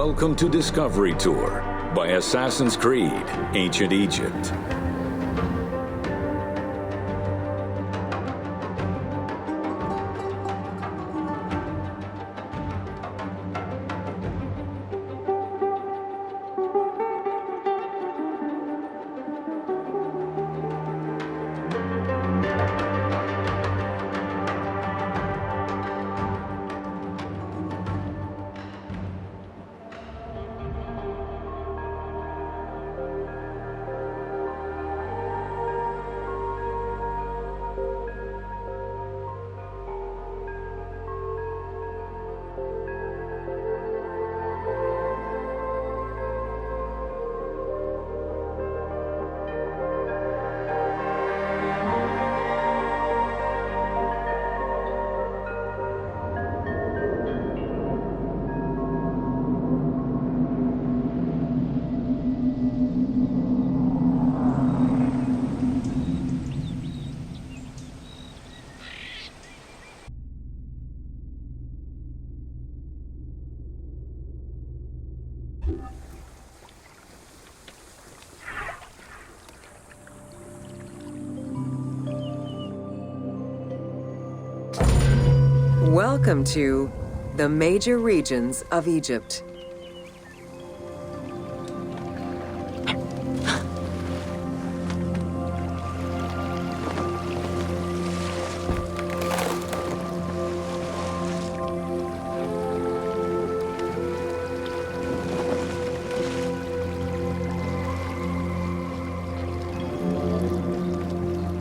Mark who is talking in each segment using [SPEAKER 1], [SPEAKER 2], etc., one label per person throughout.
[SPEAKER 1] Welcome to Discovery Tour by Assassin's Creed Ancient Egypt.
[SPEAKER 2] Welcome to the major regions of Egypt.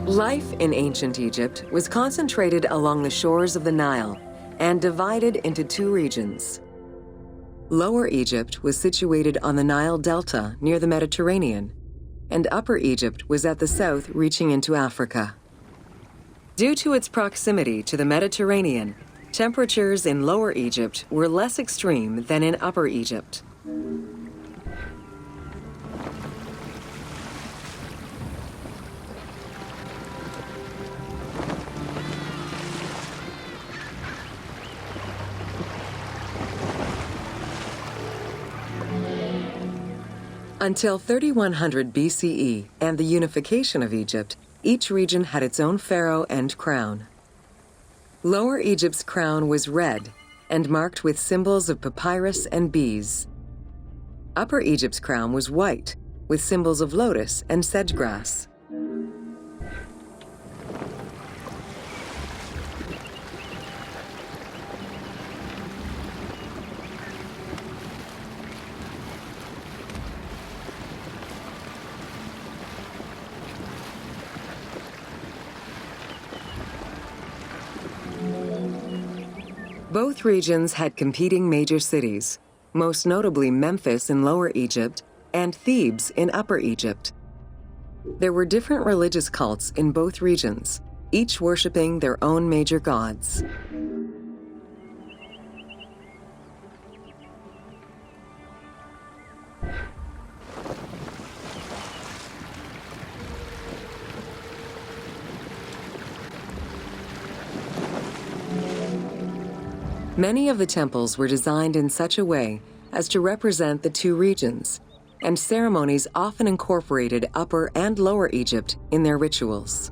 [SPEAKER 2] Life in ancient Egypt was concentrated along the shores of the Nile and divided into two regions. Lower Egypt was situated on the Nile Delta near the Mediterranean, and Upper Egypt was at the south reaching into Africa. Due to its proximity to the Mediterranean, temperatures in Lower Egypt were less extreme than in Upper Egypt. Until 3100 BCE and the unification of Egypt, each region had its own pharaoh and crown. Lower Egypt's crown was red and marked with symbols of papyrus and bees. Upper Egypt's crown was white with symbols of lotus and sedge grass. Both regions had competing major cities, most notably Memphis in Lower Egypt and Thebes in Upper Egypt. There were different religious cults in both regions, each worshipping their own major gods. Many of the temples were designed in such a way as to represent the two regions, and ceremonies often incorporated Upper and Lower Egypt in their rituals.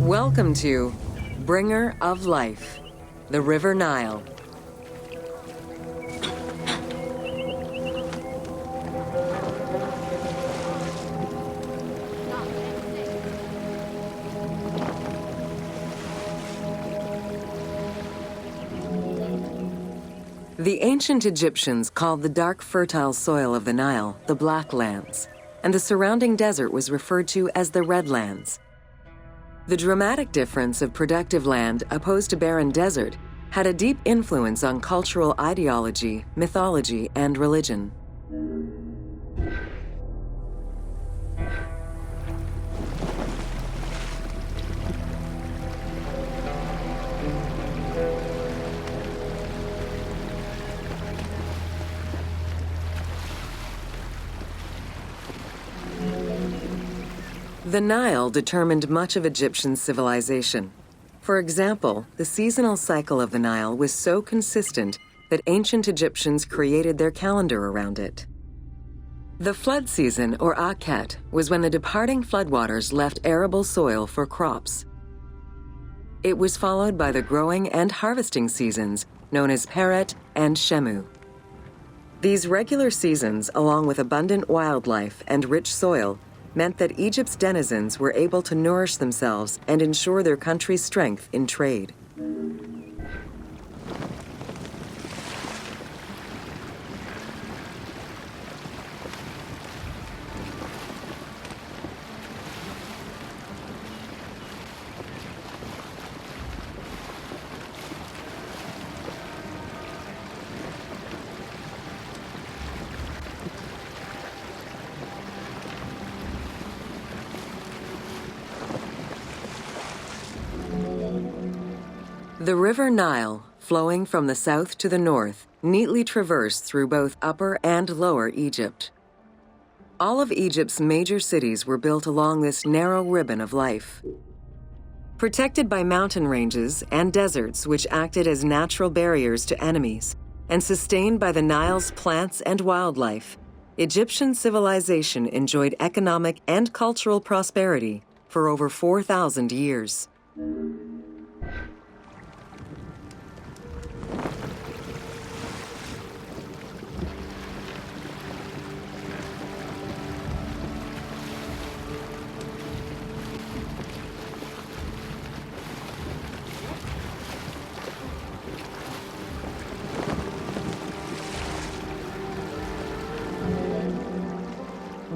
[SPEAKER 2] Welcome to Bringer of Life, the River Nile. The ancient Egyptians called the dark fertile soil of the Nile the Black Lands, and the surrounding desert was referred to as the Red Lands. The dramatic difference of productive land opposed to barren desert had a deep influence on cultural ideology, mythology, and religion. The Nile determined much of Egyptian civilization. For example, the seasonal cycle of the Nile was so consistent that ancient Egyptians created their calendar around it. The flood season, or Akhet, was when the departing floodwaters left arable soil for crops. It was followed by the growing and harvesting seasons, known as Peret and Shemu. These regular seasons, along with abundant wildlife and rich soil, meant that Egypt's denizens were able to nourish themselves and ensure their country's strength in trade. The River Nile, flowing from the south to the north, neatly traversed through both Upper and Lower Egypt. All of Egypt's major cities were built along this narrow ribbon of life. Protected by mountain ranges and deserts which acted as natural barriers to enemies, and sustained by the Nile's plants and wildlife, Egyptian civilization enjoyed economic and cultural prosperity for over 4,000 years.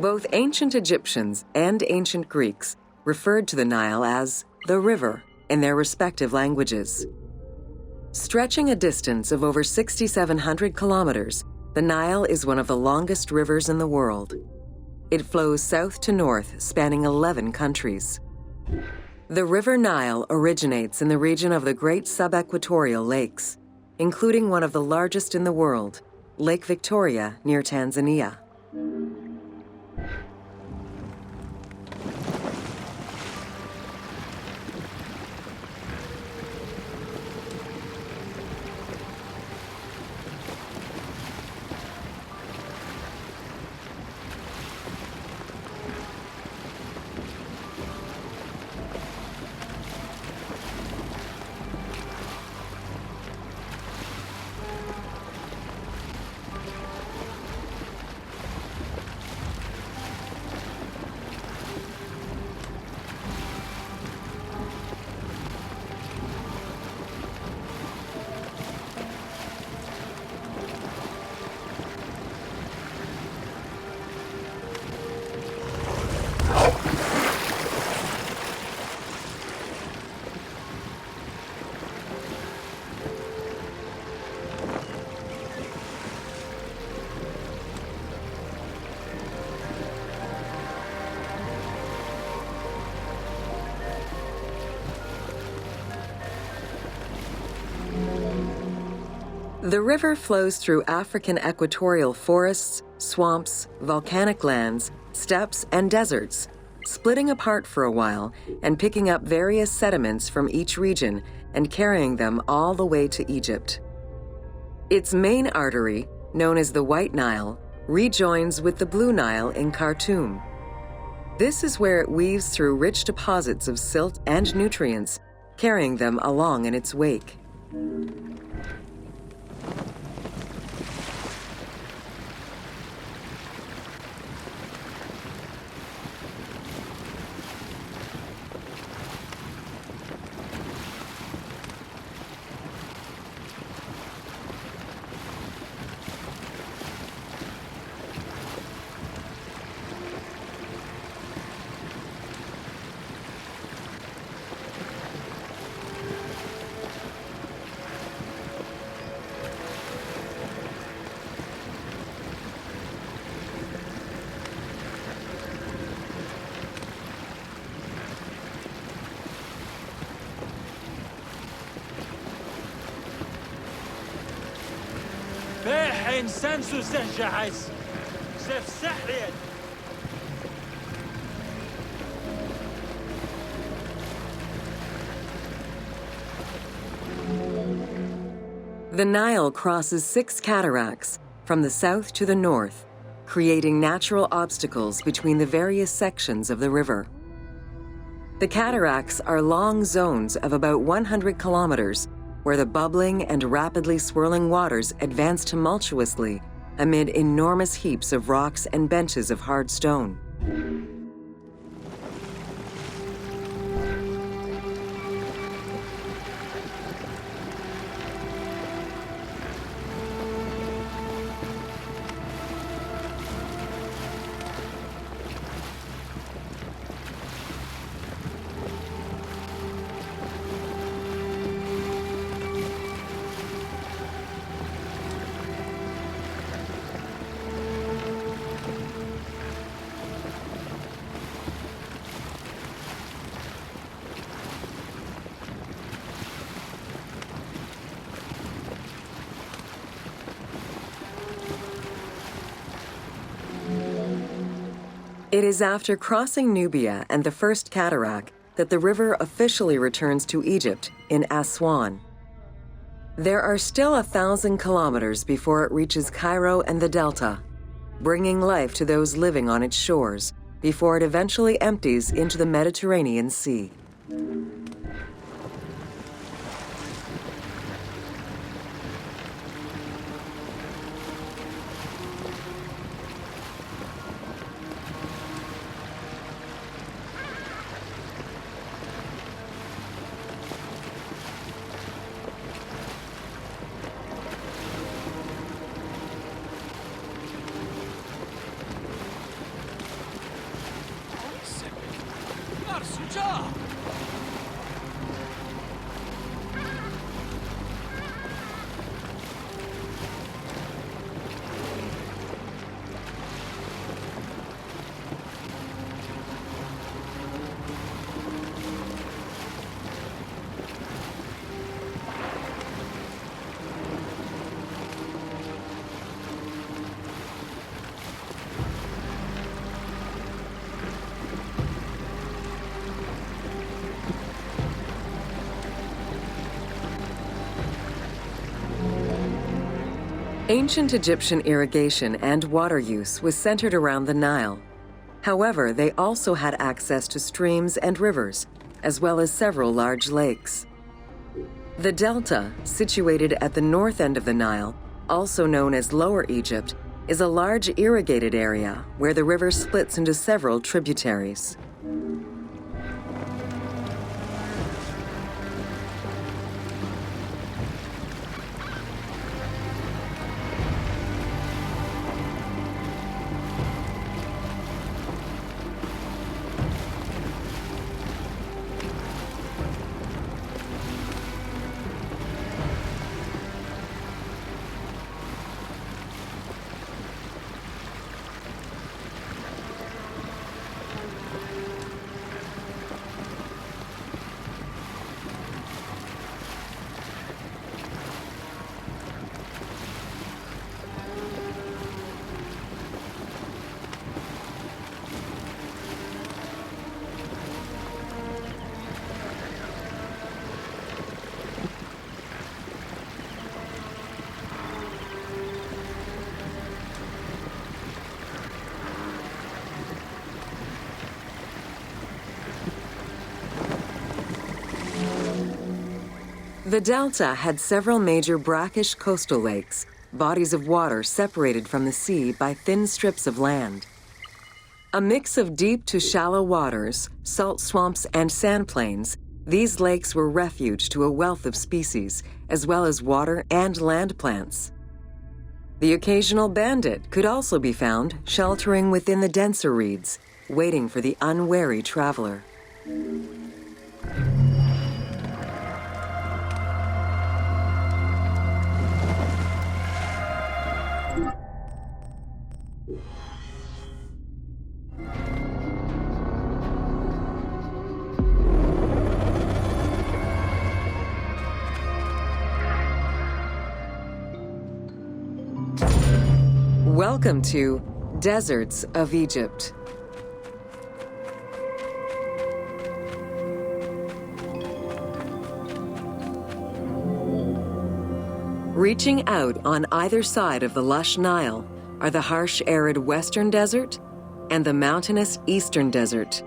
[SPEAKER 2] Both ancient Egyptians and ancient Greeks referred to the Nile as the river in their respective languages. Stretching a distance of over 6,700 kilometers, the Nile is one of the longest rivers in the world. It flows south to north, spanning 11 countries. The River Nile originates in the region of the Great Subequatorial Lakes, including one of the largest in the world, Lake Victoria near Tanzania. The river flows through African equatorial forests, swamps, volcanic lands, steppes, and deserts, splitting apart for a while and picking up various sediments from each region and carrying them all the way to Egypt. Its main artery, known as the White Nile, rejoins with the Blue Nile in Khartoum. This is where it weaves through rich deposits of silt and nutrients, carrying them along in its wake.
[SPEAKER 3] إنسان سوسن جهاز سيف سعلين.
[SPEAKER 2] The Nile crosses 6 cataracts from the south to the north, creating natural obstacles between the various sections of the river. The cataracts are long zones of about 100 kilometers, where the bubbling and rapidly swirling waters advance tumultuously amid enormous heaps of rocks and benches of hard stone. It is after crossing Nubia and the First Cataract that the river officially returns to Egypt in Aswan. There are still 1,000 kilometers before it reaches Cairo and the Delta, bringing life to those living on its shores before it eventually empties into the Mediterranean Sea. Ancient Egyptian irrigation and water use was centered around the Nile. However, they also had access to streams and rivers, as well as several large lakes. The Delta, situated at the north end of the Nile, also known as Lower Egypt, is a large irrigated area where the river splits into several tributaries. The Delta had several major brackish coastal lakes, bodies of water separated from the sea by thin strips of land. A mix of deep to shallow waters, salt swamps, and sand plains, these lakes were refuge to a wealth of species, as well as water and land plants. The occasional bandit could also be found sheltering within the denser reeds, waiting for the unwary traveler. Welcome to Deserts of Egypt. Reaching out on either side of the lush Nile are the harsh, arid Western Desert and the mountainous Eastern Desert.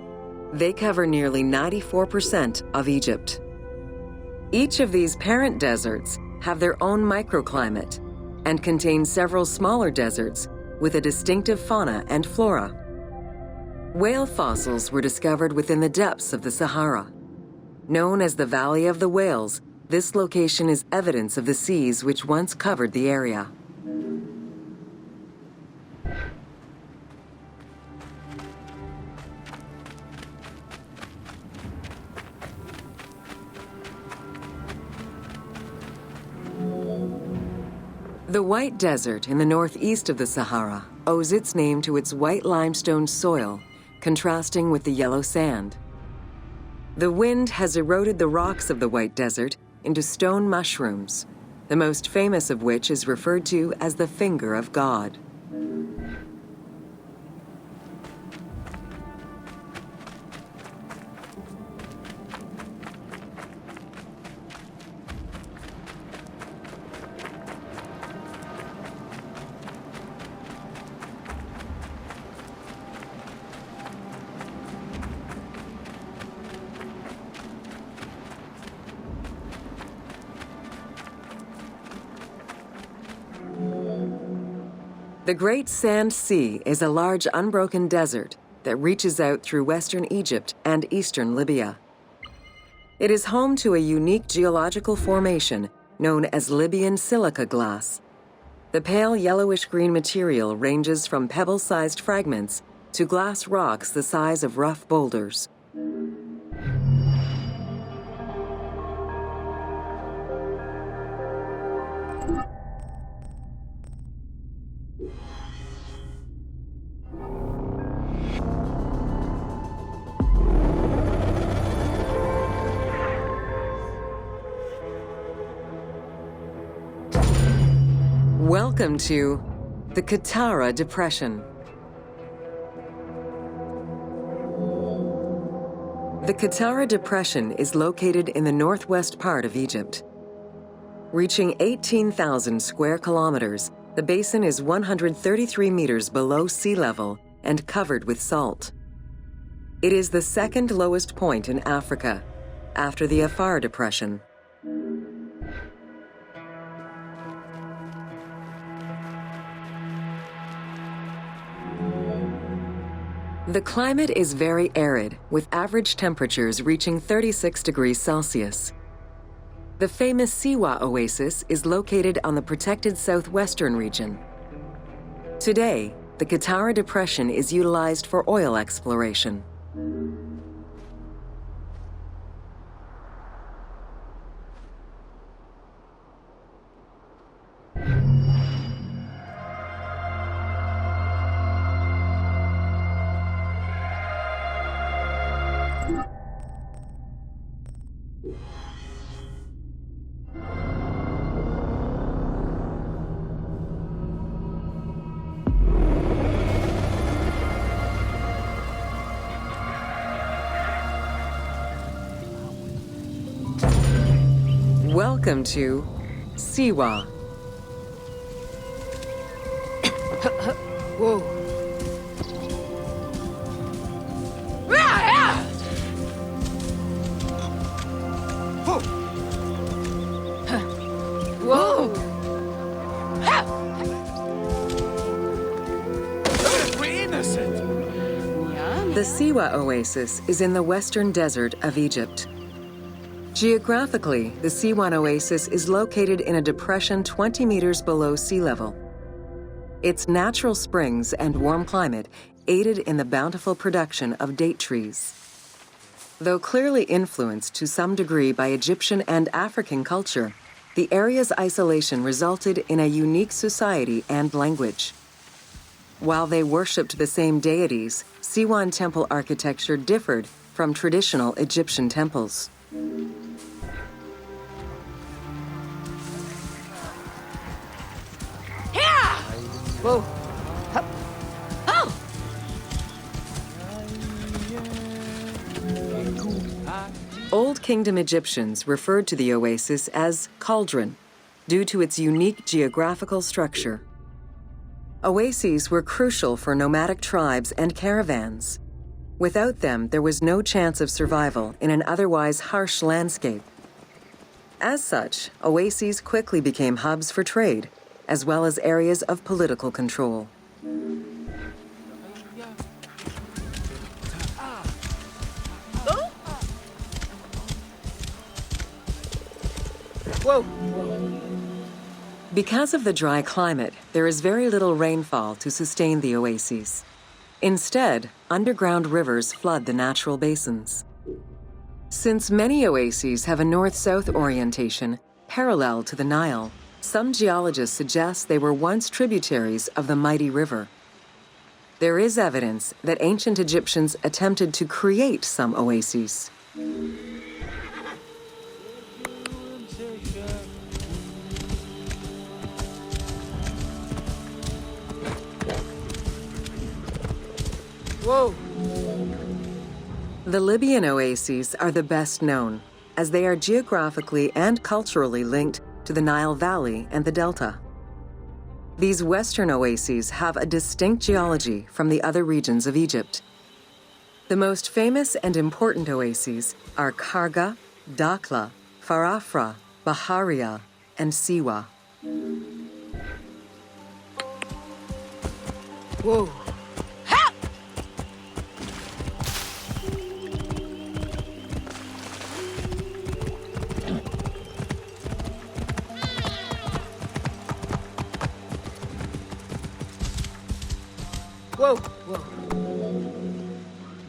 [SPEAKER 2] They cover nearly 94% of Egypt. Each of these parent deserts have their own microclimate and contain several smaller deserts with a distinctive fauna and flora. Whale fossils were discovered within the depths of the Sahara. Known as the Valley of the Whales, this location is evidence of the seas which once covered the area. The White Desert in the northeast of the Sahara owes its name to its white limestone soil, contrasting with the yellow sand. The wind has eroded the rocks of the White Desert into stone mushrooms, the most famous of which is referred to as the finger of God. The Great Sand Sea is a large unbroken desert that reaches out through western Egypt and eastern Libya. It is home to a unique geological formation known as Libyan silica glass. The pale yellowish-green material ranges from pebble-sized fragments to glass rocks the size of rough boulders. Welcome to the Qattara Depression. The Qattara Depression is located in the northwest part of Egypt. Reaching 18,000 square kilometers, the basin is 133 meters below sea level and covered with salt. It is the second lowest point in Africa, after the Afar Depression. The climate is very arid, with average temperatures reaching 36 degrees Celsius. The famous Siwa Oasis is located on the protected southwestern region. Today, the Qattara Depression is utilized for oil exploration. Welcome to Siwa.
[SPEAKER 4] Whoa. Whoa.
[SPEAKER 3] We're innocent.
[SPEAKER 2] The Siwa Oasis is in the western desert of Egypt. Geographically, the Siwan Oasis is located in a depression 20 meters below sea level. Its natural springs and warm climate aided in the bountiful production of date trees. Though clearly influenced to some degree by Egyptian and African culture, the area's isolation resulted in a unique society and language. While they worshipped the same deities, Siwan temple architecture differed from traditional Egyptian temples.
[SPEAKER 4] Whoa.
[SPEAKER 2] Old Kingdom Egyptians referred to the oasis as cauldron due to its unique geographical structure. Oases were crucial for nomadic tribes and caravans. Without them, there was no chance of survival in an otherwise harsh landscape. As such, oases quickly became hubs for trade, as well as areas of political control.
[SPEAKER 4] Whoa!
[SPEAKER 2] Because of the dry climate, there is very little rainfall to sustain the oases. Instead, underground rivers flood the natural basins. Since many oases have a north-south orientation parallel to the Nile, some geologists suggest they were once tributaries of the mighty river. There is evidence that ancient Egyptians attempted to create some oases.
[SPEAKER 4] Whoa!
[SPEAKER 2] The Libyan oases are the best known, as they are geographically and culturally linked to the Nile Valley and the Delta. These western oases have a distinct geology from the other regions of Egypt. The most famous and important oases are Karga, Dakhla, Farafra, Baharia, and Siwa.
[SPEAKER 4] Whoa! Whoa! Whoa!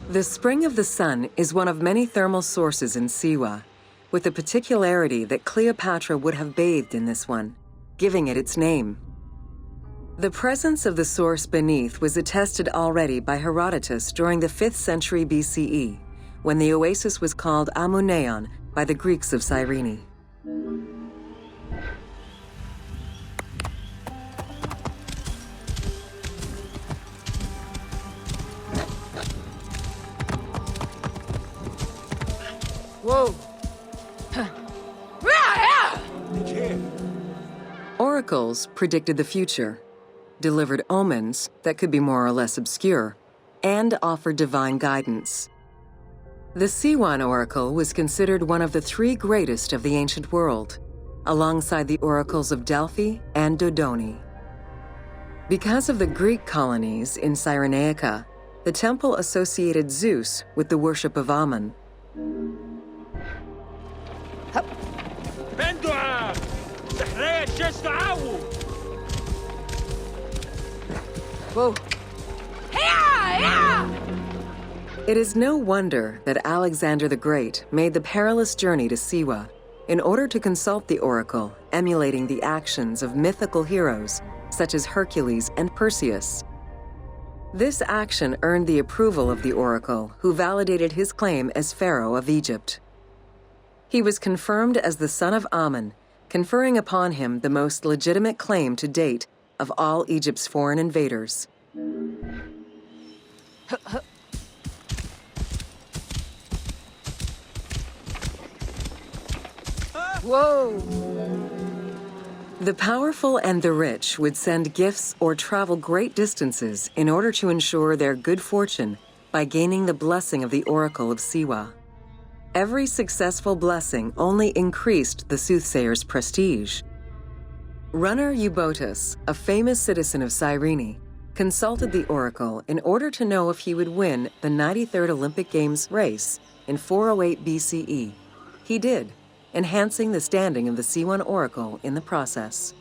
[SPEAKER 2] The Spring of the Sun is one of many thermal sources in Siwa, with the particularity that Cleopatra would have bathed in this one, giving it its name. The presence of the source beneath was attested already by Herodotus during the 5th century BCE, when the oasis was called Amuneion by the Greeks of Cyrene.
[SPEAKER 4] Whoa!
[SPEAKER 2] Oracles predicted the future, delivered omens that could be more or less obscure, and offered divine guidance. The Siwan Oracle was considered one of the 3 greatest of the ancient world, alongside the oracles of Delphi and Dodoni. Because of the Greek colonies in Cyrenaica, the temple associated Zeus with the worship of Amun.
[SPEAKER 4] Whoa!
[SPEAKER 2] It is no wonder that Alexander the Great made the perilous journey to Siwa in order to consult the oracle, emulating the actions of mythical heroes such as Hercules and Perseus. This action earned the approval of the oracle, who validated his claim as Pharaoh of Egypt. He was confirmed as the son of Amun, conferring upon him the most legitimate claim to date of all Egypt's foreign invaders.
[SPEAKER 4] Whoa!
[SPEAKER 2] The powerful and the rich would send gifts or travel great distances in order to ensure their good fortune by gaining the blessing of the Oracle of Siwa. Every successful blessing only increased the soothsayer's prestige. Runner Eubotus, a famous citizen of Cyrene, consulted the oracle in order to know if he would win the 93rd Olympic Games race in 408 BCE. He did, enhancing the standing of the Siwan oracle in the process.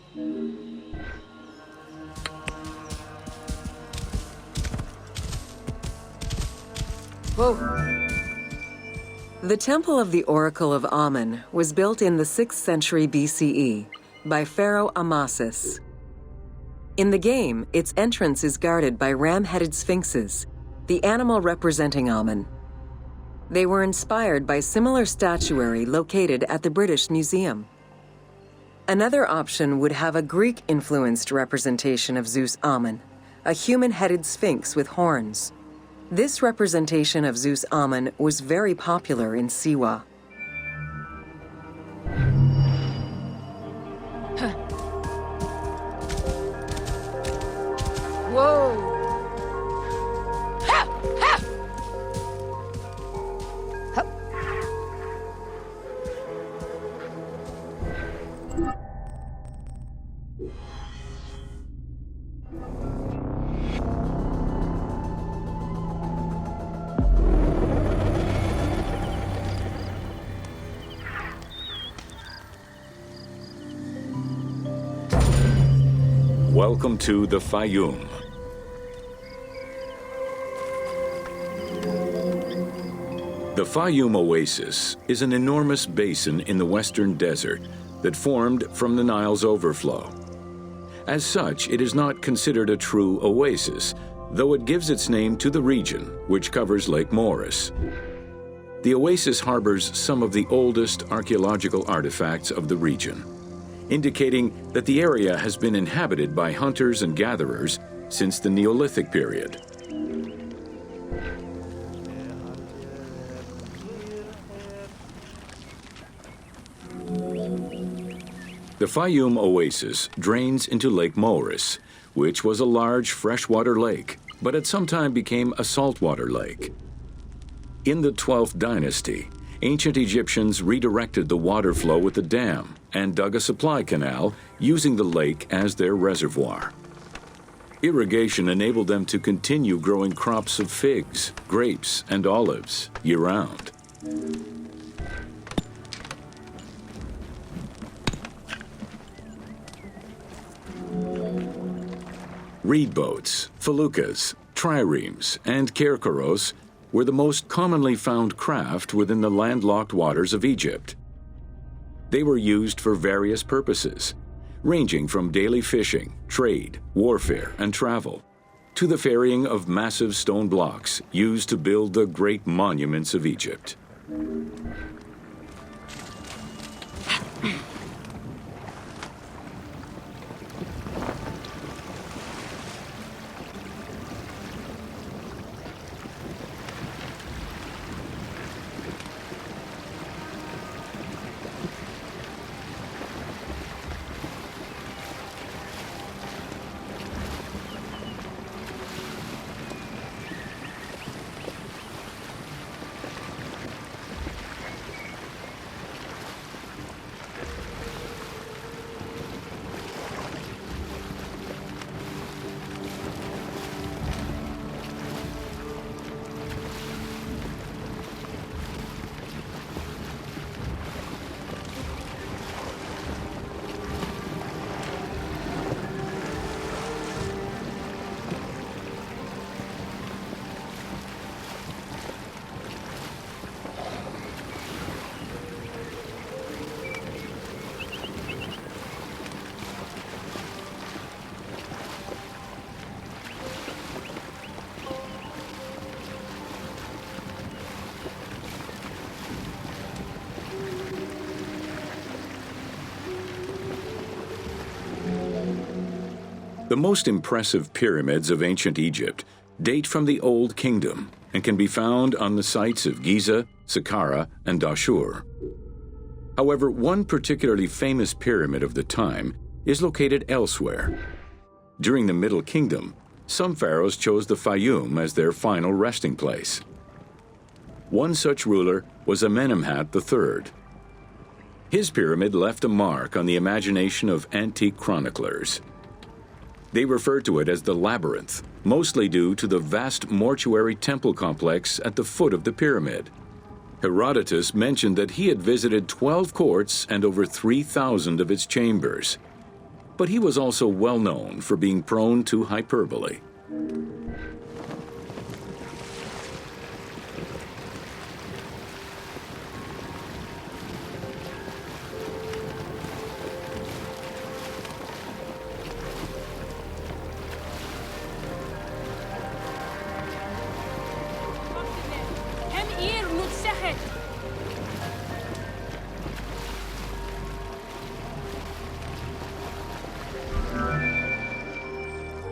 [SPEAKER 4] Whoa!
[SPEAKER 2] The Temple of the Oracle of Amun was built in the 6th century BCE by Pharaoh Amasis. In the game, its entrance is guarded by ram-headed sphinxes, the animal representing Amun. They were inspired by similar statuary located at the British Museum. Another option would have a Greek-influenced representation of Zeus Amun, a human-headed sphinx with horns. This representation of Zeus Amun was very popular in Siwa.
[SPEAKER 1] Welcome to the Fayoum. The Fayoum Oasis is an enormous basin in the western desert that formed from the Nile's overflow. As such, it is not considered a true oasis, though it gives its name to the region, which covers Lake Moeris. The oasis harbors some of the oldest archaeological artifacts of the region, indicating that the area has been inhabited by hunters and gatherers since the Neolithic period. The Fayoum Oasis drains into Lake Moeris, which was a large freshwater lake, but at some time became a saltwater lake. In the 12th dynasty, ancient Egyptians redirected the water flow with a dam and dug a supply canal using the lake as their reservoir. Irrigation enabled them to continue growing crops of figs, grapes, and olives year-round. Reed boats, feluccas, triremes, and kerkeros were the most commonly found craft within the landlocked waters of Egypt. They were used for various purposes, ranging from daily fishing, trade, warfare, and travel, to the ferrying of massive stone blocks used to build the great monuments of Egypt. The most impressive pyramids of ancient Egypt date from the Old Kingdom and can be found on the sites of Giza, Saqqara, and Dashur. However, one particularly famous pyramid of the time is located elsewhere. During the Middle Kingdom, some pharaohs chose the Fayoum as their final resting place. One such ruler was Amenemhat III. His pyramid left a mark on the imagination of antique chroniclers. They refer to it as the Labyrinth, mostly due to the vast mortuary temple complex at the foot of the pyramid. Herodotus mentioned that he had visited 12 courts and over 3,000 of its chambers. But he was also well known for being prone to hyperbole.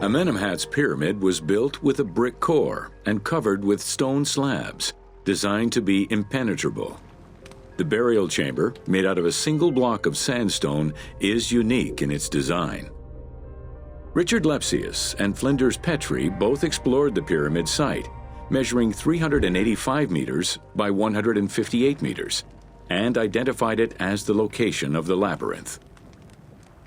[SPEAKER 1] Amenemhat's pyramid was built with a brick core and covered with stone slabs, designed to be impenetrable. The burial chamber, made out of a single block of sandstone, is unique in its design. Richard Lepsius and Flinders Petrie both explored the pyramid site, measuring 385 meters by 158 meters, and identified it as the location of the labyrinth.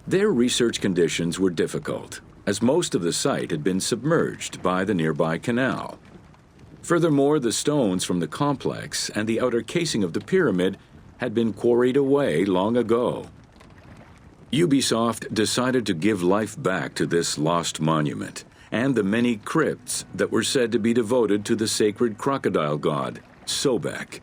[SPEAKER 1] Their research conditions were difficult, as most of the site had been submerged by the nearby canal. Furthermore, the stones from the complex and the outer casing of the pyramid had been quarried away long ago. Ubisoft decided to give life back to this lost monument and the many crypts that were said to be devoted to the sacred crocodile god, Sobek.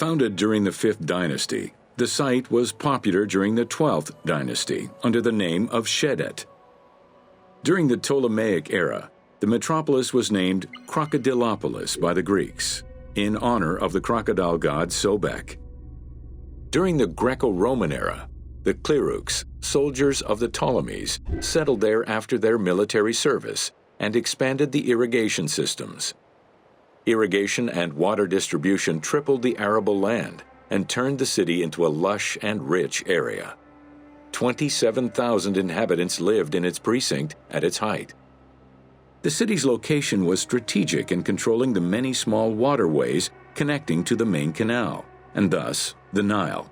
[SPEAKER 1] Founded during the 5th dynasty, the site was popular during the 12th dynasty under the name of Shedet. During the Ptolemaic era, the metropolis was named Crocodilopolis by the Greeks, in honor of the crocodile god Sobek. During the Greco-Roman era, the Cleruks, soldiers of the Ptolemies, settled there after their military service and expanded the irrigation systems. Irrigation and water distribution tripled the arable land and turned the city into a lush and rich area. 27,000 inhabitants lived in its precinct at its height. The city's location was strategic in controlling the many small waterways connecting to the main canal, and thus the Nile.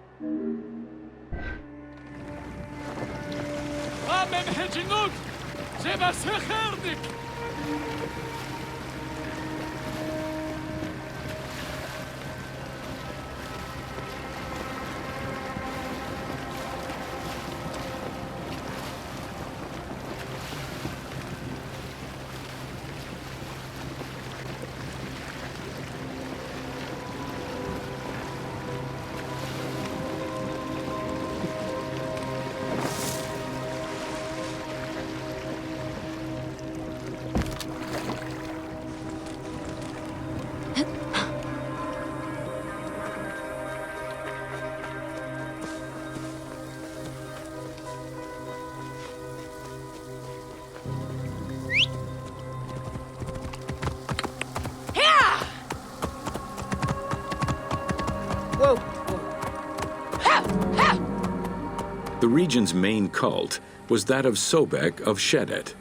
[SPEAKER 1] The region's main cult was that of Sobek of Shedet,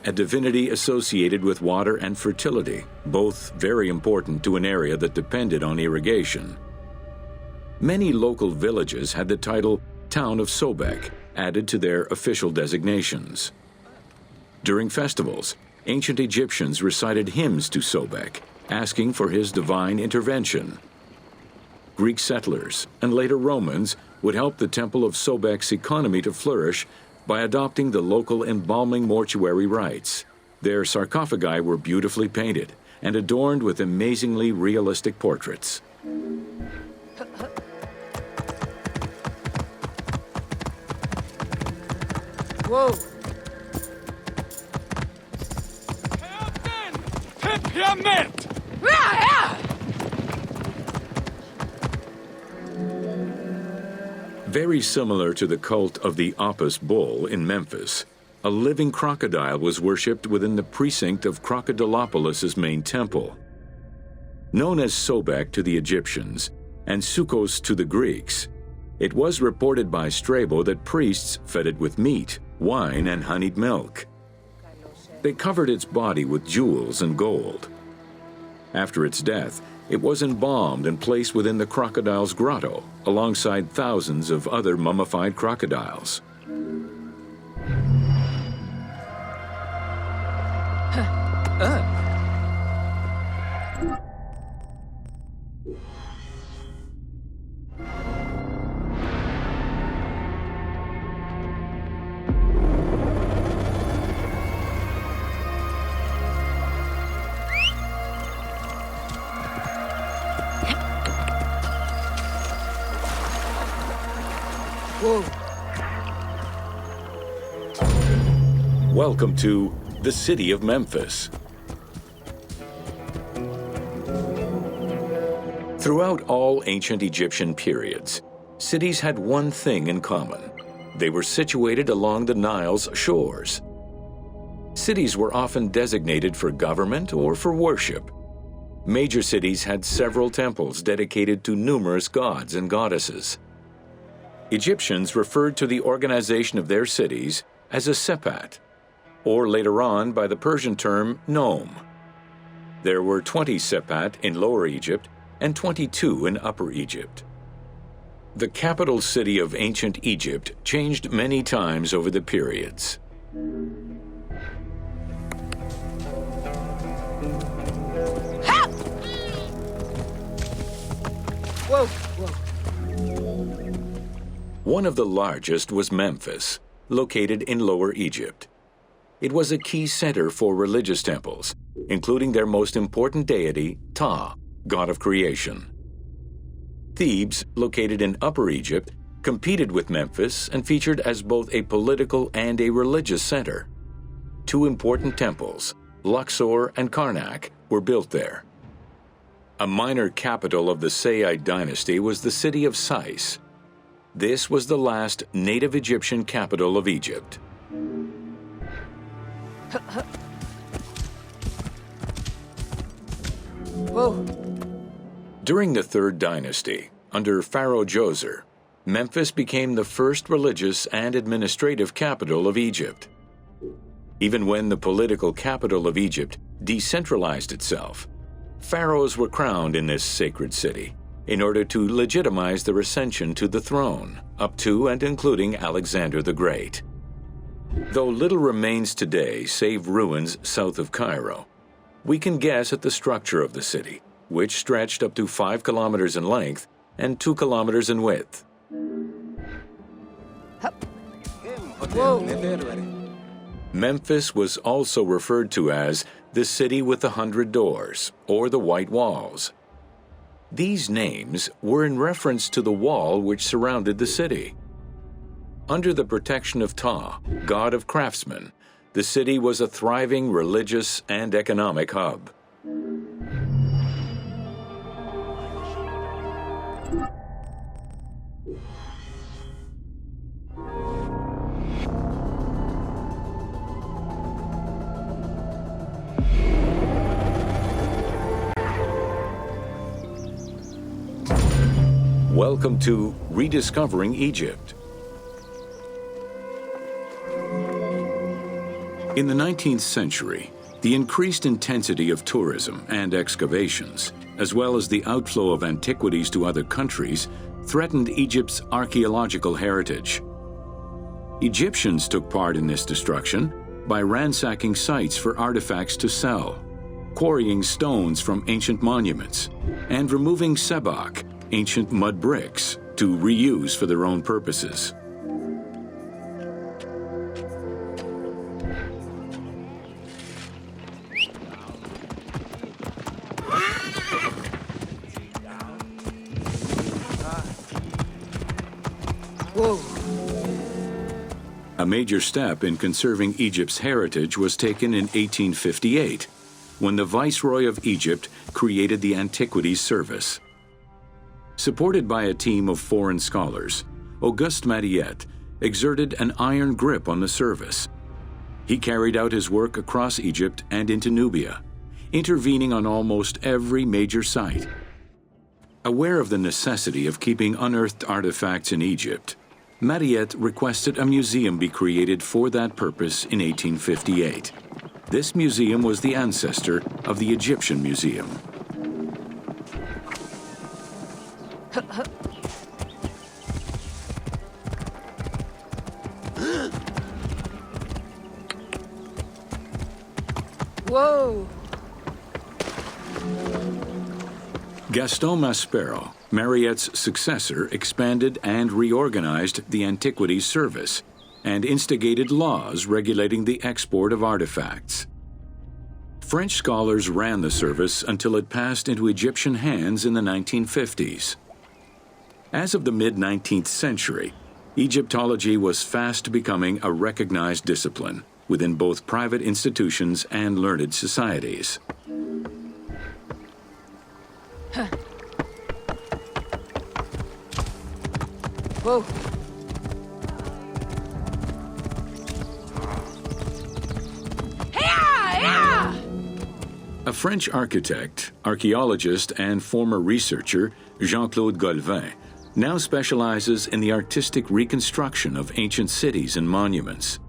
[SPEAKER 1] a divinity associated with water and fertility, both very important to an area that depended on irrigation. Many local villages had the title Town of Sobek added to their official designations. During festivals, ancient Egyptians recited hymns to Sobek, asking for his divine intervention. Greek settlers and later Romans would help the Temple of Sobek's economy to flourish by adopting the local embalming mortuary rites. Their sarcophagi were beautifully painted and adorned with amazingly realistic portraits.
[SPEAKER 4] Whoa!
[SPEAKER 1] Very similar to the cult of the Apis bull in Memphis, a living crocodile was worshipped within the precinct of Crocodilopolis's main temple. Known as Sobek to the Egyptians and Sukkos to the Greeks, it was reported by Strabo that priests fed it with meat, wine, and honeyed milk. They covered its body with jewels and gold. After its death, it was embalmed and placed within the crocodile's grotto, alongside thousands of other mummified crocodiles.
[SPEAKER 4] Whoa!
[SPEAKER 1] Welcome to the city of Memphis. Throughout all ancient Egyptian periods, cities had one thing in common. They were situated along the Nile's shores. Cities were often designated for government or for worship. Major cities had several temples dedicated to numerous gods and goddesses. Egyptians referred to the organization of their cities as a sepat, or later on by the Persian term nome. There were 20 sepat in Lower Egypt and 22 in Upper Egypt. The capital city of ancient Egypt changed many times over the periods.
[SPEAKER 4] Whoa, whoa.
[SPEAKER 1] One of the largest was Memphis, located in Lower Egypt. It was a key center for religious temples, including their most important deity, Ptah, god of creation. Thebes, located in Upper Egypt, competed with Memphis and featured as both a political and a religious center. Two important temples, Luxor and Karnak, were built there. A minor capital of the Sayyid dynasty was the city of Sais. This was the last native Egyptian capital of Egypt.
[SPEAKER 4] Whoa.
[SPEAKER 1] During the Third Dynasty, under Pharaoh Djoser, Memphis became the first religious and administrative capital of Egypt. Even when the political capital of Egypt decentralized itself, pharaohs were crowned in this sacred city in order to legitimize their ascension to the throne, up to and including Alexander the Great. Though little remains today save ruins south of Cairo, we can guess at the structure of the city, which stretched up to 5 kilometers in length and 2 kilometers in width.
[SPEAKER 4] Whoa.
[SPEAKER 1] Memphis was also referred to as the City with the 100 Doors, or the White Walls. These names were in reference to the wall which surrounded the city. Under the protection of Ptah, god of craftsmen, the city was a thriving religious and economic hub. Welcome to Rediscovering Egypt. In the 19th century, the increased intensity of tourism and excavations, as well as the outflow of antiquities to other countries, threatened Egypt's archaeological heritage. Egyptians took part in this destruction by ransacking sites for artifacts to sell, quarrying stones from ancient monuments, and removing sebak, ancient mud bricks, to reuse for their own purposes.
[SPEAKER 4] Whoa.
[SPEAKER 1] A major step in conserving Egypt's heritage was taken in 1858, when the Viceroy of Egypt created the Antiquities Service. Supported by a team of foreign scholars, Auguste Mariette exerted an iron grip on the service. He carried out his work across Egypt and into Nubia, intervening on almost every major site. Aware of the necessity of keeping unearthed artifacts in Egypt, Mariette requested a museum be created for that purpose in 1858. This museum was the ancestor of the Egyptian Museum.
[SPEAKER 4] Whoa.
[SPEAKER 1] Gaston Maspero, Mariette's successor, expanded and reorganized the Antiquities Service and instigated laws regulating the export of artifacts. French scholars ran the service until it passed into Egyptian hands in the 1950s. As of the mid-19th century, Egyptology was fast becoming a recognized discipline, within both private institutions and learned societies.
[SPEAKER 4] Whoa.
[SPEAKER 1] A French architect, archaeologist, and former researcher, Jean-Claude Golvin, now specializes in the artistic reconstruction of ancient cities and monuments.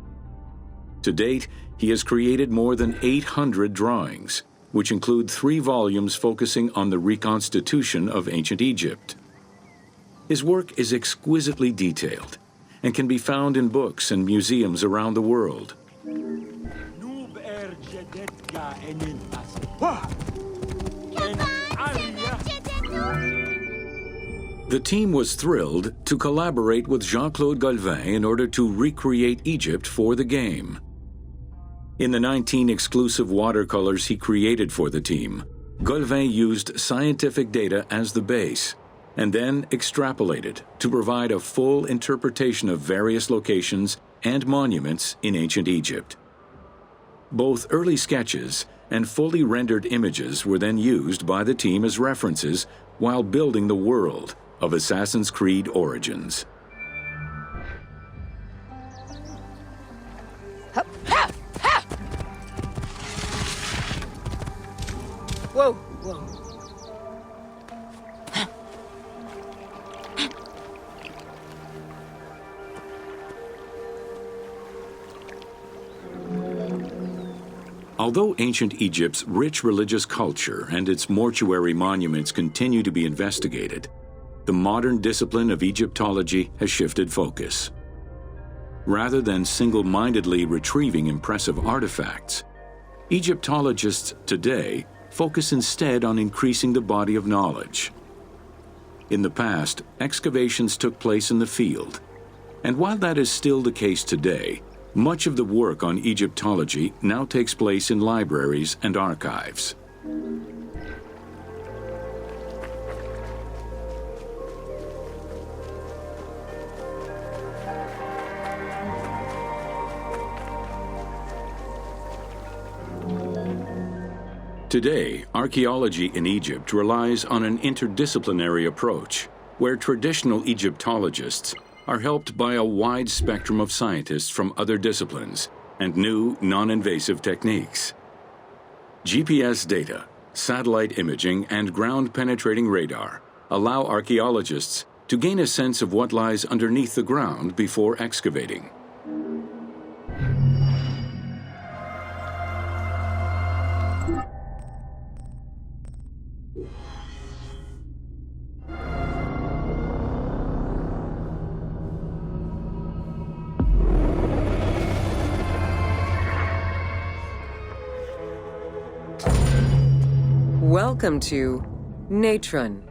[SPEAKER 1] To date, he has created more than 800 drawings, which include 3 volumes focusing on the reconstitution of ancient Egypt. His work is exquisitely detailed and can be found in books and museums around the world. The team was thrilled to collaborate with Jean-Claude Golvin in order to recreate Egypt for the game. In the 19 exclusive watercolors he created for the team, Golvin used scientific data as the base and then extrapolated to provide a full interpretation of various locations and monuments in ancient Egypt. Both early sketches and fully rendered images were then used by the team as references while building the world of Assassin's Creed Origins.
[SPEAKER 4] Whoa, whoa.
[SPEAKER 1] Although ancient Egypt's rich religious culture and its mortuary monuments continue to be investigated, the modern discipline of Egyptology has shifted focus. Rather than single-mindedly retrieving impressive artifacts, Egyptologists today focus instead on increasing the body of knowledge. In the past, excavations took place in the field, and while that is still the case today, much of the work on Egyptology now takes place in libraries and archives. Today, archaeology in Egypt relies on an interdisciplinary approach, where traditional Egyptologists are helped by a wide spectrum of scientists from other disciplines and new non-invasive techniques. GPS data, satellite imaging, and ground-penetrating radar allow archaeologists to gain a sense of what lies underneath the ground before excavating.
[SPEAKER 2] Welcome to natron.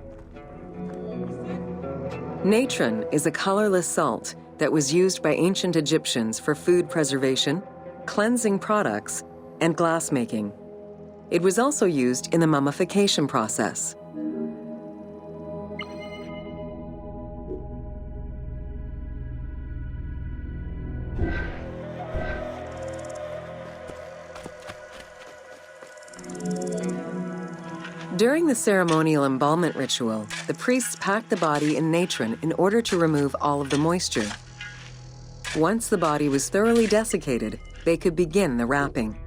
[SPEAKER 2] Natron is a colorless salt that was used by ancient Egyptians for food preservation, cleansing products, and glassmaking. It was also used in the mummification process. During the ceremonial embalmment ritual, the priests packed the body in natron in order to remove all of the moisture. Once the body was thoroughly desiccated, they could begin the wrapping.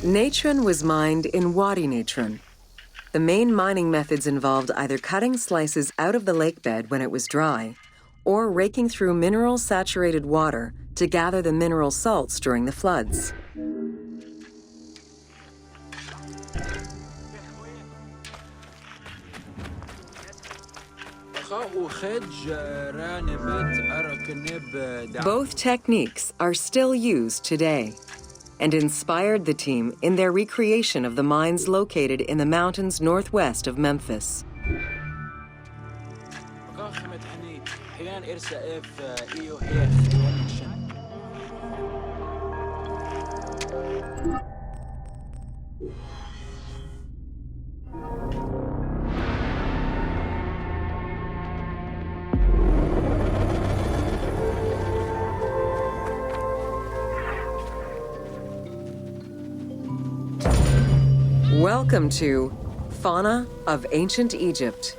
[SPEAKER 2] Natron was mined in Wadi Natron. The main mining methods involved either cutting slices out of the lake bed when it was dry, or raking through mineral-saturated water to gather the mineral salts during the floods. Both techniques are still used today and inspired the team in their recreation of the mines located in the mountains northwest of Memphis. Welcome to Fauna of Ancient Egypt.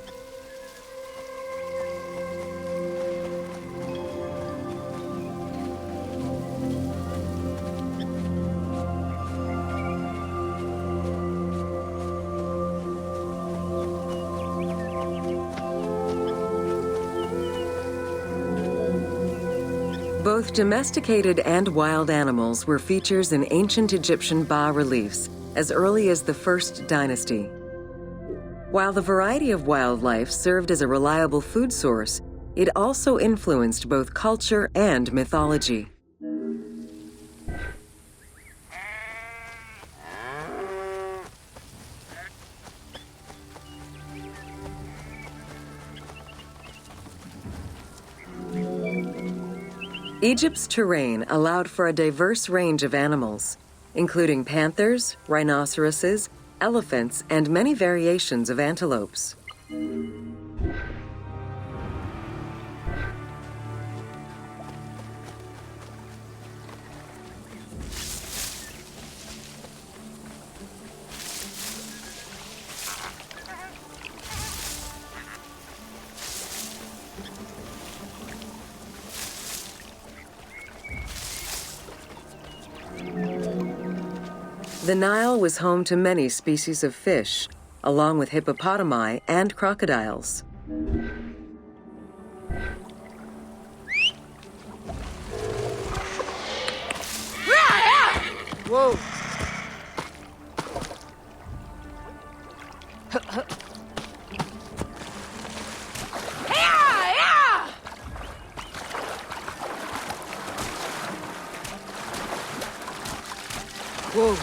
[SPEAKER 2] Both domesticated and wild animals were features in ancient Egyptian bas-reliefs as early as the First Dynasty. While the variety of wildlife served as a reliable food source, it also influenced both culture and mythology. Egypt's terrain allowed for a diverse range of animals, including panthers, rhinoceroses, elephants, and many variations of antelopes. The Nile was home to many species of fish, along with hippopotami and crocodiles.
[SPEAKER 4] Whoa! Whoa!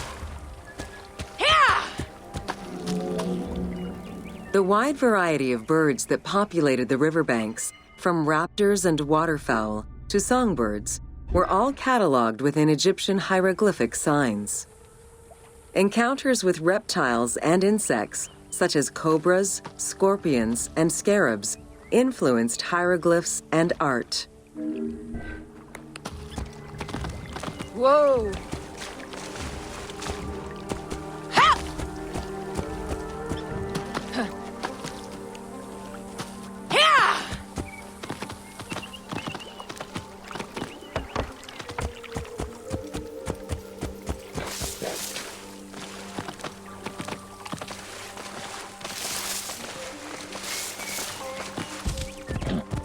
[SPEAKER 2] The wide variety of birds that populated the riverbanks, from raptors and waterfowl to songbirds, were all cataloged within Egyptian hieroglyphic signs. Encounters with reptiles and insects, such as cobras, scorpions, and scarabs, influenced hieroglyphs and art.
[SPEAKER 4] Whoa!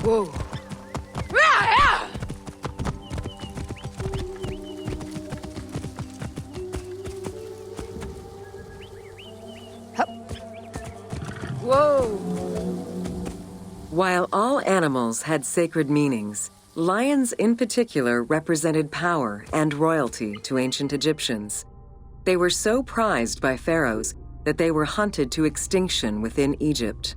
[SPEAKER 4] Whoa! Whoa!
[SPEAKER 2] While all animals had sacred meanings, lions in particular represented power and royalty to ancient Egyptians. They were so prized by pharaohs that they were hunted to extinction within Egypt.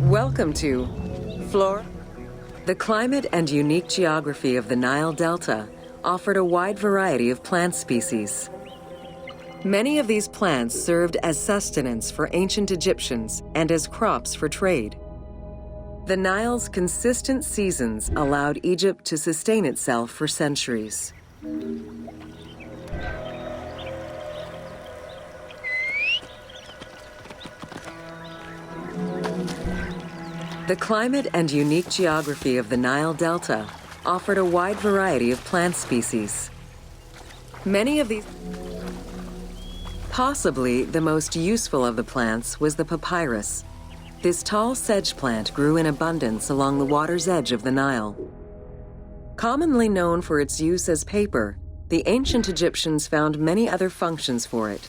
[SPEAKER 2] Welcome to Flora. The climate and unique geography of the Nile Delta offered a wide variety of plant species. Many of these plants served as sustenance for ancient Egyptians and as crops for trade. The Nile's consistent seasons allowed Egypt to sustain itself for centuries. The climate and unique geography of the Nile Delta offered a wide variety of plant species. Many of these... Possibly the most useful of the plants was the papyrus. This tall sedge plant grew in abundance along the water's edge of the Nile. Commonly known for its use as paper, the ancient Egyptians found many other functions for it,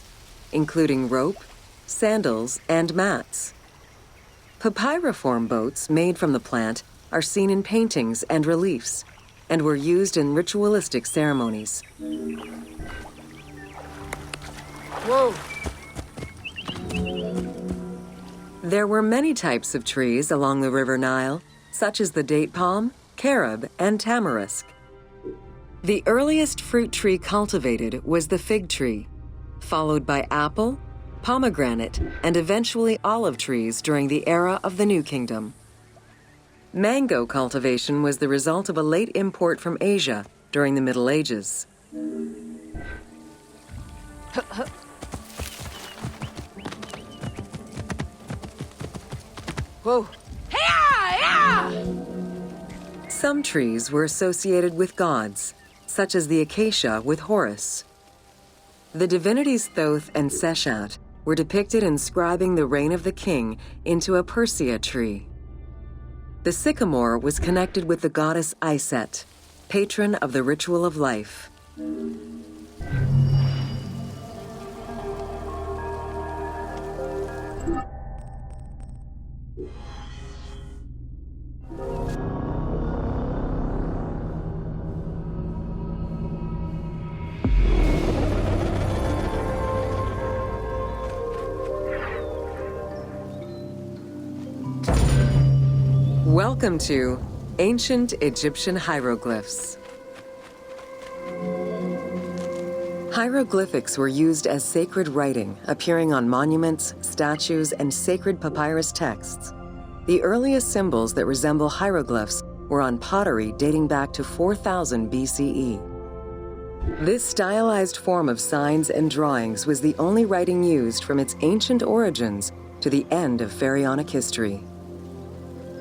[SPEAKER 2] including rope, sandals, and mats. Papyriform boats made from the plant are seen in paintings and reliefs, and were used in ritualistic ceremonies.
[SPEAKER 4] Whoa!
[SPEAKER 2] There were many types of trees along the River Nile, such as the date palm, carob, and tamarisk. The earliest fruit tree cultivated was the fig tree, followed by apple, pomegranate, and eventually olive trees during the era of the New Kingdom. Mango cultivation was the result of a late import from Asia during the Middle Ages.
[SPEAKER 4] Whoa.
[SPEAKER 2] Some trees were associated with gods, such as the acacia with Horus. The divinities Thoth and Seshat were depicted inscribing the reign of the king into a Persea tree. The sycamore was connected with the goddess Iset, patron of the ritual of life. Welcome to Ancient Egyptian Hieroglyphs. Hieroglyphics were used as sacred writing, appearing on monuments, statues, and sacred papyrus texts. The earliest symbols that resemble hieroglyphs were on pottery dating back to 4000 BCE. This stylized form of signs and drawings was the only writing used from its ancient origins to the end of pharaonic history.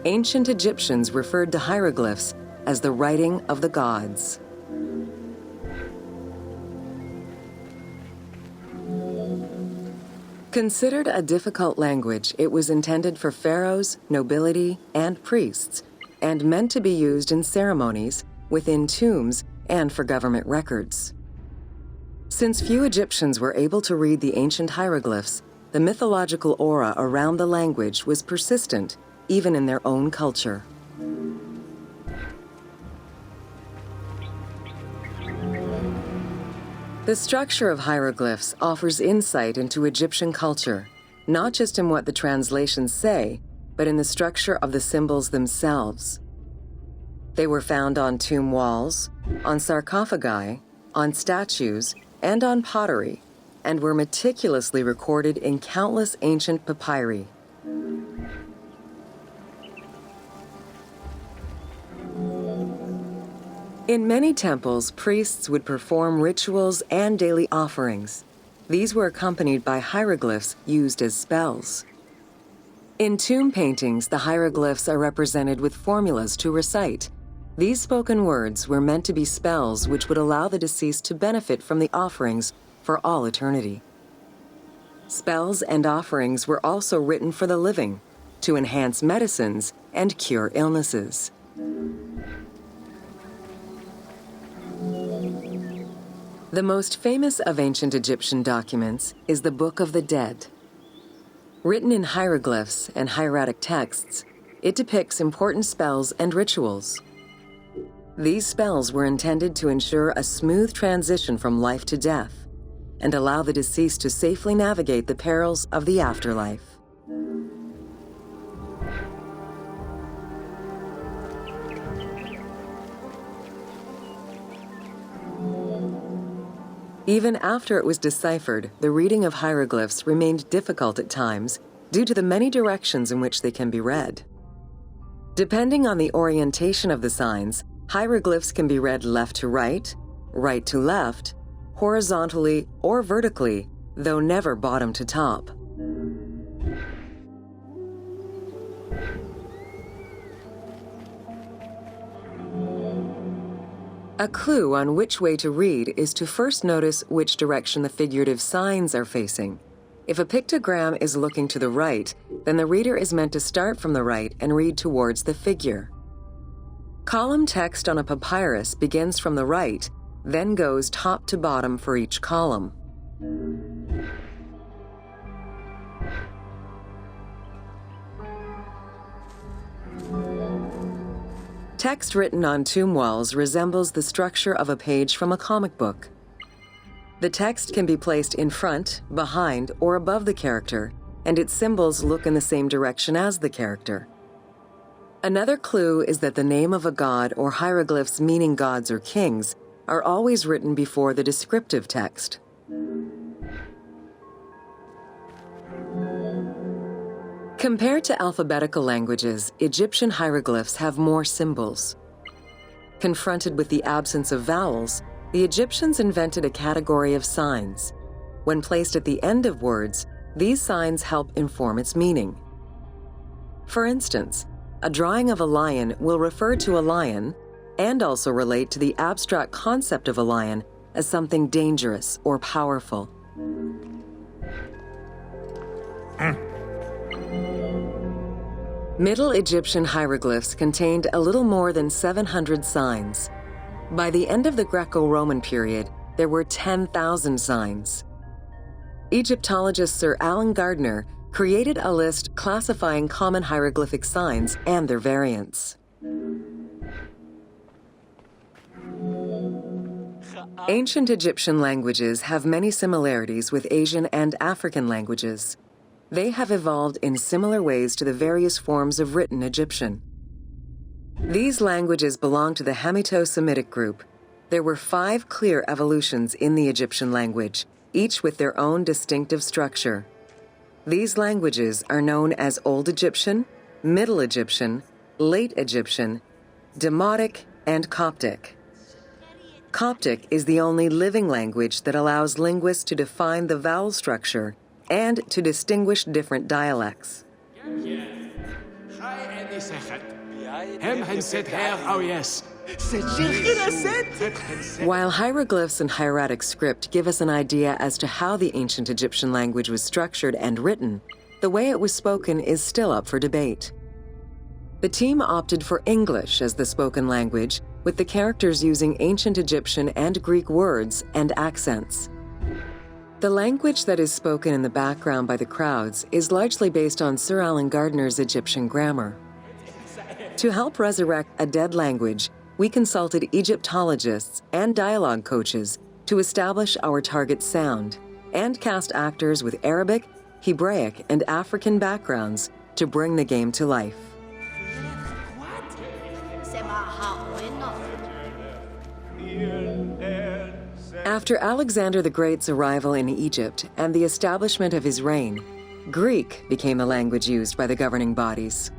[SPEAKER 2] Ancient Egyptians referred to hieroglyphs as the writing of the gods. Considered a difficult language, it was intended for pharaohs, nobility, and priests, and meant to be used in ceremonies, within tombs, and for government records. Since few Egyptians were able to read the ancient hieroglyphs, the mythological aura around the language was persistent even in their own culture. The structure of hieroglyphs offers insight into Egyptian culture, not just in what the translations say, but in the structure of the symbols themselves. They were found on tomb walls, on sarcophagi, on statues, and on pottery, and were meticulously recorded in countless ancient papyri. In many temples, priests would perform rituals and daily offerings. These were accompanied by hieroglyphs used as spells. In tomb paintings, the hieroglyphs are represented with formulas to recite. These spoken words were meant to be spells which would allow the deceased to benefit from the offerings for all eternity. Spells and offerings were also written for the living, to enhance medicines and cure illnesses. The most famous of ancient Egyptian documents is the Book of the Dead. Written in hieroglyphs and hieratic texts, it depicts important spells and rituals. These spells were intended to ensure a smooth transition from life to death and allow the deceased to safely navigate the perils of the afterlife. Even after it was deciphered, the reading of hieroglyphs remained difficult at times due to the many directions in which they can be read. Depending on the orientation of the signs, hieroglyphs can be read left to right, right to left, horizontally or vertically, though never bottom to top. A clue on which way to read is to first notice which direction the figurative signs are facing. If a pictogram is looking to the right, then the reader is meant to start from the right and read towards the figure. Column text on a papyrus begins from the right, then goes top to bottom for each column. Text written on tomb walls resembles the structure of a page from a comic book. The text can be placed in front, behind, or above the character, and its symbols look in the same direction as the character. Another clue is that the name of a god or hieroglyphs meaning gods or kings are always written before the descriptive text. Compared to alphabetical languages, Egyptian hieroglyphs have more symbols. Confronted with the absence of vowels, the Egyptians invented a category of signs. When placed at the end of words, these signs help inform its meaning. For instance, a drawing of a lion will refer to a lion and also relate to the abstract concept of a lion as something dangerous or powerful. Middle Egyptian hieroglyphs contained a little more than 700 signs. By the end of the Greco-Roman period, there were 10,000 signs. Egyptologist Sir Alan Gardner created a list classifying common hieroglyphic signs and their variants. Ancient Egyptian languages have many similarities with Asian and African languages. They have evolved in similar ways to the various forms of written Egyptian. These languages belong to the Hemito-Semitic group. There were 5 clear evolutions in the Egyptian language, each with their own distinctive structure. These languages are known as Old Egyptian, Middle Egyptian, Late Egyptian, Demotic, and Coptic. Coptic is the only living language that allows linguists to define the vowel structure and to distinguish different dialects. While hieroglyphs and hieratic script give us an idea as to how the ancient Egyptian language was structured and written, the way it was spoken is still up for debate. The team opted for English as the spoken language, with the characters using ancient Egyptian and Greek words and accents. The language that is spoken in the background by the crowds is largely based on Sir Alan Gardner's Egyptian grammar. To help resurrect a dead language, we consulted Egyptologists and dialogue coaches to establish our target sound and cast actors with Arabic, Hebraic, and African backgrounds to bring the game to life. After Alexander the Great's arrival in Egypt and the establishment of his reign, Greek became the language used by the governing bodies.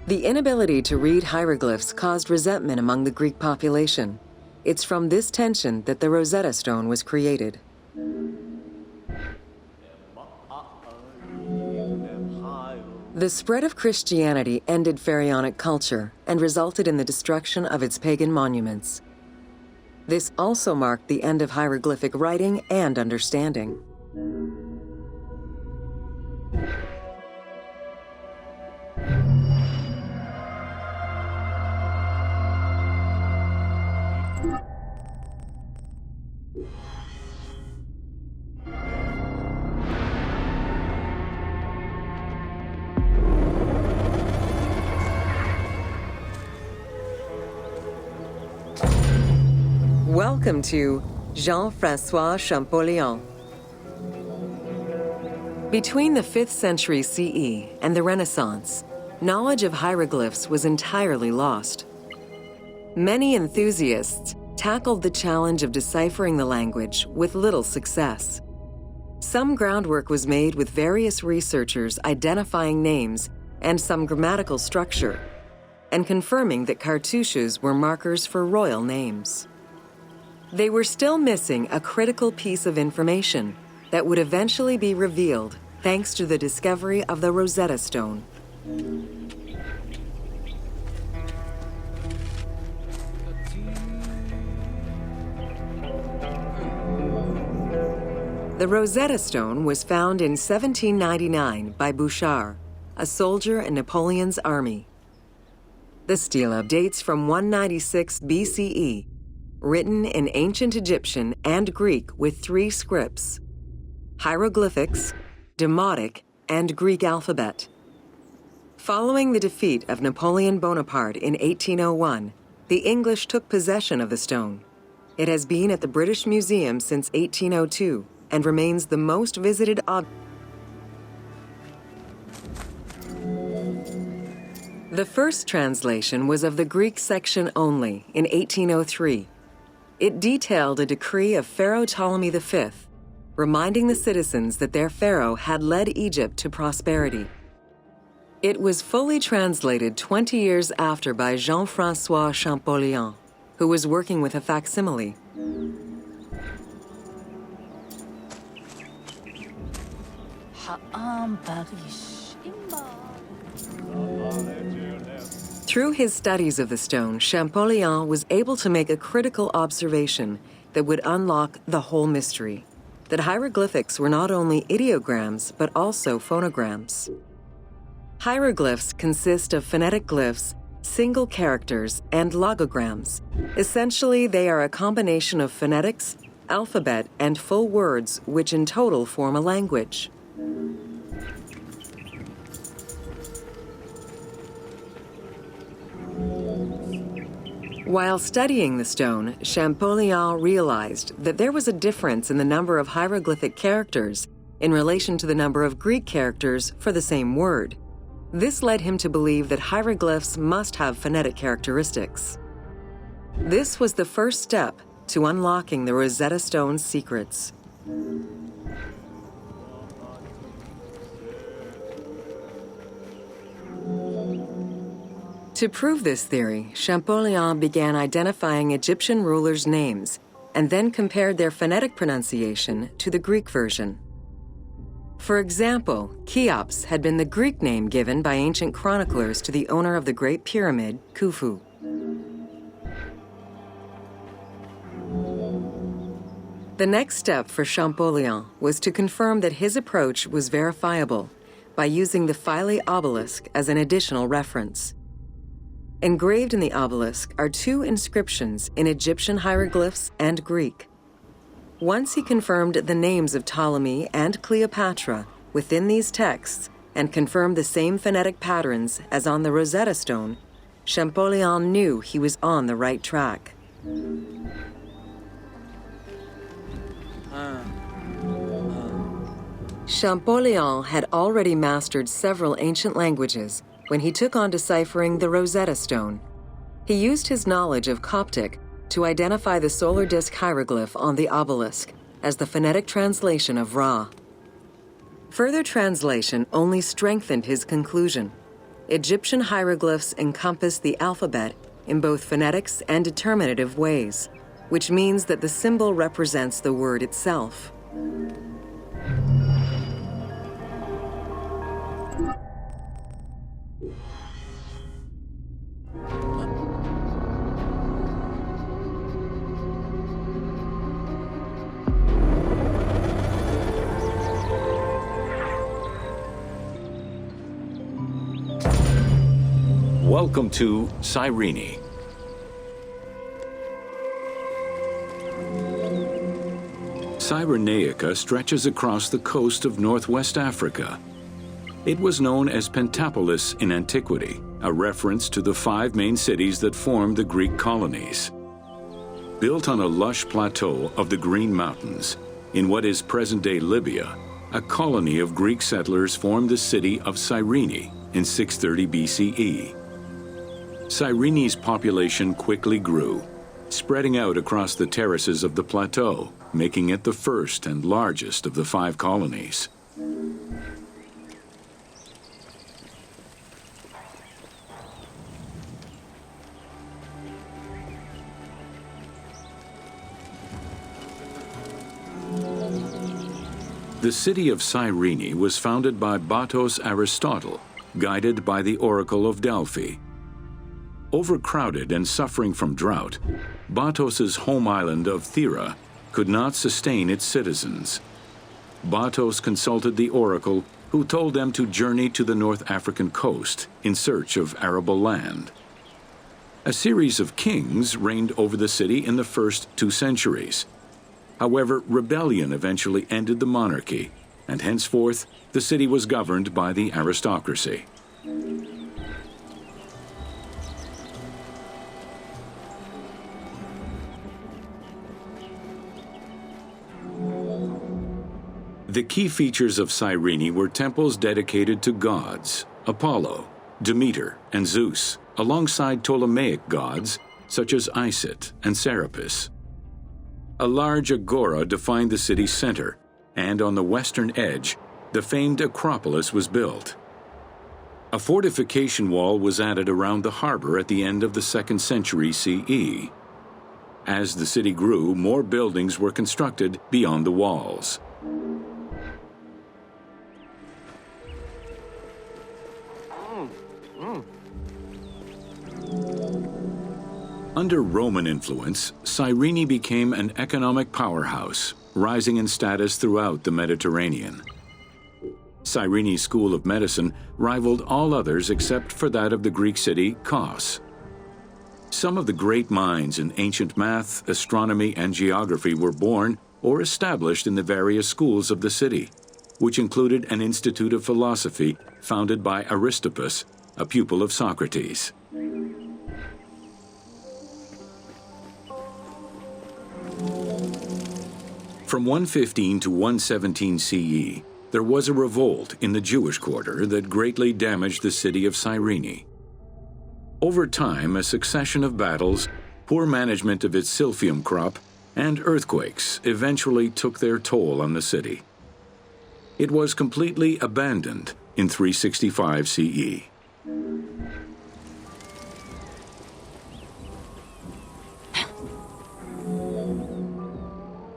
[SPEAKER 2] The inability to read hieroglyphs caused resentment among the Greek population. It's from this tension that the Rosetta Stone was created. The spread of Christianity ended pharaonic culture and resulted in the destruction of its pagan monuments. This also marked the end of hieroglyphic writing and understanding. Welcome to Jean-François Champollion. Between the 5th century CE and the Renaissance, knowledge of hieroglyphs was entirely lost. Many enthusiasts tackled the challenge of deciphering the language with little success. Some groundwork was made with various researchers identifying names and some grammatical structure, and confirming that cartouches were markers for royal names. They were still missing a critical piece of information that would eventually be revealed thanks to the discovery of the Rosetta Stone. The Rosetta Stone was found in 1799 by Bouchard, a soldier in Napoleon's army. The stela dates from 196 BCE, written in ancient Egyptian and Greek with 3 scripts: hieroglyphics, Demotic, and Greek alphabet. Following the defeat of Napoleon Bonaparte in 1801, the English took possession of the stone. It has been at the British Museum since 1802 and remains the most visited object. The first translation was of the Greek section only in 1803. It detailed a decree of Pharaoh Ptolemy V, reminding the citizens that their pharaoh had led Egypt to prosperity. It was fully translated 20 years after by Jean-François Champollion, who was working with a facsimile. Through his studies of the stone, Champollion was able to make a critical observation that would unlock the whole mystery, that hieroglyphics were not only ideograms but also phonograms. Hieroglyphs consist of phonetic glyphs, single characters, and logograms. Essentially, they are a combination of phonetics, alphabet, and full words, which in total form a language. While studying the stone, Champollion realized that there was a difference in the number of hieroglyphic characters in relation to the number of Greek characters for the same word. This led him to believe that hieroglyphs must have phonetic characteristics. This was the first step to unlocking the Rosetta Stone's secrets. To prove this theory, Champollion began identifying Egyptian rulers' names and then compared their phonetic pronunciation to the Greek version. For example, Cheops had been the Greek name given by ancient chroniclers to the owner of the Great Pyramid, Khufu. The next step for Champollion was to confirm that his approach was verifiable by using the Philae obelisk as an additional reference. Engraved in the obelisk are two inscriptions in Egyptian hieroglyphs and Greek. Once he confirmed the names of Ptolemy and Cleopatra within these texts and confirmed the same phonetic patterns as on the Rosetta Stone, Champollion knew he was on the right track. Champollion had already mastered several ancient languages when he took on deciphering the Rosetta Stone. He used his knowledge of Coptic to identify the solar disk hieroglyph on the obelisk as the phonetic translation of Ra. Further translation only strengthened his conclusion. Egyptian hieroglyphs encompass the alphabet in both phonetics and determinative ways, which means that the symbol represents the word itself.
[SPEAKER 1] Welcome to Cyrene. Cyrenaica stretches across the coast of northwest Africa. It was known as Pentapolis in antiquity, a reference to the 5 main cities that formed the Greek colonies. Built on a lush plateau of the Green Mountains, in what is present-day Libya, a colony of Greek settlers formed the city of Cyrene in 630 BCE. Cyrene's population quickly grew, spreading out across the terraces of the plateau, making it the first and largest of the 5 colonies. The city of Cyrene was founded by Batos Aristotle, guided by the Oracle of Delphi. Overcrowded and suffering from drought, Batos's home island of Thera could not sustain its citizens. Batos consulted the oracle, who told them to journey to the North African coast in search of arable land. A series of kings reigned over the city in the first 2 centuries. However, rebellion eventually ended the monarchy, and henceforth the city was governed by the aristocracy. The key features of Cyrene were temples dedicated to gods: Apollo, Demeter, and Zeus, alongside Ptolemaic gods such as Isis and Serapis. A large agora defined the city's center, and on the western edge, the famed Acropolis was built. A fortification wall was added around the harbor at the end of the 2nd century CE. As the city grew, more buildings were constructed beyond the walls. Under Roman influence, Cyrene became an economic powerhouse, rising in status throughout the Mediterranean. Cyrene's school of medicine rivaled all others except for that of the Greek city Kos. Some of the great minds in ancient math, astronomy, and geography were born or established in the various schools of the city, which included an institute of philosophy founded by Aristippus, a pupil of Socrates. From 115 to 117 CE, there was a revolt in the Jewish quarter that greatly damaged the city of Cyrene. Over time, a succession of battles, poor management of its silphium crop, and earthquakes eventually took their toll on the city. It was completely abandoned in 365 CE.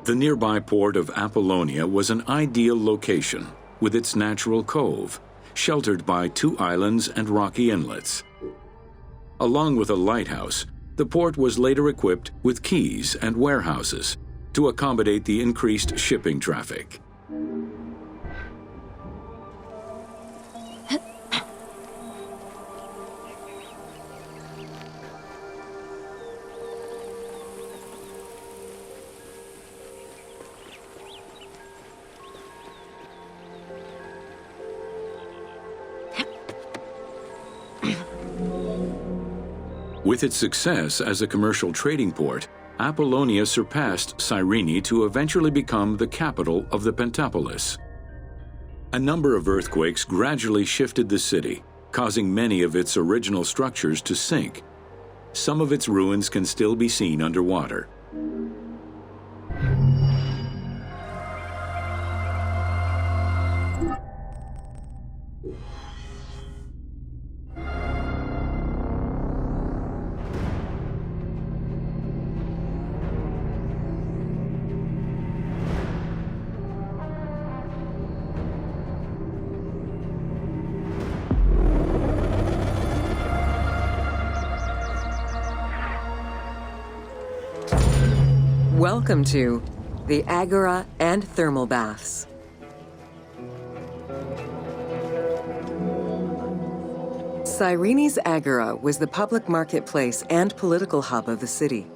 [SPEAKER 1] The nearby port of Apollonia was an ideal location, with its natural cove, sheltered by 2 islands and rocky inlets. Along with a lighthouse, the port was later equipped with quays and warehouses to accommodate the increased shipping traffic. With its success as a commercial trading port, Apollonia surpassed Cyrene to eventually become the capital of the Pentapolis. A number of earthquakes gradually shifted the city, causing many of its original structures to sink. Some of its ruins can still be seen underwater.
[SPEAKER 2] Welcome to the Agora and Thermal Baths. Cyrene's Agora was the public marketplace and political hub of the city.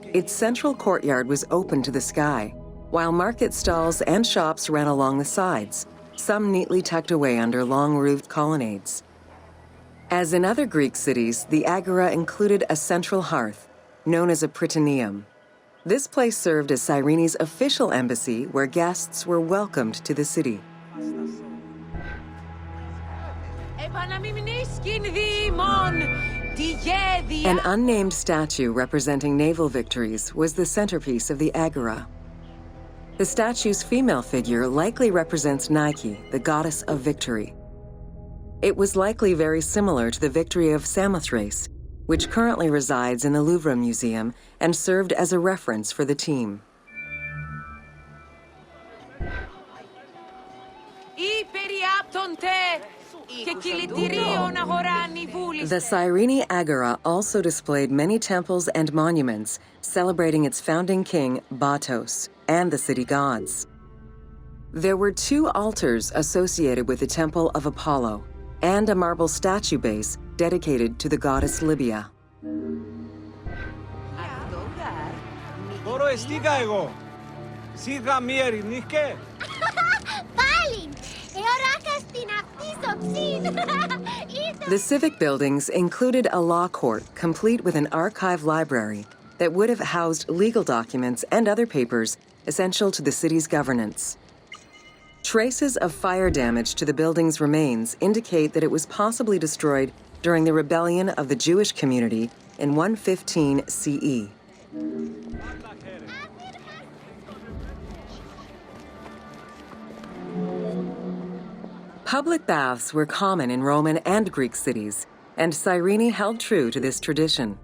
[SPEAKER 2] Its central courtyard was open to the sky, while market stalls and shops ran along the sides, some neatly tucked away under long-roofed colonnades. As in other Greek cities, the Agora included a central hearth, known as a prytaneum. This place served as Cyrene's official embassy where guests were welcomed to the city. An unnamed statue representing naval victories was the centerpiece of the Agora. The statue's female figure likely represents Nike, the goddess of victory. It was likely very similar to the victory of Samothrace, which currently resides in the Louvre Museum and served as a reference for the team. The Cyrene Agora also displayed many temples and monuments celebrating its founding king, Batos, and the city gods. There were 2 altars associated with the Temple of Apollo and a marble statue base dedicated to the goddess Libya. The civic buildings included a law court complete with an archive library that would have housed legal documents and other papers essential to the city's governance. Traces of fire damage to the building's remains indicate that it was possibly destroyed during the rebellion of the Jewish community in 115 CE. Public baths were common in Roman and Greek cities, and Cyrene held true to this tradition.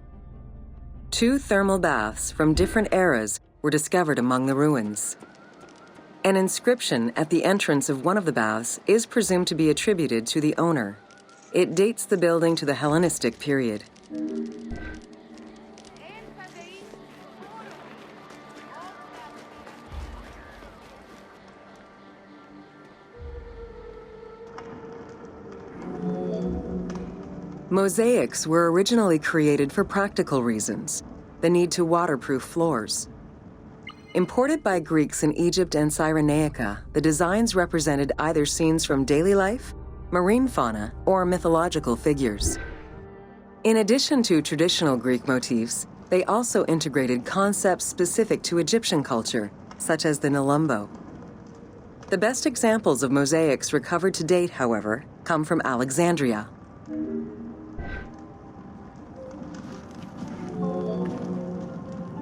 [SPEAKER 2] 2 thermal baths from different eras were discovered among the ruins. An inscription at the entrance of one of the baths is presumed to be attributed to the owner. It dates the building to the Hellenistic period. Mosaics were originally created for practical reasons, the need to waterproof floors. Imported by Greeks in Egypt and Cyrenaica, the designs represented either scenes from daily life, marine fauna, or mythological figures. In addition to traditional Greek motifs, they also integrated concepts specific to Egyptian culture, such as the Nelumbo. The best examples of mosaics recovered to date, however, come from Alexandria.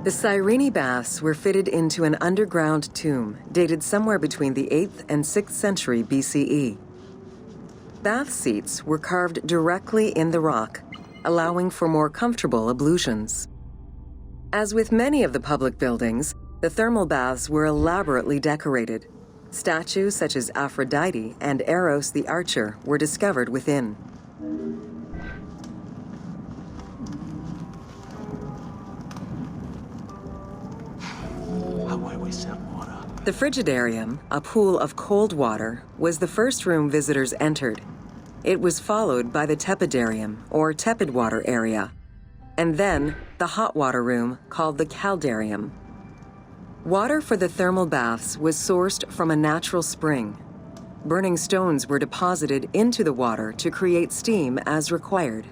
[SPEAKER 2] The Cyrene baths were fitted into an underground tomb dated somewhere between the 8th and 6th century BCE. Bath seats were carved directly in the rock, allowing for more comfortable ablutions. As with many of the public buildings, the thermal baths were elaborately decorated. Statues such as Aphrodite and Eros the Archer were discovered within. The Frigidarium, a pool of cold water, was the first room visitors entered. It was followed by the Tepidarium, or tepid water area, and then the hot water room called the Caldarium. Water for the thermal baths was sourced from a natural spring. Burning stones were deposited into the water to create steam as required.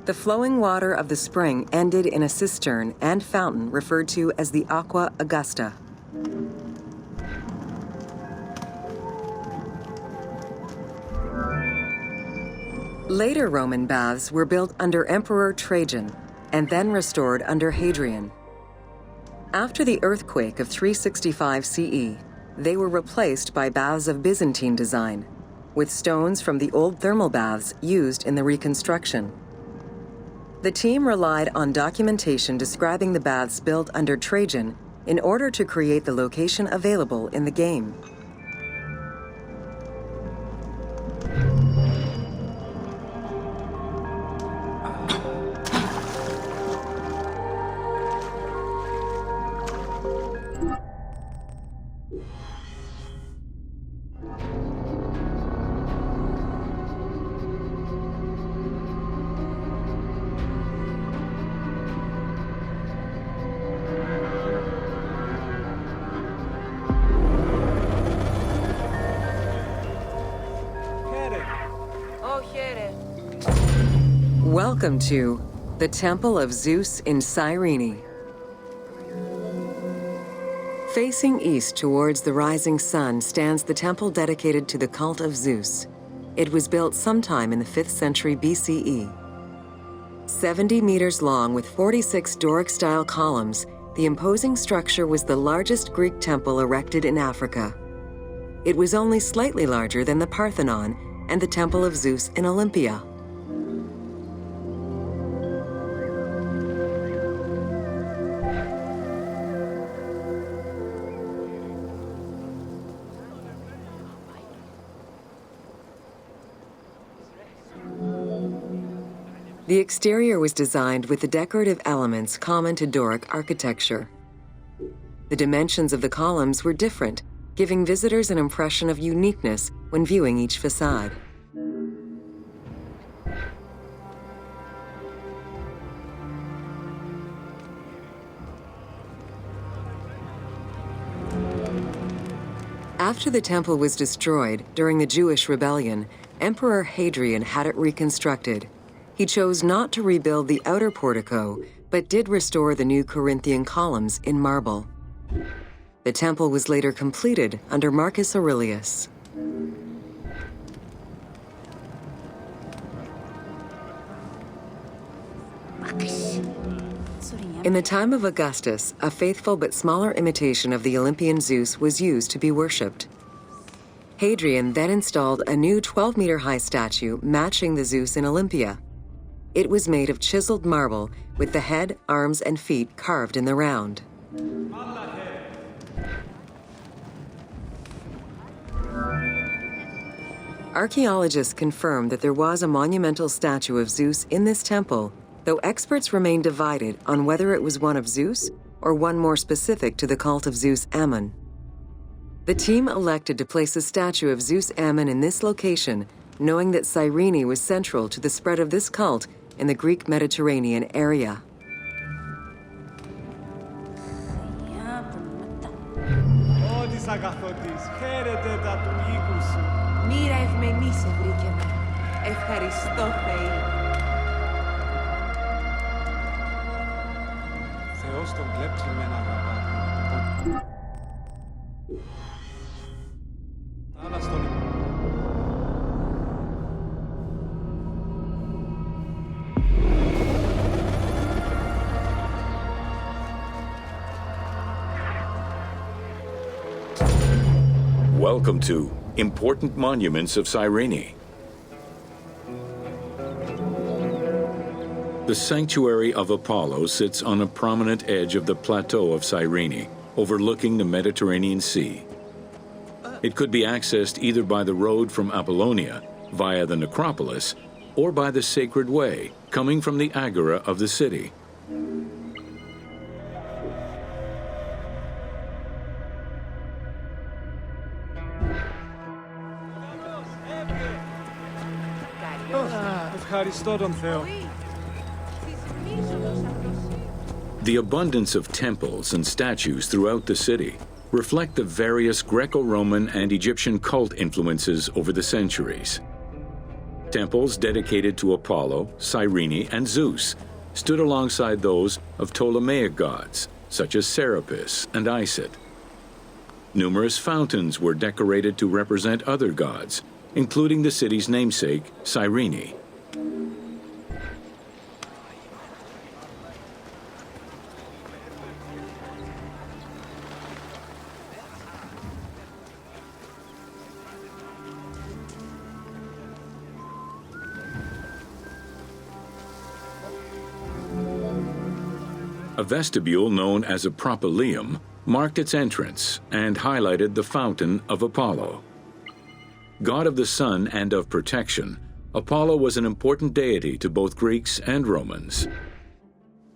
[SPEAKER 2] The flowing water of the spring ended in a cistern and fountain referred to as the Aqua Augusta. Later Roman baths were built under Emperor Trajan and then restored under Hadrian. After the earthquake of 365 CE, they were replaced by baths of Byzantine design, with stones from the old thermal baths used in the reconstruction. The team relied on documentation describing the baths built under Trajan in order to create the location available in the game. Welcome to the Temple of Zeus in Cyrene. Facing east towards the rising sun stands the temple dedicated to the cult of Zeus. It was built sometime in the 5th century BCE. 70 meters long with 46 Doric-style columns, the imposing structure was the largest Greek temple erected in Africa. It was only slightly larger than the Parthenon and the Temple of Zeus in Olympia. The exterior was designed with the decorative elements common to Doric architecture. The dimensions of the columns were different, giving visitors an impression of uniqueness when viewing each facade. After the temple was destroyed during the Jewish rebellion, Emperor Hadrian had it reconstructed. He chose not to rebuild the outer portico, but did restore the new Corinthian columns in marble. The temple was later completed under Marcus Aurelius. In the time of Augustus, a faithful but smaller imitation of the Olympian Zeus was used to be worshipped. Hadrian then installed a new 12-meter-high statue matching the Zeus in Olympia. It was made of chiseled marble with the head, arms, and feet carved in the round. Archaeologists confirm that there was a monumental statue of Zeus in this temple, though experts remain divided on whether it was one of Zeus or one more specific to the cult of Zeus Ammon. The team elected to place a statue of Zeus Ammon in this location, knowing that Cyrene was central to the spread of this cult in the Greek Mediterranean area.
[SPEAKER 4] Μοίρα ευμενή σε βρήκε με. Ευχαριστώ, Θεή.
[SPEAKER 5] Θεός τον κλέψει με ένα γαβά. Άλλας τον...
[SPEAKER 1] Welcome to Important Monuments of Cyrene. The sanctuary of Apollo sits on a prominent edge of the plateau of Cyrene, overlooking the Mediterranean Sea. It could be accessed either by the road from Apollonia, via the necropolis, or by the Sacred Way, coming from the agora of the city.
[SPEAKER 5] Ευχαριστώ τον Θεό.
[SPEAKER 1] The abundance of temples and statues throughout the city reflect the various Greco-Roman and Egyptian cult influences over the centuries. Temples dedicated to Apollo, Cyrene, and Zeus stood alongside those of Ptolemaic gods, such as Serapis and Isis. Numerous fountains were decorated to represent other gods, including the city's namesake, Cyrene. A vestibule known as a propylaeum marked its entrance and highlighted the fountain of Apollo. God of the sun and of protection, Apollo was an important deity to both Greeks and Romans.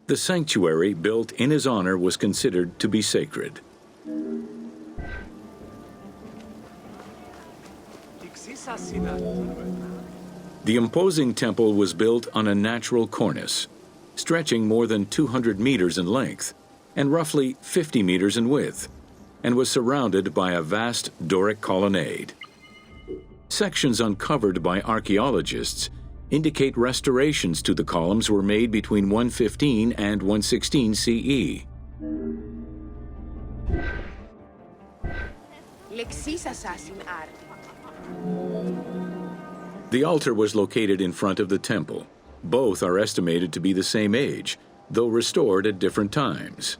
[SPEAKER 1] The sanctuary built in his honor was considered to be sacred. The imposing temple was built on a natural cornice, stretching more than 200 meters in length and roughly 50 meters in width, and was surrounded by a vast Doric colonnade. Sections uncovered by archaeologists indicate restorations to the columns were made between 115 and 116 CE. The altar was located in front of the temple. Both are estimated to be the same age, though restored at different times.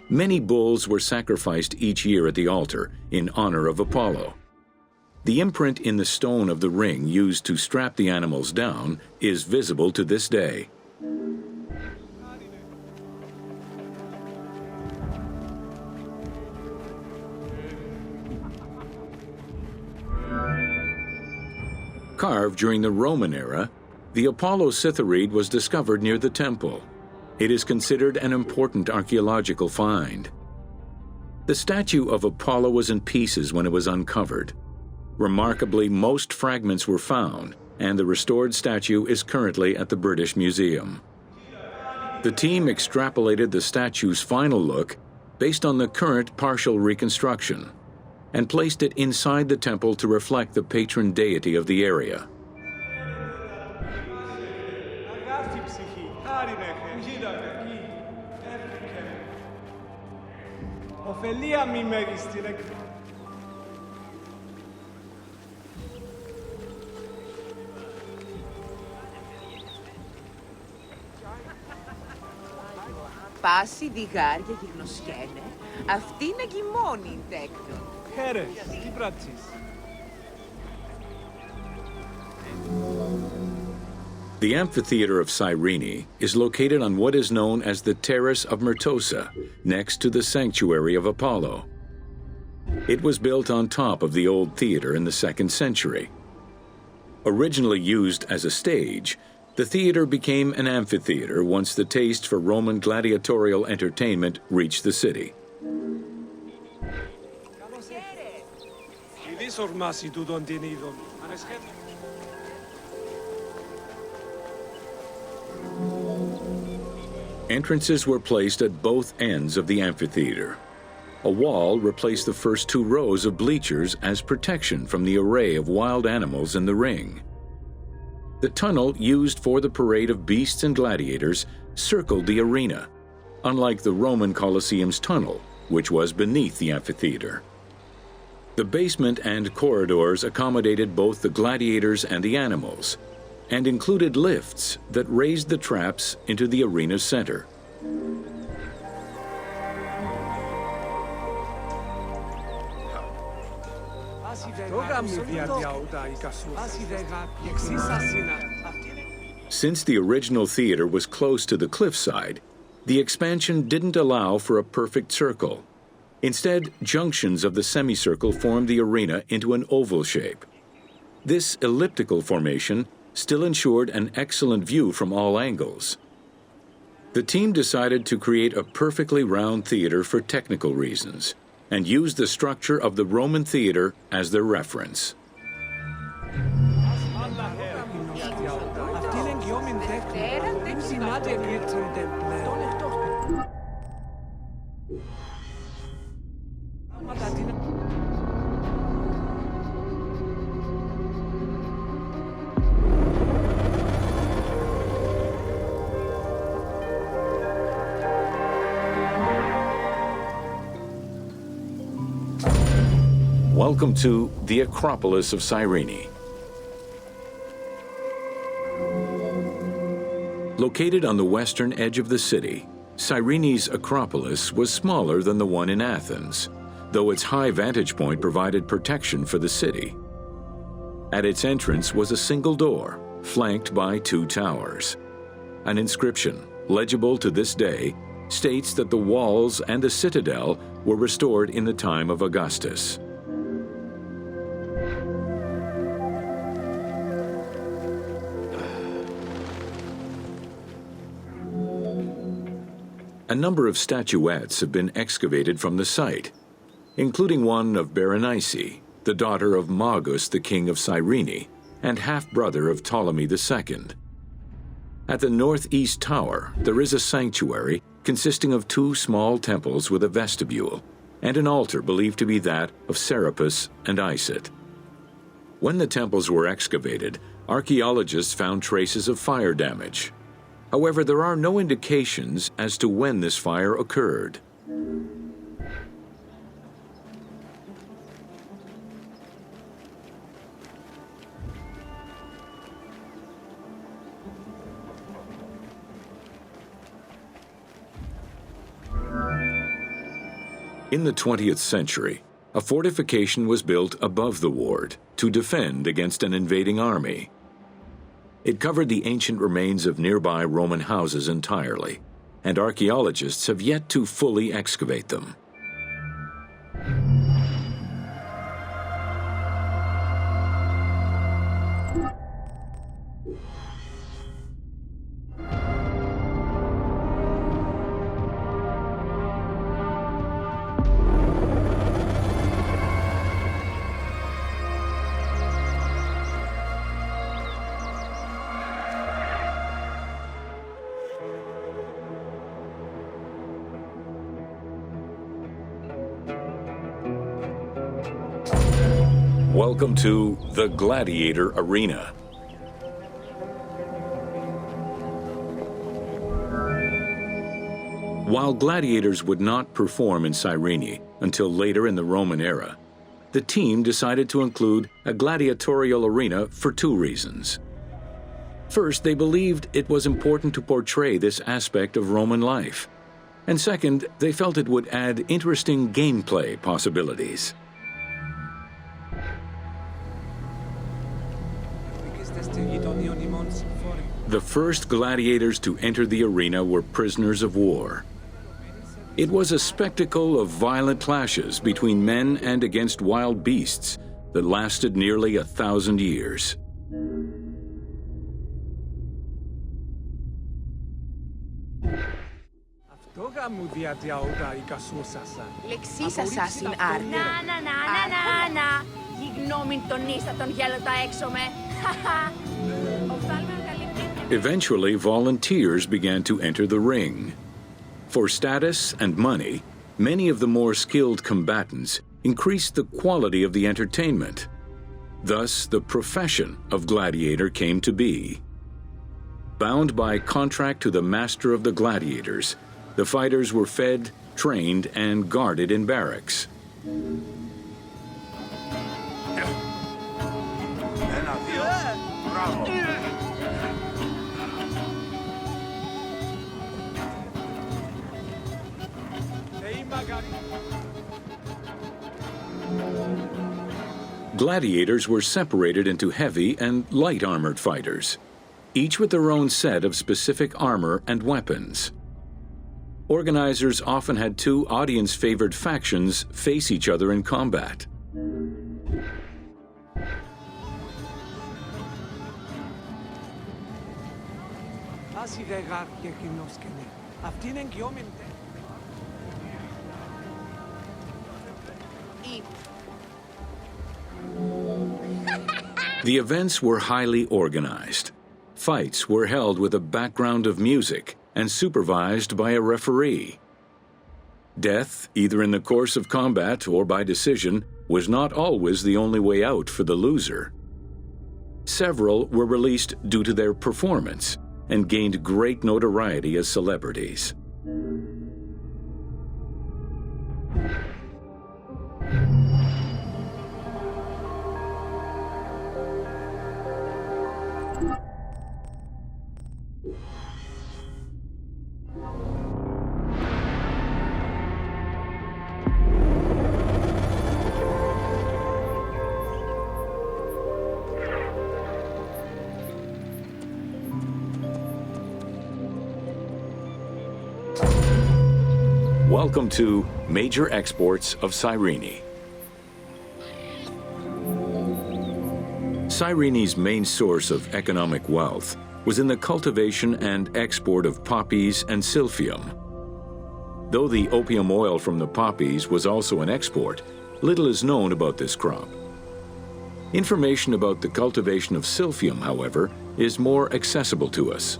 [SPEAKER 1] Many bulls were sacrificed each year at the altar in honor of Apollo. The imprint in the stone of the ring used to strap the animals down is visible to this day. Carved during the Roman era, the Apollo cithareed was discovered near the temple. It is considered an important archaeological find. The statue of Apollo was in pieces when it was uncovered. Remarkably, most fragments were found, and the restored statue is currently at the British Museum. The team extrapolated the statue's final look based on the current partial reconstruction and placed it inside the temple to reflect the patron deity of the area.
[SPEAKER 5] Ωφελία μη μέγιστη νεκρή.
[SPEAKER 4] Πάση διγάρια γυμνοσκένε, αυτή είναι γυμόνη τέκνο.
[SPEAKER 5] Χαίρε, τι πράτσις.
[SPEAKER 1] The amphitheater of Cyrene is located on what is known as the Terrace of Myrtosa, next to the sanctuary of Apollo. It was built on top of the old theater in the 2nd century. Originally used as a stage, the theater became an amphitheater once the taste for Roman gladiatorial entertainment reached the city.
[SPEAKER 5] Ειδείς ορμάσει τούτον την είδον.
[SPEAKER 1] Entrances were placed at both ends of the amphitheater. A wall replaced the first 2 rows of bleachers as protection from the array of wild animals in the ring. The tunnel used for the parade of beasts and gladiators circled the arena, unlike the Roman Colosseum's tunnel, which was beneath the amphitheater. The basement and corridors accommodated both the gladiators and the animals, and included lifts that raised the traps into the arena's center. Since the original theater was close to the cliffside, the expansion didn't allow for a perfect circle. Instead, junctions of the semicircle formed the arena into an oval shape. This elliptical formation still ensured an excellent view from all angles. The team decided to create a perfectly round theater for technical reasons and used the structure of the Roman theater as their reference. Welcome to the Acropolis of Cyrene. Located on the western edge of the city, Cyrene's Acropolis was smaller than the one in Athens, though its high vantage point provided protection for the city. At its entrance was a single door, flanked by 2 towers. An inscription, legible to this day, states that the walls and the citadel were restored in the time of Augustus. A number of statuettes have been excavated from the site, including one of Berenice, the daughter of Magus, the king of Cyrene, and half-brother of Ptolemy II. At the northeast tower, there is a sanctuary consisting of 2 small temples with a vestibule, and an altar believed to be that of Serapis and Isis. When the temples were excavated, archaeologists found traces of fire damage. However, there are no indications as to when this fire occurred. In the 20th century, a fortification was built above the ward to defend against an invading army. It covered the ancient remains of nearby Roman houses entirely, and archaeologists have yet to fully excavate them. Welcome to the Gladiator Arena. While gladiators would not perform in Cyrene until later in the Roman era, the team decided to include a gladiatorial arena for two reasons. First, they believed it was important to portray this aspect of Roman life. And second, they felt it would add interesting gameplay possibilities. The first gladiators to enter the arena were prisoners of war. It was a spectacle of violent clashes between men and against wild beasts that lasted nearly 1,000 years.
[SPEAKER 4] Λεξίσασας άρτε.
[SPEAKER 6] Να. Γιγνώμην τον ίσα τον γέλο τα έξω με.
[SPEAKER 1] Eventually, volunteers began to enter the ring. For status and money, many of the more skilled combatants increased the quality of the entertainment. Thus, the profession of gladiator came to be. Bound by contract to the master of the gladiators, the fighters were fed, trained, and guarded in barracks. Gladiators were separated into heavy and light armored fighters, each with their own set of specific armor and weapons. Organizers often had two audience-favored factions face each other in combat. The events were highly organized. Fights were held with a background of music and supervised by a referee. Death, either in the course of combat or by decision, was not always the only way out for the loser. Several were released due to their performance and gained great notoriety as celebrities. Welcome to Major Exports of Cyrene. Cyrene's main source of economic wealth was in the cultivation and export of poppies and silphium. Though the opium oil from the poppies was also an export, little is known about this crop. Information about the cultivation of silphium, however, is more accessible to us.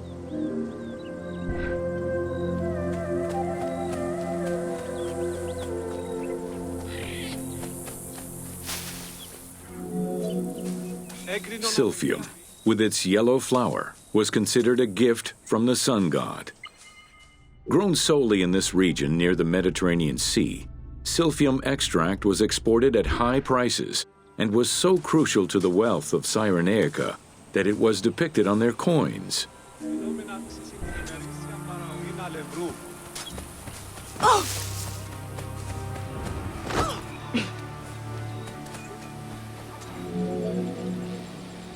[SPEAKER 1] Silphium, with its yellow flower, was considered a gift from the sun god. Grown solely in this region near the Mediterranean Sea, silphium extract was exported at high prices and was so crucial to the wealth of Cyrenaica that it was depicted on their coins.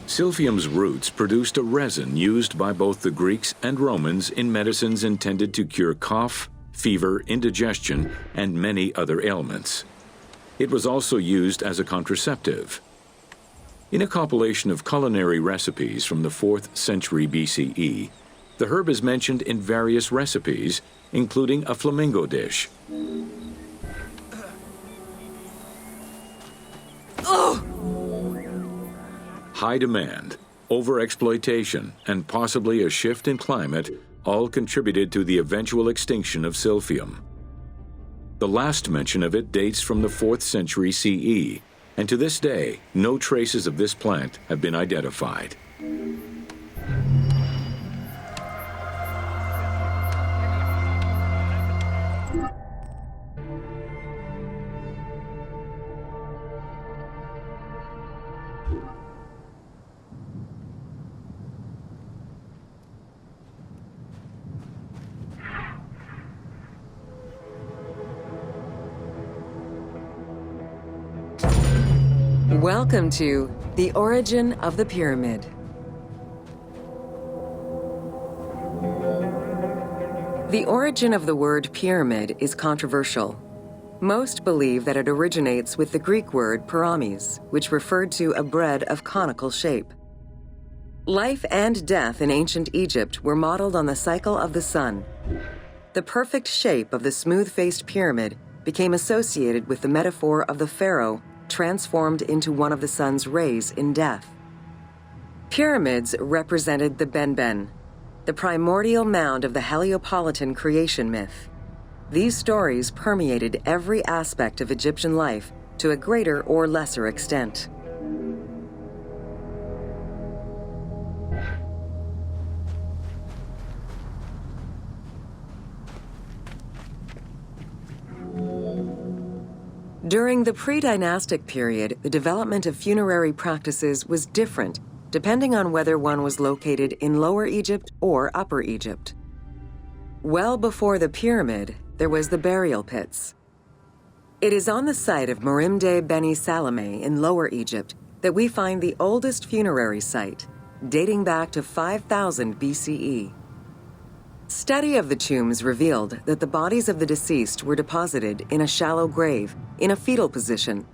[SPEAKER 1] Silphium's roots produced a resin used by both the Greeks and Romans in medicines intended to cure cough, fever, indigestion, and many other ailments. It was also used as a contraceptive. In a compilation of culinary recipes from the 4th century BCE, the herb is mentioned in various recipes, including a flamingo dish. High demand, overexploitation, and possibly a shift in climate all contributed to the eventual extinction of silphium. The last mention of it dates from the 4th century CE, and to this day, no traces of this plant have been identified.
[SPEAKER 2] Welcome to The Origin of the Pyramid. The origin of the word pyramid is controversial. Most believe that it originates with the Greek word pyramis, which referred to a bread of conical shape. Life and death in ancient Egypt were modeled on the cycle of the sun. The perfect shape of the smooth-faced pyramid became associated with the metaphor of the pharaoh transformed into one of the sun's rays in death. Pyramids represented the Benben, the primordial mound of the Heliopolitan creation myth. These stories permeated every aspect of Egyptian life to a greater or lesser extent. During the pre-dynastic period, the development of funerary practices was different depending on whether one was located in Lower Egypt or Upper Egypt. Well before the pyramid, there was the burial pits. It is on the site of Merimde Beni Salame in Lower Egypt that we find the oldest funerary site, dating back to 5000 BCE. Study of the tombs revealed that the bodies of the deceased were deposited in a shallow grave, in a fetal position.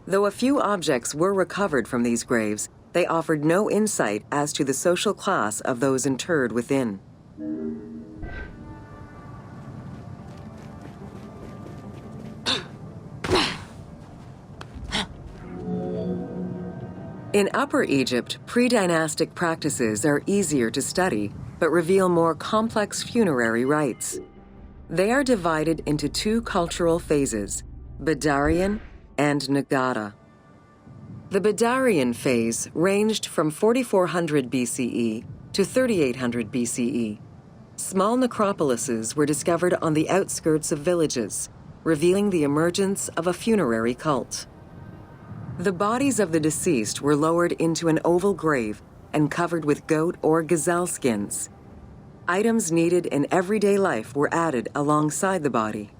[SPEAKER 2] Though a few objects were recovered from these graves, they offered no insight as to the social class of those interred within. In Upper Egypt, pre-dynastic practices are easier to study, but reveal more complex funerary rites. They are divided into two cultural phases, Badarian and Nagada. The Badarian phase ranged from 4400 BCE to 3800 BCE. Small necropolises were discovered on the outskirts of villages, revealing the emergence of a funerary cult. The bodies of the deceased were lowered into an oval grave and covered with goat or gazelle skins. Items needed in everyday life were added alongside the body.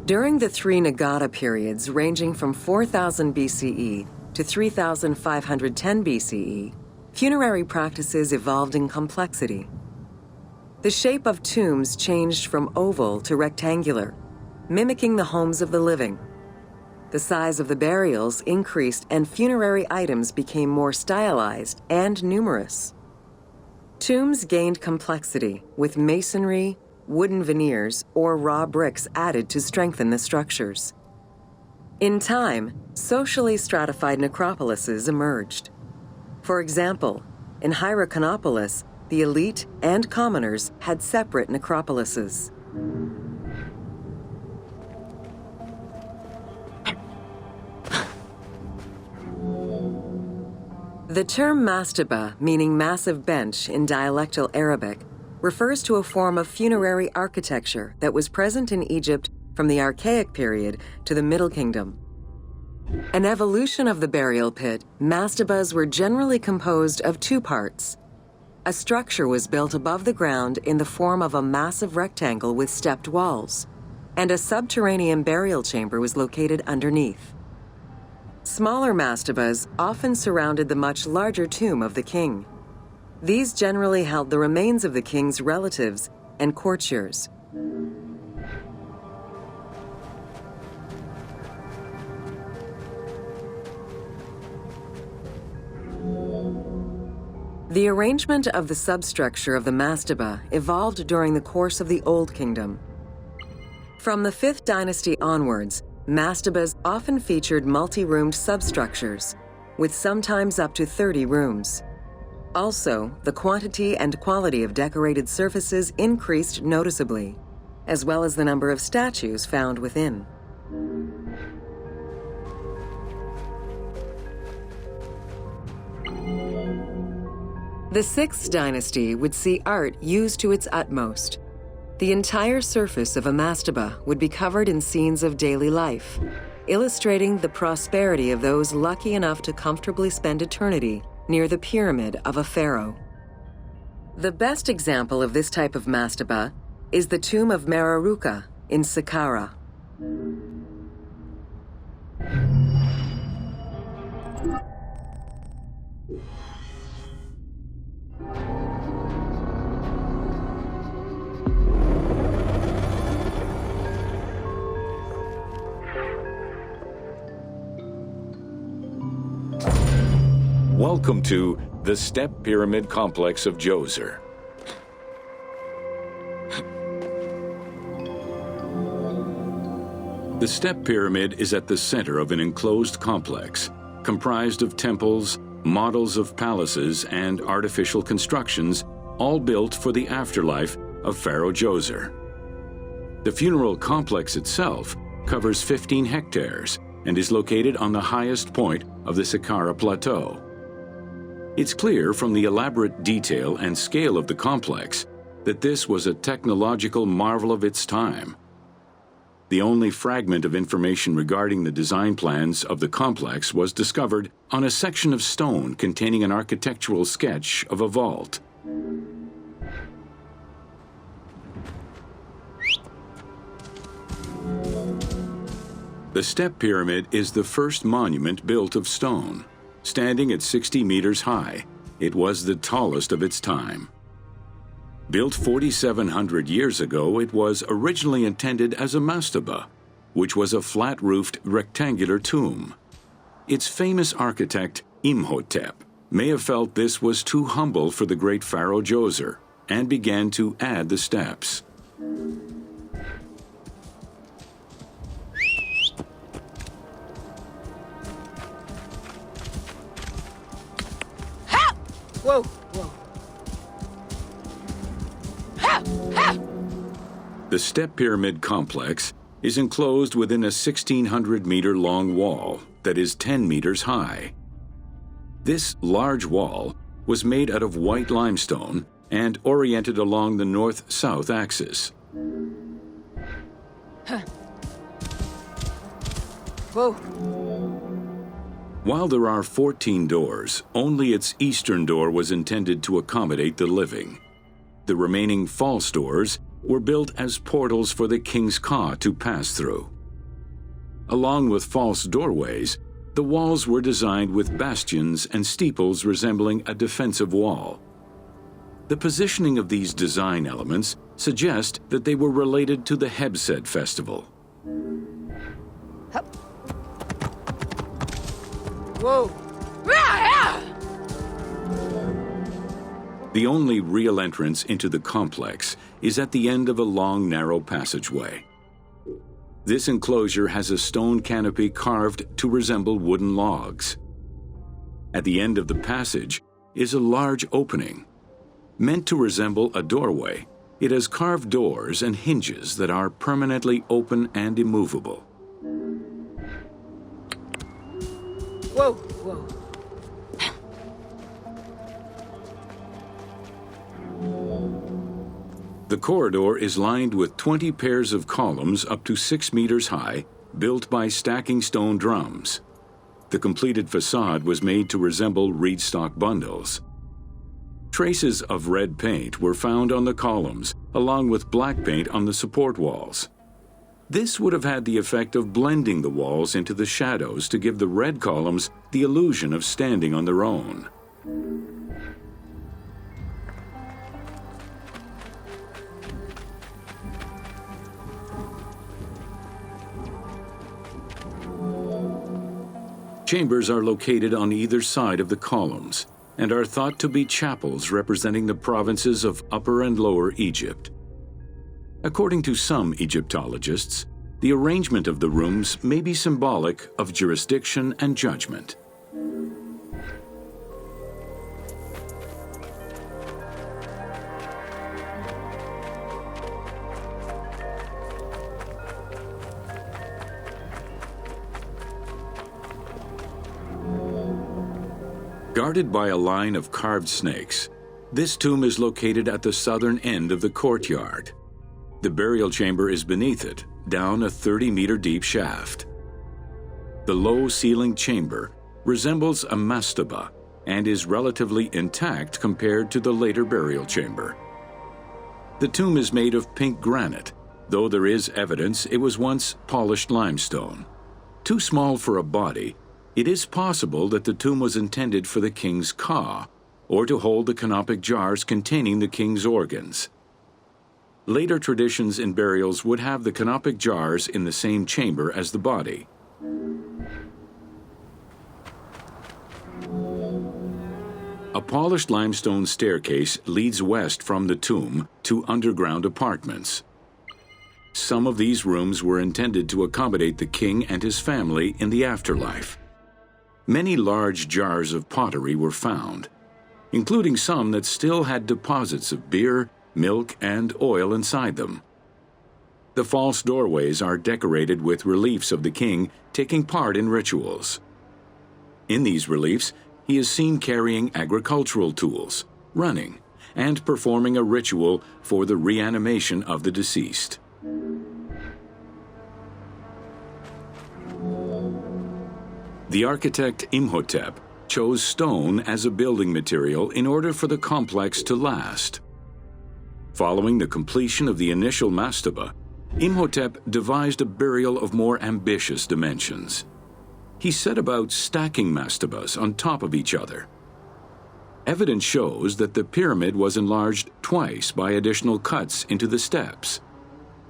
[SPEAKER 2] During the three Nagada periods ranging from 4000 BCE to 3510 BCE, funerary practices evolved in complexity. The shape of tombs changed from oval to rectangular, mimicking the homes of the living. The size of the burials increased and funerary items became more stylized and numerous. Tombs gained complexity with masonry, wooden veneers, or raw bricks added to strengthen the structures. In time, socially stratified necropolises emerged. For example, in Hierakonpolis, the elite and commoners had separate necropolises. The term mastaba, meaning massive bench in dialectal Arabic, refers to a form of funerary architecture that was present in Egypt from the Archaic period to the Middle Kingdom. An evolution of the burial pit, mastabas were generally composed of two parts. A structure was built above the ground in the form of a massive rectangle with stepped walls, and a subterranean burial chamber was located underneath. Smaller mastabas often surrounded the much larger tomb of the king. These generally held the remains of the king's relatives and courtiers. The arrangement of the substructure of the mastaba evolved during the course of the Old Kingdom. From the 5th dynasty onwards, mastabas often featured multi-roomed substructures, with sometimes up to 30 rooms. Also, the quantity and quality of decorated surfaces increased noticeably, as well as the number of statues found within. The 6th dynasty would see art used to its utmost. The entire surface of a mastaba would be covered in scenes of daily life, illustrating the prosperity of those lucky enough to comfortably spend eternity near the pyramid of a pharaoh. The best example of this type of mastaba is the tomb of Mereruka in Saqqara.
[SPEAKER 1] Welcome to the Step Pyramid Complex of Djoser. The Step Pyramid is at the center of an enclosed complex, comprised of temples, models of palaces, and artificial constructions, all built for the afterlife of Pharaoh Djoser. The funeral complex itself covers 15 hectares and is located on the highest point of the Saqqara Plateau. It's clear from the elaborate detail and scale of the complex that this was a technological marvel of its time. The only fragment of information regarding the design plans of the complex was discovered on a section of stone containing an architectural sketch of a vault. The Step Pyramid is the first monument built of stone. Standing at 60 meters high, it was the tallest of its time. Built 4,700 years ago, it was originally intended as a mastaba, which was a flat-roofed rectangular tomb. Its famous architect, Imhotep, may have felt this was too humble for the great Pharaoh Djoser and began to add the steps.
[SPEAKER 4] Whoa, whoa.
[SPEAKER 1] The Step Pyramid complex is enclosed within a 1,600-meter-long wall that is 10 meters high. This large wall was made out of white limestone and oriented along the north-south axis.
[SPEAKER 4] Whoa.
[SPEAKER 1] While there are 14 doors, only its eastern door was intended to accommodate the living. The remaining false doors were built as portals for the king's ka to pass through. Along with false doorways, the walls were designed with bastions and steeples resembling a defensive wall. The positioning of these design elements suggest that they were related to the Hebsed festival.
[SPEAKER 4] Whoa.
[SPEAKER 1] The only real entrance into the complex is at the end of a long, narrow passageway. This enclosure has a stone canopy carved to resemble wooden logs. At the end of the passage is a large opening. Meant to resemble a doorway, it has carved doors and hinges that are permanently open and immovable.
[SPEAKER 4] Whoa, whoa.
[SPEAKER 1] The corridor is lined with 20 pairs of columns up to 6 meters high, built by stacking stone drums. The completed facade was made to resemble reed stock bundles. Traces of red paint were found on the columns, along with black paint on the support walls. This would have had the effect of blending the walls into the shadows to give the red columns the illusion of standing on their own. Chambers are located on either side of the columns and are thought to be chapels representing the provinces of Upper and Lower Egypt. According to some Egyptologists, the arrangement of the rooms may be symbolic of jurisdiction and judgment. Guarded by a line of carved snakes, This tomb is located at the southern end of the courtyard. The burial chamber is beneath it, down a 30-meter deep shaft. The low-ceilinged chamber resembles a mastaba and is relatively intact compared to the later burial chamber. The tomb is made of pink granite, though there is evidence it was once polished limestone. Too small for a body, it is possible that the tomb was intended for the king's ka, or to hold the canopic jars containing the king's organs. Later traditions in burials would have the canopic jars in the same chamber as the body. A polished limestone staircase leads west from the tomb to underground apartments. Some of these rooms were intended to accommodate the king and his family in the afterlife. Many large jars of pottery were found, including some that still had deposits of beer, milk, and oil inside them. The false doorways are decorated with reliefs of the king taking part in rituals. In these reliefs, he is seen carrying agricultural tools, running, and performing a ritual for the reanimation of the deceased. The architect Imhotep chose stone as a building material in order for the complex to last. Following the completion of the initial mastaba, Imhotep devised a burial of more ambitious dimensions. He set about stacking mastabas on top of each other. Evidence shows that the pyramid was enlarged twice by additional cuts into the steps,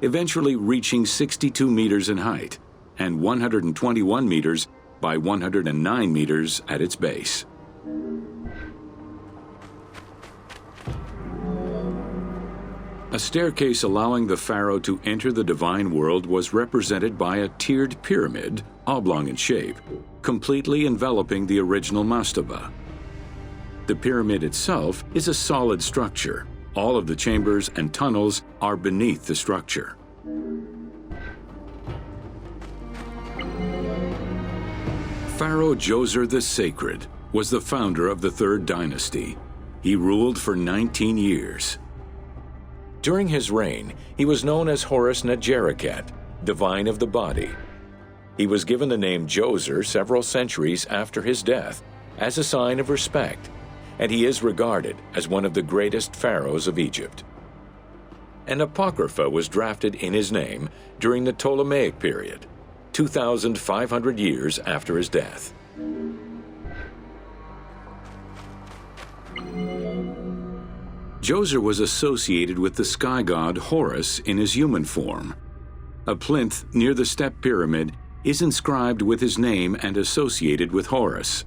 [SPEAKER 1] eventually reaching 62 meters in height and 121 meters by 109 meters at its base. A staircase allowing the pharaoh to enter the divine world was represented by a tiered pyramid, oblong in shape, completely enveloping the original mastaba. The pyramid itself is a solid structure. All of the chambers and tunnels are beneath the structure. Pharaoh Djoser the Sacred was the founder of the Third Dynasty. He ruled for 19 years. During his reign, he was known as Horus Negereket, divine of the body. He was given the name Djoser several centuries after his death as a sign of respect, and he is regarded as one of the greatest pharaohs of Egypt. An apocrypha was drafted in his name during the Ptolemaic period, 2,500 years after his death. Djoser was associated with the sky god Horus in his human form. A plinth near the step pyramid is inscribed with his name and associated with Horus.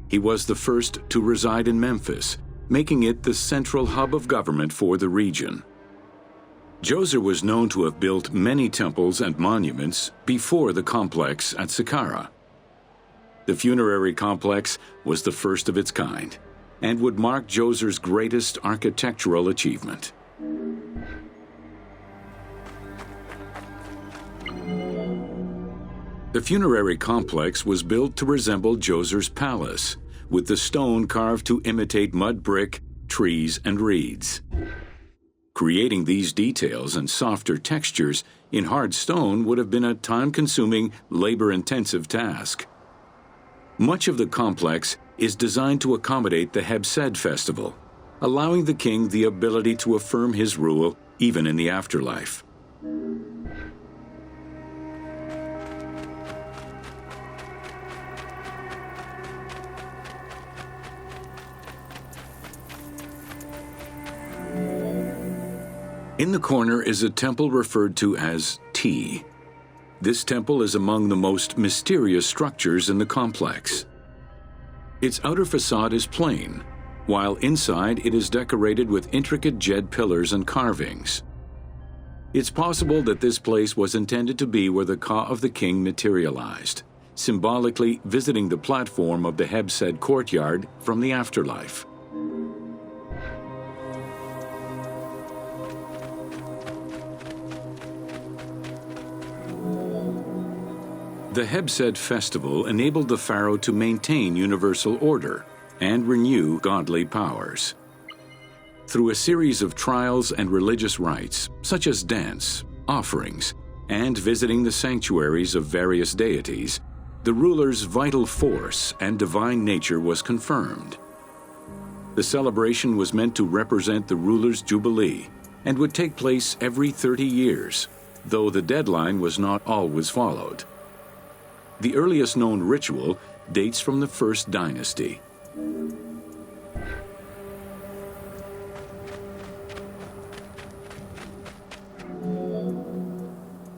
[SPEAKER 1] He was the first to reside in Memphis, making it the central hub of government for the region. Djoser was known to have built many temples and monuments before the complex at Saqqara. The funerary complex was the first of its kind, and would mark Djoser's greatest architectural achievement. The funerary complex was built to resemble Djoser's palace, with the stone carved to imitate mud brick, trees, and reeds. Creating these details and softer textures in hard stone would have been a time-consuming, labor-intensive task. Much of the complex is designed to accommodate the Hebsed festival, allowing the king the ability to affirm his rule even in the afterlife. In the corner is a temple referred to as T. This temple is among the most mysterious structures in the complex. Its outer facade is plain, while inside it is decorated with intricate jed pillars and carvings. It's possible that this place was intended to be where the Ka of the king materialized, symbolically visiting the platform of the Hebsed courtyard from the afterlife. The Hebsed festival enabled the pharaoh to maintain universal order and renew godly powers. Through a series of trials and religious rites, such as dance, offerings, and visiting the sanctuaries of various deities, the ruler's vital force and divine nature was confirmed. The celebration was meant to represent the ruler's jubilee and would take place every 30 years, though the deadline was not always followed. The earliest known ritual dates from the First Dynasty.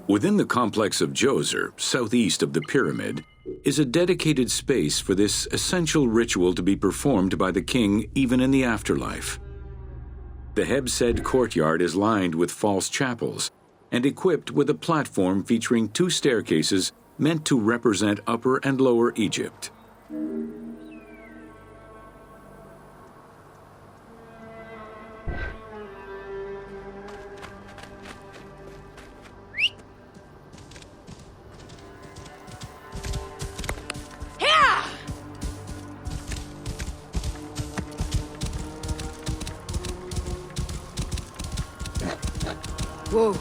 [SPEAKER 1] Within the complex of Djoser, southeast of the pyramid, is a dedicated space for this essential ritual to be performed by the king even in the afterlife. The Hebsed courtyard is lined with false chapels and equipped with a platform featuring 2 staircases meant to represent Upper and Lower Egypt.
[SPEAKER 2] Whoa.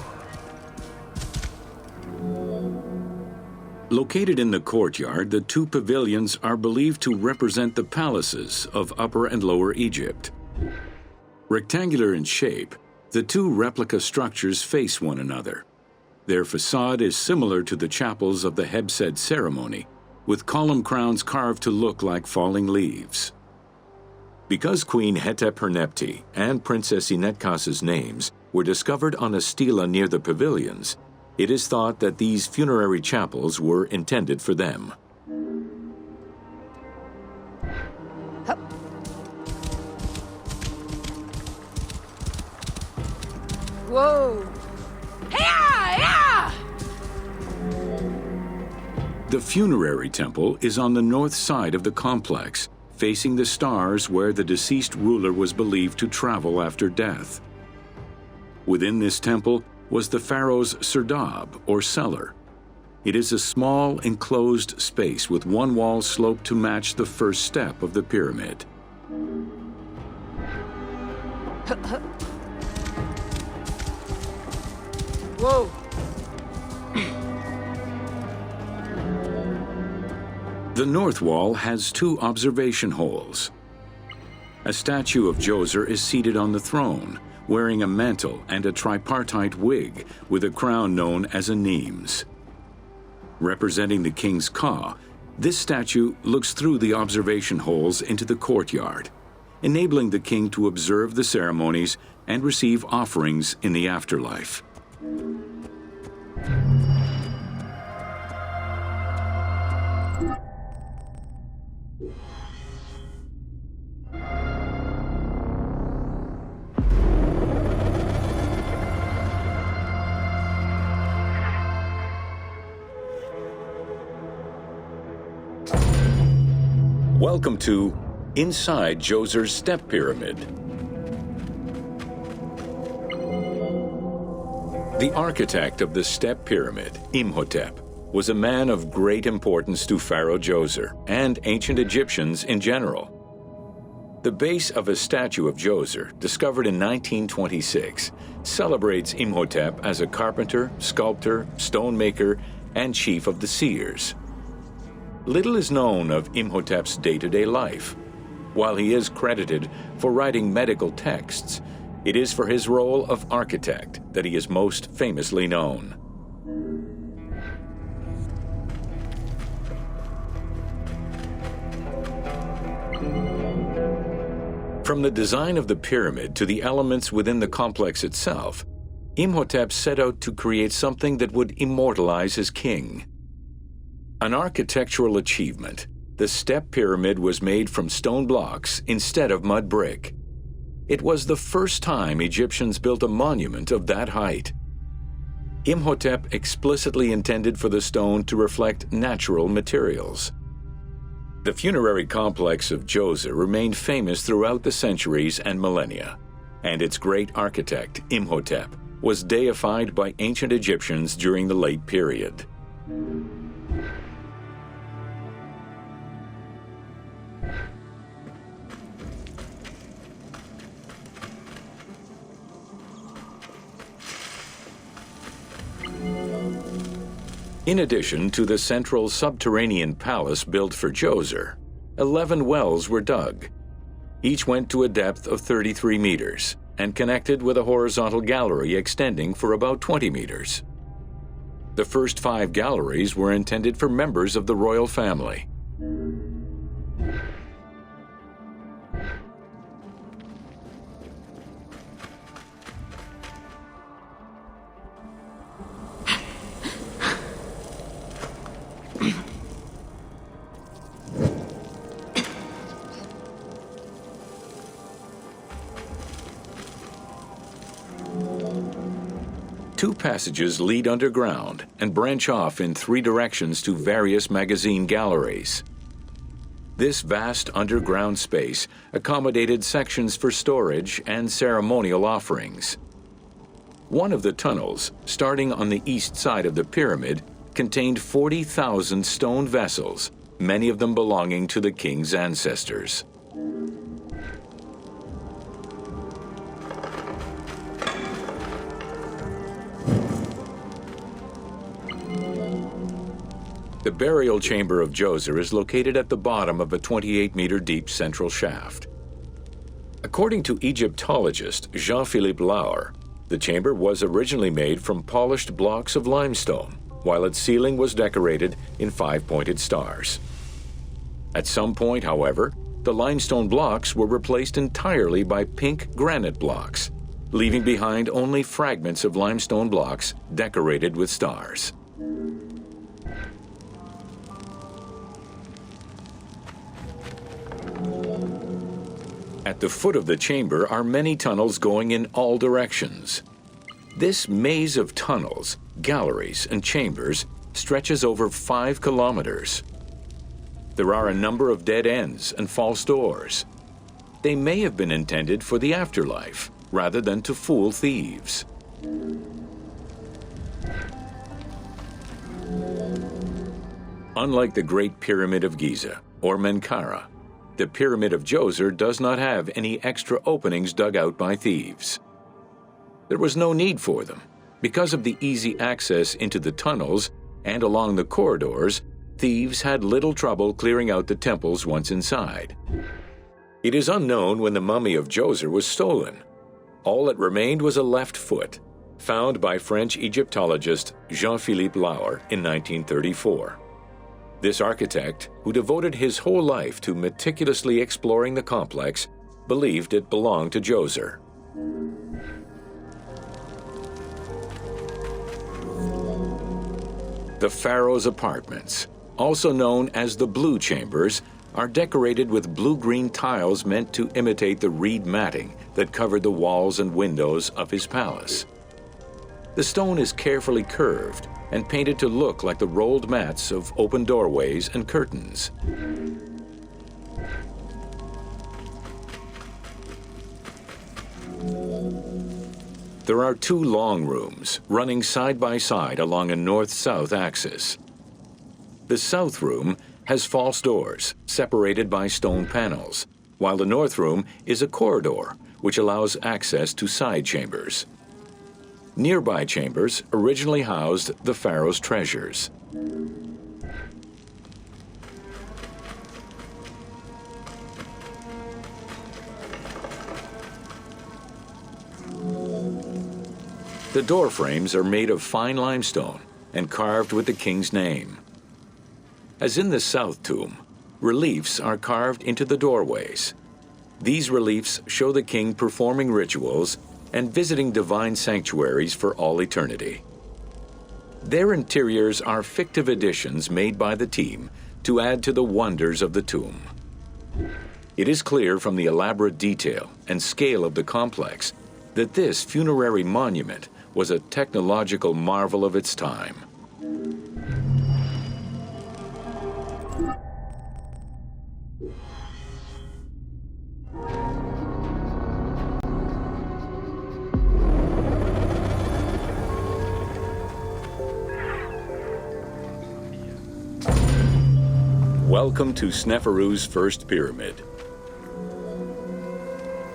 [SPEAKER 1] Located in the courtyard, the 2 pavilions are believed to represent the palaces of Upper and Lower Egypt. Rectangular in shape, the 2 replica structures face one another. Their facade is similar to the chapels of the Hebsed ceremony, with column crowns carved to look like falling leaves. Because Queen Hetep-Hernepti and Princess Inetkas's names were discovered on a stela near the pavilions, it is thought that these funerary chapels were intended for them.
[SPEAKER 2] Whoa!
[SPEAKER 1] The funerary temple is on the north side of the complex, facing the stars where the deceased ruler was believed to travel after death. Within this temple was the pharaoh's serdab, or cellar. It is a small, enclosed space with one wall sloped to match the first step of the pyramid.
[SPEAKER 2] Whoa!
[SPEAKER 1] The north wall has 2 observation holes. A statue of Djoser is seated on the throne, wearing a mantle and a tripartite wig with a crown known as a Nemes. Representing the king's Ka, this statue looks through the observation holes into the courtyard, enabling the king to observe the ceremonies and receive offerings in the afterlife. Welcome to Inside Djoser's Step Pyramid. The architect of the Step Pyramid, Imhotep, was a man of great importance to Pharaoh Djoser and ancient Egyptians in general. The base of a statue of Djoser, discovered in 1926, celebrates Imhotep as a carpenter, sculptor, stonemaker, and chief of the seers. Little is known of Imhotep's day-to-day life. While he is credited for writing medical texts, it is for his role of architect that he is most famously known. From the design of the pyramid to the elements within the complex itself, Imhotep set out to create something that would immortalize his king. An architectural achievement, the Step Pyramid was made from stone blocks instead of mud brick. It was the first time Egyptians built a monument of that height. Imhotep explicitly intended for the stone to reflect natural materials. The funerary complex of Djoser remained famous throughout the centuries and millennia, and its great architect, Imhotep, was deified by ancient Egyptians during the late period. In addition to the central subterranean palace built for Djoser, 11 wells were dug. Each went to a depth of 33 meters and connected with a horizontal gallery extending for about 20 meters. The first 5 galleries were intended for members of the royal family. Two passages lead underground and branch off in 3 directions to various magazine galleries. This vast underground space accommodated sections for storage and ceremonial offerings. One of the tunnels, starting on the east side of the pyramid, contained 40,000 stone vessels, many of them belonging to the king's ancestors. The burial chamber of Djoser is located at the bottom of a 28-meter deep central shaft. According to Egyptologist Jean-Philippe Lauer, the chamber was originally made from polished blocks of limestone, while its ceiling was decorated in 5-pointed stars. At some point, however, the limestone blocks were replaced entirely by pink granite blocks, leaving behind only fragments of limestone blocks decorated with stars. At the foot of the chamber are many tunnels going in all directions. This maze of tunnels, galleries, and chambers stretches over 5 kilometers. There are a number of dead ends and false doors. They may have been intended for the afterlife, rather than to fool thieves. Unlike the Great Pyramid of Giza, or Menkaure, the Pyramid of Djoser does not have any extra openings dug out by thieves. There was no need for them. Because of the easy access into the tunnels and along the corridors, thieves had little trouble clearing out the temples once inside. It is unknown when the mummy of Djoser was stolen. All that remained was a left foot, found by French Egyptologist Jean-Philippe Lauer in 1934. This architect, who devoted his whole life to meticulously exploring the complex, believed it belonged to Djoser. The Pharaoh's apartments, also known as the Blue Chambers, are decorated with blue-green tiles meant to imitate the reed matting that covered the walls and windows of his palace. The stone is carefully curved and painted to look like the rolled mats of open doorways and curtains. There are 2 long rooms running side by side along a north-south axis. The south room has false doors separated by stone panels, while the north room is a corridor which allows access to side chambers. Nearby chambers originally housed the pharaoh's treasures. The door frames are made of fine limestone and carved with the king's name. As in the south tomb, reliefs are carved into the doorways. These reliefs show the king performing rituals and visiting divine sanctuaries for all eternity. Their interiors are fictive additions made by the team to add to the wonders of the tomb. It is clear from the elaborate detail and scale of the complex that this funerary monument was a technological marvel of its time. Welcome to Sneferu's first pyramid.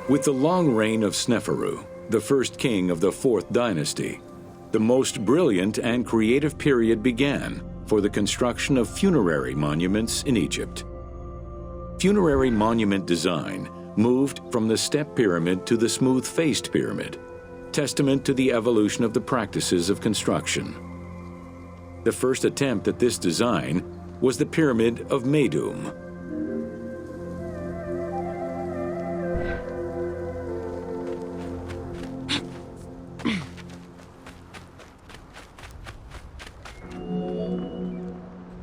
[SPEAKER 1] With the long reign of Sneferu, the first king of the 4th dynasty, the most brilliant and creative period began for the construction of funerary monuments in Egypt. Funerary monument design moved from the step pyramid to the smooth-faced pyramid, testament to the evolution of the practices of construction. The first attempt at this design was the Pyramid of Meidum.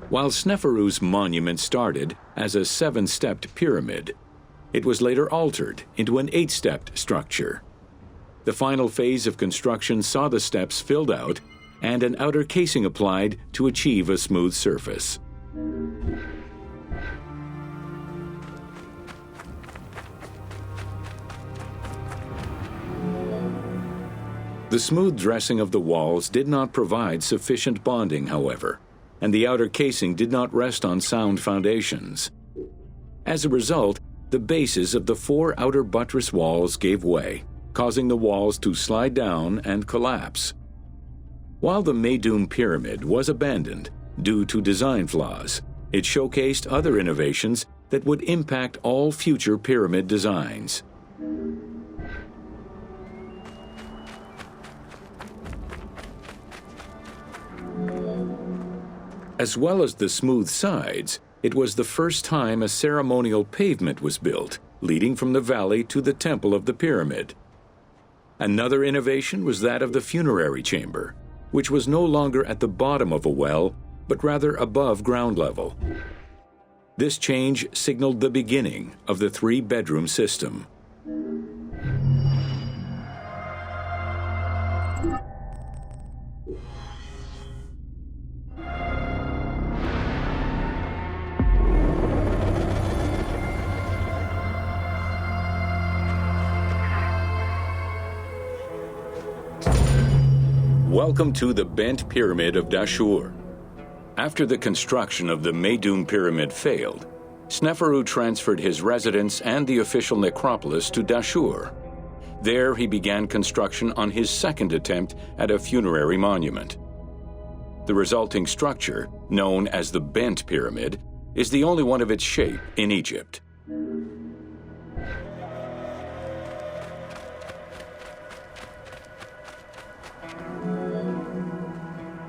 [SPEAKER 1] While Sneferu's monument started as a 7-stepped pyramid, it was later altered into an 8-stepped structure. The final phase of construction saw the steps filled out and an outer casing applied to achieve a smooth surface. The smooth dressing of the walls did not provide sufficient bonding, however, and the outer casing did not rest on sound foundations. As a result, the bases of the 4 outer buttress walls gave way, causing the walls to slide down and collapse. While the Meidum Pyramid was abandoned due to design flaws, it showcased other innovations that would impact all future pyramid designs. As well as the smooth sides, it was the first time a ceremonial pavement was built, leading from the valley to the temple of the pyramid. Another innovation was that of the funerary chamber, which was no longer at the bottom of a well, but rather above ground level. This change signaled the beginning of the 3-bedroom system. Welcome to the Bent Pyramid of Dashur. After the construction of the Meidum Pyramid failed, Sneferu transferred his residence and the official necropolis to Dashur. There he began construction on his second attempt at a funerary monument. The resulting structure, known as the Bent Pyramid, is the only one of its shape in Egypt.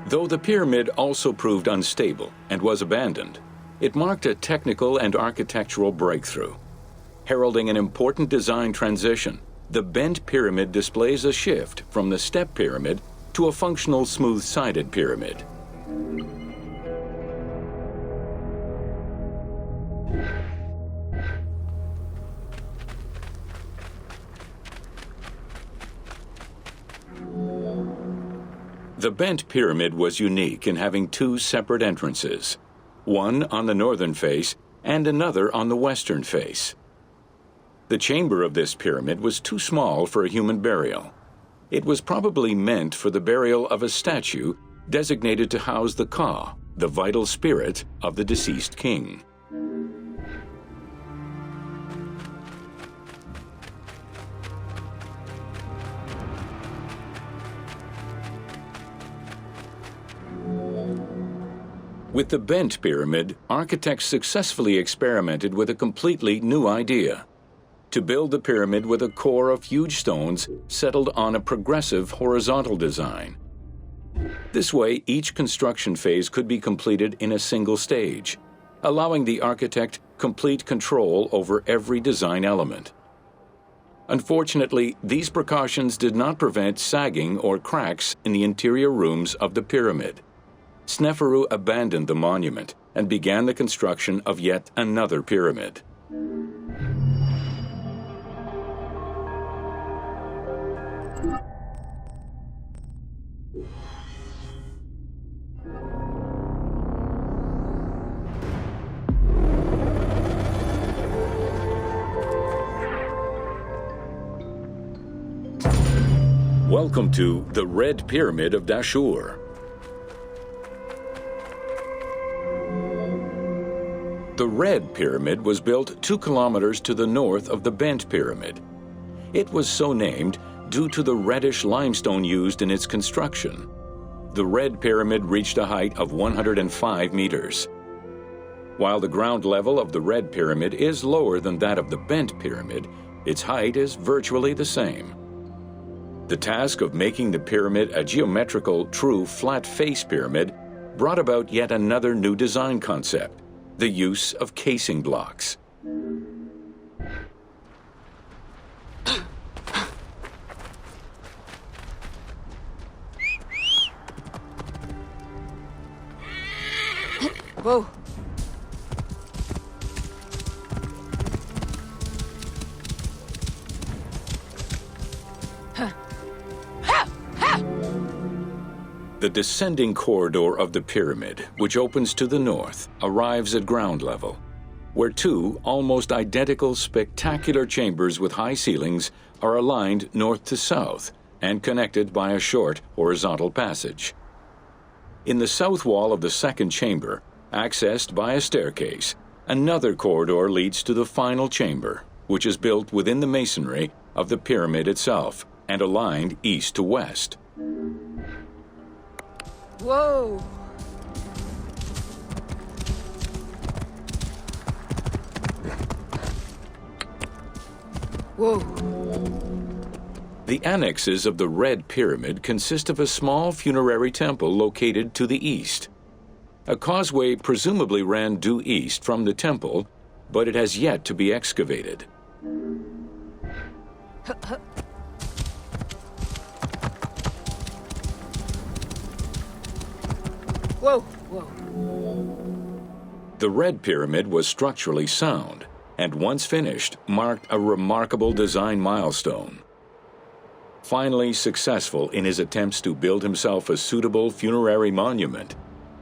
[SPEAKER 1] Though the pyramid also proved unstable and was abandoned, it marked a technical and architectural breakthrough. Heralding an important design transition, the Bent Pyramid displays a shift from the step pyramid to a functional smooth-sided pyramid. The Bent Pyramid was unique in having 2 separate entrances, one on the northern face and another on the western face. The chamber of this pyramid was too small for a human burial. It was probably meant for the burial of a statue designated to house the Ka, the vital spirit of the deceased king. With the Bent Pyramid, architects successfully experimented with a completely new idea: to build the pyramid with a core of huge stones settled on a progressive horizontal design. This way, each construction phase could be completed in a single stage, allowing the architect complete control over every design element. Unfortunately, these precautions did not prevent sagging or cracks in the interior rooms of the pyramid. Sneferu abandoned the monument and began the construction of yet another pyramid. Welcome to the Red Pyramid of Dashur. The Red Pyramid was built 2 kilometers to the north of the Bent Pyramid. It was so named due to the reddish limestone used in its construction. The Red Pyramid reached a height of 105 meters. While the ground level of the Red Pyramid is lower than that of the Bent Pyramid, its height is virtually the same. The task of making the pyramid a geometrical, true flat-face pyramid brought about yet another new design concept, the use of casing blocks.
[SPEAKER 4] Whoa.
[SPEAKER 1] The descending corridor of the pyramid, which opens to the north, arrives at ground level, where two almost identical spectacular chambers with high ceilings are aligned north to south and connected by a short horizontal passage. In the south wall of the second chamber, accessed by a staircase, another corridor leads to the final chamber, which is built within the masonry of the pyramid itself and aligned east to west.
[SPEAKER 4] Whoa. Whoa.
[SPEAKER 1] The annexes of the Red Pyramid consist of a small funerary temple located to the east. A causeway presumably ran due east from the temple, but it has yet to be excavated.
[SPEAKER 4] Whoa, whoa.
[SPEAKER 1] The Red Pyramid was structurally sound, and once finished, marked a remarkable design milestone. Finally successful in his attempts to build himself a suitable funerary monument,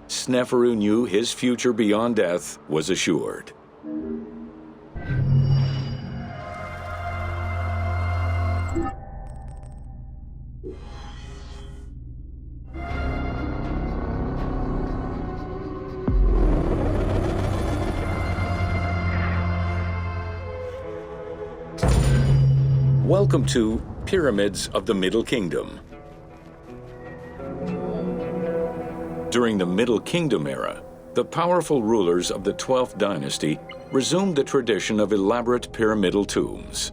[SPEAKER 1] Sneferu knew his future beyond death was assured. Welcome to Pyramids of the Middle Kingdom. During the Middle Kingdom era, the powerful rulers of the 12th dynasty resumed the tradition of elaborate pyramidal tombs.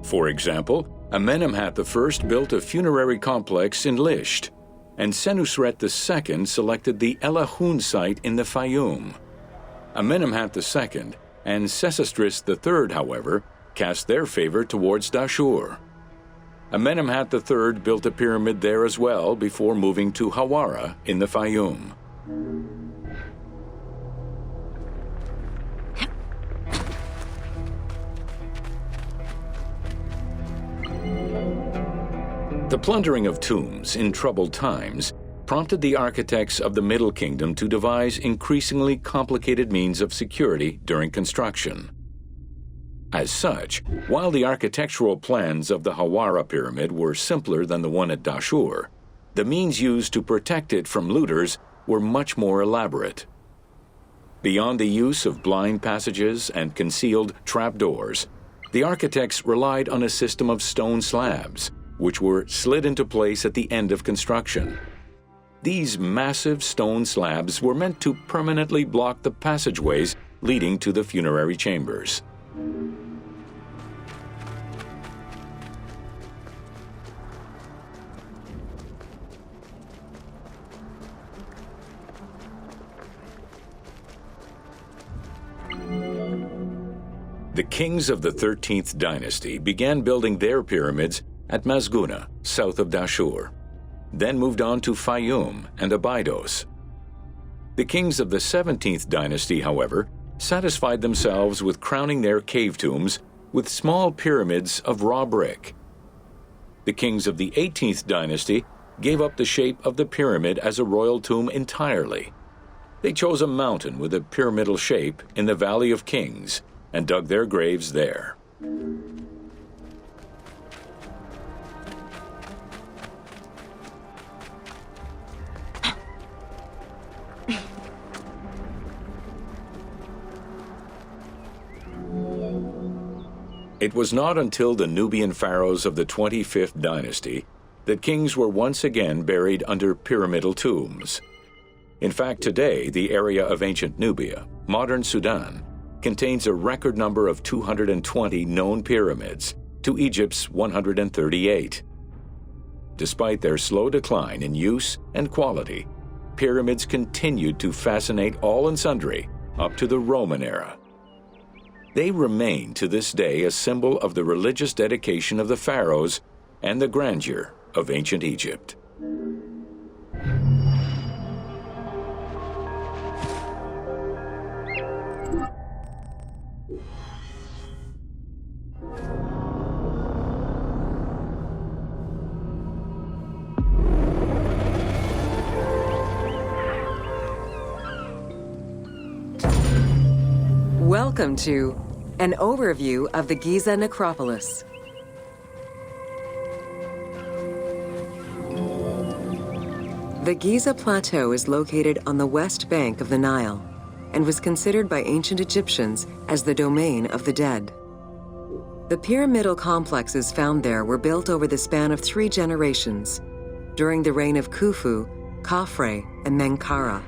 [SPEAKER 1] For example, Amenemhat I built a funerary complex in Lisht, and Senusret II selected the Elahun site in the Fayum. Amenemhat II and Sesostris III, however, cast their favor towards Dashur. Amenemhat III built a pyramid there as well before moving to Hawara in the Fayum. The plundering of tombs in troubled times prompted the architects of the Middle Kingdom to devise increasingly complicated means of security during construction. As such, while the architectural plans of the Hawara pyramid were simpler than the one at Dashur, the means used to protect it from looters were much more elaborate. Beyond the use of blind passages and concealed trapdoors, the architects relied on a system of stone slabs, which were slid into place at the end of construction. These massive stone slabs were meant to permanently block the passageways leading to the funerary chambers. The kings of the 13th dynasty began building their pyramids at Mazguna, south of Dashur, then moved on to Fayum and Abydos. The kings of the 17th dynasty, however, satisfied themselves with crowning their cave tombs with small pyramids of raw brick. The kings of the 18th dynasty gave up the shape of the pyramid as a royal tomb entirely. They chose a mountain with a pyramidal shape in the Valley of Kings and dug their graves there. It was not until the Nubian pharaohs of the 25th dynasty that kings were once again buried under pyramidal tombs. In fact, today, the area of ancient Nubia, modern Sudan, contains a record number of 220 known pyramids to Egypt's 138. Despite their slow decline in use and quality, pyramids continued to fascinate all and sundry up to the Roman era. They remain to this day a symbol of the religious dedication of the pharaohs and the grandeur of ancient Egypt.
[SPEAKER 2] Welcome to an overview of the Giza necropolis. The Giza Plateau is located on the west bank of the Nile and was considered by ancient Egyptians as the domain of the dead. The pyramidal complexes found there were built over the span of 3 generations, during the reign of Khufu, Khafre, and Menkaure.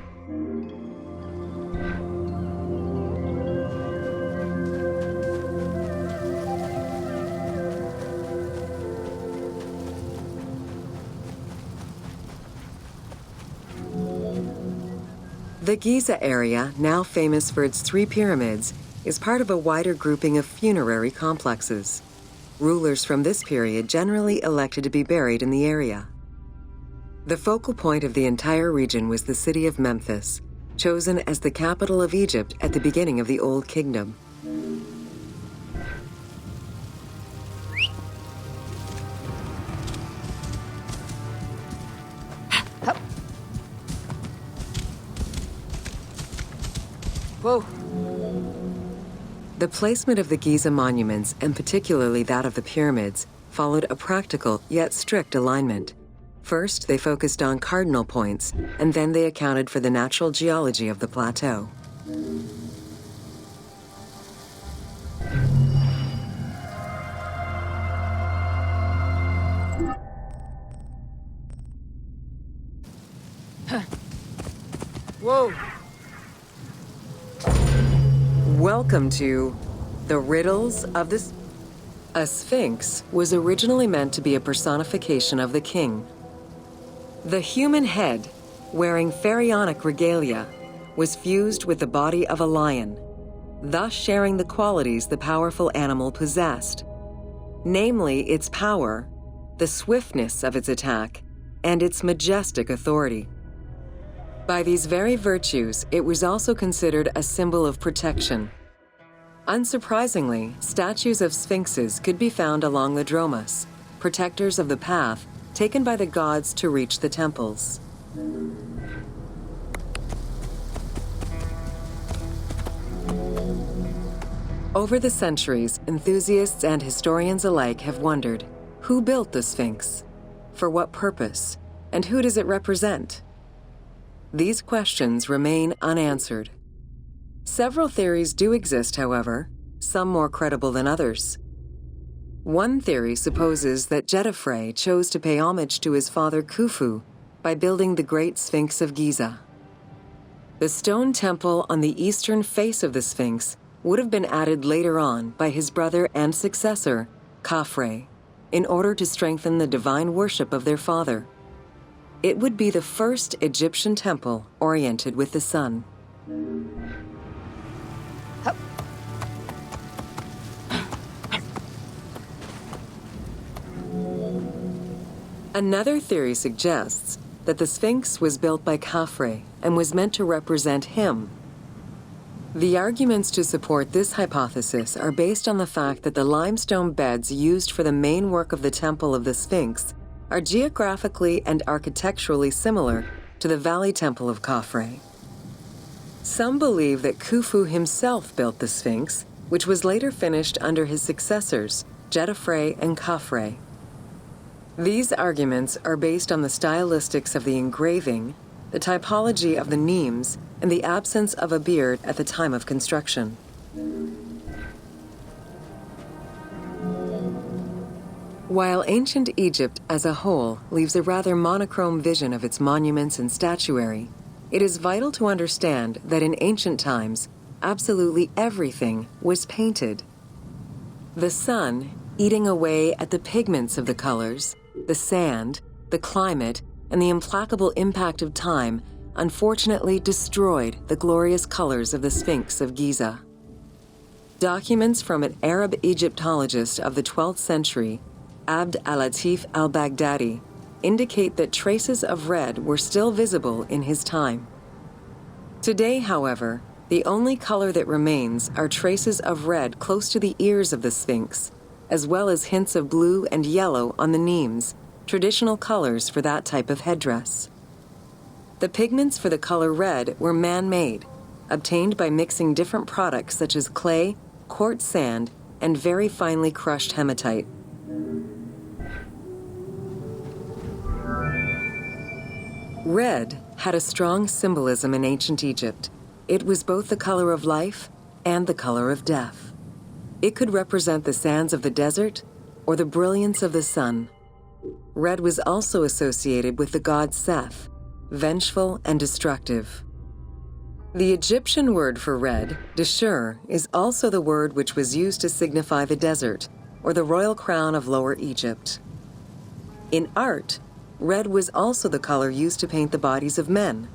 [SPEAKER 2] The Giza area, now famous for its 3 pyramids, is part of a wider grouping of funerary complexes. Rulers from this period generally elected to be buried in the area. The focal point of the entire region was the city of Memphis, chosen as the capital of Egypt at the beginning of the Old Kingdom.
[SPEAKER 4] Whoa.
[SPEAKER 2] The placement of the Giza monuments, and particularly that of the pyramids, followed a practical yet strict alignment. First, they focused on cardinal points, and then they accounted for the natural geology of the plateau.
[SPEAKER 4] Whoa.
[SPEAKER 2] Welcome to the riddles of the... A sphinx was originally meant to be a personification of the king. The human head, wearing pharaonic regalia, was fused with the body of a lion, thus sharing the qualities the powerful animal possessed, namely its power, the swiftness of its attack, and its majestic authority. By these very virtues, it was also considered a symbol of protection. Unsurprisingly, statues of sphinxes could be found along the dromos, protectors of the path taken by the gods to reach the temples. Over the centuries, enthusiasts and historians alike have wondered, who built the Sphinx? For what purpose? And who does it represent? These questions remain unanswered. Several theories do exist, however, some more credible than others. One theory supposes that Jetafre chose to pay homage to his father Khufu by building the Great Sphinx of Giza. The stone temple on the eastern face of the Sphinx would have been added later on by his brother and successor, Khafre, in order to strengthen the divine worship of their father. It would be the first Egyptian temple oriented with the sun. Another theory suggests that the Sphinx was built by Khafre and was meant to represent him. The arguments to support this hypothesis are based on the fact that the limestone beds used for the main work of the Temple of the Sphinx are geographically and architecturally similar to the Valley Temple of Khafre. Some believe that Khufu himself built the Sphinx, which was later finished under his successors, Jetafre and Khafre. These arguments are based on the stylistics of the engraving, the typology of the nemes, and the absence of a beard at the time of construction. While ancient Egypt as a whole leaves a rather monochrome vision of its monuments and statuary, it is vital to understand that in ancient times, absolutely everything was painted. The sun, eating away at the pigments of the colors, the sand, the climate, and the implacable impact of time, unfortunately destroyed the glorious colors of the Sphinx of Giza. Documents from an Arab Egyptologist of the 12th century, Abd al-Latif al-Baghdadi, indicate that traces of red were still visible in his time. Today, however, the only color that remains are traces of red close to the ears of the Sphinx, as well as hints of blue and yellow on the nemes, traditional colors for that type of headdress. The pigments for the color red were man-made, obtained by mixing different products such as clay, quartz sand, and very finely crushed hematite. Red had a strong symbolism in ancient Egypt. It was both the color of life and the color of death. It could represent the sands of the desert or the brilliance of the sun. Red was also associated with the god Seth, vengeful and destructive. The Egyptian word for red, Deshur, is also the word which was used to signify the desert, or the royal crown of Lower Egypt. In art, red was also the color used to paint the bodies of men,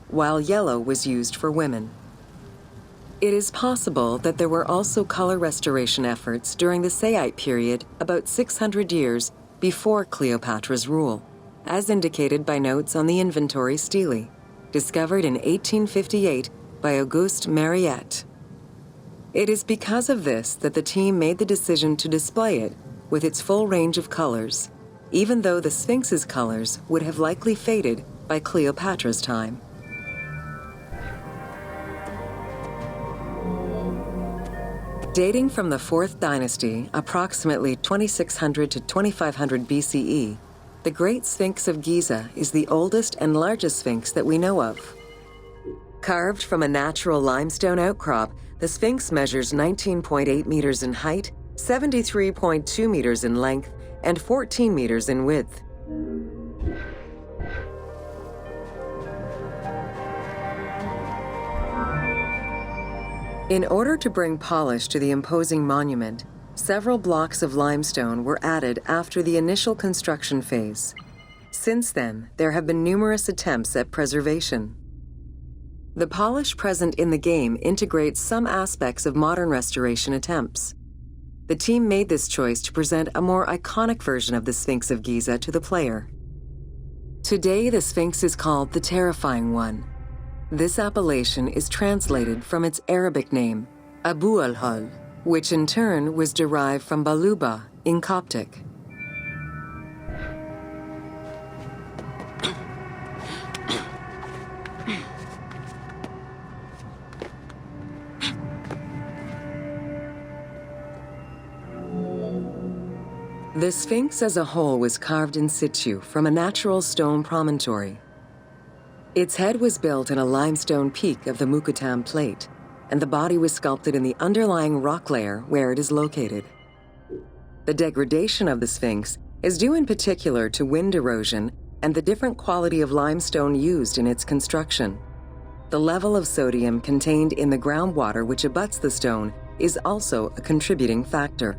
[SPEAKER 2] while yellow was used for women. It is possible that there were also color restoration efforts during the Saite period about 600 years before Cleopatra's rule, as indicated by notes on the inventory stele, discovered in 1858 by Auguste Mariette. It is because of this that the team made the decision to display it with its full range of colors, even though the Sphinx's colors would have likely faded by Cleopatra's time. Dating from the 4th dynasty, approximately 2600 to 2500 BCE, the Great Sphinx of Giza is the oldest and largest sphinx that we know of. Carved from a natural limestone outcrop, the Sphinx measures 19.8 meters in height, 73.2 meters in length, and 14 meters in width. In order to bring polish to the imposing monument, several blocks of limestone were added after the initial construction phase. Since then, there have been numerous attempts at preservation. The polish present in the game integrates some aspects of modern restoration attempts. The team made this choice to present a more iconic version of the Sphinx of Giza to the player. Today, the Sphinx is called the Terrifying One. This appellation is translated from its Arabic name, Abu al-Hal, which in turn was derived from Baluba in Coptic. The Sphinx as a whole was carved in situ from a natural stone promontory. Its head was built in a limestone peak of the Mukattam Plate, and the body was sculpted in the underlying rock layer where it is located. The degradation of the Sphinx is due in particular to wind erosion and the different quality of limestone used in its construction. The level of sodium contained in the groundwater which abuts the stone is also a contributing factor.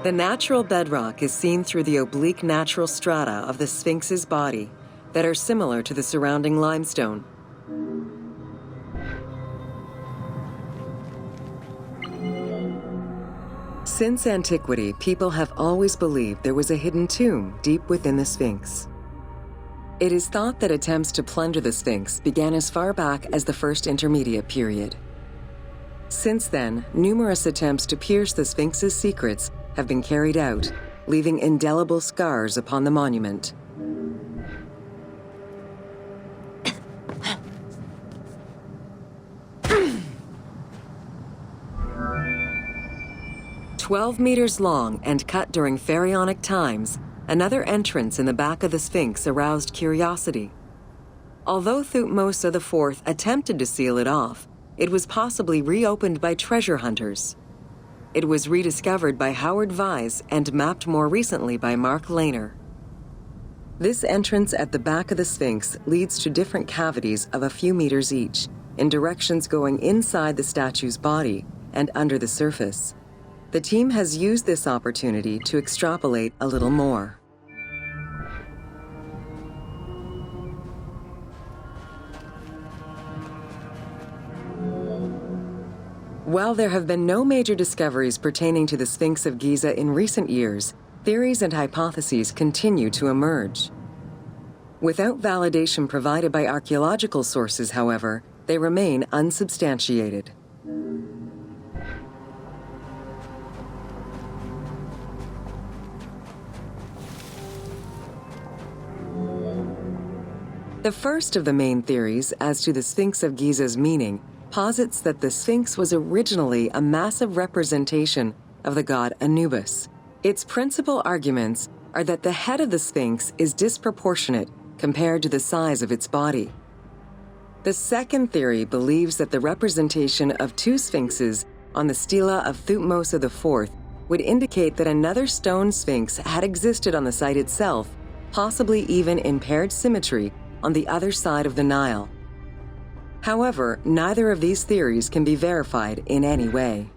[SPEAKER 2] The natural bedrock is seen through the oblique natural strata of the Sphinx's body that are similar to the surrounding limestone. Since antiquity, people have always believed there was a hidden tomb deep within the Sphinx. It is thought that attempts to plunder the Sphinx began as far back as the First Intermediate period. Since then, numerous attempts to pierce the Sphinx's secrets have been carried out, leaving indelible scars upon the monument. "12 meters long and cut during pharaonic times, another entrance in the back of the Sphinx aroused curiosity. Although Thutmose IV attempted to seal it off, it was possibly reopened by treasure hunters. It was rediscovered by Howard Vyse and mapped more recently by Mark Lehner. This entrance at the back of the Sphinx leads to different cavities of a few meters each, in directions going inside the statue's body and under the surface. The team has used this opportunity to extrapolate a little more. While there have been no major discoveries pertaining to the Sphinx of Giza in recent years, theories and hypotheses continue to emerge. Without validation provided by archaeological sources, however, they remain unsubstantiated. The first of the main theories as to the Sphinx of Giza's meaning posits that the Sphinx was originally a massive representation of the god Anubis. Its principal arguments are that the head of the Sphinx is disproportionate compared to the size of its body. The second theory believes that the representation of two sphinxes on the stela of Thutmose IV would indicate that another stone sphinx had existed on the site itself, possibly even in paired symmetry on the other side of the Nile. However, neither of these theories can be verified in any way.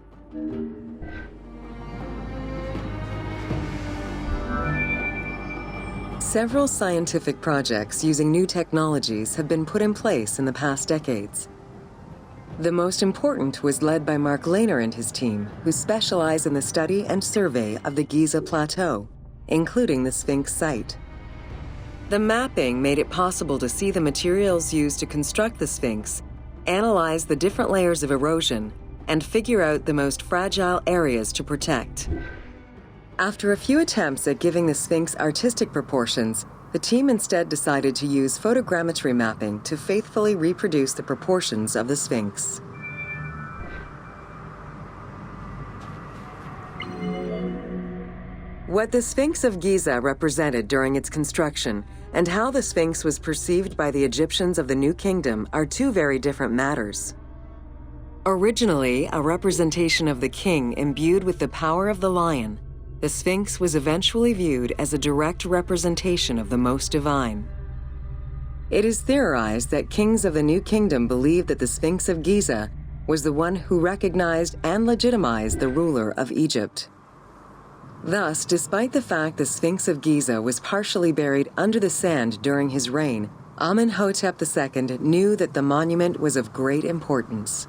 [SPEAKER 2] Several scientific projects using new technologies have been put in place in the past decades. The most important was led by Mark Lehner and his team, who specialize in the study and survey of the Giza Plateau, including the Sphinx site. The mapping made it possible to see the materials used to construct the Sphinx, analyze the different layers of erosion, and figure out the most fragile areas to protect. After a few attempts at giving the Sphinx artistic proportions, the team instead decided to use photogrammetry mapping to faithfully reproduce the proportions of the Sphinx. What the Sphinx of Giza represented during its construction and how the Sphinx was perceived by the Egyptians of the New Kingdom are two very different matters. Originally a representation of the king imbued with the power of the lion, the Sphinx was eventually viewed as a direct representation of the Most Divine. It is theorized that kings of the New Kingdom believed that the Sphinx of Giza was the one who recognized and legitimized the ruler of Egypt. Thus, despite the fact the Sphinx of Giza was partially buried under the sand during his reign, Amenhotep II knew that the monument was of great importance.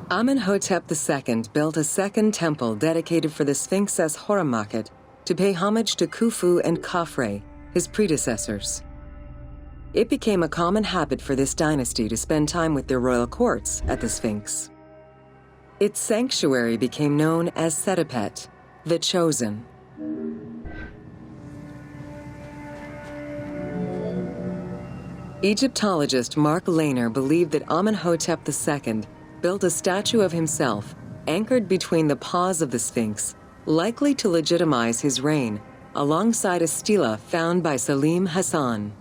[SPEAKER 2] Amenhotep II built a second temple dedicated for the Sphinx as Horemakhet to pay homage to Khufu and Khafre, his predecessors. It became a common habit for this dynasty to spend time with their royal courts at the Sphinx. Its sanctuary became known as Setepet, the Chosen. Egyptologist Mark Lehner believed that Amenhotep II built a statue of himself anchored between the paws of the Sphinx, likely to legitimize his reign, alongside a stela found by Salim Hassan.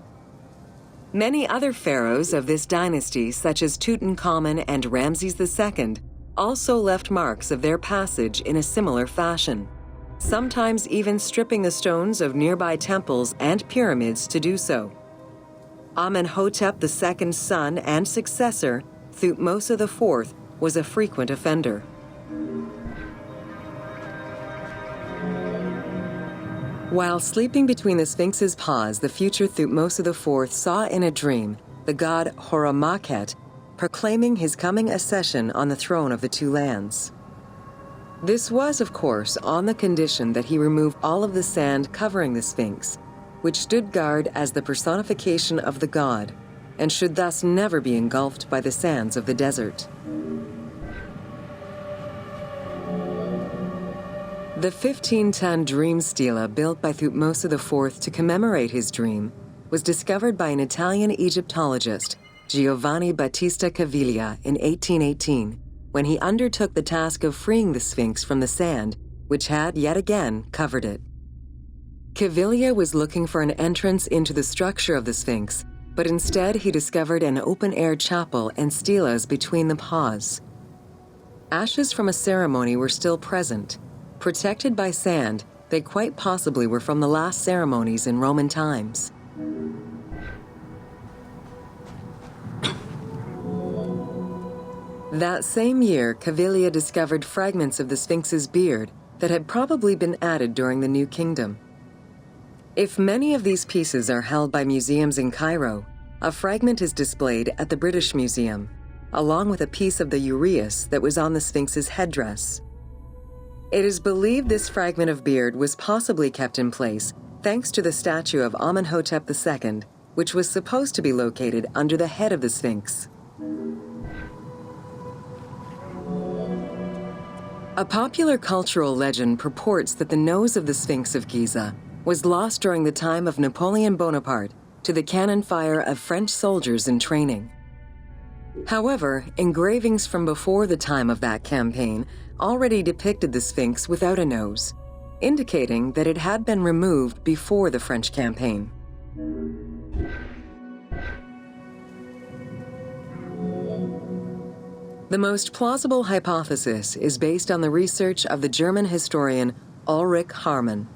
[SPEAKER 2] Many other pharaohs of this dynasty, such as Tutankhamun and Ramses II, also left marks of their passage in a similar fashion, sometimes even stripping the stones of nearby temples and pyramids to do so. Amenhotep II's son and successor, Thutmose IV, was a frequent offender. While sleeping between the Sphinx's paws, the future Thutmose IV saw in a dream the god Horemakhet proclaiming his coming accession on the throne of the two lands. This was, of course, on the condition that he remove all of the sand covering the Sphinx, which stood guard as the personification of the god, and should thus never be engulfed by the sands of the desert. The 15-ton dream stela built by Thutmose IV to commemorate his dream was discovered by an Italian Egyptologist, Giovanni Battista Caviglia, in 1818, when he undertook the task of freeing the Sphinx from the sand, which had yet again covered it. Caviglia was looking for an entrance into the structure of the Sphinx but instead he discovered an open-air chapel and stelas between the paws. Ashes from a ceremony were still present. Protected by sand, they quite possibly were from the last ceremonies in Roman times. That same year, Caviglia discovered fragments of the Sphinx's beard that had probably been added during the New Kingdom. If many of these pieces are held by museums in Cairo, a fragment is displayed at the British Museum, along with a piece of the uraeus that was on the Sphinx's headdress. It is believed this fragment of beard was possibly kept in place thanks to the statue of Amenhotep II, which was supposed to be located under the head of the Sphinx. A popular cultural legend purports that the nose of the Sphinx of Giza was lost during the time of Napoleon Bonaparte to the cannon fire of French soldiers in training. However, engravings from before the time of that campaign already depicted the Sphinx without a nose, indicating that it had been removed before the French campaign. The most plausible hypothesis is based on the research of the German historian Ulrich Harman.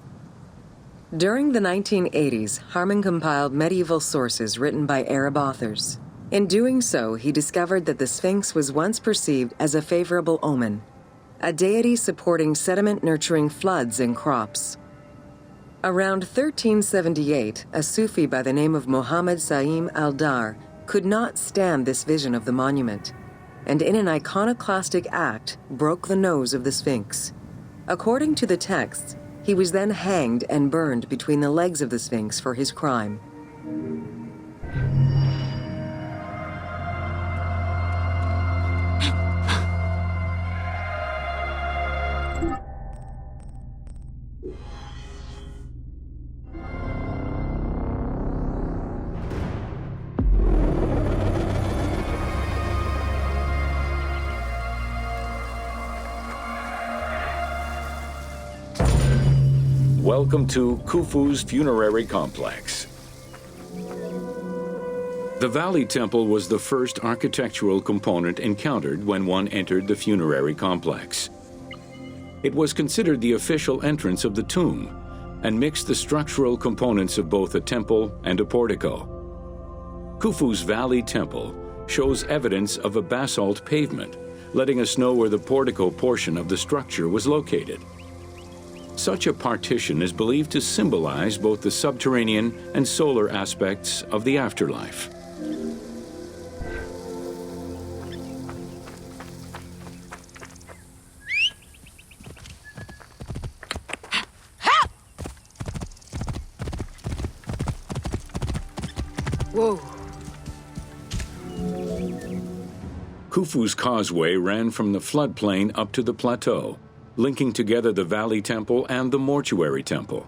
[SPEAKER 2] During the 1980s, Harman compiled medieval sources written by Arab authors. In doing so, he discovered that the Sphinx was once perceived as a favorable omen, a deity supporting sediment-nurturing floods and crops. Around 1378, a Sufi by the name of Muhammad Sa'im al-Dar could not stand this vision of the monument, and in an iconoclastic act, broke the nose of the Sphinx. According to the texts, he was then hanged and burned between the legs of the Sphinx for his crime.
[SPEAKER 1] Welcome to Khufu's funerary complex. The Valley Temple was the first architectural component encountered when one entered the funerary complex. It was considered the official entrance of the tomb and mixed the structural components of both a temple and a portico. Khufu's Valley Temple shows evidence of a basalt pavement, letting us know where the portico portion of the structure was located. Such a partition is believed to symbolize both the subterranean and solar aspects of the afterlife.
[SPEAKER 4] Whoa.
[SPEAKER 1] Khufu's causeway ran from the floodplain up to the plateau, linking together the Valley Temple and the Mortuary Temple.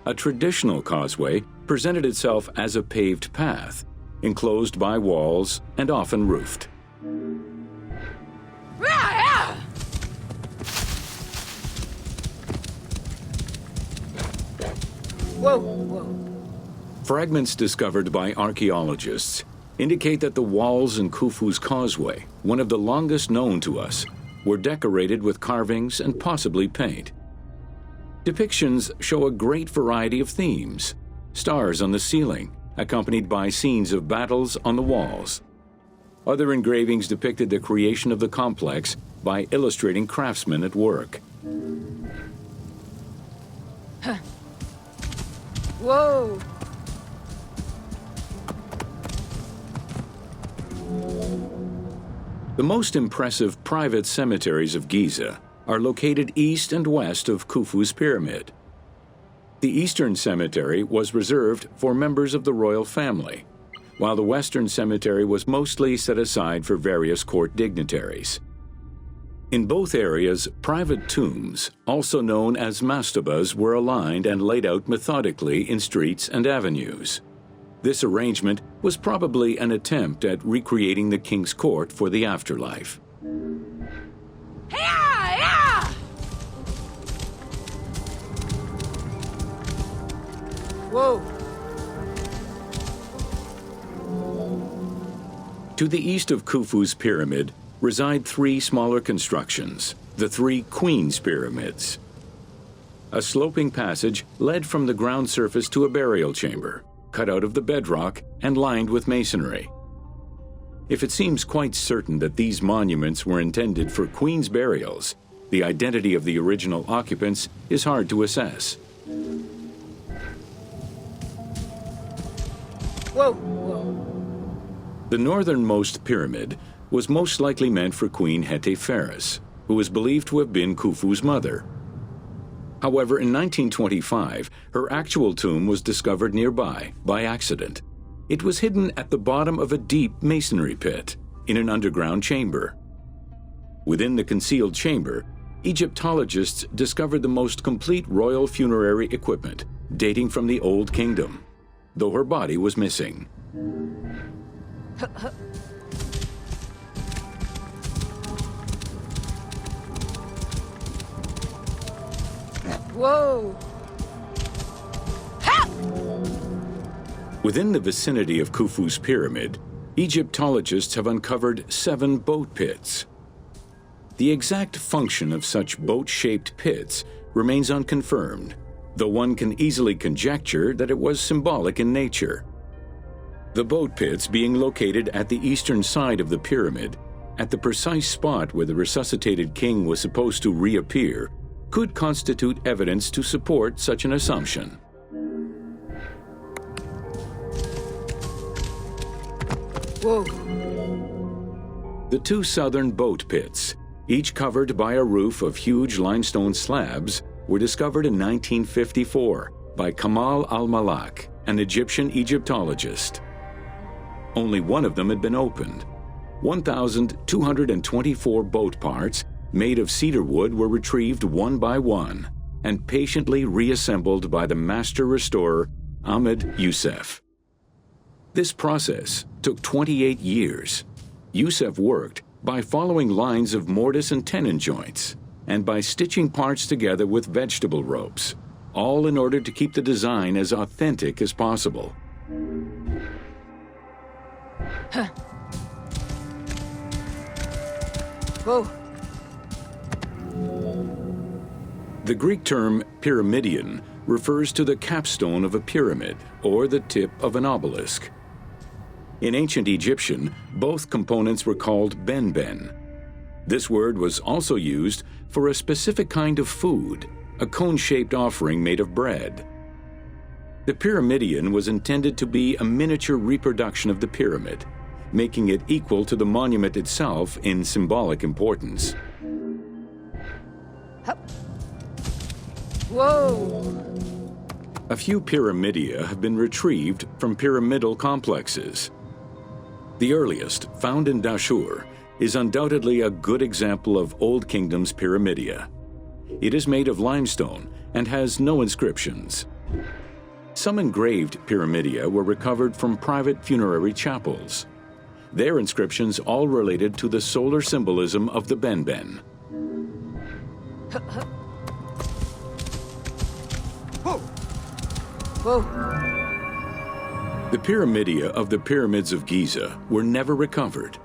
[SPEAKER 1] A traditional causeway presented itself as a paved path, enclosed by walls and often roofed.
[SPEAKER 4] Whoa, whoa.
[SPEAKER 1] Fragments discovered by archaeologists indicate that the walls in Khufu's causeway, one of the longest known to us, were decorated with carvings and possibly paint. Depictions show a great variety of themes: stars on the ceiling, accompanied by scenes of battles on the walls. Other engravings depicted the creation of the complex by illustrating craftsmen at work.
[SPEAKER 4] Whoa.
[SPEAKER 1] The most impressive private cemeteries of Giza are located east and west of Khufu's pyramid. The Eastern Cemetery was reserved for members of the royal family, while the Western Cemetery was mostly set aside for various court dignitaries. In both areas, private tombs, also known as mastabas, were aligned and laid out methodically in streets and avenues. This arrangement was probably an attempt at recreating the king's court for the afterlife.
[SPEAKER 4] Whoa.
[SPEAKER 1] To the east of Khufu's pyramid reside three smaller constructions, the three Queen's Pyramids. A sloping passage led from the ground surface to a burial chamber, cut out of the bedrock and lined with masonry. If it seems quite certain that these monuments were intended for queen's burials, the identity of the original occupants is hard to assess.
[SPEAKER 4] Whoa!
[SPEAKER 1] The northernmost pyramid was most likely meant for Queen Hetepheres, who is believed to have been Khufu's mother. However, in 1925, her actual tomb was discovered nearby by accident. It was hidden at the bottom of a deep masonry pit in an underground chamber. Within the concealed chamber, Egyptologists discovered the most complete royal funerary equipment dating from the Old Kingdom, though her body was missing.
[SPEAKER 4] Whoa!
[SPEAKER 1] Within the vicinity of Khufu's pyramid, Egyptologists have uncovered 7 boat pits. The exact function of such boat-shaped pits remains unconfirmed, though one can easily conjecture that it was symbolic in nature. The boat pits being located at the eastern side of the pyramid, at the precise spot where the resuscitated king was supposed to reappear, could constitute evidence to support such an assumption.
[SPEAKER 4] Whoa!
[SPEAKER 1] The 2 southern boat pits, each covered by a roof of huge limestone slabs, were discovered in 1954 by Kamal al-Malak, an Egyptian Egyptologist. Only one of them had been opened. 1,224 boat parts made of cedar wood were retrieved one by one and patiently reassembled by the master restorer Ahmed Youssef. This process took 28 years. Youssef worked by following lines of mortise and tenon joints and by stitching parts together with vegetable ropes, all in order to keep the design as authentic as possible.
[SPEAKER 4] Whoa!
[SPEAKER 1] The Greek term pyramidion refers to the capstone of a pyramid or the tip of an obelisk. In ancient Egyptian, both components were called benben. This word was also used for a specific kind of food, a cone-shaped offering made of bread. The pyramidion was intended to be a miniature reproduction of the pyramid, making it equal to the monument itself in symbolic importance.
[SPEAKER 4] Whoa!
[SPEAKER 1] A few pyramidia have been retrieved from pyramidal complexes. The earliest, found in Dashur, is undoubtedly a good example of Old Kingdom's pyramidia. It is made of limestone and has no inscriptions. Some engraved pyramidia were recovered from private funerary chapels. Their inscriptions all related to the solar symbolism of the benben.
[SPEAKER 4] Whoa!
[SPEAKER 1] The pyramidia of the pyramids of Giza were never recovered.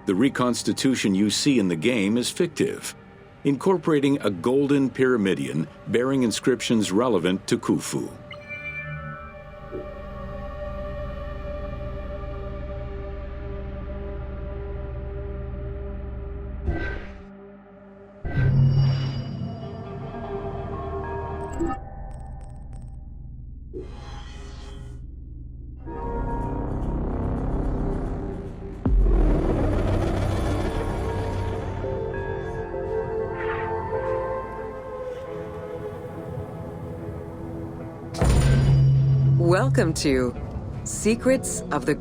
[SPEAKER 1] The reconstitution you see in the game is fictive, incorporating a golden pyramidion bearing inscriptions relevant to Khufu.
[SPEAKER 2] Welcome to Secrets of the...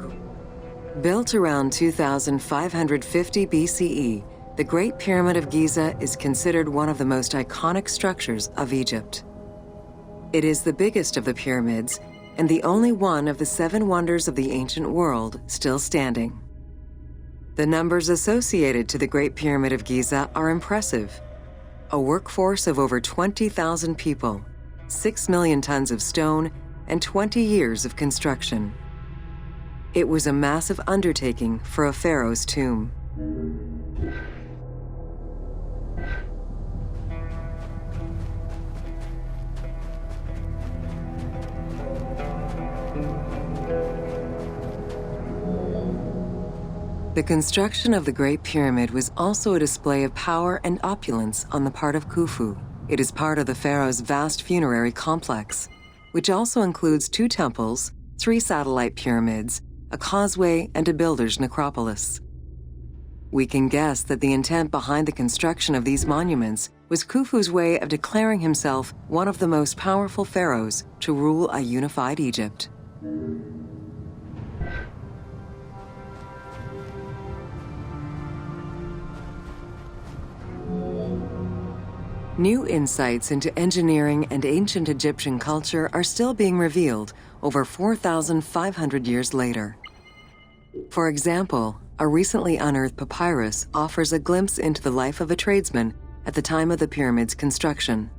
[SPEAKER 2] Built around 2550 BCE, the Great Pyramid of Giza is considered one of the most iconic structures of Egypt. It is the biggest of the pyramids and the only one of the 7 wonders of the ancient world still standing. The numbers associated to the Great Pyramid of Giza are impressive. A workforce of over 20,000 people, 6 million tons of stone, and 20 years of construction. It was a massive undertaking for a pharaoh's tomb. The construction of the Great Pyramid was also a display of power and opulence on the part of Khufu. It is part of the pharaoh's vast funerary complex, which also includes 2 temples, 3 satellite pyramids, a causeway, and a builder's necropolis. We can guess that the intent behind the construction of these monuments was Khufu's way of declaring himself one of the most powerful pharaohs to rule a unified Egypt. New insights into engineering and ancient Egyptian culture are still being revealed over 4,500 years later. For example, a recently unearthed papyrus offers a glimpse into the life of a tradesman at the time of the pyramid's construction.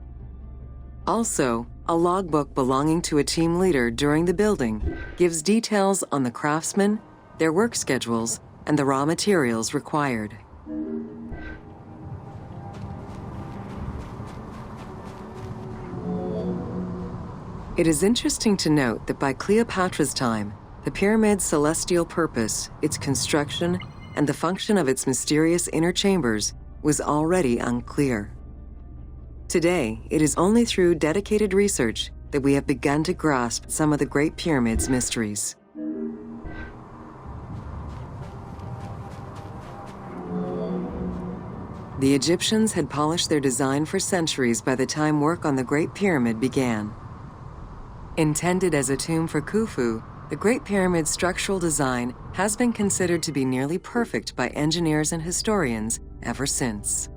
[SPEAKER 2] Also, a logbook belonging to a team leader during the building gives details on the craftsmen, their work schedules, and the raw materials required. It is interesting to note that by Cleopatra's time, the pyramid's celestial purpose, its construction, and the function of its mysterious inner chambers was already unclear. Today, it is only through dedicated research that we have begun to grasp some of the Great Pyramid's mysteries. The Egyptians had polished their design for centuries by the time work on the Great Pyramid began. Intended as a tomb for Khufu, the Great Pyramid's structural design has been considered to be nearly perfect by engineers and historians ever since.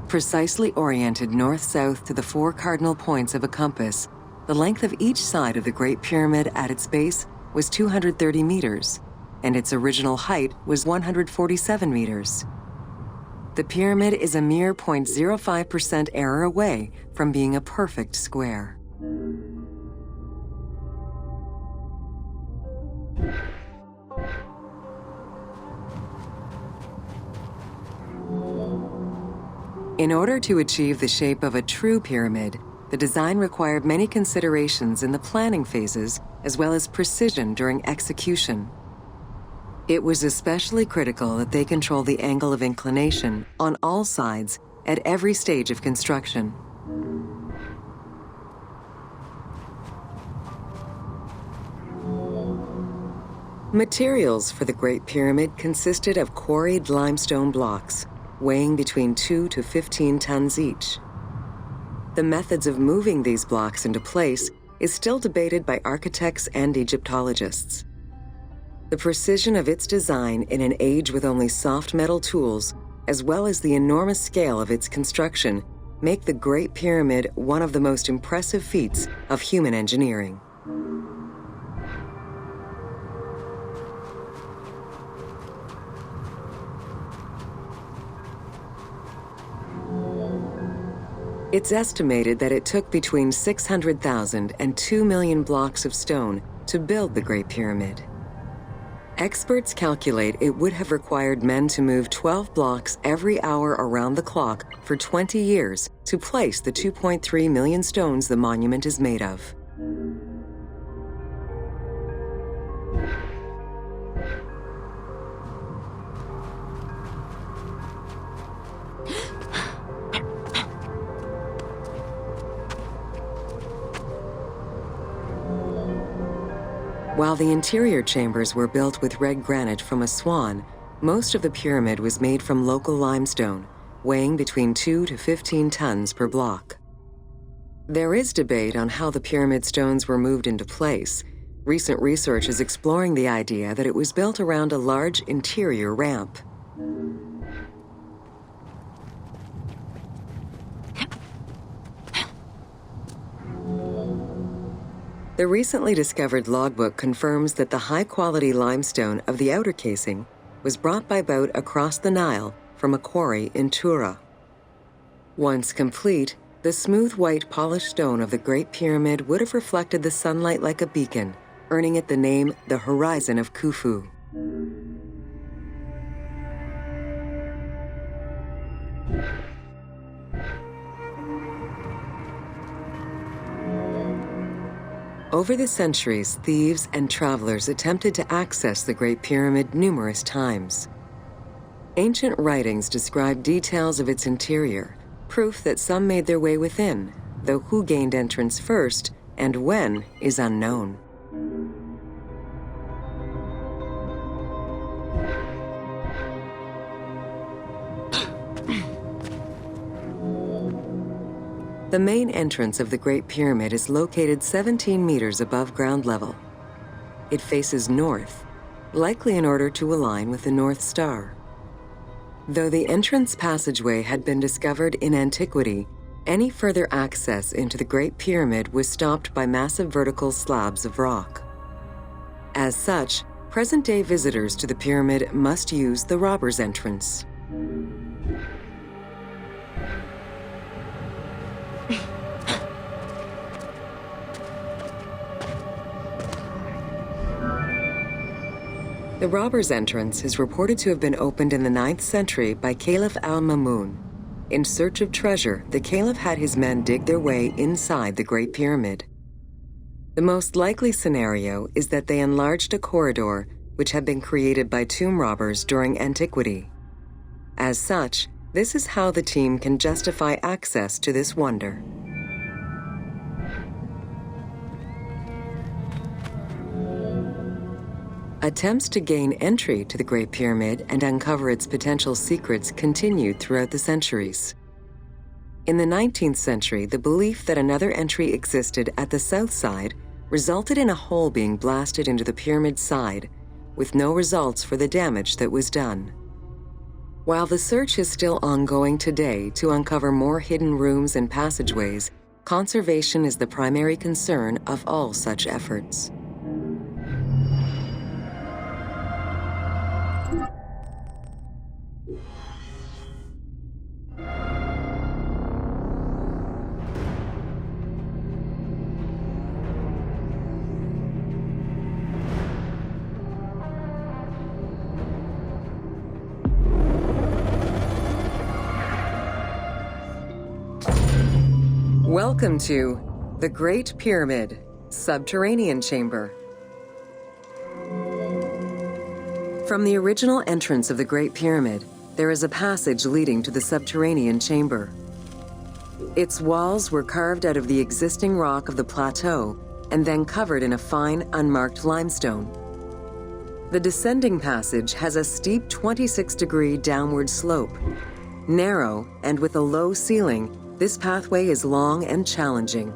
[SPEAKER 2] Precisely oriented north-south to the 4 cardinal points of a compass, the length of each side of the Great Pyramid at its base was 230 meters, and its original height was 147 meters. The pyramid is a mere 0.05% error away from being a perfect square. In order to achieve the shape of a true pyramid, the design required many considerations in the planning phases as well as precision during execution. It was especially critical that they control the angle of inclination on all sides at every stage of construction. Materials for the Great Pyramid consisted of quarried limestone blocks, weighing between 2 to 15 tons each. The methods of moving these blocks into place is still debated by architects and Egyptologists. The precision of its design in an age with only soft metal tools, as well as the enormous scale of its construction, make the Great Pyramid one of the most impressive feats of human engineering. It's estimated that it took between 600,000 and 2 million blocks of stone to build the Great Pyramid. Experts calculate it would have required men to move 12 blocks every hour around the clock for 20 years to place the 2.3 million stones the monument is made of. While the interior chambers were built with red granite from Aswan, most of the pyramid was made from local limestone, weighing between 2 to 15 tons per block. There is debate on how the pyramid stones were moved into place. Recent research is exploring the idea that it was built around a large interior ramp. The recently discovered logbook confirms that the high-quality limestone of the outer casing was brought by boat across the Nile from a quarry in Tura. Once complete, The smooth white polished stone of the Great Pyramid would have reflected the sunlight like a beacon, earning it the name the Horizon of Khufu. Over the centuries, thieves and travelers attempted to access the Great Pyramid numerous times. Ancient writings describe details of its interior, proof that some made their way within, though who gained entrance first and when is unknown. The main entrance of the Great Pyramid is located 17 meters above ground level. It faces north, likely in order to align with the North Star. Though the entrance passageway had been discovered in antiquity, any further access into the Great Pyramid was stopped by massive vertical slabs of rock. As such, present-day visitors to the pyramid must use the robber's entrance. The robber's entrance is reported to have been opened in the 9th century by Caliph al-Mamun. In search of treasure, the Caliph had his men dig their way inside the Great Pyramid. The most likely scenario is that they enlarged a corridor which had been created by tomb robbers during antiquity. As such, this is how the team can justify access to this wonder. Attempts to gain entry to the Great Pyramid and uncover its potential secrets continued throughout the centuries. In the 19th century, the belief that another entry existed at the south side resulted in a hole being blasted into the pyramid's side, with no results for the damage that was done. While the search is still ongoing today to uncover more hidden rooms and passageways, conservation is the primary concern of all such efforts. Welcome to the Great Pyramid, Subterranean Chamber. From the original entrance of the Great Pyramid, there is a passage leading to the subterranean chamber. Its walls were carved out of the existing rock of the plateau and then covered in a fine, unmarked limestone. The descending passage has a steep 26-degree downward slope. Narrow and with a low ceiling, this pathway is long and challenging.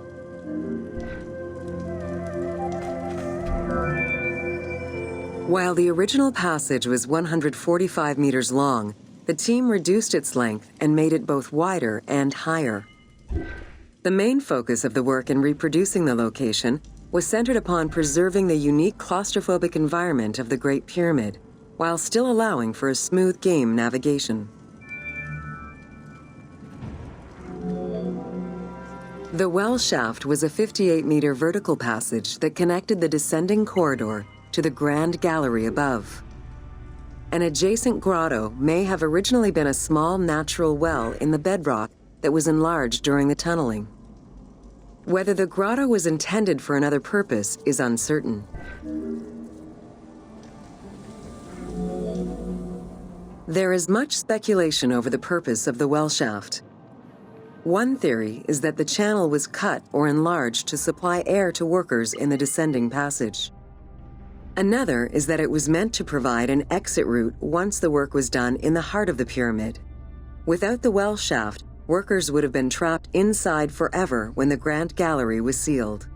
[SPEAKER 2] While the original passage was 145 meters long, the team reduced its length and made it both wider and higher. The main focus of the work in reproducing the location was centered upon preserving the unique claustrophobic environment of the Great Pyramid, while still allowing for a smooth game navigation. The well shaft was a 58-meter vertical passage that connected the descending corridor to the grand gallery above. An adjacent grotto may have originally been a small natural well in the bedrock that was enlarged during the tunneling. Whether the grotto was intended for another purpose is uncertain. There is much speculation over the purpose of the well shaft. One theory is that the channel was cut or enlarged to supply air to workers in the descending passage. Another is that it was meant to provide an exit route once the work was done in the heart of the pyramid. Without the well shaft, workers would have been trapped inside forever when the Grand Gallery was sealed.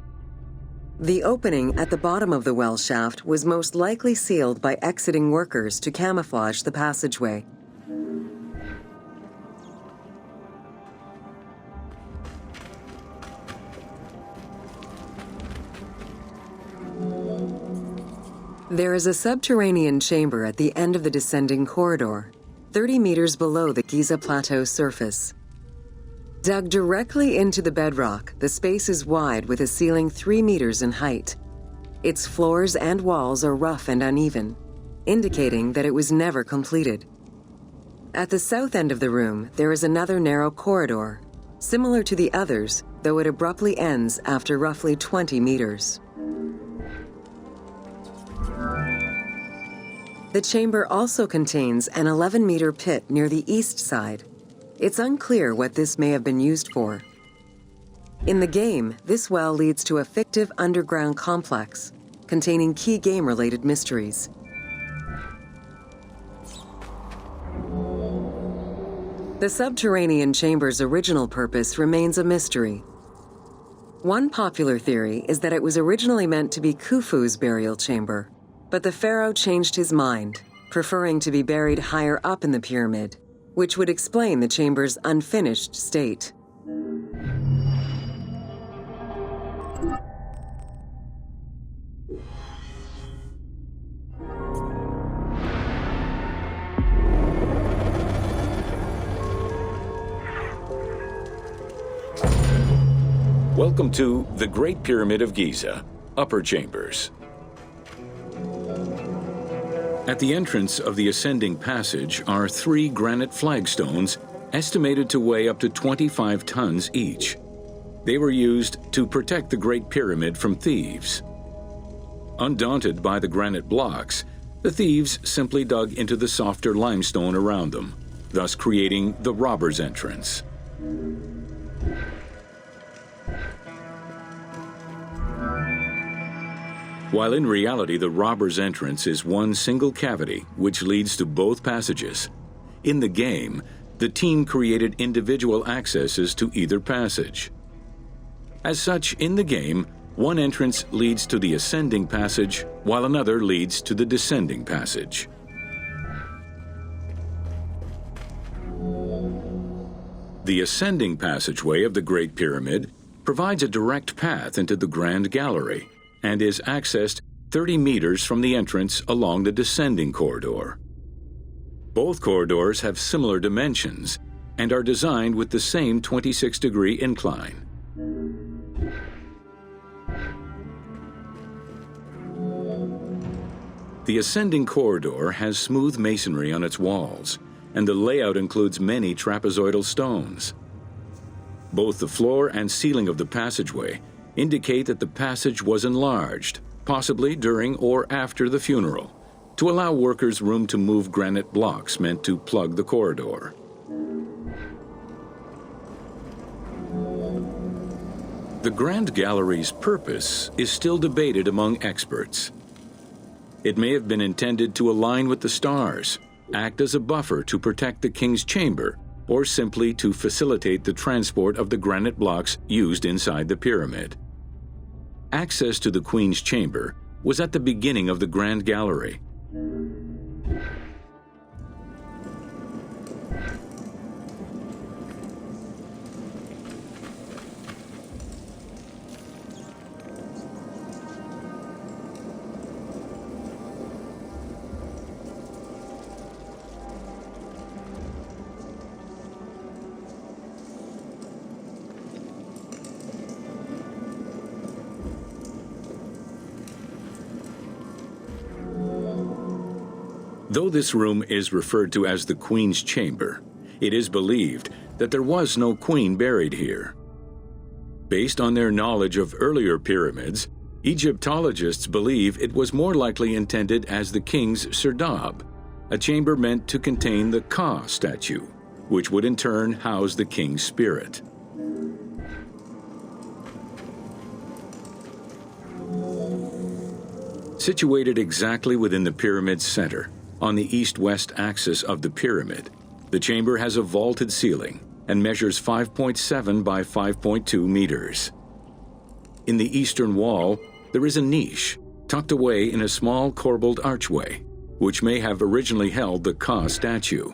[SPEAKER 2] The opening at the bottom of the well shaft was most likely sealed by exiting workers to camouflage the passageway. There is a subterranean chamber at the end of the descending corridor, 30 meters below the Giza Plateau surface. Dug directly into the bedrock, the space is wide with a ceiling 3 meters in height. Its floors and walls are rough and uneven, indicating that it was never completed. At the south end of the room, there is another narrow corridor, similar to the others, though it abruptly ends after roughly 20 meters. The chamber also contains an 11-meter pit near the east side. It's unclear what this may have been used for. In the game, this well leads to a fictive underground complex containing key game-related mysteries. The subterranean chamber's original purpose remains a mystery. One popular theory is that it was originally meant to be Khufu's burial chamber, but the pharaoh changed his mind, preferring to be buried higher up in the pyramid, which would explain the chamber's unfinished state.
[SPEAKER 1] Welcome to the Great Pyramid of Giza, Upper Chambers. At the entrance of the ascending passage are 3 granite flagstones estimated to weigh up to 25 tons each. They were used to protect the Great Pyramid from thieves. Undaunted by the granite blocks, the thieves simply dug into the softer limestone around them, thus creating the robber's entrance. While in reality the robber's entrance is one single cavity which leads to both passages, in the game, the team created individual accesses to either passage. As such, in the game, one entrance leads to the ascending passage, while another leads to the descending passage. The ascending passageway of the Great Pyramid provides a direct path into the Grand Gallery and is accessed 30 meters from the entrance along the descending corridor. Both corridors have similar dimensions and are designed with the same 26-degree incline. The ascending corridor has smooth masonry on its walls, and the layout includes many trapezoidal stones. Both the floor and ceiling of the passageway indicate that the passage was enlarged, possibly during or after the funeral, to allow workers room to move granite blocks meant to plug the corridor. The Grand Gallery's purpose is still debated among experts. It may have been intended to align with the stars, act as a buffer to protect the king's chamber, or simply to facilitate the transport of the granite blocks used inside the pyramid. Access to the Queen's chamber was at the beginning of the Grand Gallery. Though this room is referred to as the Queen's Chamber, it is believed that there was no queen buried here. Based on their knowledge of earlier pyramids, Egyptologists believe it was more likely intended as the king's serdab, a chamber meant to contain the Ka statue, which would in turn house the king's spirit. Situated exactly within the pyramid's center, on the east-west axis of the pyramid, the chamber has a vaulted ceiling and measures 5.7 by 5.2 meters. In the eastern wall, there is a niche tucked away in a small corbelled archway, which may have originally held the Ka statue.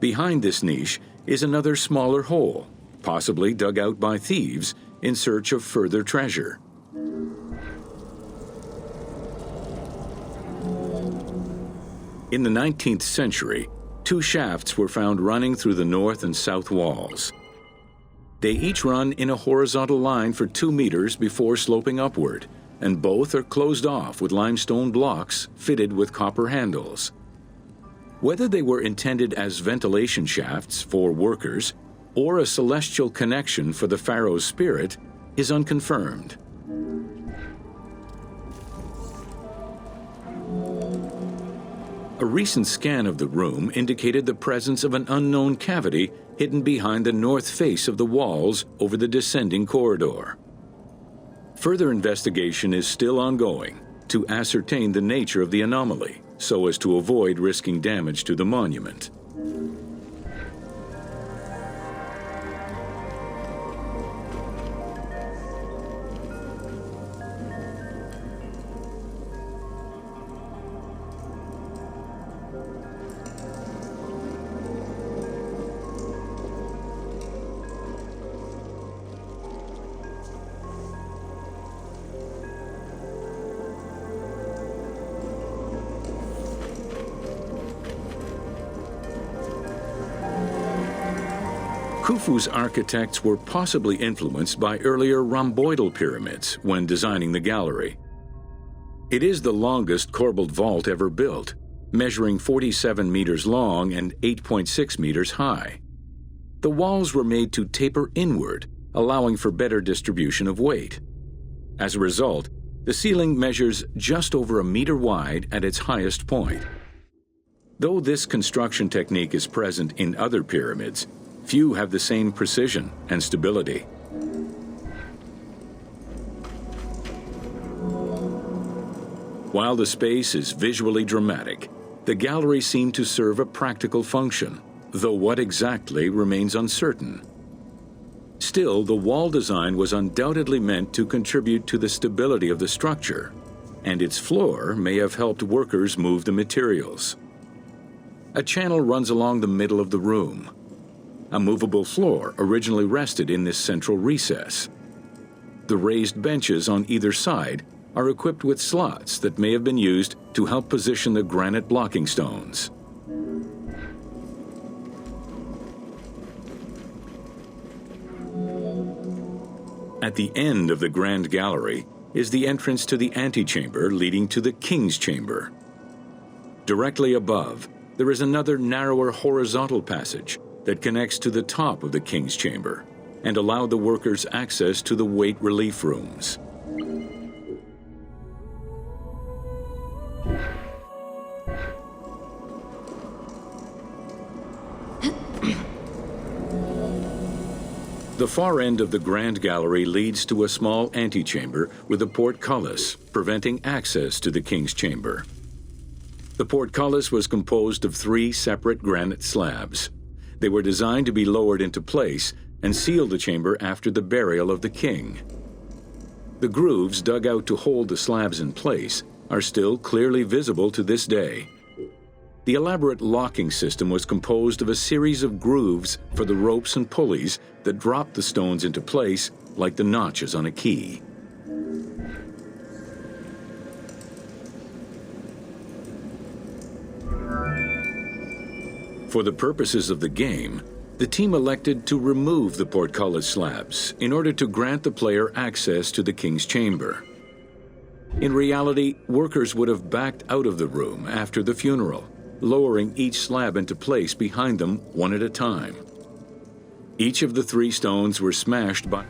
[SPEAKER 1] Behind this niche is another smaller hole, possibly dug out by thieves in search of further treasure. In the 19th century, 2 shafts were found running through the north and south walls. They each run in a horizontal line for 2 meters before sloping upward, and both are closed off with limestone blocks fitted with copper handles. Whether they were intended as ventilation shafts for workers or a celestial connection for the pharaoh's spirit is unconfirmed. A recent scan of the room indicated the presence of an unknown cavity hidden behind the north face of the walls over the descending corridor. Further investigation is still ongoing to ascertain the nature of the anomaly so as to avoid risking damage to the monument. Khufu's architects were possibly influenced by earlier rhomboidal pyramids when designing the gallery. It is the longest corbelled vault ever built, measuring 47 meters long and 8.6 meters high. The walls were made to taper inward, allowing for better distribution of weight. As a result, the ceiling measures just over a meter wide at its highest point. Though this construction technique is present in other pyramids, few have the same precision and stability. While the space is visually dramatic, the gallery seemed to serve a practical function, though what exactly remains uncertain. Still, the wall design was undoubtedly meant to contribute to the stability of the structure, and its floor may have helped workers move the materials. A channel runs along the middle of the room. A movable floor originally rested in this central recess. The raised benches on either side are equipped with slots that may have been used to help position the granite blocking stones. At the end of the Grand Gallery is the entrance to the antechamber leading to the King's Chamber. Directly above, there is another narrower horizontal passage that connects to the top of the King's Chamber and allowed the workers access to the weight relief rooms. The far end of the Grand Gallery leads to a small antechamber with a portcullis, preventing access to the King's Chamber. The portcullis was composed of 3 separate granite slabs. They were designed to be lowered into place and seal the chamber after the burial of the king. The grooves dug out to hold the slabs in place are still clearly visible to this day. The elaborate locking system was composed of a series of grooves for the ropes and pulleys that dropped the stones into place like the notches on a key. For the purposes of the game, the team elected to remove the portcullis slabs in order to grant the player access to the King's Chamber. In reality, workers would have backed out of the room after the funeral, lowering each slab into place behind them one at a time. Each of the 3 stones were smashed by...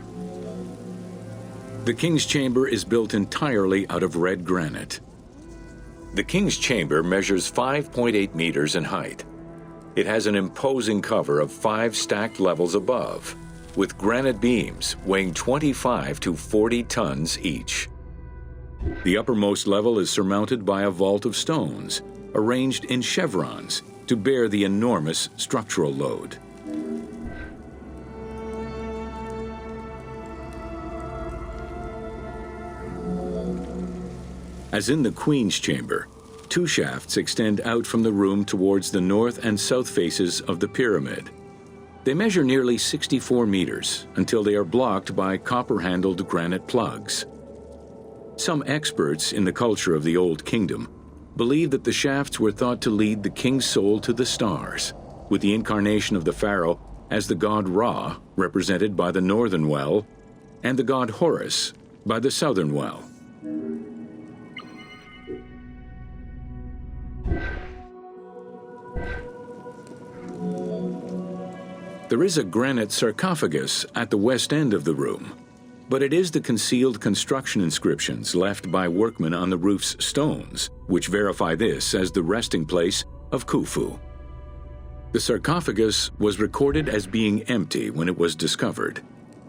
[SPEAKER 1] The King's Chamber is built entirely out of red granite. The King's Chamber measures 5.8 meters in height. It has an imposing cover of 5 stacked levels above, with granite beams weighing 25 to 40 tons each. The uppermost level is surmounted by a vault of stones, arranged in chevrons to bear the enormous structural load. As in the Queen's Chamber, 2 shafts extend out from the room towards the north and south faces of the pyramid. They measure nearly 64 meters until they are blocked by copper-handled granite plugs. Some experts in the culture of the Old Kingdom believe that the shafts were thought to lead the king's soul to the stars, with the incarnation of the pharaoh as the god Ra, represented by the northern well, and the god Horus by the southern well. There is a granite sarcophagus at the west end of the room, but it is the concealed construction inscriptions left by workmen on the roof's stones which verify this as the resting place of Khufu. The sarcophagus was recorded as being empty when it was discovered,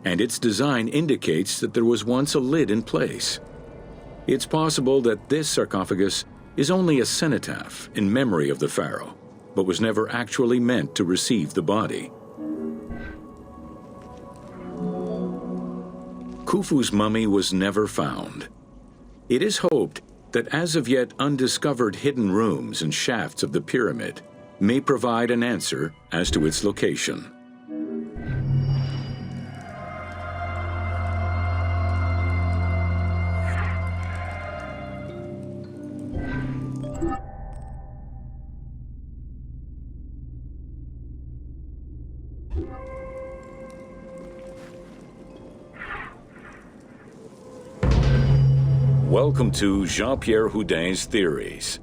[SPEAKER 1] and its design indicates that there was once a lid in place. It's possible that this sarcophagus is only a cenotaph in memory of the pharaoh, but was never actually meant to receive the body. Khufu's mummy was never found. It is hoped that as of yet undiscovered hidden rooms and shafts of the pyramid may provide an answer as to its location. Welcome to Jean-Pierre Houdin's Theories.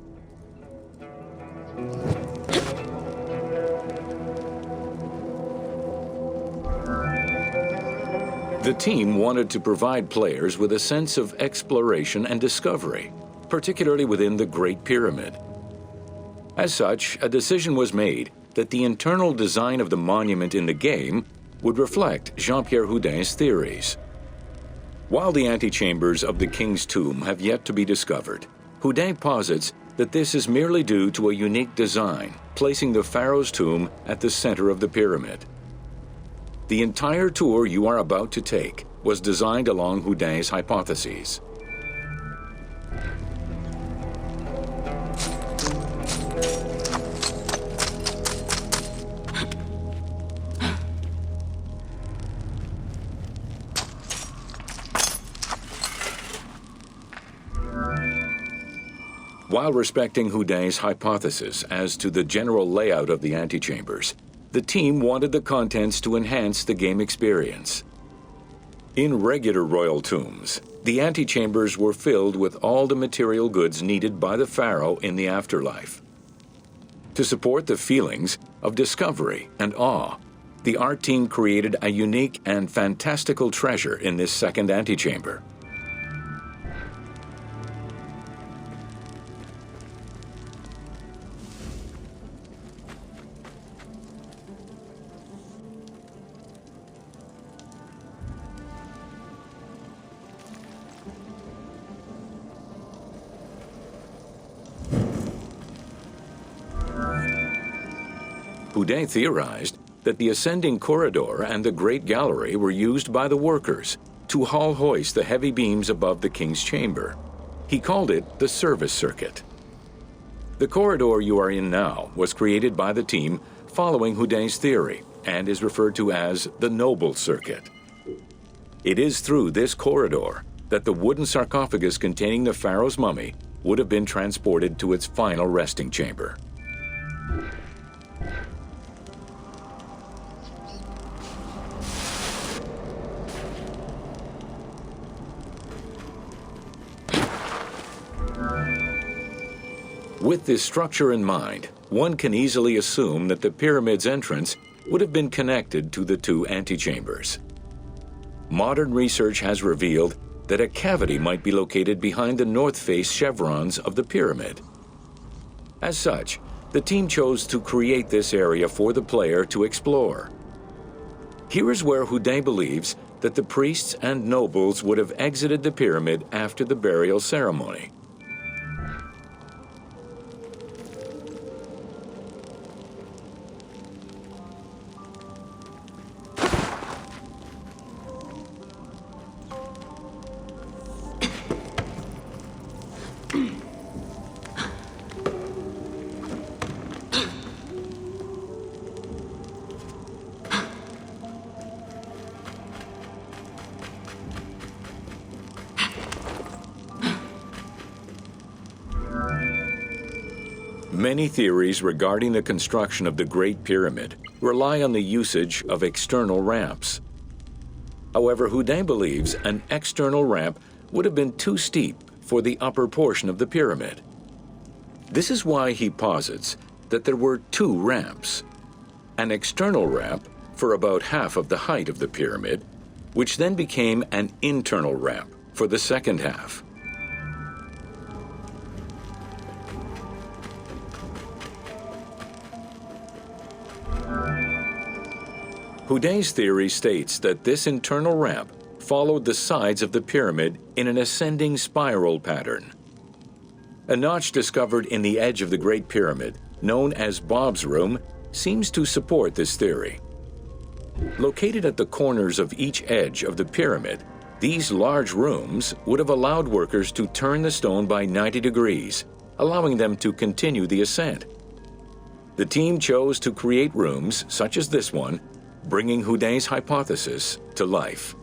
[SPEAKER 1] The team wanted to provide players with a sense of exploration and discovery, particularly within the Great Pyramid. As such, a decision was made that the internal design of the monument in the game would reflect Jean-Pierre Houdin's theories. While the antechambers of the king's tomb have yet to be discovered, Houdin posits that this is merely due to a unique design, placing the pharaoh's tomb at the center of the pyramid. The entire tour you are about to take was designed along Houdin's hypotheses. While respecting Houdin's hypothesis as to the general layout of the antechambers, the team wanted the contents to enhance the game experience. In regular royal tombs, the antechambers were filled with all the material goods needed by the pharaoh in the afterlife. To support the feelings of discovery and awe, the art team created a unique and fantastical treasure in this second antechamber. Houdin theorized that the ascending corridor and the Great Gallery were used by the workers to haul hoist the heavy beams above the king's chamber. He called it the service circuit. The corridor you are in now was created by the team following Houdin's theory and is referred to as the noble circuit. It is through this corridor that the wooden sarcophagus containing the pharaoh's mummy would have been transported to its final resting chamber. With this structure in mind, one can easily assume that the pyramid's entrance would have been connected to the two antechambers. Modern research has revealed that a cavity might be located behind the north face chevrons of the pyramid. As such, the team chose to create this area for the player to explore. Here is where Houdin believes that the priests and nobles would have exited the pyramid after the burial ceremony. Many theories regarding the construction of the Great Pyramid rely on the usage of external ramps. However, Houdet believes an external ramp would have been too steep for the upper portion of the pyramid. This is why he posits that there were two ramps. An external ramp for about half of the height of the pyramid, which then became an internal ramp for the second half. Houdet's theory states that this internal ramp followed the sides of the pyramid in an ascending spiral pattern. A notch discovered in the edge of the Great Pyramid, known as Bob's Room, seems to support this theory. Located at the corners of each edge of the pyramid, these large rooms would have allowed workers to turn the stone by 90 degrees, allowing them to continue the ascent. The team chose to create rooms such as this one, bringing Houdet's hypothesis to life.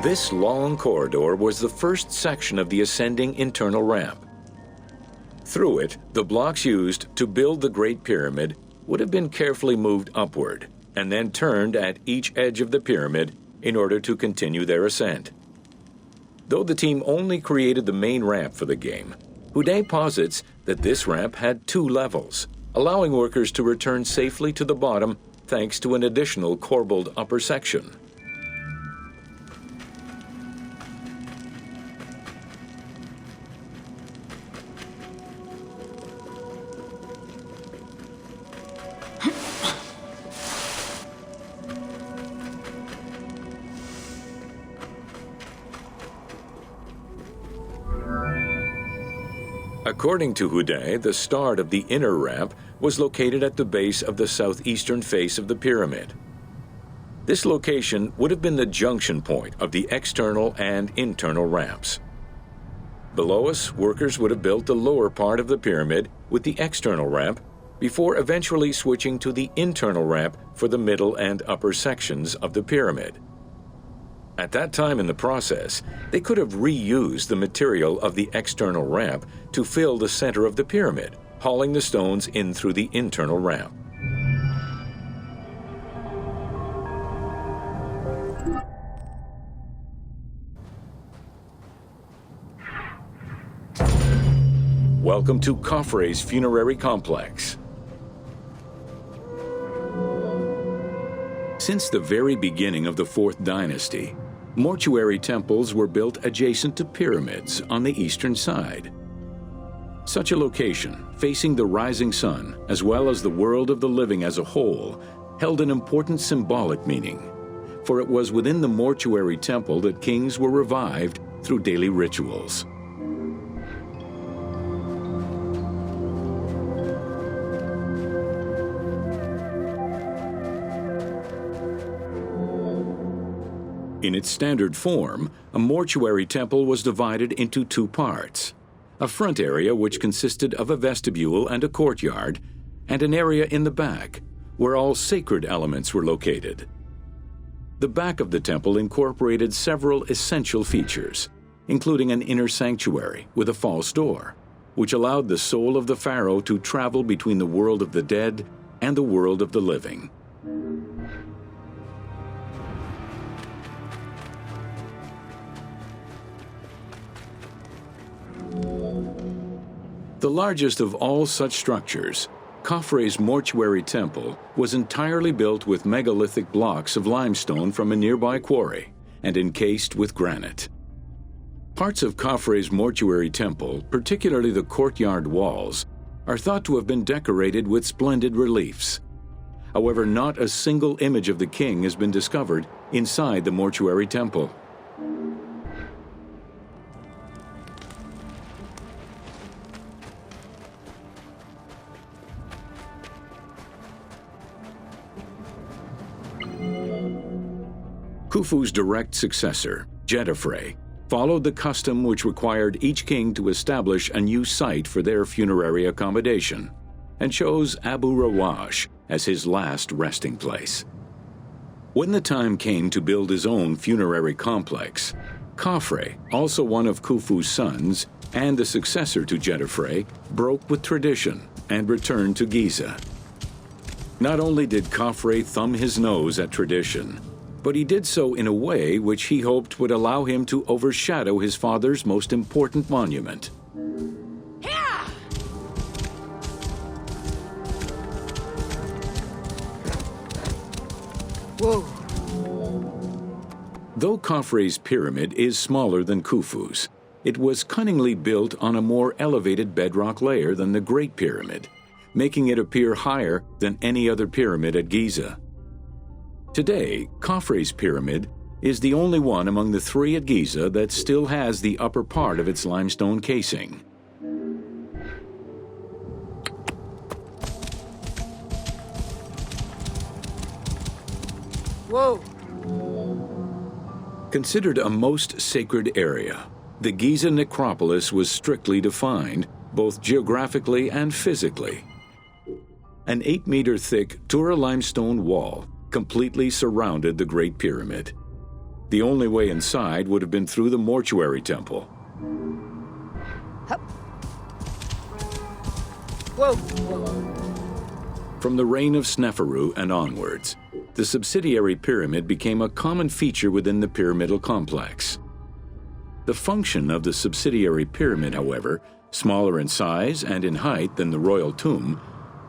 [SPEAKER 1] This long corridor was the first section of the ascending internal ramp. Through it, the blocks used to build the Great Pyramid would have been carefully moved upward and then turned at each edge of the pyramid in order to continue their ascent. Though the team only created the main ramp for the game, Houdet posits that this ramp had two levels, allowing workers to return safely to the bottom thanks to an additional corbelled upper section. According to Houdet, the start of the inner ramp was located at the base of the southeastern face of the pyramid. This location would have been the junction point of the external and internal ramps. Below us, workers would have built the lower part of the pyramid with the external ramp before eventually switching to the internal ramp for the middle and upper sections of the pyramid. At that time in the process, they could have reused the material of the external ramp to fill the center of the pyramid, hauling the stones in through the internal ramp. Welcome to Khafre's funerary complex. Since the very beginning of the Fourth Dynasty, mortuary temples were built adjacent to pyramids on the eastern side. Such a location, facing the rising sun, as well as the world of the living as a whole, held an important symbolic meaning, for it was within the mortuary temple that kings were revived through daily rituals. In its standard form, a mortuary temple was divided into two parts: a front area which consisted of a vestibule and a courtyard, and an area in the back, where all sacred elements were located. The back of the temple incorporated several essential features, including an inner sanctuary with a false door, which allowed the soul of the pharaoh to travel between the world of the dead and the world of the living. The largest of all such structures, Khafre's mortuary temple was entirely built with megalithic blocks of limestone from a nearby quarry and encased with granite. Parts of Khafre's mortuary temple, particularly the courtyard walls, are thought to have been decorated with splendid reliefs. However, not a single image of the king has been discovered inside the mortuary temple. Khufu's direct successor, Djedefre, followed the custom which required each king to establish a new site for their funerary accommodation, and chose Abu Rawash as his last resting place. When the time came to build his own funerary complex, Khafre, also one of Khufu's sons and the successor to Jedefre, broke with tradition and returned to Giza. Not only did Khafre thumb his nose at tradition, but he did so in a way which he hoped would allow him to overshadow his father's most important monument.
[SPEAKER 2] Whoa.
[SPEAKER 1] Though Khafre's pyramid is smaller than Khufu's, it was cunningly built on a more elevated bedrock layer than the Great Pyramid, making it appear higher than any other pyramid at Giza. Today, Khafre's pyramid is the only one among the three at Giza that still has the upper part of its limestone casing.
[SPEAKER 2] Whoa.
[SPEAKER 1] Considered a most sacred area, the Giza necropolis was strictly defined, both geographically and physically. An 8-meter-thick Tura limestone wall completely surrounded the Great Pyramid. The only way inside would have been through the mortuary temple.
[SPEAKER 2] Whoa.
[SPEAKER 1] From the reign of Sneferu and onwards, the subsidiary pyramid became a common feature within the pyramidal complex. The function of the subsidiary pyramid, however, smaller in size and in height than the royal tomb,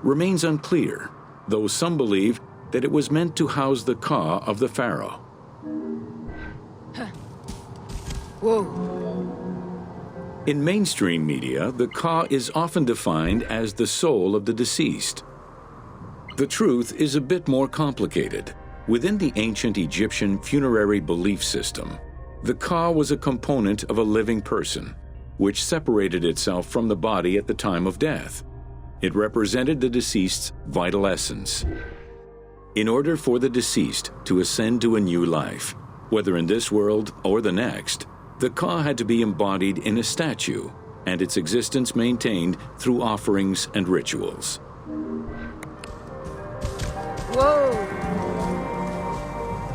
[SPEAKER 1] remains unclear, though some believe that it was meant to house the ka of the pharaoh.
[SPEAKER 2] Whoa.
[SPEAKER 1] In mainstream media, the ka is often defined as the soul of the deceased. The truth is a bit more complicated. Within the ancient Egyptian funerary belief system, the ka was a component of a living person, which separated itself from the body at the time of death. It represented the deceased's vital essence. In order for the deceased to ascend to a new life, whether in this world or the next, the ka had to be embodied in a statue, and its existence maintained through offerings and rituals.
[SPEAKER 2] Whoa.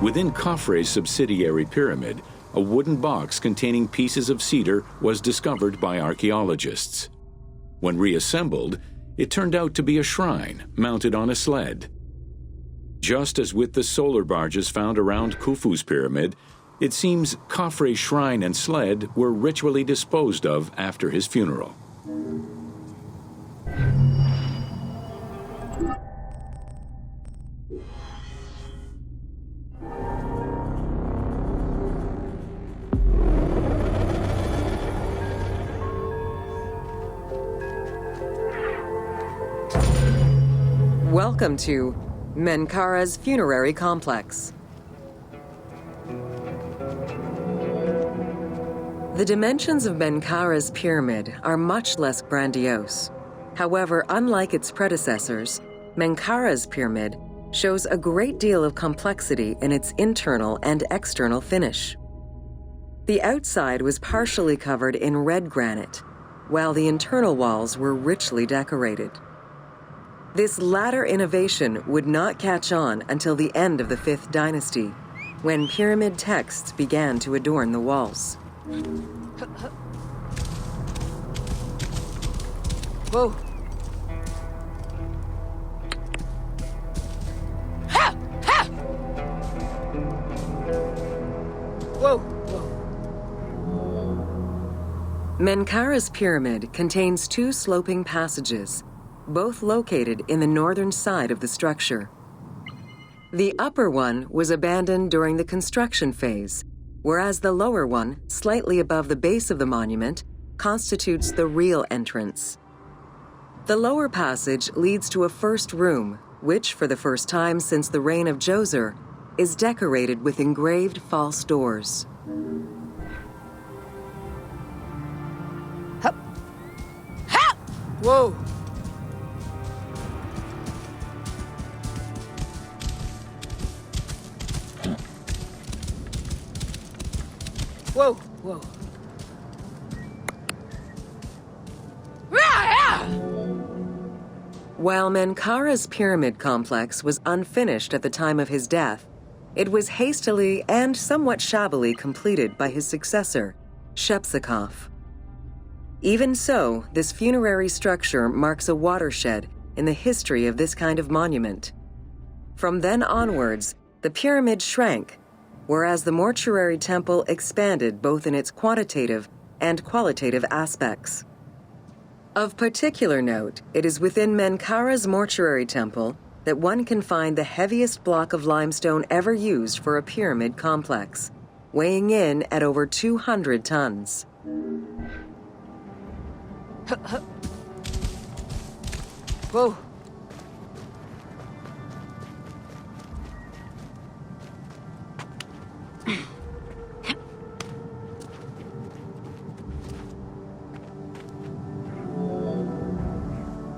[SPEAKER 1] Within Khafre's subsidiary pyramid, a wooden box containing pieces of cedar was discovered by archaeologists. When reassembled, it turned out to be a shrine mounted on a sled. Just as with the solar barges found around Khufu's pyramid, it seems Khafre's shrine and sled were ritually disposed of after his funeral.
[SPEAKER 2] Welcome to Menkaura's funerary complex. The dimensions of Menkaura's pyramid are much less grandiose. However, unlike its predecessors, Menkaura's pyramid shows a great deal of complexity in its internal and external finish. The outside was partially covered in red granite, while the internal walls were richly decorated. This latter innovation would not catch on until the end of the 5th dynasty, when pyramid texts began to adorn the walls. Whoa. Ha! Ha! Whoa. Menkaura's pyramid contains 2 sloping passages, both located in the northern side of the structure. The upper one was abandoned during the construction phase, whereas the lower one, slightly above the base of the monument, constitutes the real entrance. The lower passage leads to a first room, which, for the first time since the reign of Djoser, is decorated with engraved false doors. Hup. Ha! Whoa! Whoa, whoa. While Menkaura's pyramid complex was unfinished at the time of his death, it was hastily and somewhat shabbily completed by his successor, Shepseskaf. Even so, this funerary structure marks a watershed in the history of this kind of monument. From then onwards, the pyramid shrank, whereas the mortuary temple expanded both in its quantitative and qualitative aspects. Of particular note, it is within Menkaura's mortuary temple that one can find the heaviest block of limestone ever used for a pyramid complex, weighing in at over 200 tons.
[SPEAKER 4] Whoa.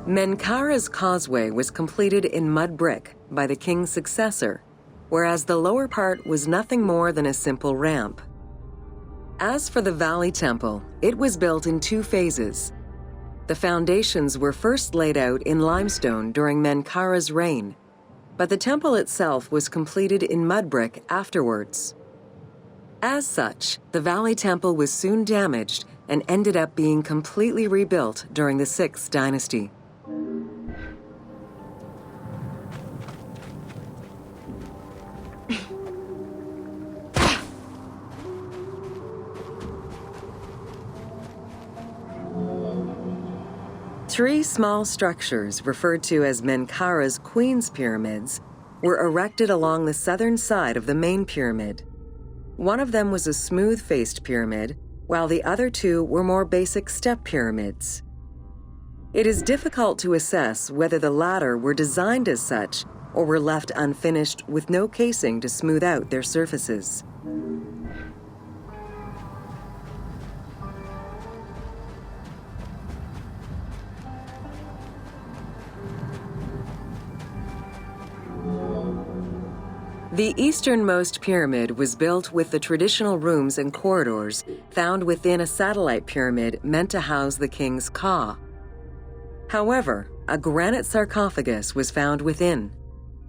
[SPEAKER 2] Menkaura's causeway was completed in mud brick by the king's successor, whereas the lower part was nothing more than a simple ramp. As for the Valley Temple, it was built in 2 phases. The foundations were first laid out in limestone during Menkaura's reign, but the temple itself was completed in mud brick afterwards. As such, the Valley Temple was soon damaged and ended up being completely rebuilt during the 6th dynasty. Three small structures, referred to as Menkaura's Queen's Pyramids, were erected along the southern side of the main pyramid. One of them was a smooth-faced pyramid, while the other 2 were more basic step pyramids. It is difficult to assess whether the latter were designed as such or were left unfinished with no casing to smooth out their surfaces. The easternmost pyramid was built with the traditional rooms and corridors found within a satellite pyramid meant to house the king's ka. However, a granite sarcophagus was found within,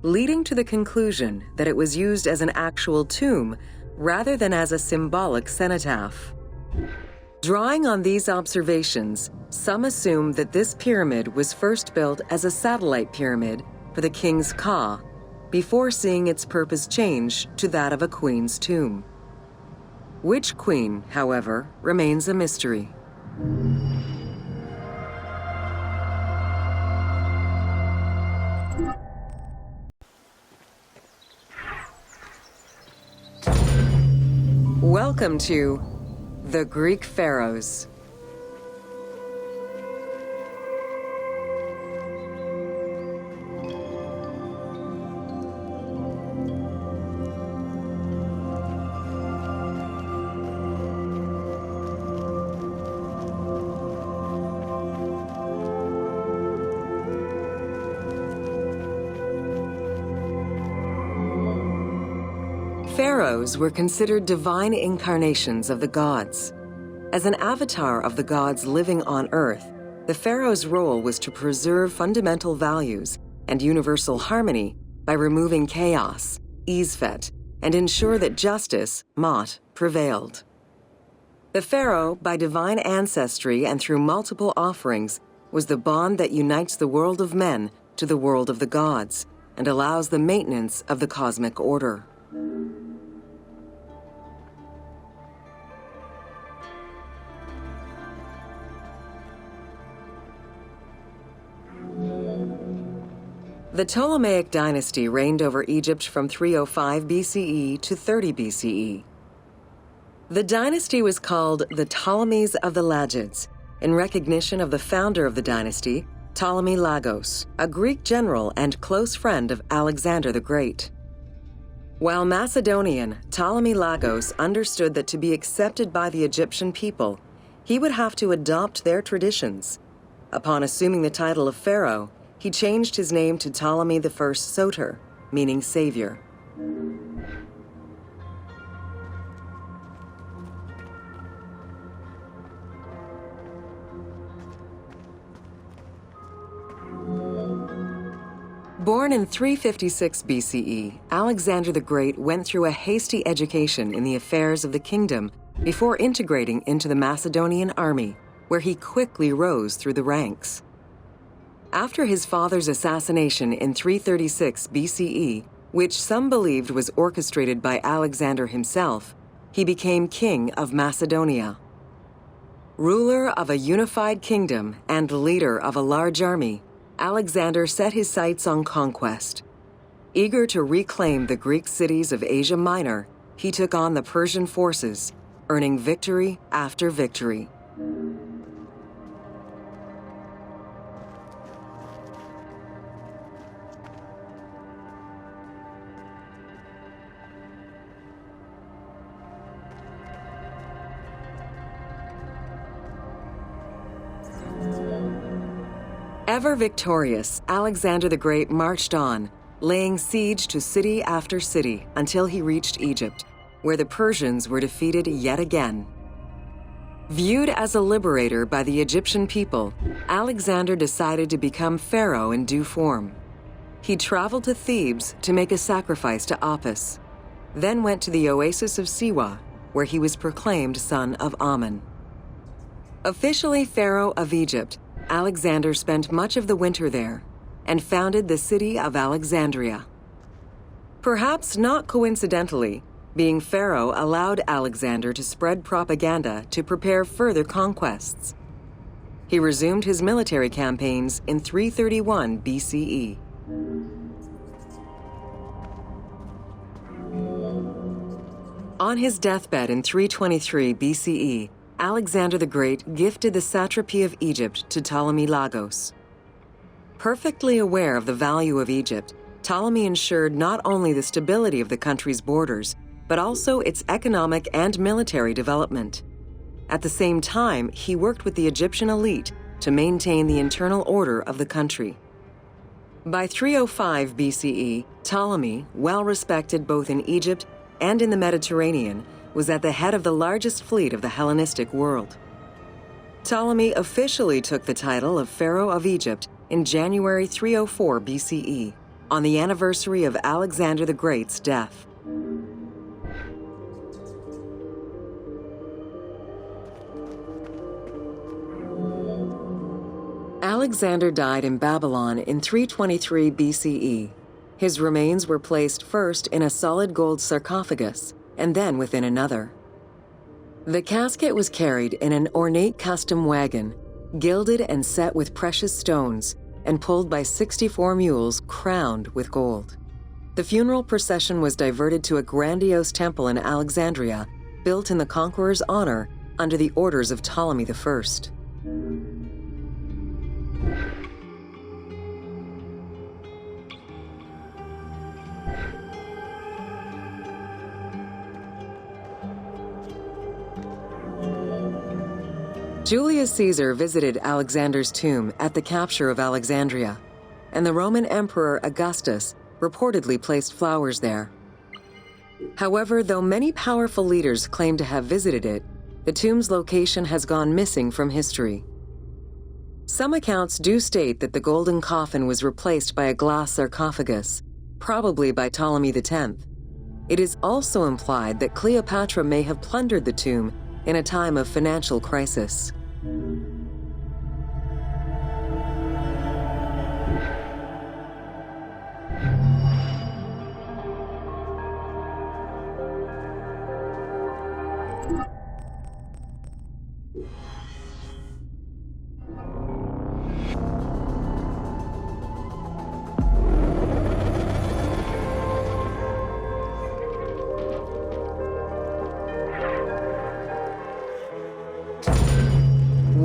[SPEAKER 2] leading to the conclusion that it was used as an actual tomb rather than as a symbolic cenotaph. Drawing on these observations, some assume that this pyramid was first built as a satellite pyramid for the king's ka, before seeing its purpose change to that of a queen's tomb. Which queen, however, remains a mystery. Welcome to the Greek Pharaohs. Pharaohs were considered divine incarnations of the gods. As an avatar of the gods living on Earth, the pharaoh's role was to preserve fundamental values and universal harmony by removing chaos, Isfet, and ensure that justice, Mot, prevailed. The pharaoh, by divine ancestry and through multiple offerings, was the bond that unites the world of men to the world of the gods and allows the maintenance of the cosmic order. The Ptolemaic dynasty reigned over Egypt from 305 BCE to 30 BCE. The dynasty was called the Ptolemies of the Lagids, in recognition of the founder of the dynasty, Ptolemy Lagos, a Greek general and close friend of Alexander the Great. While Macedonian, Ptolemy Lagos understood that to be accepted by the Egyptian people, he would have to adopt their traditions. Upon assuming the title of pharaoh, he changed his name to Ptolemy I Soter, meaning savior. Born in 356 BCE, Alexander the Great went through a hasty education in the affairs of the kingdom before integrating into the Macedonian army, where he quickly rose through the ranks. After his father's assassination in 336 BCE, which some believed was orchestrated by Alexander himself, he became king of Macedonia. Ruler of a unified kingdom and leader of a large army, Alexander set his sights on conquest. Eager to reclaim the Greek cities of Asia Minor, he took on the Persian forces, earning victory after victory. Ever victorious, Alexander the Great marched on, laying siege to city after city until he reached Egypt, where the Persians were defeated yet again. Viewed as a liberator by the Egyptian people, Alexander decided to become pharaoh in due form. He traveled to Thebes to make a sacrifice to Apis, then went to the oasis of Siwa, where he was proclaimed son of Amun. Officially pharaoh of Egypt, Alexander spent much of the winter there and founded the city of Alexandria. Perhaps not coincidentally, being pharaoh allowed Alexander to spread propaganda to prepare further conquests. He resumed his military campaigns in 331 BCE. On his deathbed in 323 BCE, Alexander the Great gifted the satrapy of Egypt to Ptolemy Lagos. Perfectly aware of the value of Egypt, Ptolemy ensured not only the stability of the country's borders, but also its economic and military development. At the same time, he worked with the Egyptian elite to maintain the internal order of the country. By 305 BCE, Ptolemy, well respected both in Egypt and in the Mediterranean, was at the head of the largest fleet of the Hellenistic world. Ptolemy officially took the title of Pharaoh of Egypt in January 304 BCE, on the anniversary of Alexander the Great's death. Alexander died in Babylon in 323 BCE. His remains were placed first in a solid gold sarcophagus, and then within another. The casket was carried in an ornate custom wagon, gilded and set with precious stones, and pulled by 64 mules crowned with gold. The funeral procession was diverted to a grandiose temple in Alexandria, built in the conqueror's honor under the orders of Ptolemy I. Julius Caesar visited Alexander's tomb at the capture of Alexandria, and the Roman Emperor Augustus reportedly placed flowers there. However, though many powerful leaders claim to have visited it, the tomb's location has gone missing from history. Some accounts do state that the golden coffin was replaced by a glass sarcophagus, probably by Ptolemy X. It is also implied that Cleopatra may have plundered the tomb in a time of financial crisis.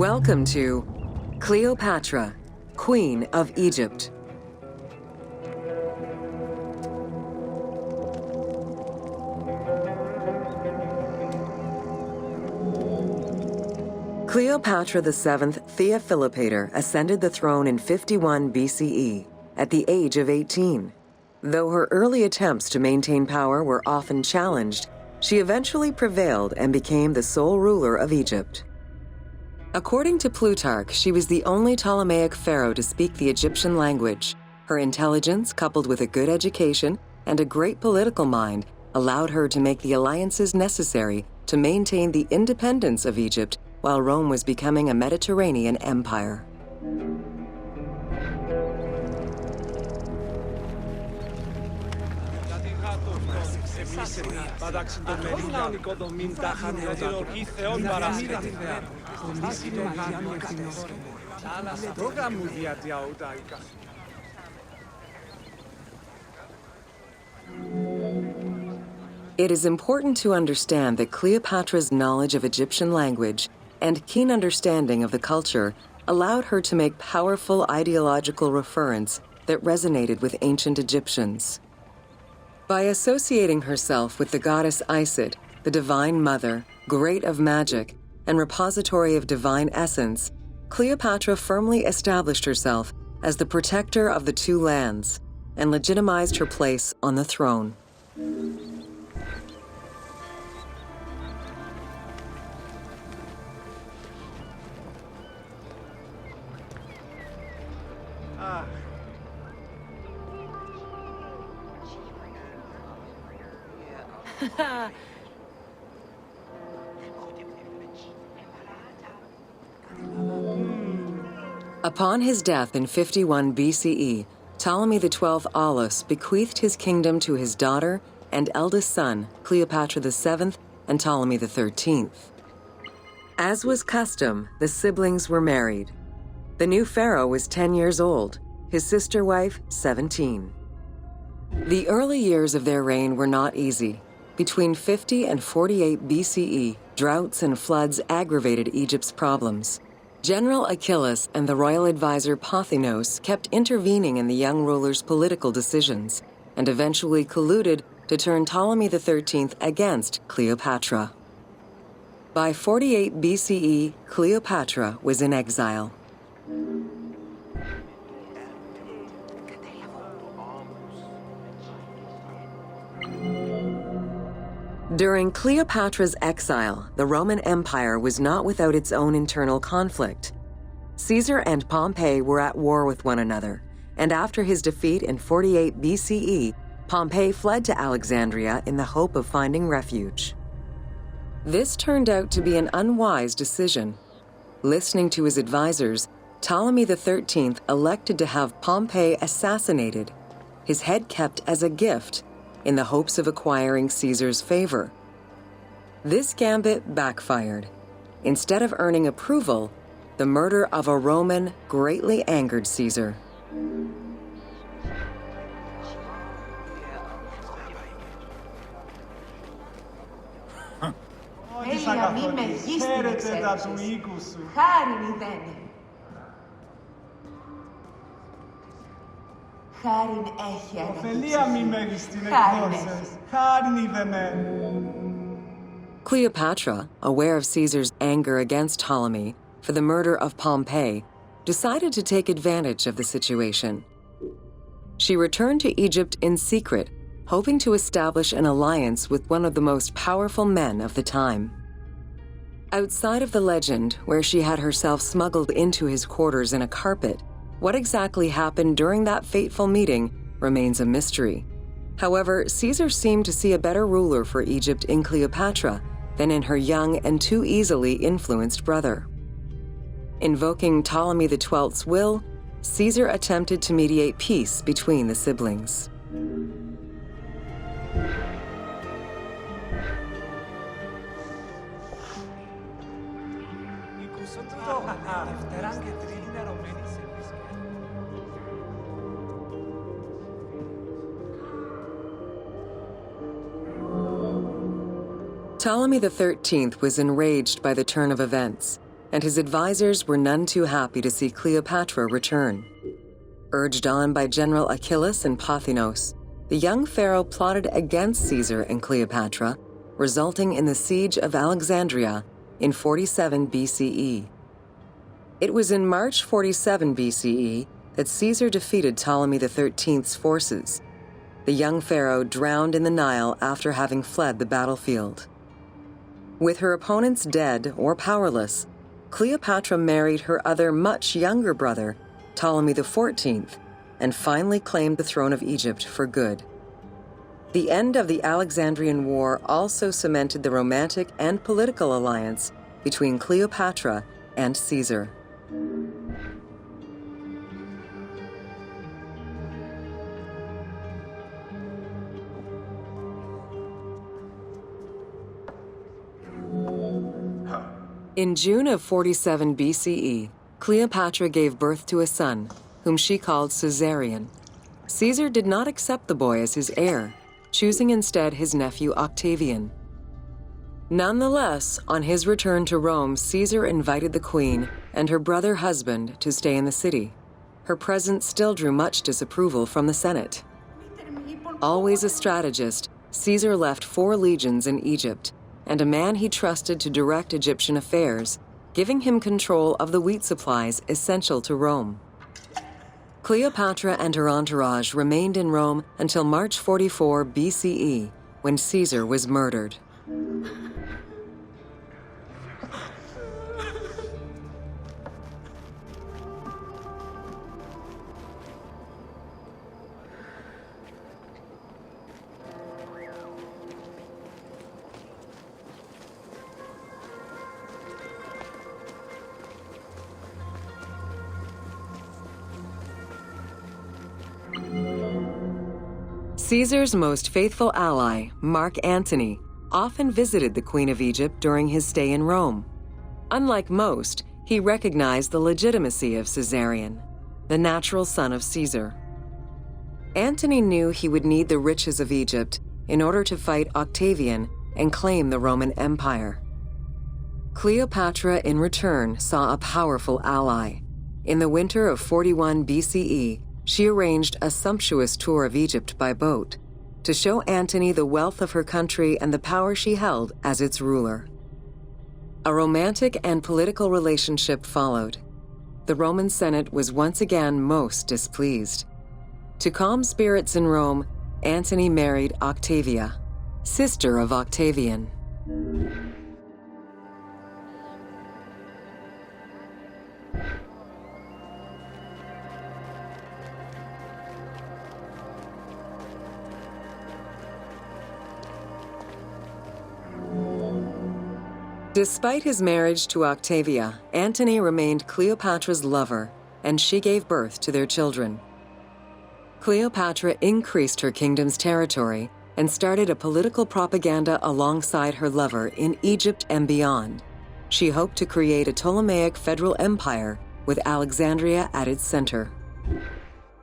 [SPEAKER 2] Welcome to Cleopatra, Queen of Egypt. Cleopatra VII Theophilopator ascended the throne in 51 BCE at the age of 18. Though her early attempts to maintain power were often challenged, she eventually prevailed and became the sole ruler of Egypt. According to Plutarch, she was the only Ptolemaic pharaoh to speak the Egyptian language, Her intelligence, coupled with a good education and a great political mind, allowed her to make the alliances necessary to maintain the independence of Egypt while Rome was becoming a Mediterranean empire. It is important to understand that Cleopatra's knowledge of Egyptian language and keen understanding of the culture allowed her to make powerful ideological referents that resonated with ancient Egyptians. By associating herself with the goddess Isis, the divine mother, great of magic, and repository of divine essence, Cleopatra firmly established herself as the protector of the two lands and legitimized her place on the throne. Upon his death in 51 BCE, Ptolemy XII Aulus bequeathed his kingdom to his daughter and eldest son, Cleopatra VII and Ptolemy XIII. As was custom, the siblings were married. The new pharaoh was 10 years old, his sister wife 17. The early years of their reign were not easy. Between 50 and 48 BCE, droughts and floods aggravated Egypt's problems. General Achilles and the royal advisor Pothinos kept intervening in the young ruler's political decisions and eventually colluded to turn Ptolemy XIII against Cleopatra. By 48 BCE, Cleopatra was in exile. During Cleopatra's exile, the Roman Empire was not without its own internal conflict. Caesar and Pompey were at war with one another, and after his defeat in 48 BCE, Pompey fled to Alexandria in the hope of finding refuge. This turned out to be an unwise decision. Listening to his advisors, Ptolemy XIII elected to have Pompey assassinated, his head kept as a gift, in the hopes of acquiring Caesar's favor. This gambit backfired. Instead of earning approval, the murder of a Roman greatly angered Caesar. Cleopatra, aware of Caesar's anger against Ptolemy for the murder of Pompey, decided to take advantage of the situation. She returned to Egypt in secret, hoping to establish an alliance with one of the most powerful men of the time. Outside of the legend, where she had herself smuggled into his quarters in a carpet, what exactly happened during that fateful meeting remains a mystery. However, Caesar seemed to see a better ruler for Egypt in Cleopatra than in her young and too easily influenced brother. Invoking Ptolemy XII's will, Caesar attempted to mediate peace between the siblings. Ptolemy XIII was enraged by the turn of events, and his advisors were none too happy to see Cleopatra return. Urged on by General Achilles and Pothinos, the young pharaoh plotted against Caesar and Cleopatra, resulting in the siege of Alexandria in 47 BCE. It was in March 47 BCE that Caesar defeated Ptolemy XIII's forces. The young pharaoh drowned in the Nile after having fled the battlefield. With her opponents dead or powerless, Cleopatra married her other much younger brother, Ptolemy XIV, and finally claimed the throne of Egypt for good. The end of the Alexandrian War also cemented the romantic and political alliance between Cleopatra and Caesar. In June of 47 BCE, Cleopatra gave birth to a son, whom she called Caesarion. Caesar did not accept the boy as his heir, choosing instead his nephew Octavian. Nonetheless, on his return to Rome, Caesar invited the queen and her brother husband to stay in the city. Her presence still drew much disapproval from the Senate. Always a strategist, Caesar left 4 legions in Egypt and a man he trusted to direct Egyptian affairs, giving him control of the wheat supplies essential to Rome. Cleopatra and her entourage remained in Rome until March 44 BCE, when Caesar was murdered. Caesar's most faithful ally, Mark Antony, often visited the Queen of Egypt during his stay in Rome. Unlike most, he recognized the legitimacy of Caesarion, the natural son of Caesar. Antony knew he would need the riches of Egypt in order to fight Octavian and claim the Roman Empire. Cleopatra, in return, saw a powerful ally. In the winter of 41 BCE, she arranged a sumptuous tour of Egypt by boat to show Antony the wealth of her country and the power she held as its ruler. A romantic and political relationship followed. The Roman Senate was once again most displeased. To calm spirits in Rome, Antony married Octavia, sister of Octavian. Despite his marriage to Octavia, Antony remained Cleopatra's lover, and she gave birth to their children. Cleopatra increased her kingdom's territory and started a political propaganda alongside her lover in Egypt and beyond. She hoped to create a Ptolemaic federal empire with Alexandria at its center.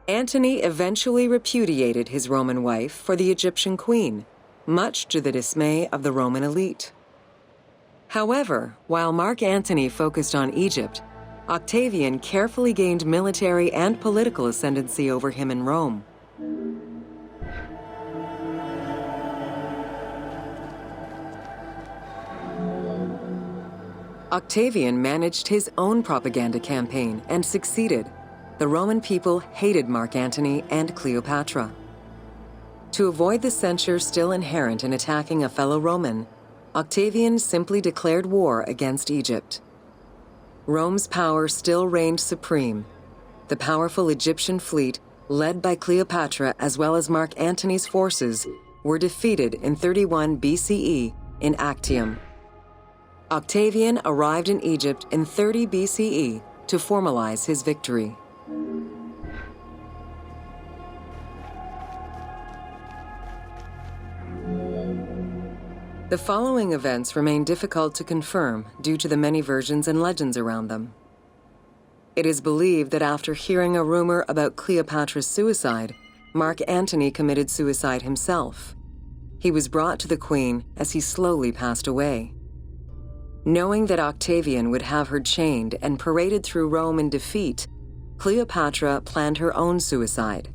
[SPEAKER 2] Antony eventually repudiated his Roman wife for the Egyptian queen, much to the dismay of the Roman elite. However, while Mark Antony focused on Egypt, Octavian carefully gained military and political ascendancy over him in Rome. Octavian managed his own propaganda campaign and succeeded. The Roman people hated Mark Antony and Cleopatra. To avoid the censure still inherent in attacking a fellow Roman, Octavian simply declared war against Egypt. Rome's power still reigned supreme. The powerful Egyptian fleet, led by Cleopatra as well as Mark Antony's forces, were defeated in 31 BCE in Actium. Octavian arrived in Egypt in 30 BCE to formalize his victory. The following events remain difficult to confirm due to the many versions and legends around them. It is believed that after hearing a rumor about Cleopatra's suicide, Mark Antony committed suicide himself. He was brought to the queen as he slowly passed away. Knowing that Octavian would have her chained and paraded through Rome in defeat, Cleopatra planned her own suicide.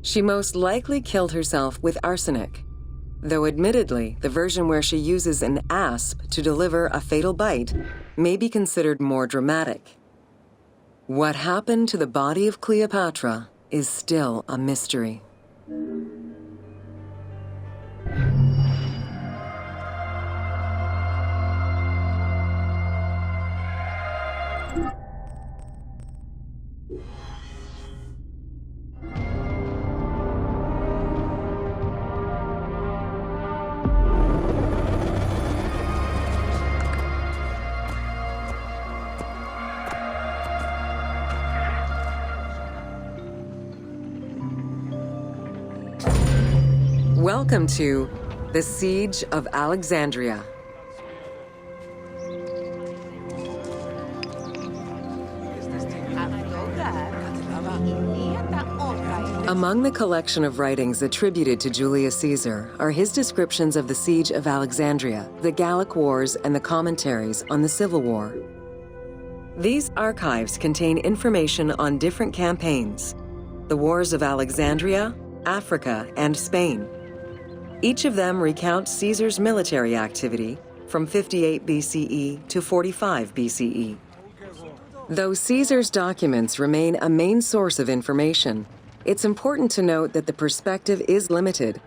[SPEAKER 2] She most likely killed herself with arsenic, though admittedly, the version where she uses an asp to deliver a fatal bite may be considered more dramatic. What happened to the body of Cleopatra is still a mystery. Welcome to the Siege of Alexandria. Among the collection of writings attributed to Julius Caesar are his descriptions of the Siege of Alexandria, the Gallic Wars, and the commentaries on the Civil War. These archives contain information on different campaigns, the Wars of Alexandria, Africa, and Spain. Each of them recounts Caesar's military activity from 58 BCE to 45 BCE. Though Caesar's documents remain a main source of information, it's important to note that the perspective is limited.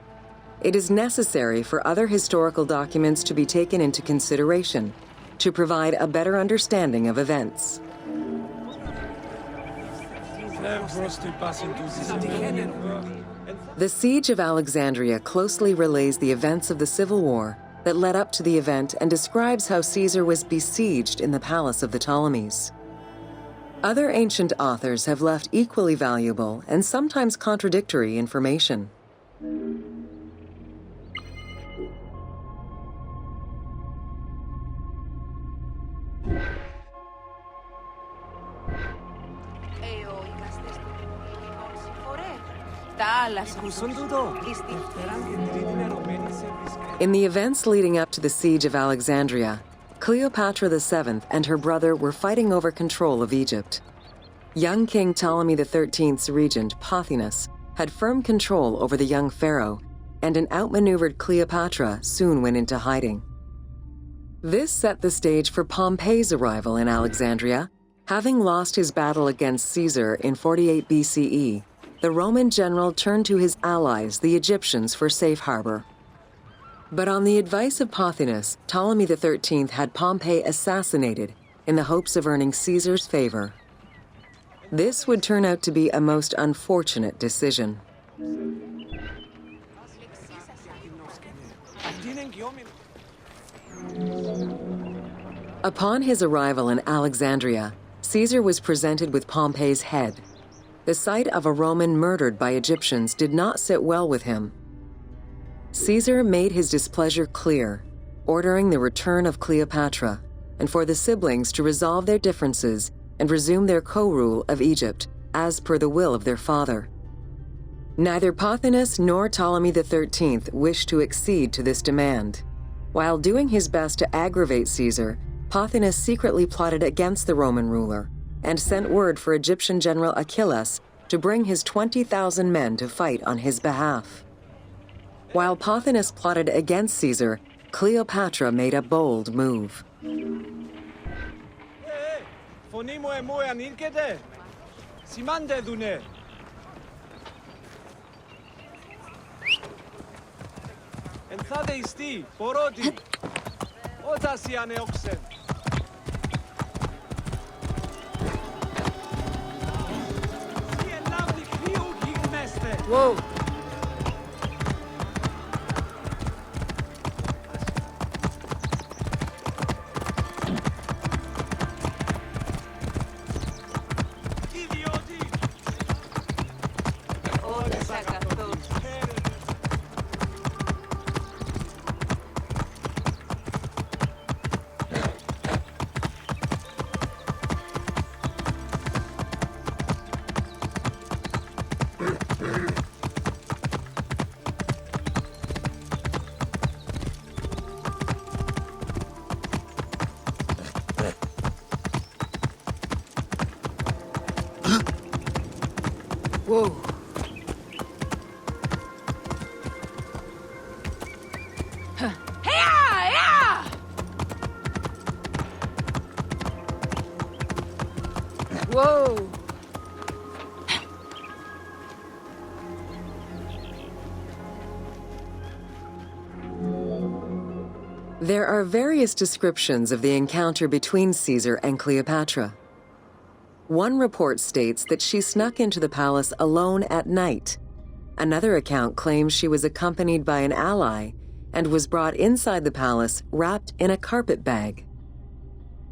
[SPEAKER 2] It is necessary for other historical documents to be taken into consideration to provide a better understanding of events. The Siege of Alexandria closely relays the events of the Civil War that led up to the event and describes how Caesar was besieged in the palace of the Ptolemies. Other ancient authors have left equally valuable and sometimes contradictory information. In the events leading up to the Siege of Alexandria, Cleopatra VII and her brother were fighting over control of Egypt. Young King Ptolemy XIII's regent, Pothinus, had firm control over the young pharaoh, and an outmaneuvered Cleopatra soon went into hiding. This set the stage for Pompey's arrival in Alexandria. Having lost his battle against Caesar in 48 BCE, the Roman general turned to his allies, the Egyptians, for safe harbor. But on the advice of Pothinus, Ptolemy XIII had Pompey assassinated in the hopes of earning Caesar's favor. This would turn out to be a most unfortunate decision. Upon his arrival in Alexandria, Caesar was presented with Pompey's head. The sight of a Roman murdered by Egyptians did not sit well with him. Caesar made his displeasure clear, ordering the return of Cleopatra and for the siblings to resolve their differences and resume their co-rule of Egypt as per the will of their father. Neither Pothinus nor Ptolemy XIII wished to accede to this demand. While doing his best to aggravate Caesar, Pothinus secretly plotted against the Roman ruler and sent word for Egyptian general Achillas to bring his 20,000 men to fight on his behalf. While Pothinus plotted against Caesar, Cleopatra made a bold move.
[SPEAKER 5] Φωνή μου εμού ανήρκεται. Σημάντε δουνε. Ενθάδε ιστή, πορώτη. Όταν σι ανεόξεν. Σι ελάβδη χθίου γιγνέστε. Wow.
[SPEAKER 2] Whoa. Whoa. There are various descriptions of the encounter between Caesar and Cleopatra. One report states that she snuck into the palace alone at night. Another account claims she was accompanied by an ally and was brought inside the palace wrapped in a carpet bag.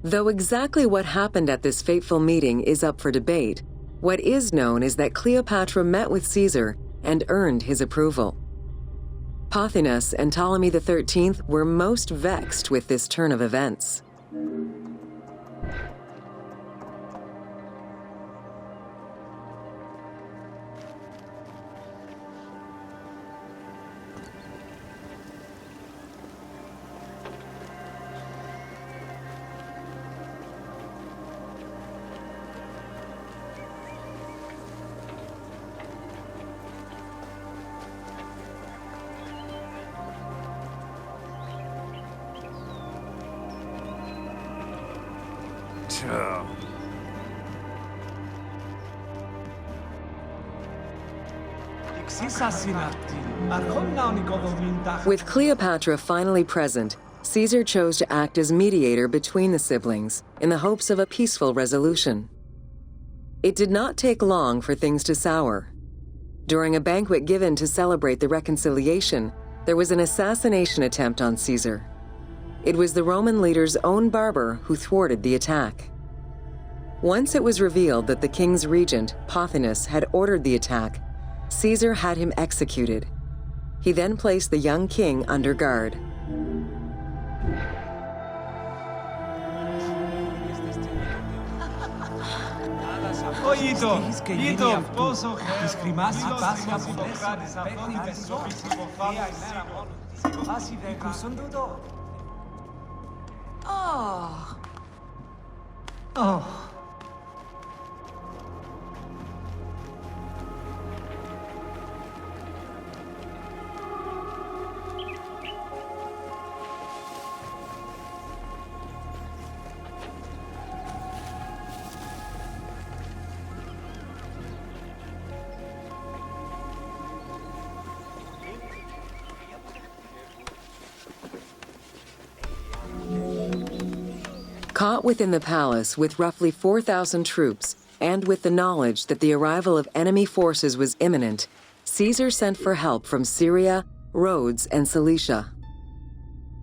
[SPEAKER 2] Though exactly what happened at this fateful meeting is up for debate, what is known is that Cleopatra met with Caesar and earned his approval. Pothinus and Ptolemy XIII were most vexed with this turn of events. With Cleopatra finally present, Caesar chose to act as mediator between the siblings in the hopes of a peaceful resolution. It did not take long for things to sour. During a banquet given to celebrate the reconciliation, there was an assassination attempt on Caesar. It was the Roman leader's own barber who thwarted the attack. Once it was revealed that the king's regent, Pothinus, had ordered the attack, Caesar had him executed. He then placed the young king under guard. Caught within the palace with roughly 4,000 troops, and with the knowledge that the arrival of enemy forces was imminent, Caesar sent for help from Syria, Rhodes, and Cilicia.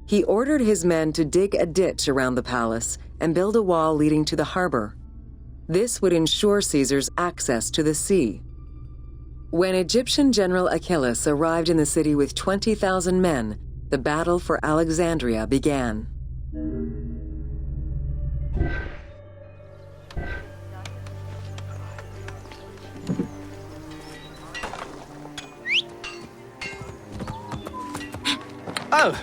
[SPEAKER 2] He ordered his men to dig a ditch around the palace and build a wall leading to the harbor. This would ensure Caesar's access to the sea. When Egyptian General Achilles arrived in the city with 20,000 men, the battle for Alexandria began.
[SPEAKER 7] Oh!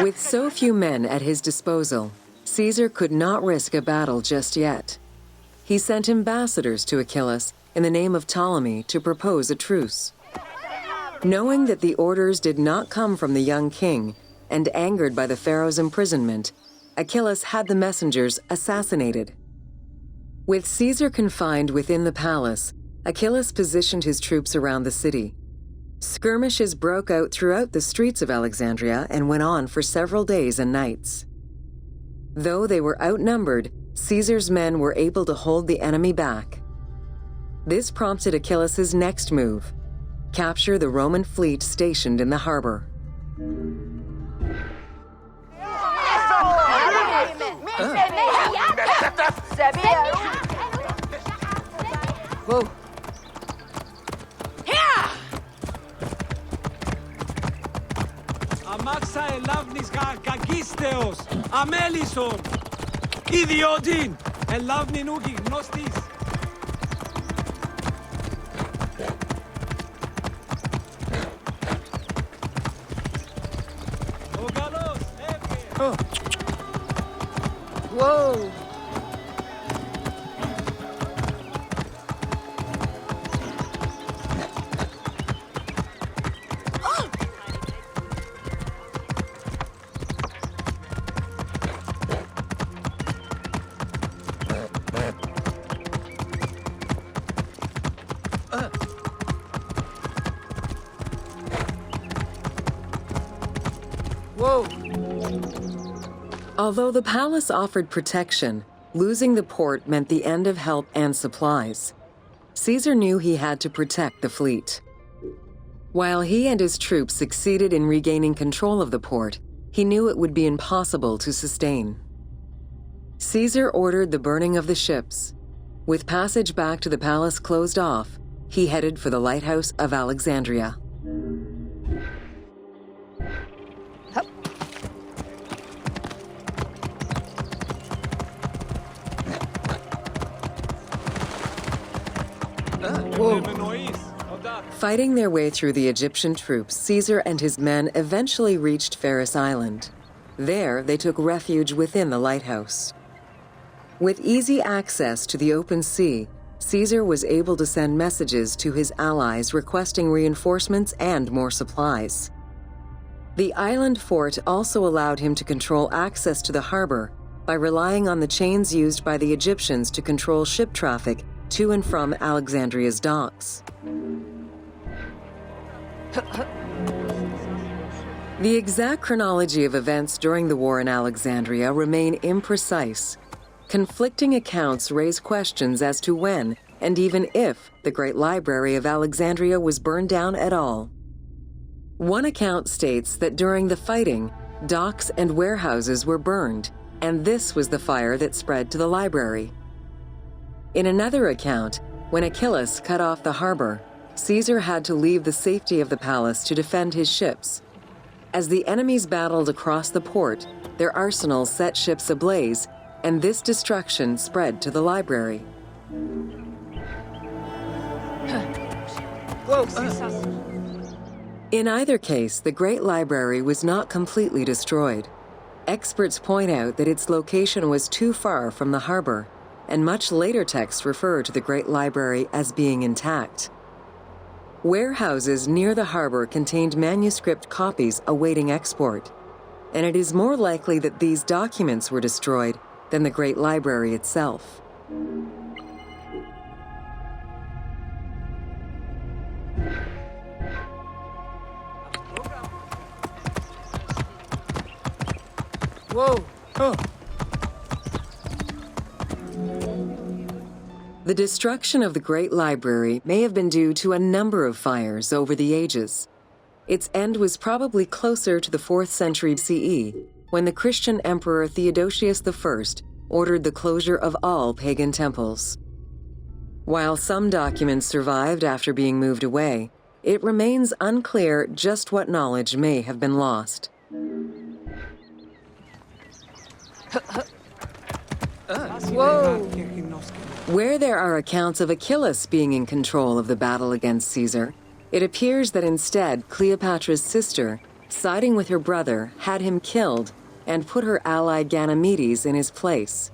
[SPEAKER 2] With so few men at his disposal, Caesar could not risk a battle just yet. He sent ambassadors to Achilles in the name of Ptolemy to propose a truce. Knowing that the orders did not come from the young king, and angered by the pharaoh's imprisonment, Achilles had the messengers assassinated. With Caesar confined within the palace, Achilles positioned his troops around the city. Skirmishes broke out throughout the streets of Alexandria and went on for several days and nights. Though they were outnumbered, Caesar's men were able to hold the enemy back. This prompted Achilles' next move: capture the Roman fleet stationed in the harbor.
[SPEAKER 7] Whoa!
[SPEAKER 5] Αμάξα ελάβνης κακίστεως, αμέλισσον, ιδιότην, ελάβνην ούκη γνώστης. Ο καλός, έβγε.
[SPEAKER 7] Whoa! Whoa!
[SPEAKER 2] Although the palace offered protection, losing the port meant the end of help and supplies. Caesar knew he had to protect the fleet. While he and his troops succeeded in regaining control of the port, he knew it would be impossible to sustain. Caesar ordered the burning of the ships. With passage back to the palace closed off, he headed for the lighthouse of Alexandria. Fighting their way through the Egyptian troops, Caesar and his men eventually reached Pharos Island. There, they took refuge within the lighthouse. With easy access to the open sea, Caesar was able to send messages to his allies requesting reinforcements and more supplies. The island fort also allowed him to control access to the harbor by relying on the chains used by the Egyptians to control ship traffic to and from Alexandria's docks. The exact chronology of events during the war in Alexandria remain imprecise. Conflicting accounts raise questions as to when, and even if, the Great Library of Alexandria was burned down at all. One account states that during the fighting, docks and warehouses were burned, and this was the fire that spread to the library. In another account, when Achilles cut off the harbor, Caesar had to leave the safety of the palace to defend his ships. As the enemies battled across the port, their arsenals set ships ablaze, and this destruction spread to the library. In either case, the Great Library was not completely destroyed. Experts point out that its location was too far from the harbor, and much later texts refer to the Great Library as being intact. Warehouses near the harbor contained manuscript copies awaiting export, and it is more likely that these documents were destroyed than the Great Library itself.
[SPEAKER 7] Whoa! Oh.
[SPEAKER 2] The destruction of the Great Library may have been due to a number of fires over the ages. Its end was probably closer to the 4th century CE, when the Christian Emperor Theodosius I ordered the closure of all pagan temples. While some documents survived after being moved away, it remains unclear just what knowledge may have been lost.
[SPEAKER 7] Whoa!
[SPEAKER 2] Where there are accounts of Achilles being in control of the battle against Caesar, it appears that instead Cleopatra's sister, siding with her brother, had him killed and put her ally Ganymedes in his place.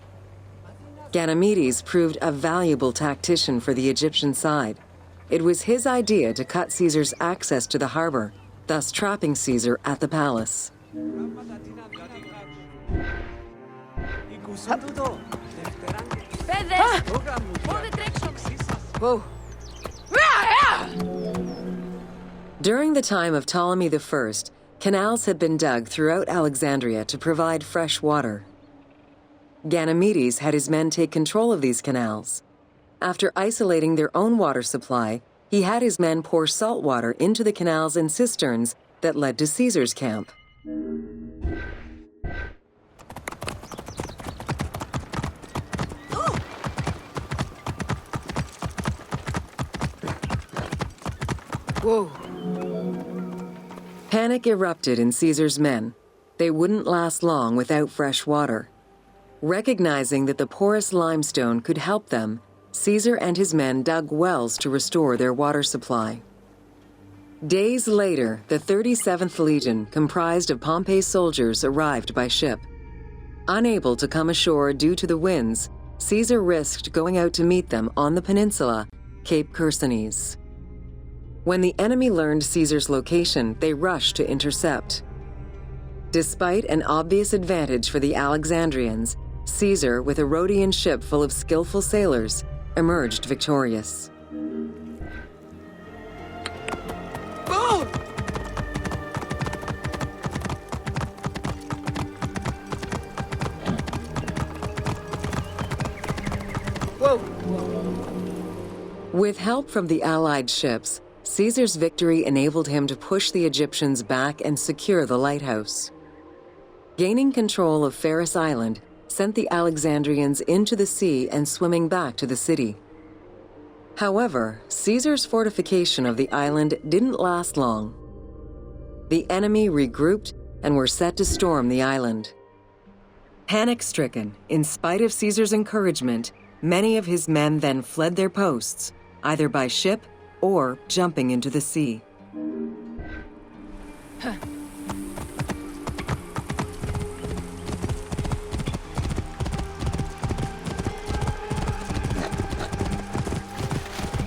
[SPEAKER 2] Ganymedes proved a valuable tactician for the Egyptian side. It was his idea to cut Caesar's access to the harbor, thus trapping Caesar at the palace.
[SPEAKER 7] Whoa!
[SPEAKER 2] During the time of Ptolemy I, canals had been dug throughout Alexandria to provide fresh water. Ganymedes had his men take control of these canals. After isolating their own water supply, he had his men pour salt water into the canals and cisterns that led to Caesar's camp.
[SPEAKER 7] Whoa!
[SPEAKER 2] Panic erupted in Caesar's men. They wouldn't last long without fresh water. Recognizing that the porous limestone could help them, Caesar and his men dug wells to restore their water supply. Days later, the 37th Legion, comprised of Pompey's soldiers, arrived by ship. Unable to come ashore due to the winds, Caesar risked going out to meet them on the peninsula, Cape Chersonese. When the enemy learned Caesar's location, they rushed to intercept. Despite an obvious advantage for the Alexandrians, Caesar, with a Rhodian ship full of skillful sailors, emerged victorious.
[SPEAKER 7] Oh! Whoa!
[SPEAKER 2] With help from the Allied ships, Caesar's victory enabled him to push the Egyptians back and secure the lighthouse. Gaining control of Pharos Island sent the Alexandrians into the sea and swimming back to the city. However, Caesar's fortification of the island didn't last long. The enemy regrouped and were set to storm the island. Panic-stricken, in spite of Caesar's encouragement, many of his men then fled their posts, either by ship or jumping into the sea.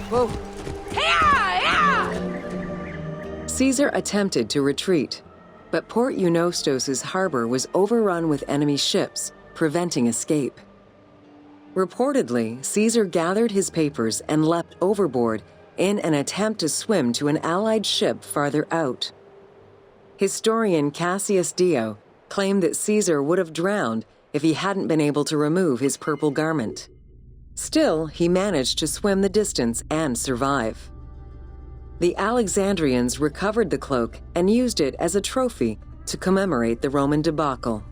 [SPEAKER 7] Whoa.
[SPEAKER 2] Caesar attempted to retreat, but Port Eunostos' harbor was overrun with enemy ships, preventing escape. Reportedly, Caesar gathered his papers and leapt overboard in an attempt to swim to an Allied ship farther out. Historian Cassius Dio claimed that Caesar would have drowned if he hadn't been able to remove his purple garment. Still, he managed to swim the distance and survive. The Alexandrians recovered the cloak and used it as a trophy to commemorate the Roman debacle.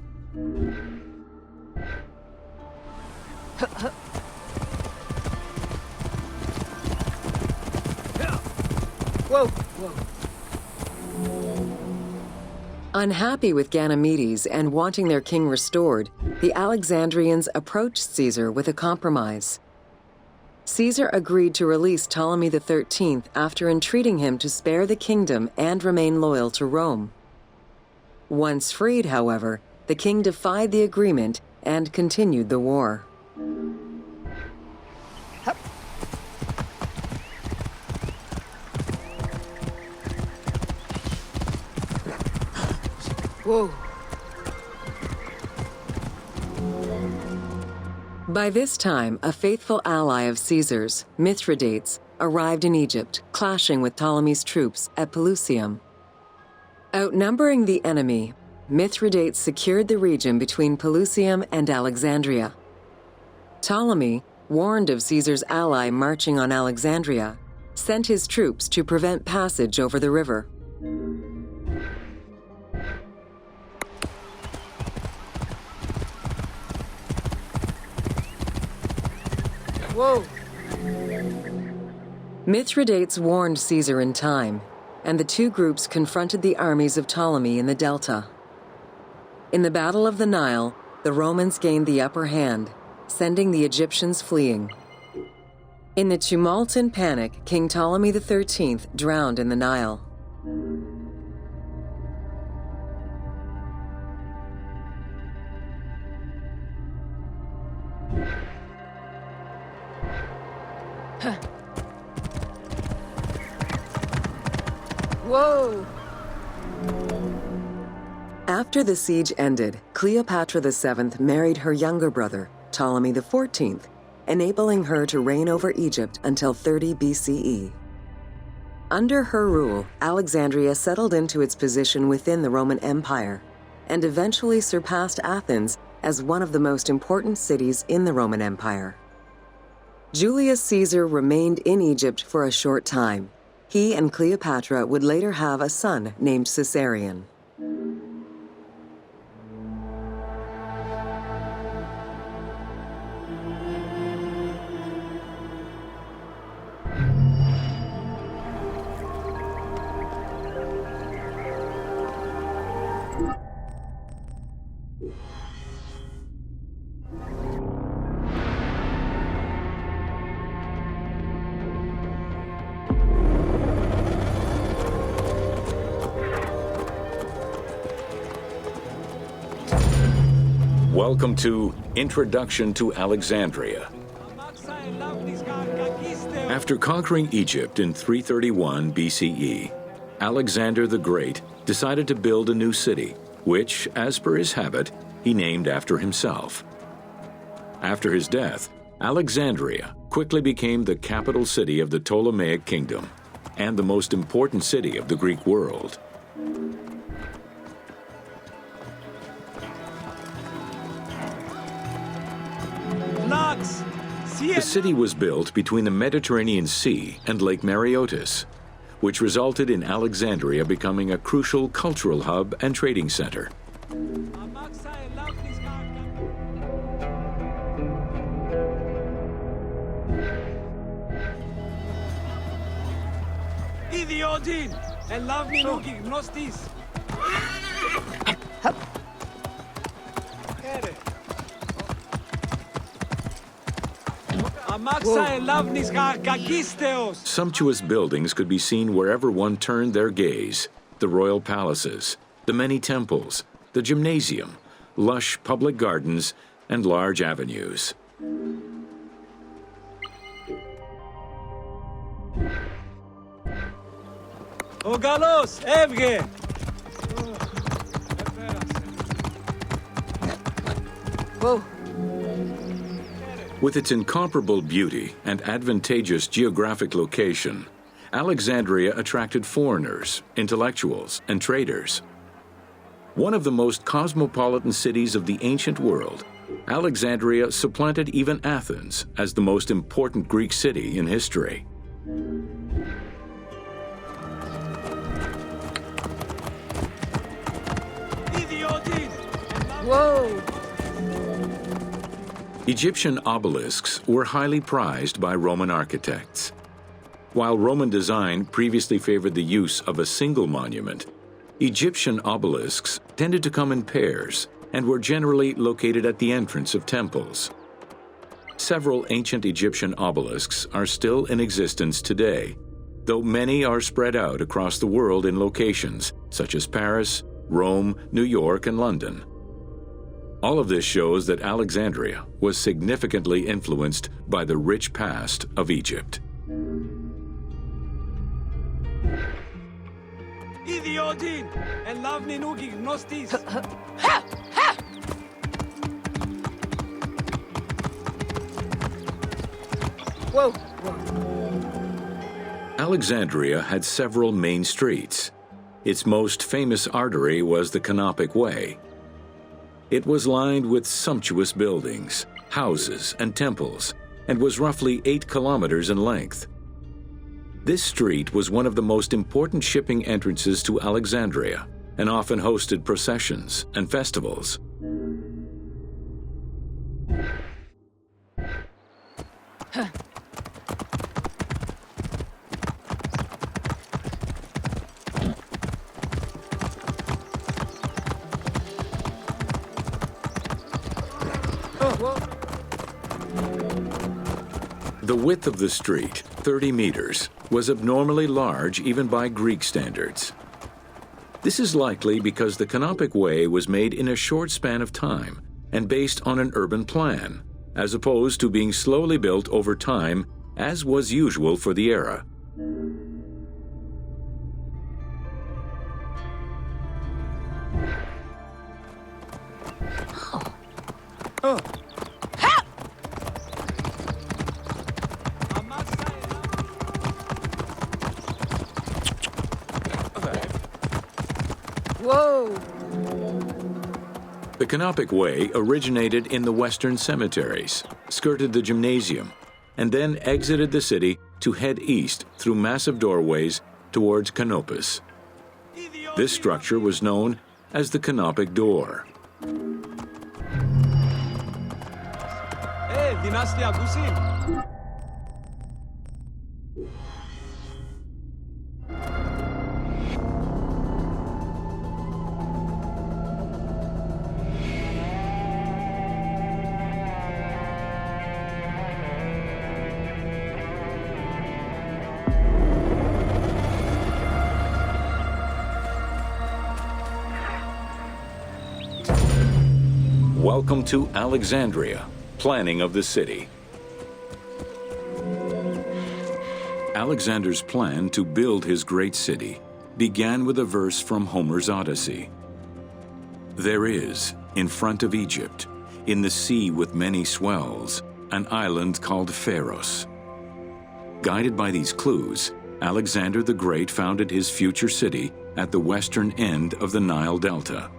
[SPEAKER 7] Whoa.
[SPEAKER 2] Unhappy with Ganymedes and wanting their king restored, the Alexandrians approached Caesar with a compromise. Caesar agreed to release Ptolemy XIII after entreating him to spare the kingdom and remain loyal to Rome. Once freed, however, the king defied the agreement and continued the war.
[SPEAKER 7] Whoa.
[SPEAKER 2] By this time, a faithful ally of Caesar's, Mithridates, arrived in Egypt, clashing with Ptolemy's troops at Pelusium. Outnumbering the enemy, Mithridates secured the region between Pelusium and Alexandria. Ptolemy, warned of Caesar's ally marching on Alexandria, sent his troops to prevent passage over the river.
[SPEAKER 7] Whoa.
[SPEAKER 2] Mithridates warned Caesar in time, and the two groups confronted the armies of Ptolemy in the Delta. In the Battle of the Nile, the Romans gained the upper hand, sending the Egyptians fleeing. In the tumult and panic, King Ptolemy XIII drowned in the Nile.
[SPEAKER 7] Whoa!
[SPEAKER 2] After the siege ended, Cleopatra VII married her younger brother, Ptolemy XIV, enabling her to reign over Egypt until 30 BCE. Under her rule, Alexandria settled into its position within the Roman Empire and eventually surpassed Athens as one of the most important cities in the Roman Empire. Julius Caesar remained in Egypt for a short time. He and Cleopatra would later have a son named Caesarion.
[SPEAKER 1] Welcome to Introduction to Alexandria. After conquering Egypt in 331 BCE, Alexander the Great decided to build a new city, which, as per his habit, he named after himself. After his death, Alexandria quickly became the capital city of the Ptolemaic kingdom and the most important city of the Greek world. The city was built between the Mediterranean Sea and Lake Mareotis, which resulted in Alexandria becoming a crucial cultural hub and trading center.
[SPEAKER 5] Idiodin! Elavni nuki gnostis!
[SPEAKER 1] Sumptuous buildings could be seen wherever one turned their gaze. The royal palaces, the many temples, the gymnasium, lush public gardens, and large avenues.
[SPEAKER 5] Ogalos, Evge!
[SPEAKER 7] Whoa.
[SPEAKER 1] With its incomparable beauty and advantageous geographic location, Alexandria attracted foreigners, intellectuals, and traders. One of the most cosmopolitan cities of the ancient world, Alexandria supplanted even Athens as the most important Greek city in history.
[SPEAKER 7] Whoa.
[SPEAKER 1] Egyptian obelisks were highly prized by Roman architects. While Roman design previously favored the use of a single monument, Egyptian obelisks tended to come in pairs and were generally located at the entrance of temples. Several ancient Egyptian obelisks are still in existence today, though many are spread out across the world in locations such as Paris, Rome, New York, and London. All of this shows that Alexandria was significantly influenced by the rich past of Egypt.
[SPEAKER 5] Idiodin! Elavni nuki gnostis!
[SPEAKER 7] Whoa.
[SPEAKER 1] Alexandria had several main streets. Its most famous artery was the Canopic Way. It was lined with sumptuous buildings, houses, and temples, and was roughly 8 kilometers in length. This street was one of the most important shipping entrances to Alexandria and often hosted processions and festivals. The width of the street, 30 meters, was abnormally large even by Greek standards. This is likely because the Canopic Way was made in a short span of time and based on an urban plan, as opposed to being slowly built over time, as was usual for the era.
[SPEAKER 7] Whoa.
[SPEAKER 1] The Canopic Way originated in the western cemeteries, skirted the gymnasium, and then exited the city to head east through massive doorways towards Canopus. This structure was known as the Canopic Door.
[SPEAKER 5] Hey, Dynastia Gusin!
[SPEAKER 1] Welcome to Alexandria, planning of the city. Alexander's plan to build his great city began with a verse from Homer's Odyssey. There is, in front of Egypt, in the sea with many swells, an island called Pharos. Guided by these clues, Alexander the Great founded his future city at the western end of the Nile Delta.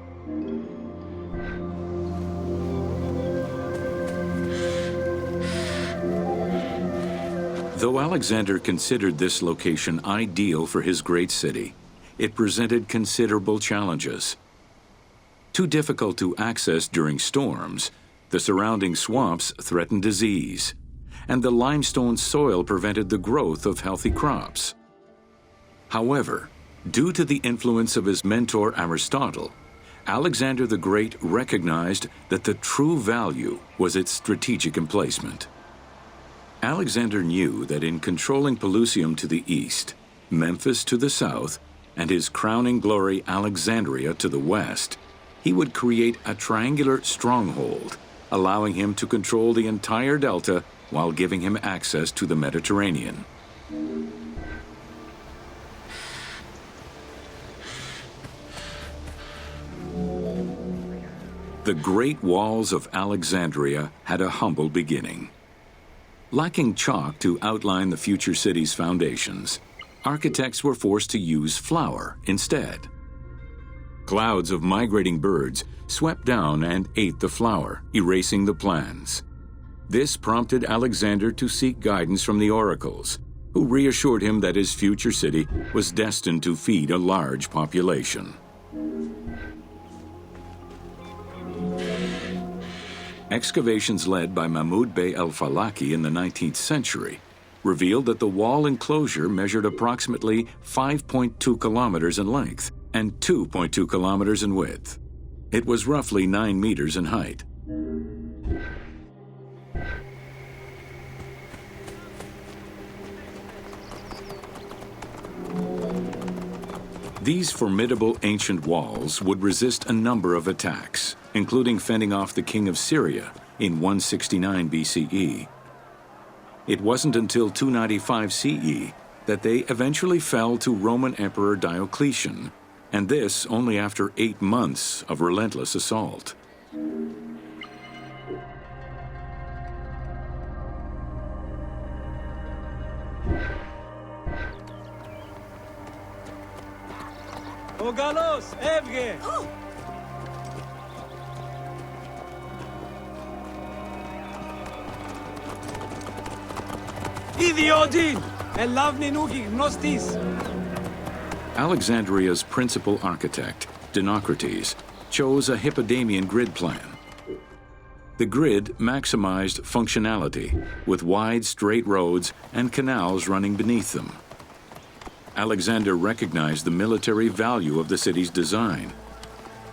[SPEAKER 1] Though Alexander considered this location ideal for his great city, it presented considerable challenges. Too difficult to access during storms, the surrounding swamps threatened disease, and the limestone soil prevented the growth of healthy crops. However, due to the influence of his mentor Aristotle, Alexander the Great recognized that the true value was its strategic emplacement. Alexander knew that in controlling Pelusium to the east, Memphis to the south, and his crowning glory Alexandria to the west, he would create a triangular stronghold, allowing him to control the entire delta while giving him access to the Mediterranean. The Great Walls of Alexandria had a humble beginning. Lacking chalk to outline the future city's foundations, architects were forced to use flour instead. Clouds of migrating birds swept down and ate the flour, erasing the plans. This prompted Alexander to seek guidance from the oracles, who reassured him that his future city was destined to feed a large population. Excavations led by Mahmud Bey al-Falaki in the 19th century revealed that the wall enclosure measured approximately 5.2 kilometers in length and 2.2 kilometers in width. It was roughly 9 meters in height. These formidable ancient walls would resist a number of attacks, including fending off the king of Syria in 169 BCE. It wasn't until 295 CE that they eventually fell to Roman Emperor Diocletian, and this only after 8 months of relentless assault.
[SPEAKER 5] Ogalos, Evge! Idiodin! And lavni nugi gnostis!
[SPEAKER 1] Alexandria's principal architect, Dinocrates, chose a Hippodamian grid plan. The grid maximized functionality, with wide, straight roads and canals running beneath them. Alexander recognized the military value of the city's design.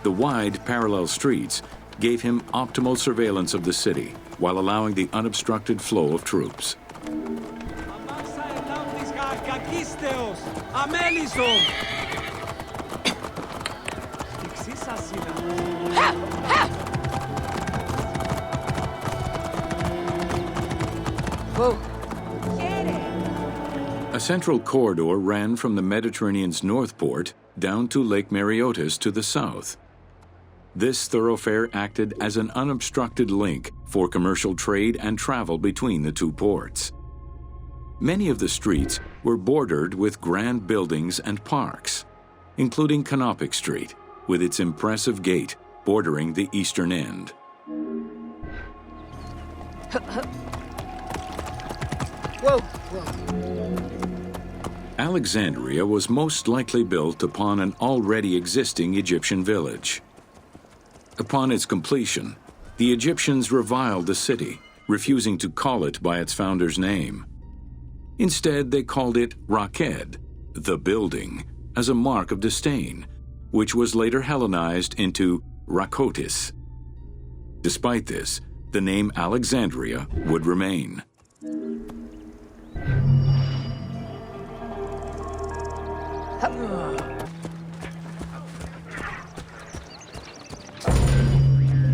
[SPEAKER 1] The wide, parallel streets gave him optimal surveillance of the city, while allowing the unobstructed flow of troops.
[SPEAKER 7] Whoa.
[SPEAKER 1] A central corridor ran from the Mediterranean's north port down to Lake Mareotis to the south. This thoroughfare acted as an unobstructed link for commercial trade and travel between the two ports. Many of the streets were bordered with grand buildings and parks, including Canopic Street, with its impressive gate bordering the eastern end.
[SPEAKER 7] Whoa.
[SPEAKER 1] Alexandria was most likely built upon an already existing Egyptian village. Upon its completion, the Egyptians reviled the city, refusing to call it by its founder's name. Instead, they called it Raked, the building, as a mark of disdain, which was later Hellenized into Rakotis. Despite this, the name Alexandria would remain.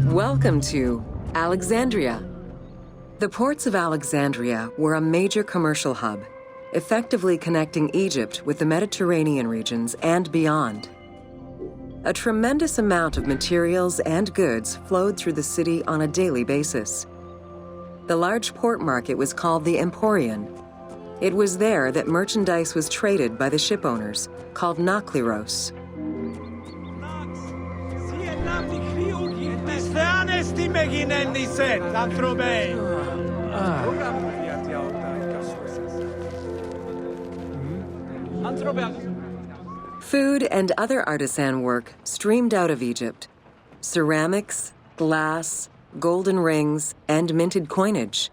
[SPEAKER 2] Welcome to Alexandria. The ports of Alexandria were a major commercial hub, effectively connecting Egypt with the Mediterranean regions and beyond. A tremendous amount of materials and goods flowed through the city on a daily basis. The large port market was called the Emporion. It was there that merchandise was traded by the ship owners, called nakliros. Food and other artisan work streamed out of Egypt. Ceramics, glass, golden rings, and minted coinage.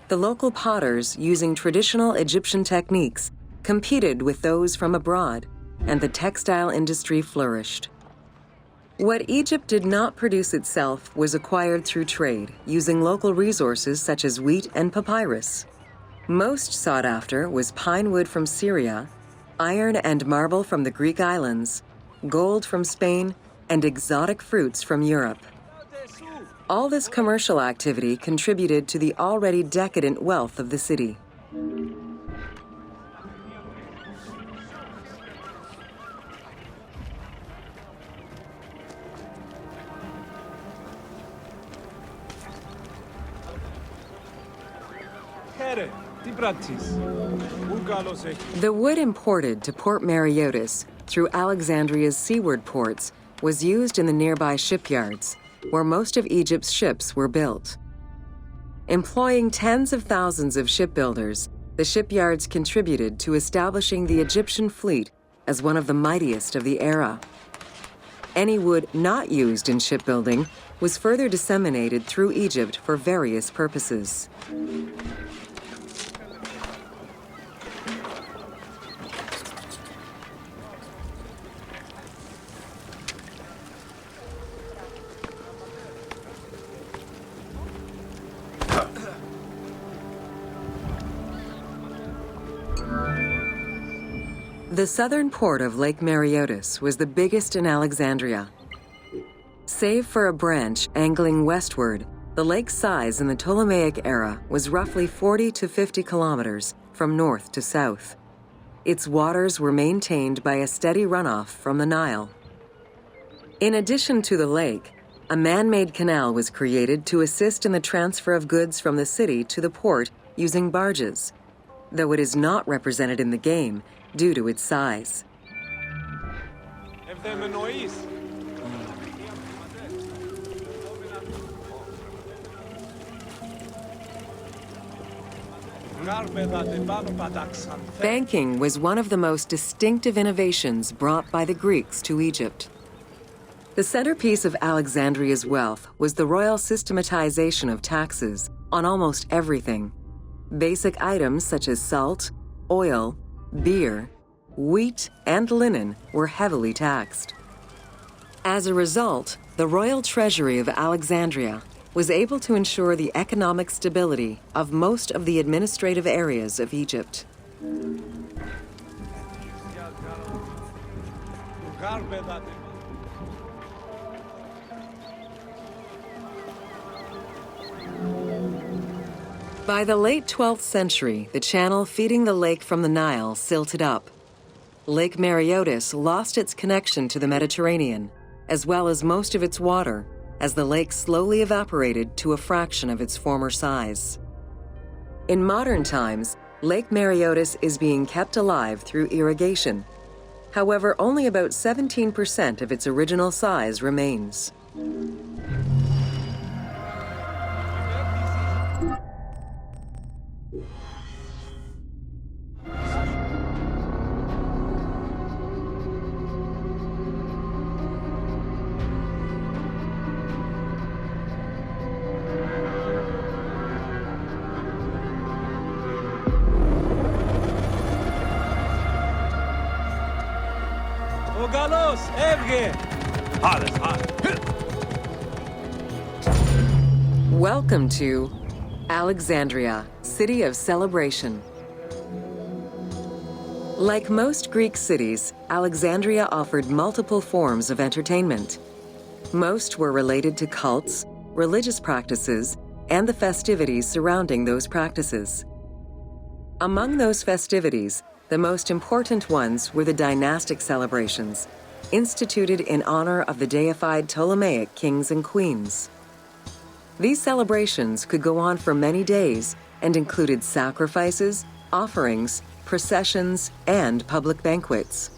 [SPEAKER 2] The local potters, using traditional Egyptian techniques, competed with those from abroad, and the textile industry flourished. What Egypt did not produce itself was acquired through trade, using local resources such as wheat and papyrus. Most sought after was pine wood from Syria, iron and marble from the Greek islands, gold from Spain, and exotic fruits from Europe. All this commercial activity contributed to the already decadent wealth of the city. The wood imported to Port Mareotis through Alexandria's seaward ports was used in the nearby shipyards, where most of Egypt's ships were built. Employing tens of thousands of shipbuilders, the shipyards contributed to establishing the Egyptian fleet as one of the mightiest of the era. Any wood not used in shipbuilding was further disseminated through Egypt for various purposes. The southern port of Lake Mareotis was the biggest in Alexandria. Save for a branch angling westward, the lake's size in the Ptolemaic era was roughly 40 to 50 kilometers from north to south. Its waters were maintained by a steady runoff from the Nile. In addition to the lake, a man-made canal was created to assist in the transfer of goods from the city to the port using barges, though it is not represented in the game due to its size. Banking was one of the most distinctive innovations brought by the Greeks to Egypt. The centerpiece of Alexandria's wealth was the royal systematization of taxes on almost everything. Basic items such as salt, oil, beer, wheat, and linen were heavily taxed. As a result, the royal treasury of Alexandria was able to ensure the economic stability of most of the administrative areas of Egypt. By the late 12th century, the channel feeding the lake from the Nile silted up. Lake Mareotis lost its connection to the Mediterranean, as well as most of its water, as the lake slowly evaporated to a fraction of its former size. In modern times, Lake Mareotis is being kept alive through irrigation. However, only about 17% of its original size remains. Welcome to Alexandria, City of Celebration. Like most Greek cities, Alexandria offered multiple forms of entertainment. Most were related to cults, religious practices, and the festivities surrounding those practices. Among those festivities, the most important ones were the dynastic celebrations, instituted in honor of the deified Ptolemaic kings and queens. These celebrations could go on for many days and included sacrifices, offerings, processions, and public banquets.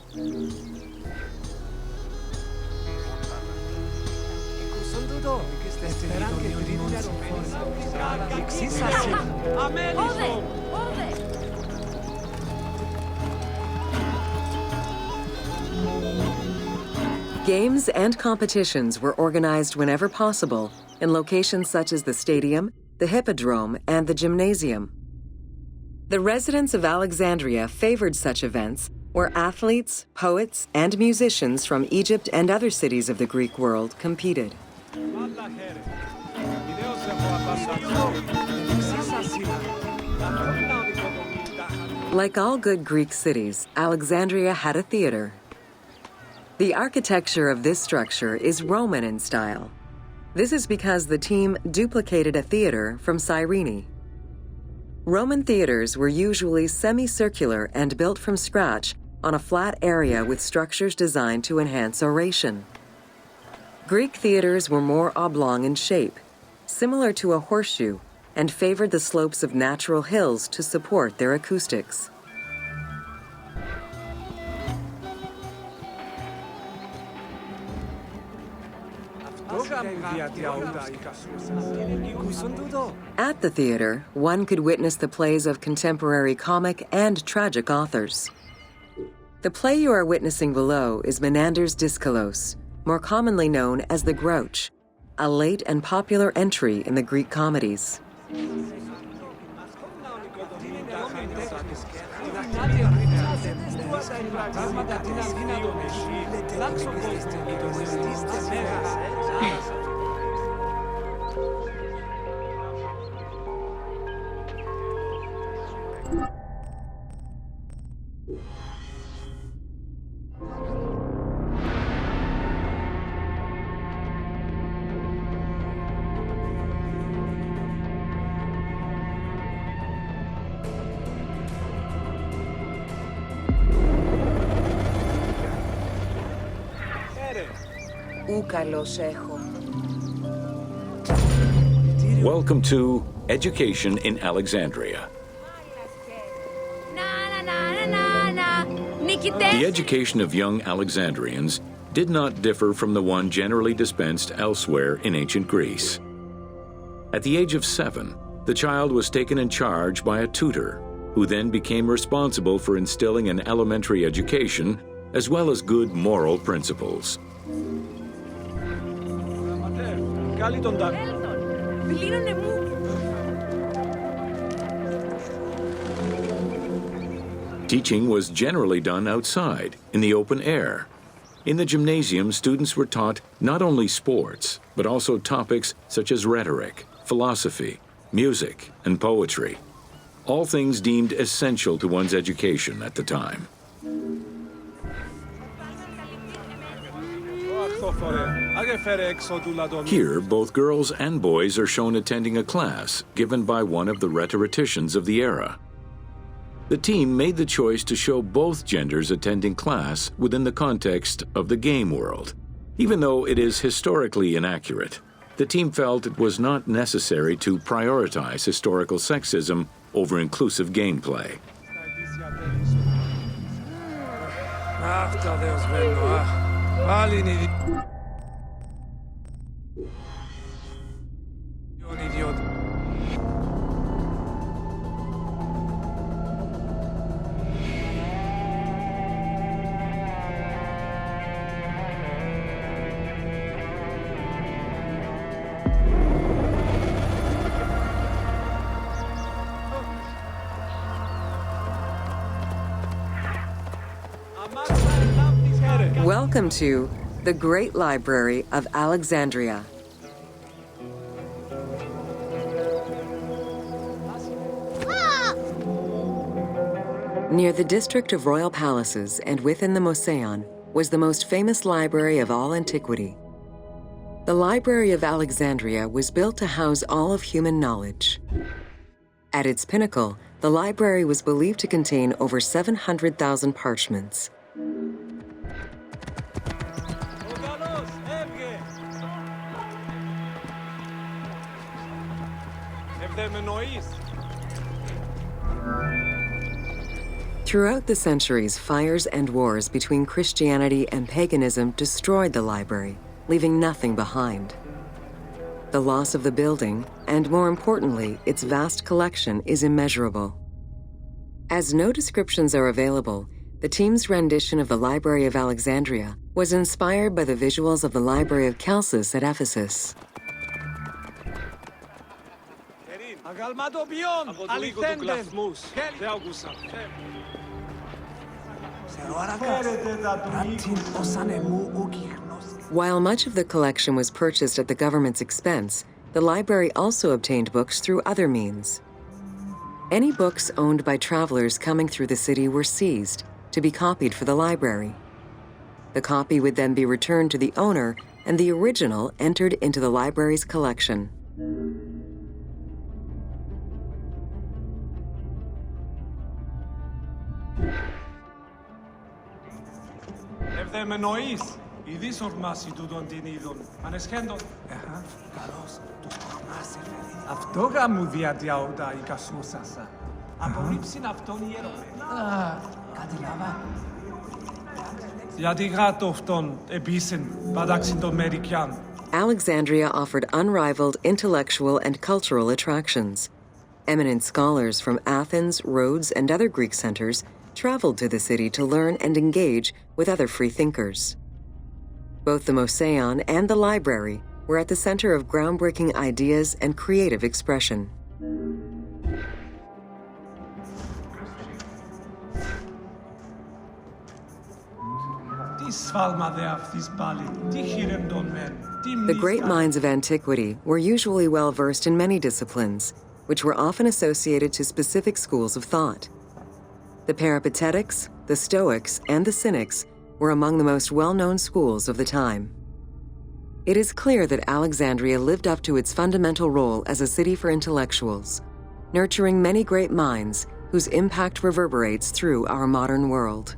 [SPEAKER 2] Games and competitions were organized whenever possible in locations such as the stadium, the hippodrome, and the gymnasium. The residents of Alexandria favored such events where athletes, poets, and musicians from Egypt and other cities of the Greek world competed. Like all good Greek cities, Alexandria had a theater. The architecture of this structure is Roman in style. This is because the team duplicated a theater from Cyrene. Roman theaters were usually semicircular and built from scratch on a flat area with structures designed to enhance oration. Greek theaters were more oblong in shape, similar to a horseshoe, and favored the slopes of natural hills to support their acoustics. At the theater, one could witness the plays of contemporary comic and tragic authors. The play you are witnessing below is Menander's Dyskalos, more commonly known as The Grouch, a late and popular entry in the Greek comedies.
[SPEAKER 1] Welcome to Education in Alexandria. The education of young Alexandrians did not differ from the one generally dispensed elsewhere in ancient Greece. At the age of 7, the child was taken in charge by a tutor, who then became responsible for instilling an elementary education as well as good moral principles. Teaching was generally done outside, in the open air. In the gymnasium, students were taught not only sports, but also topics such as rhetoric, philosophy, music, and poetry, all things deemed essential to one's education at the time. Here, both girls and boys are shown attending a class given by one of the rhetoricians of the era. The team made the choice to show both genders attending class within the context of the game world. Even though it is historically inaccurate, the team felt it was not necessary to prioritize historical sexism over inclusive gameplay.
[SPEAKER 2] Welcome to the Great Library of Alexandria. Near the district of royal palaces and within the Moseon was the most famous library of all antiquity. The Library of Alexandria was built to house all of human knowledge. At its pinnacle, the library was believed to contain over 700,000 parchments. Throughout the centuries, fires and wars between Christianity and paganism destroyed the library, leaving nothing behind. The loss of the building, and more importantly, its vast collection, is immeasurable. As no descriptions are available, The team's rendition of the Library of Alexandria was inspired by the visuals of the Library of Chalcis at Ephesus.
[SPEAKER 5] Agalmado bion, alitenden.
[SPEAKER 2] While much of the collection was purchased at the government's expense, the library also obtained books through other means. Any books owned by travelers coming through the city were seized to be copied for the library. The copy would then be returned to the owner, and the original entered into the library's collection.
[SPEAKER 5] Αυτό γαμούδια διαούτα η κασούσασα. Απορρίψην αυτόν η έρωμεν. Κατάλαβα. Γιατί γάτω αυτόν επίσην πατάξην το Μερικιάν.
[SPEAKER 2] Alexandria offered unrivaled intellectual and cultural attractions. Eminent scholars from Athens, Rhodes, and other Greek centers traveled to the city to learn and engage with other free thinkers. Both the Mouseion and the library were at the center of groundbreaking ideas and creative expression. The great minds of antiquity were usually well versed in many disciplines, which were often associated to specific schools of thought. The Peripatetics, the Stoics, and the Cynics were among the most well-known schools of the time. It is clear that Alexandria lived up to its fundamental role as a city for intellectuals, nurturing many great minds whose impact reverberates through our modern world.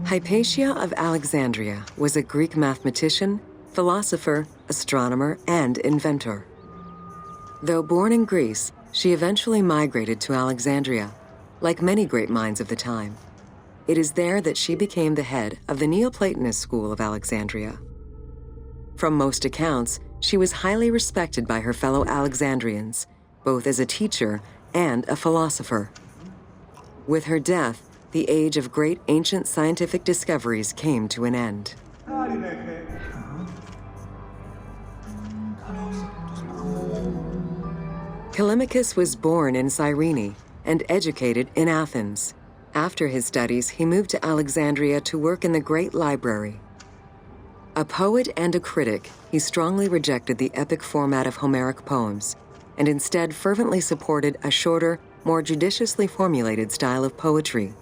[SPEAKER 2] Hypatia of Alexandria was a Greek mathematician, philosopher, astronomer, and inventor. Though born in Greece, she eventually migrated to Alexandria, like many great minds of the time. It is there that she became the head of the Neoplatonist school of Alexandria. From most accounts, she was highly respected by her fellow Alexandrians, both as a teacher and a philosopher. With her death, the age of great ancient scientific discoveries came to an end. Callimachus was born in Cyrene and educated in Athens. After his studies, he moved to Alexandria to work in the Great Library. A poet and a critic, he strongly rejected the epic format of Homeric poems and instead fervently supported a shorter, more judiciously formulated style of poetry.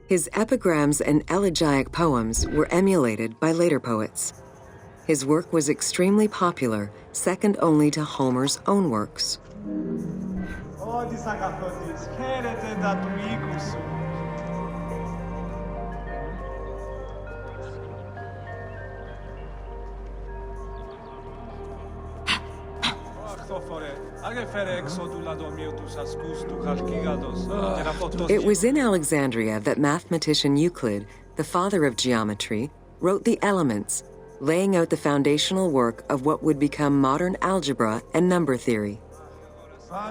[SPEAKER 2] His epigrams and elegiac poems were emulated by later poets. His work was extremely popular, second only to Homer's own works. It was in Alexandria that mathematician Euclid, the father of geometry, wrote the Elements, laying out the foundational work of what would become modern algebra and number theory.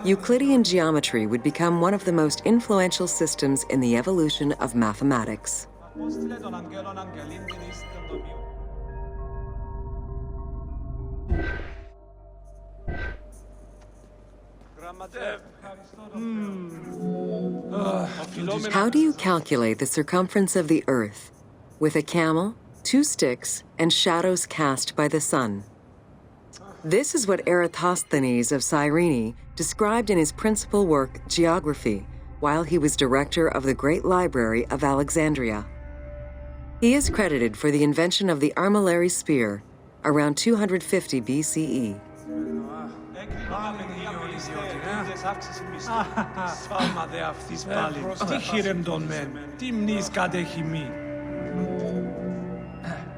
[SPEAKER 2] Euclidean geometry would become one of the most influential systems in the evolution of mathematics. How do you calculate the circumference of the Earth? With a camel, 2 sticks, and shadows cast by the sun. This is what Eratosthenes of Cyrene described in his principal work, Geography, while he was director of the Great Library of Alexandria. He is credited for the invention of the armillary spear around 250 BCE.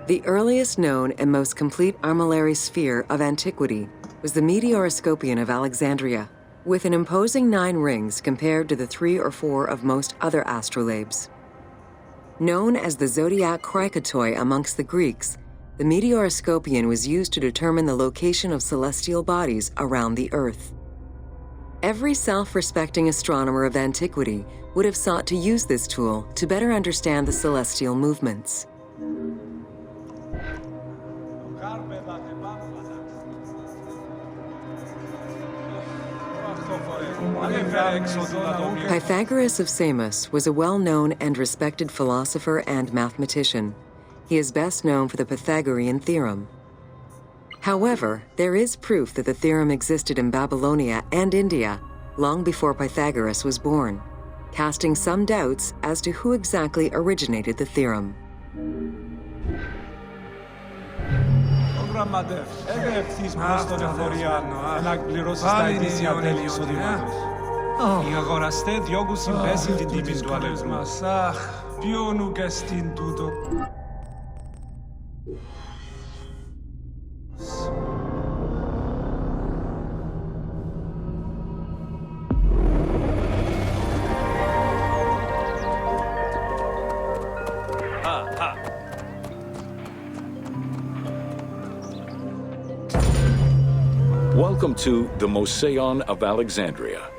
[SPEAKER 2] The earliest known and most complete armillary sphere of antiquity was the Meteoroscopion of Alexandria, with an imposing 9 rings compared to the 3 or 4 of most other astrolabes. Known as the zodiac krikatoi amongst the Greeks, the meteoroscopion was used to determine the location of celestial bodies around the Earth. Every self-respecting astronomer of antiquity would have sought to use this tool to better understand the celestial movements. Pythagoras of Samos was a well-known and respected philosopher and mathematician. He is best known for the Pythagorean theorem. However, there is proof that the theorem existed in Babylonia and India long before Pythagoras was born, casting some doubts as to who exactly originated the theorem.
[SPEAKER 1] Welcome to the Moseon of Alexandria.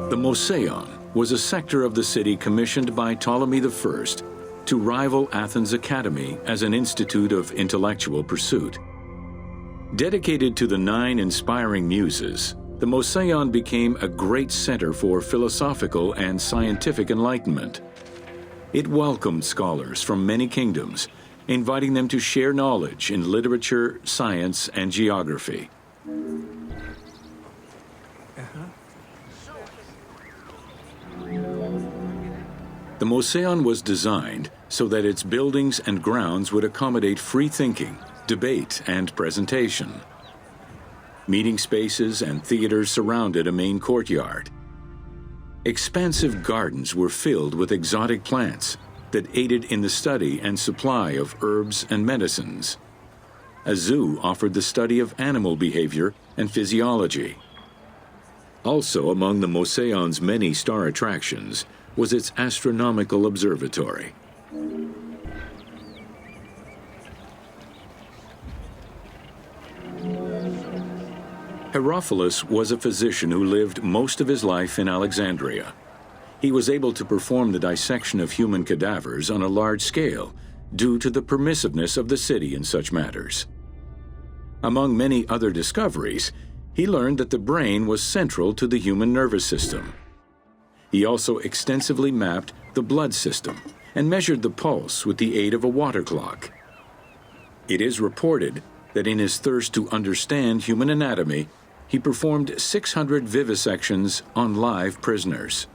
[SPEAKER 1] The Moseon was a sector of the city commissioned by Ptolemy I to rival Athens' Academy as an institute of intellectual pursuit. Dedicated to the 9 inspiring muses, the Moseon became a great center for philosophical and scientific enlightenment. It welcomed scholars from many kingdoms, inviting them to share knowledge in literature, science, and geography. The Moseon was designed so that its buildings and grounds would accommodate free thinking, debate, and presentation. Meeting spaces and theaters surrounded a main courtyard. Expansive gardens were filled with exotic plants that aided in the study and supply of herbs and medicines. A zoo offered the study of animal behavior and physiology. Also among the Moseon's many star attractions was its astronomical observatory. Herophilus was a physician who lived most of his life in Alexandria. He was able to perform the dissection of human cadavers on a large scale due to the permissiveness of the city in such matters. Among many other discoveries, he learned that the brain was central to the human nervous system. He also extensively mapped the blood system and measured the pulse with the aid of a water clock. It is reported that in his thirst to understand human anatomy, he performed 600 vivisections on live prisoners.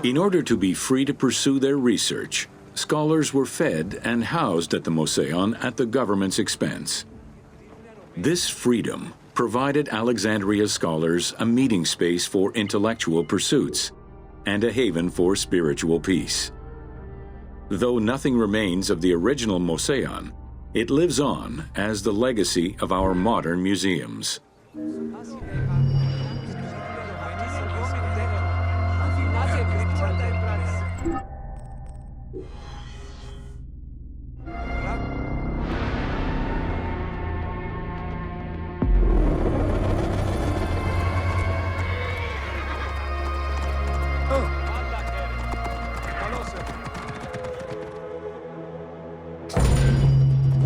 [SPEAKER 1] In order to be free to pursue their research, scholars were fed and housed at the Moseon at the government's expense. This freedom provided Alexandria's scholars a meeting space for intellectual pursuits and a haven for spiritual peace. Though nothing remains of the original Moseon, it lives on as the legacy of our modern museums.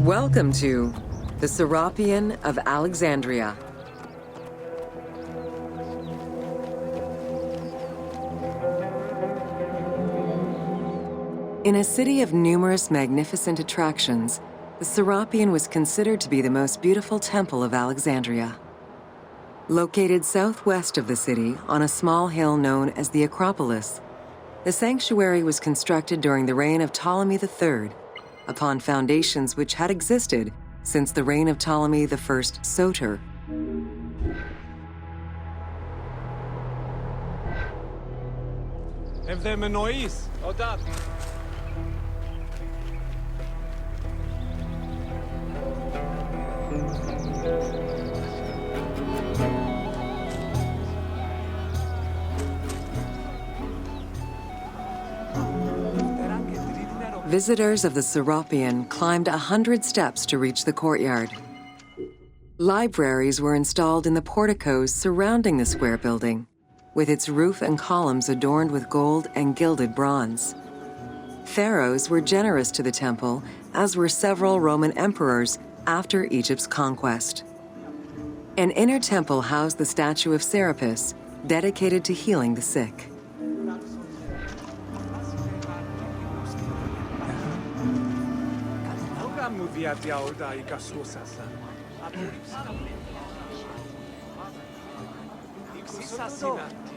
[SPEAKER 2] Welcome to the Serapeum of Alexandria. In a city of numerous magnificent attractions, the Serapeum was considered to be the most beautiful temple of Alexandria. Located southwest of the city on a small hill known as the Acropolis, the sanctuary was constructed during the reign of Ptolemy III upon foundations which had existed since the reign of Ptolemy I Soter.
[SPEAKER 5] Ευδαιμονοείς, όταν.
[SPEAKER 2] Visitors of the Serapeum climbed 100 steps to reach the courtyard. Libraries were installed in the porticos surrounding the square building, with its roof and columns adorned with gold and gilded bronze. Pharaohs were generous to the temple, as were several Roman emperors after Egypt's conquest. An inner temple housed the statue of Serapis, dedicated to healing the sick.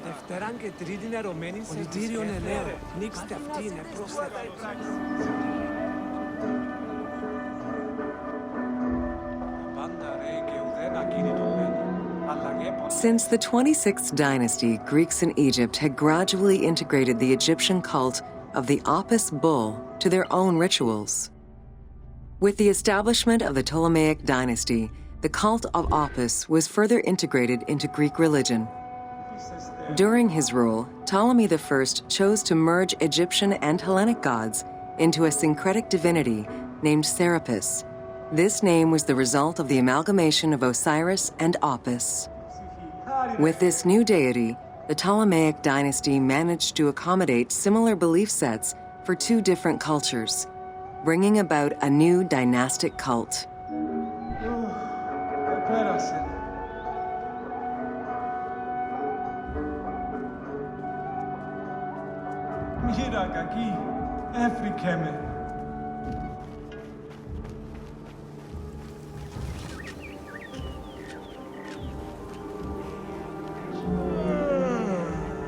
[SPEAKER 5] Δευτέραν και τρίτην ερωμένην σε κτίριον ελέω. Νίξτε αυτήν πρόσθετα.
[SPEAKER 2] Since the 26th dynasty, Greeks in Egypt had gradually integrated the Egyptian cult of the Apis bull to their own rituals. With the establishment of the Ptolemaic dynasty, the cult of Apis was further integrated into Greek religion. During his rule, Ptolemy I chose to merge Egyptian and Hellenic gods into a syncretic divinity named Serapis. This name was the result of the amalgamation of Osiris and Apis. With this new deity, the Ptolemaic dynasty managed to accommodate similar belief sets for two different cultures, bringing about a new dynastic cult.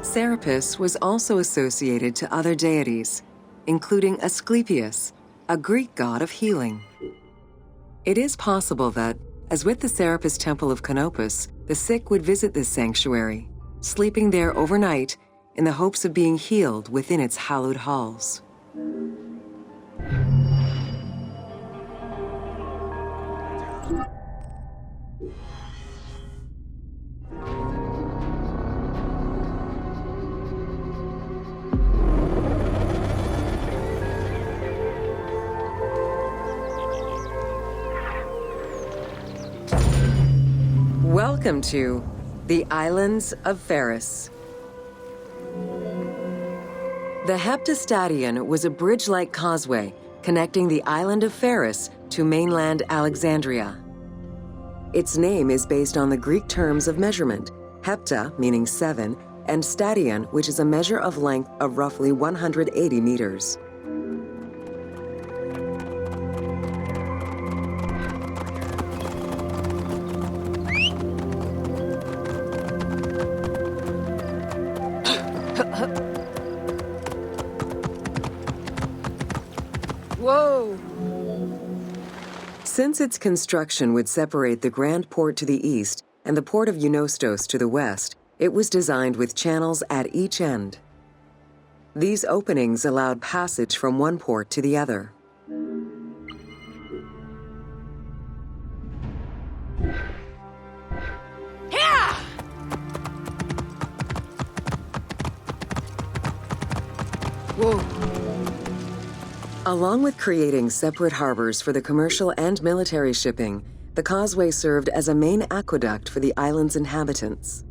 [SPEAKER 2] Serapis was also associated to other deities, including Asclepius, a Greek god of healing. It is possible that, as with the Serapis Temple of Canopus, the sick would visit this sanctuary, sleeping there overnight in the hopes of being healed within its hallowed halls. Welcome to the Islands of Pharos. The Heptastadion was a bridge-like causeway connecting the island of Pharos to mainland Alexandria. Its name is based on the Greek terms of measurement, hepta, meaning 7, and stadion, which is a measure of length of roughly 180 meters.
[SPEAKER 4] Whoa!
[SPEAKER 2] Since its construction would separate the Grand Port to the east and the Port of Eunostos to the west, it was designed with channels at each end. These openings allowed passage from one port to the other.
[SPEAKER 4] Whoa!
[SPEAKER 2] Along with creating separate harbors for the commercial and military shipping, the causeway served as a main aqueduct for the island's inhabitants.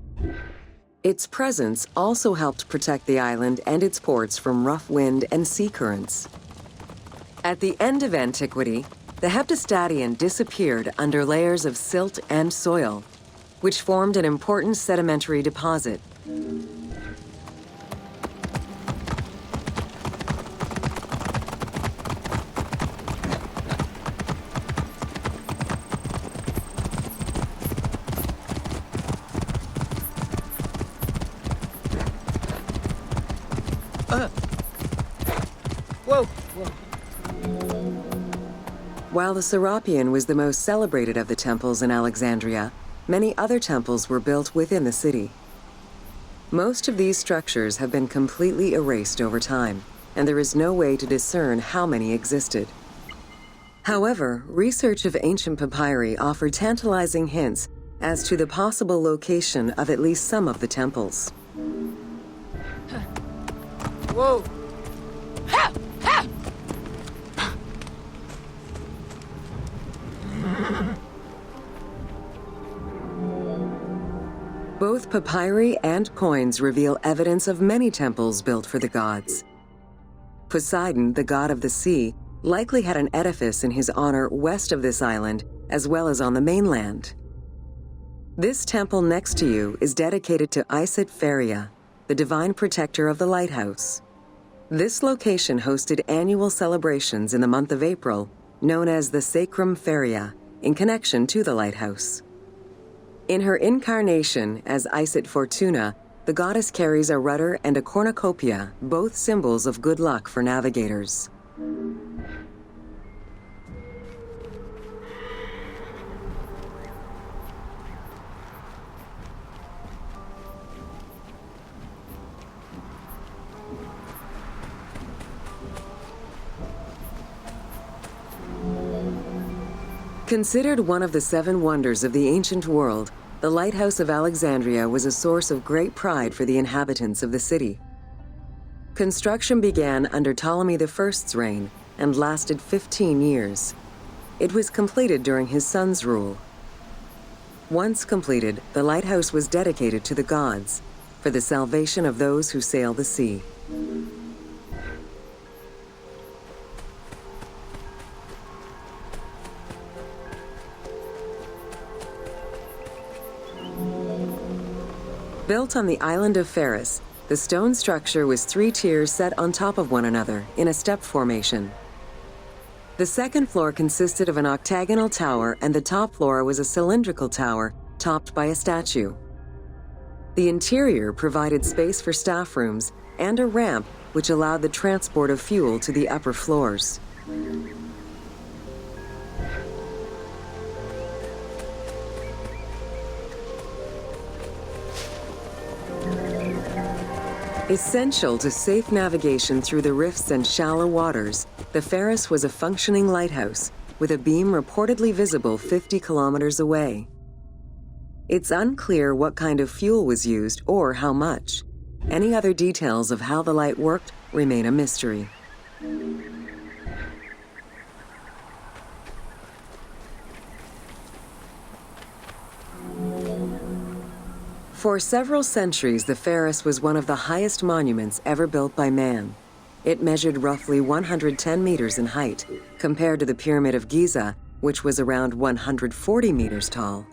[SPEAKER 2] Its presence also helped protect the island and its ports from rough wind and sea currents. At the end of antiquity, the Heptastadion disappeared under layers of silt and soil, which formed an important sedimentary deposit.
[SPEAKER 7] Whoa! Whoa.
[SPEAKER 2] While the Serapeum was the most celebrated of the temples in Alexandria, many other temples were built within the city. Most of these structures have been completely erased over time, and there is no way to discern how many existed. However, research of ancient papyri offered tantalizing hints as to the possible location of at least some of the temples.
[SPEAKER 7] Whoa!
[SPEAKER 2] Both papyri and coins reveal evidence of many temples built for the gods. Poseidon, the god of the sea, likely had an edifice in his honor west of this island, as well as on the mainland. This temple next to you is dedicated to Isis Feria, the divine protector of the lighthouse. This location hosted annual celebrations in the month of April, known as the Sacrum Feria, in connection to the lighthouse. In her incarnation as Isis Fortuna, the goddess carries a rudder and a cornucopia, both symbols of good luck for navigators. Considered one of the 7 wonders of the ancient world, the Lighthouse of Alexandria was a source of great pride for the inhabitants of the city. Construction began under Ptolemy I's reign and lasted 15 years. It was completed during his son's rule. Once completed, the lighthouse was dedicated to the gods for the salvation of those who sail the sea. Built on the island of Pharos, the stone structure was 3 tiers set on top of one another in a step formation. The second floor consisted of an octagonal tower, and the top floor was a cylindrical tower topped by a statue. The interior provided space for staff rooms and a ramp which allowed the transport of fuel to the upper floors. Essential to safe navigation through the rifts and shallow waters, the Pharos was a functioning lighthouse with a beam reportedly visible 50 kilometers away. It's unclear what kind of fuel was used or how much. Any other details of how the light worked remain a mystery. For several centuries, the Pharos was one of the highest monuments ever built by man. It measured roughly 110 meters in height, compared to the Pyramid of Giza, which was around 140 meters tall.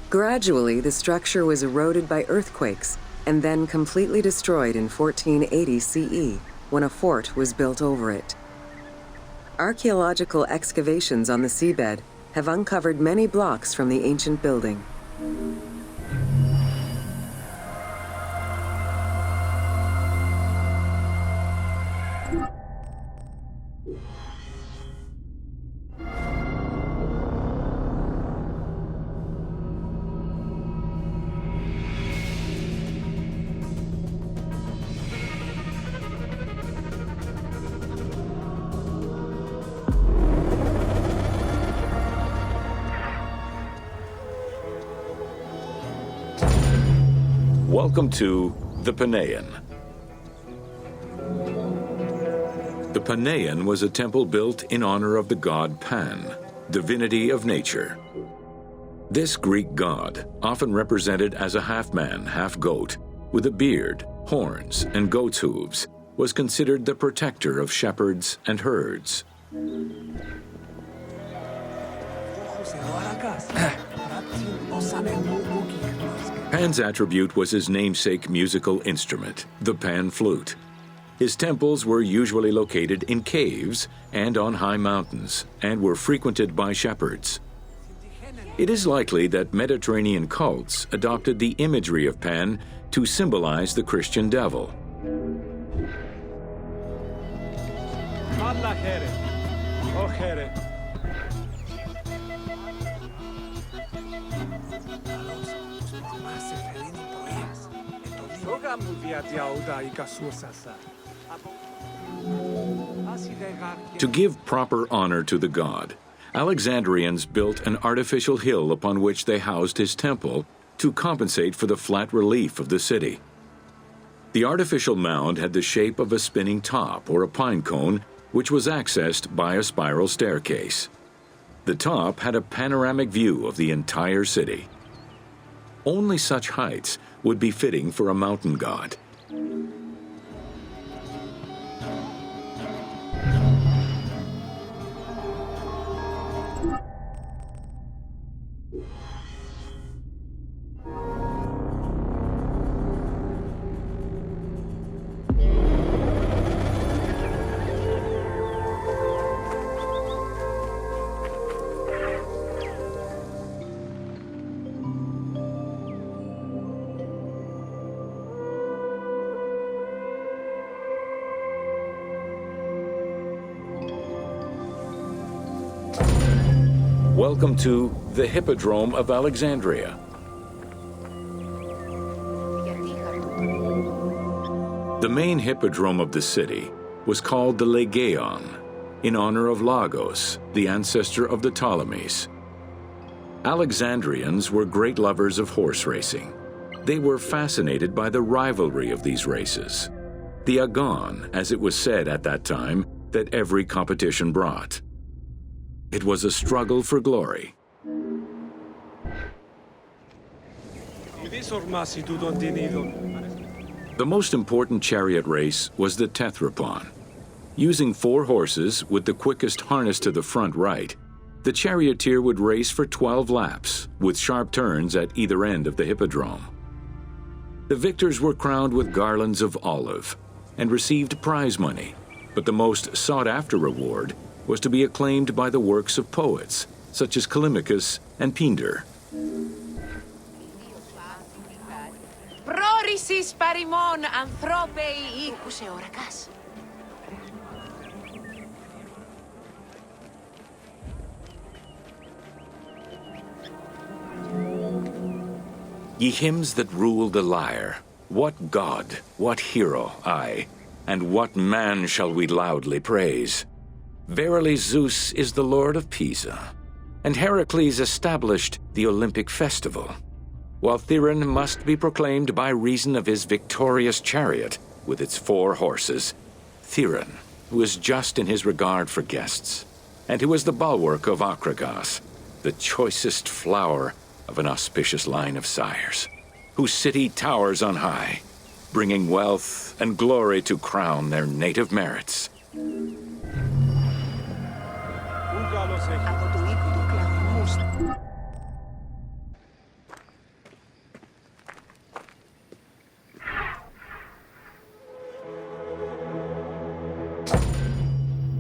[SPEAKER 2] Gradually, the structure was eroded by earthquakes and then completely destroyed in 1480 CE, when a fort was built over it. Archaeological excavations on the seabed have uncovered many blocks from the ancient building.
[SPEAKER 1] Welcome to the Panean. The Panean was a temple built in honor of the god Pan, divinity of nature. This Greek god, often represented as a half-man, half-goat, with a beard, horns, and goat's hooves, was considered the protector of shepherds and herds. Pan's attribute was his namesake musical instrument, the pan flute. His temples were usually located in caves and on high mountains, and were frequented by shepherds. It is likely that Mediterranean cults adopted the imagery of Pan to symbolize the Christian devil. To give proper honor to the god, Alexandrians built an artificial hill upon which they housed his temple to compensate for the flat relief of the city. The artificial mound had the shape of a spinning top or a pine cone, which was accessed by a spiral staircase. The top had a panoramic view of the entire city. Only such heights would be fitting for a mountain god. Welcome to the Hippodrome of Alexandria. The main hippodrome of the city was called the Legeon, in honor of Lagos, the ancestor of the Ptolemies. Alexandrians were great lovers of horse racing. They were fascinated by the rivalry of these races, the agon, as it was said at that time, that every competition brought. It was a struggle for glory. The most important chariot race was the Tethrypon. Using 4 horses with the quickest harness to the front right, the charioteer would race for 12 laps, with sharp turns at either end of the hippodrome. The victors were crowned with garlands of olive and received prize money, but the most sought-after reward was to be acclaimed by the works of poets, such as Callimachus and Pindar.
[SPEAKER 4] Prorisis parimon anthropei ikuse orakas.
[SPEAKER 1] Ye hymns that rule the lyre, what god, what hero, aye, and what man shall we loudly praise? Verily Zeus is the lord of Pisa, and Heracles established the Olympic festival, while Theron must be proclaimed by reason of his victorious chariot with its 4 horses. Theron, who is just in his regard for guests, and who is the bulwark of Acragas, the choicest flower of an auspicious line of sires, whose city towers on high, bringing wealth and glory to crown their native merits.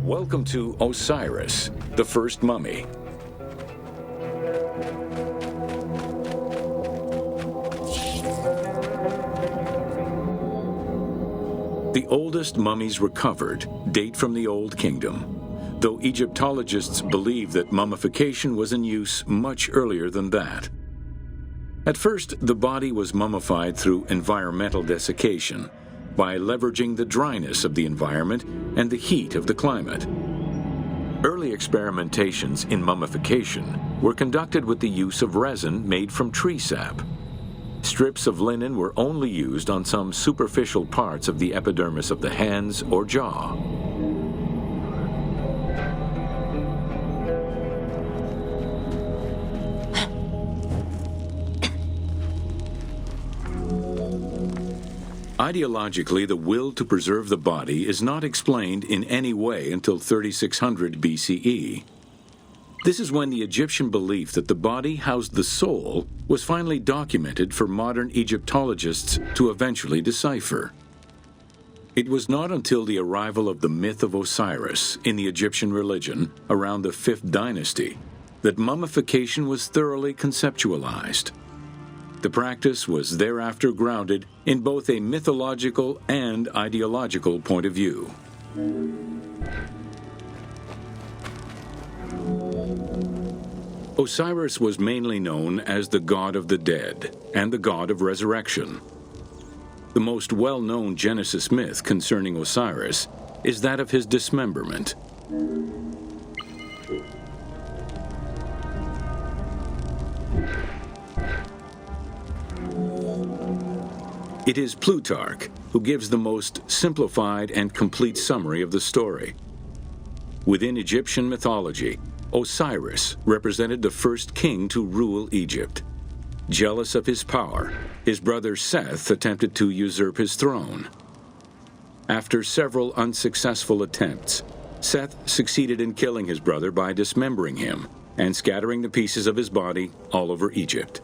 [SPEAKER 1] Welcome to Osiris, the first mummy. The oldest mummies recovered date from the Old Kingdom, though Egyptologists believe that mummification was in use much earlier than that. At first, the body was mummified through environmental desiccation, by leveraging the dryness of the environment and the heat of the climate. Early experimentations in mummification were conducted with the use of resin made from tree sap. Strips of linen were only used on some superficial parts of the epidermis of the hands or jaw. Ideologically, the will to preserve the body is not explained in any way until 3600 BCE. This is when the Egyptian belief that the body housed the soul was finally documented for modern Egyptologists to eventually decipher. It was not until the arrival of the myth of Osiris in the Egyptian religion around the 5th dynasty that mummification was thoroughly conceptualized. The practice was thereafter grounded in both a mythological and ideological point of view. Osiris was mainly known as the god of the dead and the god of resurrection. The most well-known Genesis myth concerning Osiris is that of his dismemberment. It is Plutarch who gives the most simplified and complete summary of the story. Within Egyptian mythology, Osiris represented the first king to rule Egypt. Jealous of his power, his brother Seth attempted to usurp his throne. After several unsuccessful attempts, Seth succeeded in killing his brother by dismembering him and scattering the pieces of his body all over Egypt.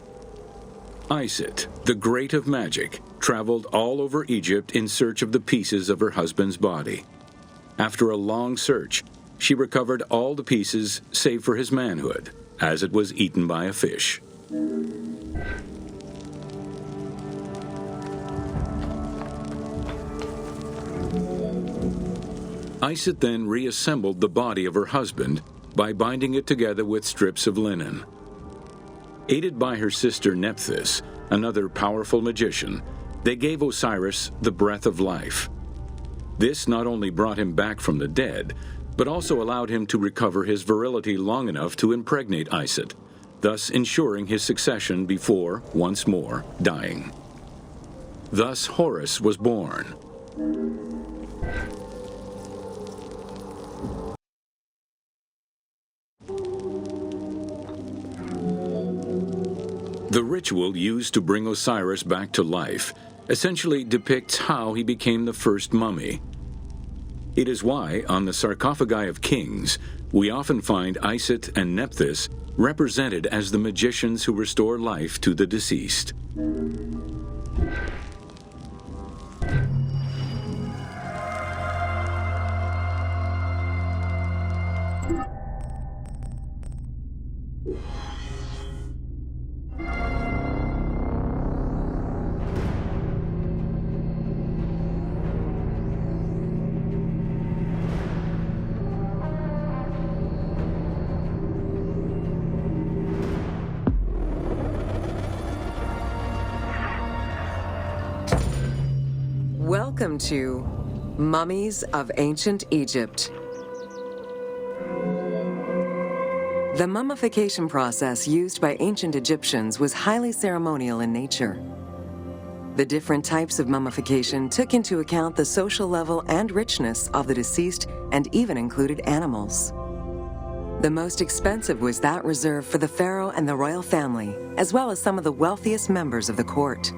[SPEAKER 1] Isis, the great of magic, traveled all over Egypt in search of the pieces of her husband's body. After a long search, she recovered all the pieces save for his manhood, as it was eaten by a fish. Isis then reassembled the body of her husband by binding it together with strips of linen. Aided by her sister Nephthys, another powerful magician, they gave Osiris the breath of life. This not only brought him back from the dead, but also allowed him to recover his virility long enough to impregnate Isis, thus ensuring his succession before, once more, dying. Thus Horus was born. The ritual used to bring Osiris back to life essentially depicts how he became the first mummy. It is why, on the sarcophagi of kings, we often find Isis and Nephthys represented as the magicians who restore life to the deceased.
[SPEAKER 2] Welcome to Mummies of Ancient Egypt. The mummification process used by ancient Egyptians was highly ceremonial in nature. The different types of mummification took into account the social level and richness of the deceased and even included animals. The most expensive was that reserved for the pharaoh and the royal family, as well as some of the wealthiest members of the court.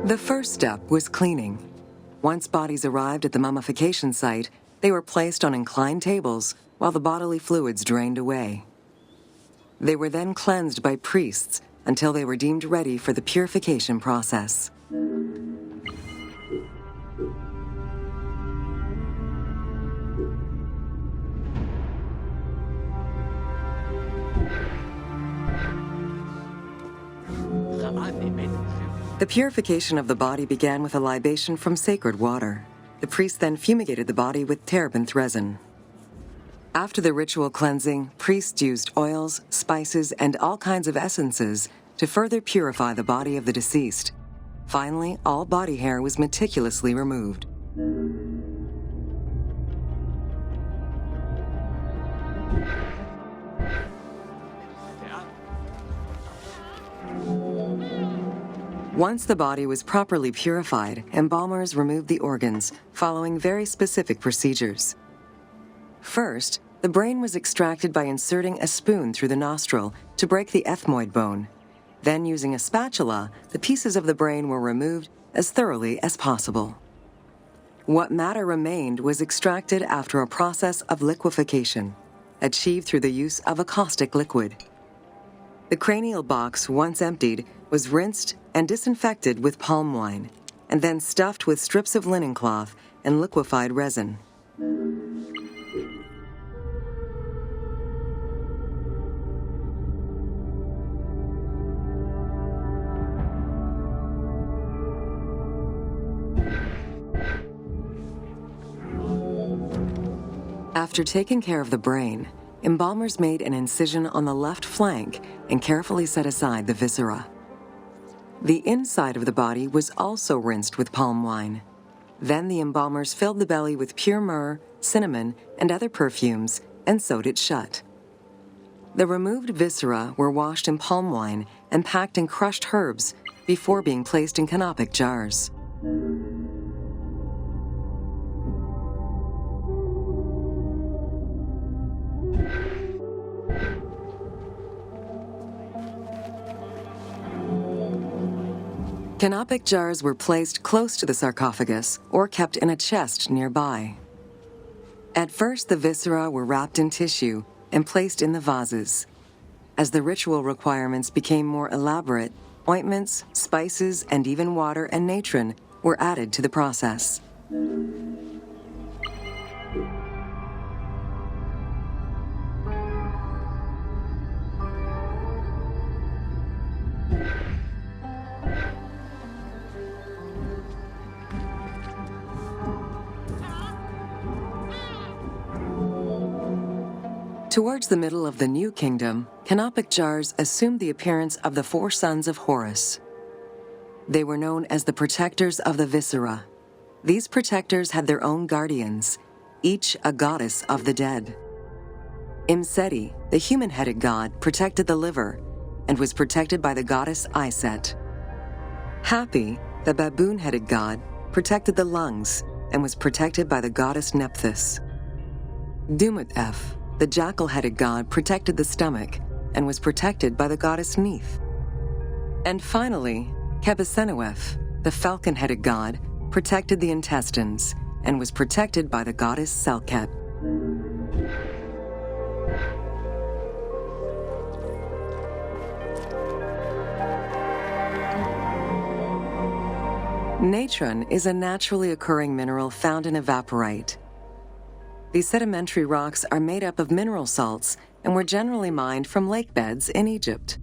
[SPEAKER 2] The first step was cleaning. Once bodies arrived at the mummification site, they were placed on inclined tables while the bodily fluids drained away. They were then cleansed by priests until they were deemed ready for the purification process. The purification of the body began with a libation from sacred water. The priest then fumigated the body with terebinth resin. After the ritual cleansing, priests used oils, spices, and all kinds of essences to further purify the body of the deceased. Finally, all body hair was meticulously removed. Once the body was properly purified, embalmers removed the organs, following very specific procedures. First, the brain was extracted by inserting a spoon through the nostril to break the ethmoid bone. Then, using a spatula, the pieces of the brain were removed as thoroughly as possible. What matter remained was extracted after a process of liquefaction, achieved through the use of a caustic liquid. The cranial box, once emptied, was rinsed and disinfected with palm wine, and then stuffed with strips of linen cloth and liquefied resin. After taking care of the brain, embalmers made an incision on the left flank and carefully set aside the viscera. The inside of the body was also rinsed with palm wine. Then the embalmers filled the belly with pure myrrh, cinnamon, and other perfumes and sewed it shut. The removed viscera were washed in palm wine and packed in crushed herbs before being placed in canopic jars. Canopic jars were placed close to the sarcophagus or kept in a chest nearby. At first, the viscera were wrapped in tissue and placed in the vases. As the ritual requirements became more elaborate, ointments, spices, and even water and natron were added to the process. Towards the middle of the New Kingdom, canopic jars assumed the appearance of the 4 sons of Horus. They were known as the protectors of the viscera. These protectors had their own guardians, each a goddess of the dead. Imseti, the human-headed god, protected the liver and was protected by the goddess Iset. Hapi, the baboon-headed god, protected the lungs and was protected by the goddess Nephthys. Dumut-Ef, the jackal-headed god, protected the stomach and was protected by the goddess Neith. And finally, Kebesenuef, the falcon-headed god, protected the intestines and was protected by the goddess Selket. Natron is a naturally occurring mineral found in evaporite. These sedimentary rocks are made up of mineral salts and were generally mined from lake beds in Egypt.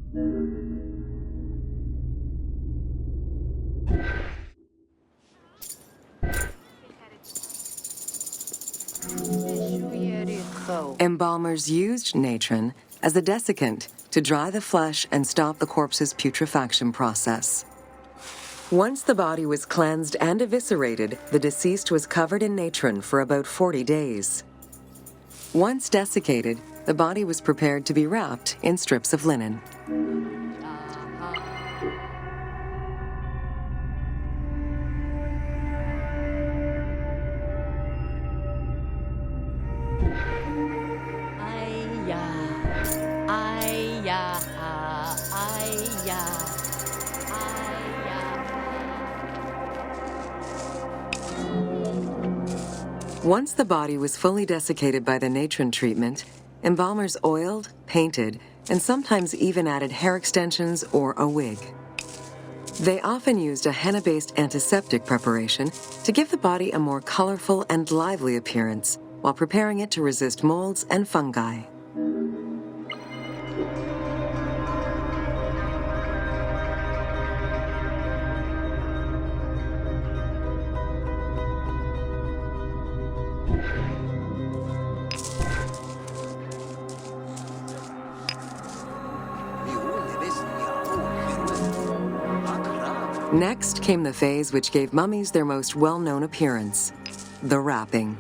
[SPEAKER 2] Embalmers used natron as a desiccant to dry the flesh and stop the corpse's putrefaction process. Once the body was cleansed and eviscerated, the deceased was covered in natron for about 40 days. Once desiccated, the body was prepared to be wrapped in strips of linen. Once the body was fully desiccated by the natron treatment, embalmers oiled, painted, and sometimes even added hair extensions or a wig. They often used a henna-based antiseptic preparation to give the body a more colorful and lively appearance while preparing it to resist molds and fungi. Next came the phase which gave mummies their most well-known appearance, the wrapping.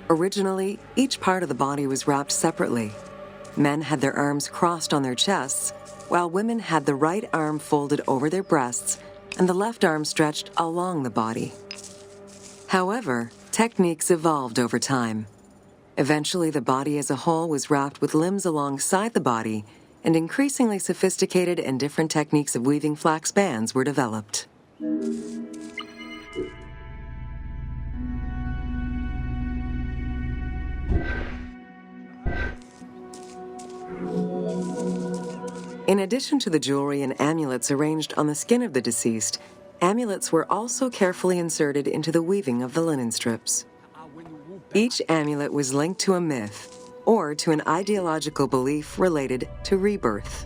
[SPEAKER 2] Originally, each part of the body was wrapped separately. Men had their arms crossed on their chests, while women had the right arm folded over their breasts and the left arm stretched along the body. However, techniques evolved over time. Eventually, the body as a whole was wrapped with limbs alongside the body, and increasingly sophisticated and different techniques of weaving flax bands were developed. In addition to the jewelry and amulets arranged on the skin of the deceased, amulets were also carefully inserted into the weaving of the linen strips. Each amulet was linked to a myth, or to an ideological belief related to rebirth.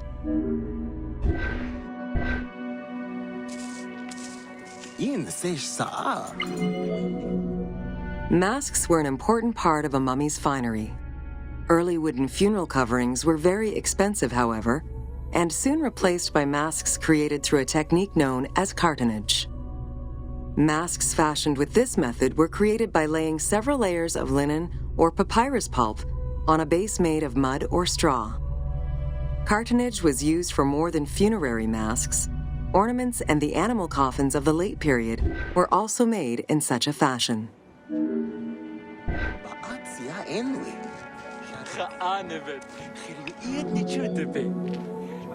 [SPEAKER 2] Masks were an important part of a mummy's finery. Early wooden funeral coverings were very expensive, however, and soon replaced by masks created through a technique known as cartonnage. Masks fashioned with this method were created by laying several layers of linen or papyrus pulp on a base made of mud or straw. Cartonnage was used for more than funerary masks. Ornaments and the animal coffins of the late period were also made in such a fashion.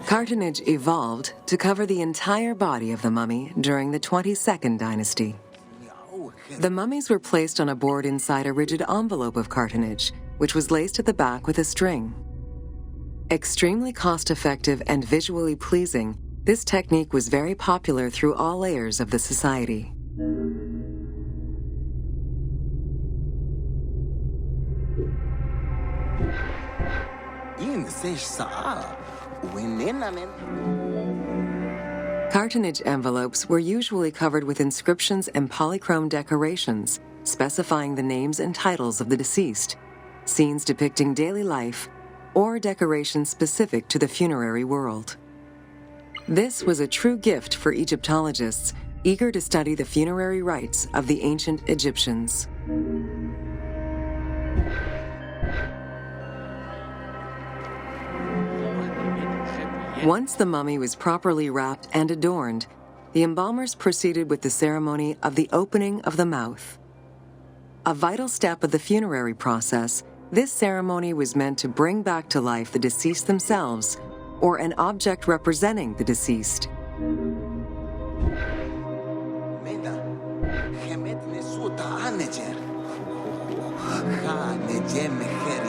[SPEAKER 2] Cartonnage evolved to cover the entire body of the mummy during the 22nd dynasty. The mummies were placed on a board inside a rigid envelope of cartonnage, which was laced at the back with a string. Extremely cost-effective and visually pleasing, this technique was very popular through all layers of the society. Cartonnage envelopes were usually covered with inscriptions and polychrome decorations specifying the names and titles of the deceased, scenes depicting daily life, or decorations specific to the funerary world. This was a true gift for Egyptologists eager to study the funerary rites of the ancient Egyptians. Once the mummy was properly wrapped and adorned, the embalmers proceeded with the ceremony of the opening of the mouth. A vital step of the funerary process, this ceremony was meant to bring back to life the deceased themselves or an object representing the deceased.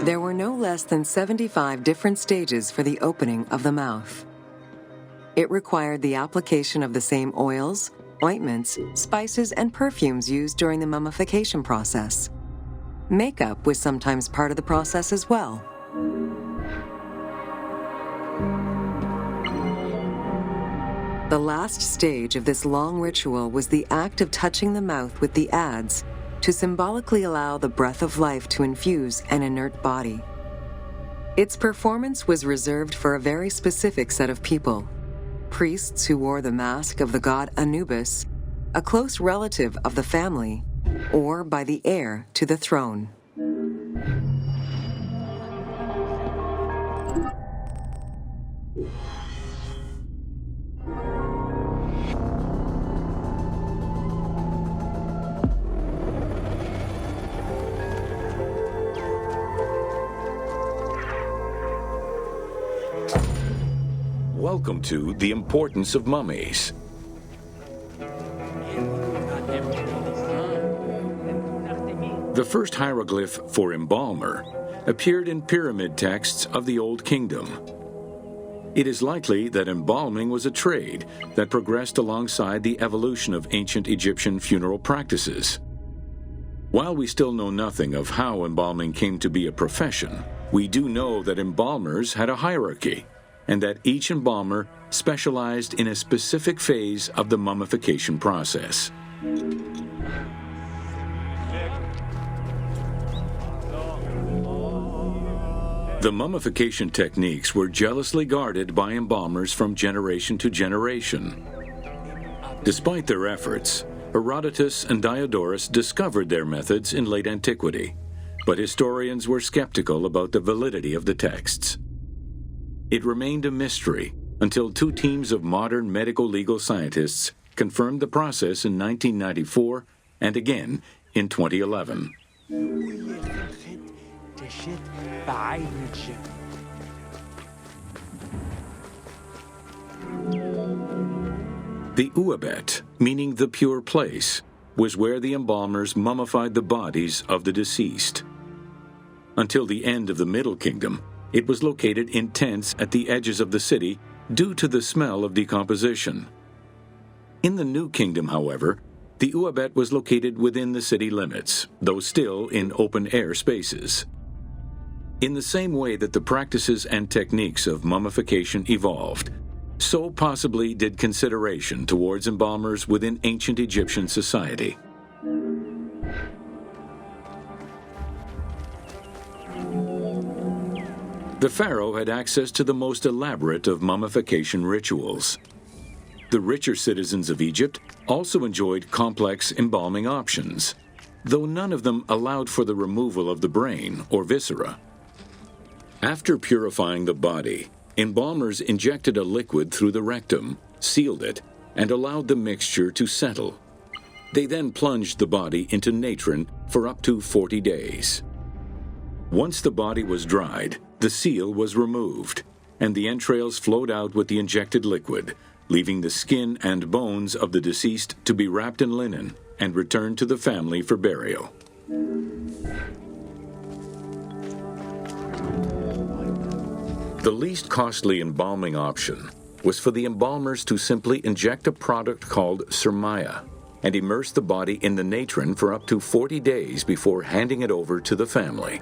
[SPEAKER 2] There were no less than 75 different stages for the opening of the mouth. It required the application of the same oils, ointments, spices, and perfumes used during the mummification process. Makeup was sometimes part of the process as well. The last stage of this long ritual was the act of touching the mouth with the adze to symbolically allow the breath of life to infuse an inert body. Its performance was reserved for a very specific set of people: priests who wore the mask of the god Anubis, a close relative of the family, or by the heir to the throne.
[SPEAKER 1] Welcome to The Importance of Mummies. The first hieroglyph for embalmer appeared in pyramid texts of the Old Kingdom. It is likely that embalming was a trade that progressed alongside the evolution of ancient Egyptian funeral practices. While we still know nothing of how embalming came to be a profession, we do know that embalmers had a hierarchy, and that each embalmer specialized in a specific phase of the mummification process. The mummification techniques were jealously guarded by embalmers from generation to generation. Despite their efforts, Herodotus and Diodorus discovered their methods in late antiquity, but historians were skeptical about the validity of the texts. It remained a mystery until two teams of modern medical legal scientists confirmed the process in 1994 and again in 2011. The Uabet, meaning the pure place, was where the embalmers mummified the bodies of the deceased. Until the end of the Middle Kingdom, it was located in tents at the edges of the city due to the smell of decomposition. In the New Kingdom, however, the Uabet was located within the city limits, though still in open-air spaces. In the same way that the practices and techniques of mummification evolved, so possibly did consideration towards embalmers within ancient Egyptian society. The pharaoh had access to the most elaborate of mummification rituals. The richer citizens of Egypt also enjoyed complex embalming options, though none of them allowed for the removal of the brain or viscera. After purifying the body, embalmers injected a liquid through the rectum, sealed it, and allowed the mixture to settle. They then plunged the body into natron for up to 40 days. Once the body was dried, the seal was removed, and the entrails flowed out with the injected liquid, leaving the skin and bones of the deceased to be wrapped in linen and returned to the family for burial. The least costly embalming option was for the embalmers to simply inject a product called surmaya and immerse the body in the natron for up to 40 days before handing it over to the family.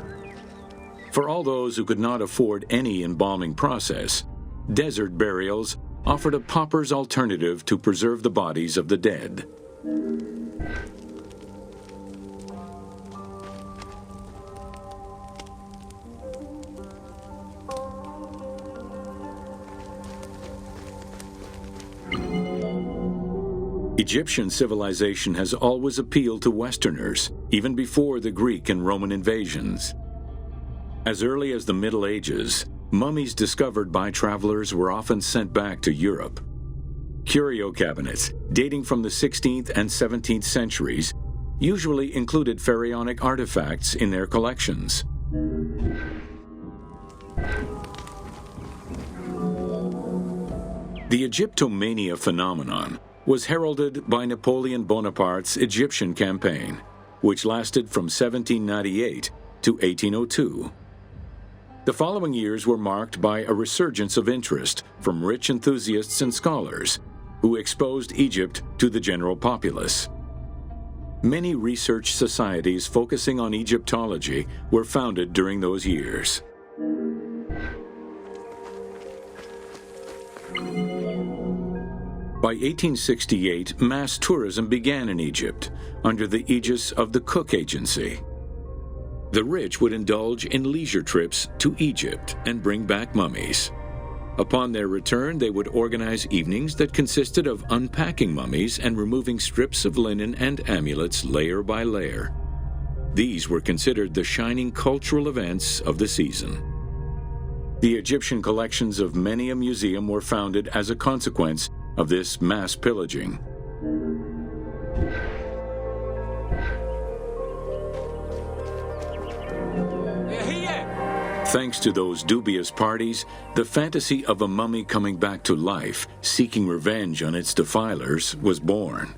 [SPEAKER 1] For all those who could not afford any embalming process, desert burials offered a pauper's alternative to preserve the bodies of the dead. Egyptian civilization has always appealed to Westerners, even before the Greek and Roman invasions. As early as the Middle Ages, mummies discovered by travelers were often sent back to Europe. Curio cabinets, dating from the 16th and 17th centuries, usually included pharaonic artifacts in their collections. The Egyptomania phenomenon was heralded by Napoleon Bonaparte's Egyptian campaign, which lasted from 1798 to 1802. The following years were marked by a resurgence of interest from rich enthusiasts and scholars who exposed Egypt to the general populace. Many research societies focusing on Egyptology were founded during those years. By 1868, mass tourism began in Egypt under the aegis of the Cook Agency. The rich would indulge in leisure trips to Egypt and bring back mummies. Upon their return, they would organize evenings that consisted of unpacking mummies and removing strips of linen and amulets layer by layer. These were considered the shining cultural events of the season. The Egyptian collections of many a museum were founded as a consequence of this mass pillaging. Thanks to those dubious parties, the fantasy of a mummy coming back to life, seeking revenge on its defilers, was born.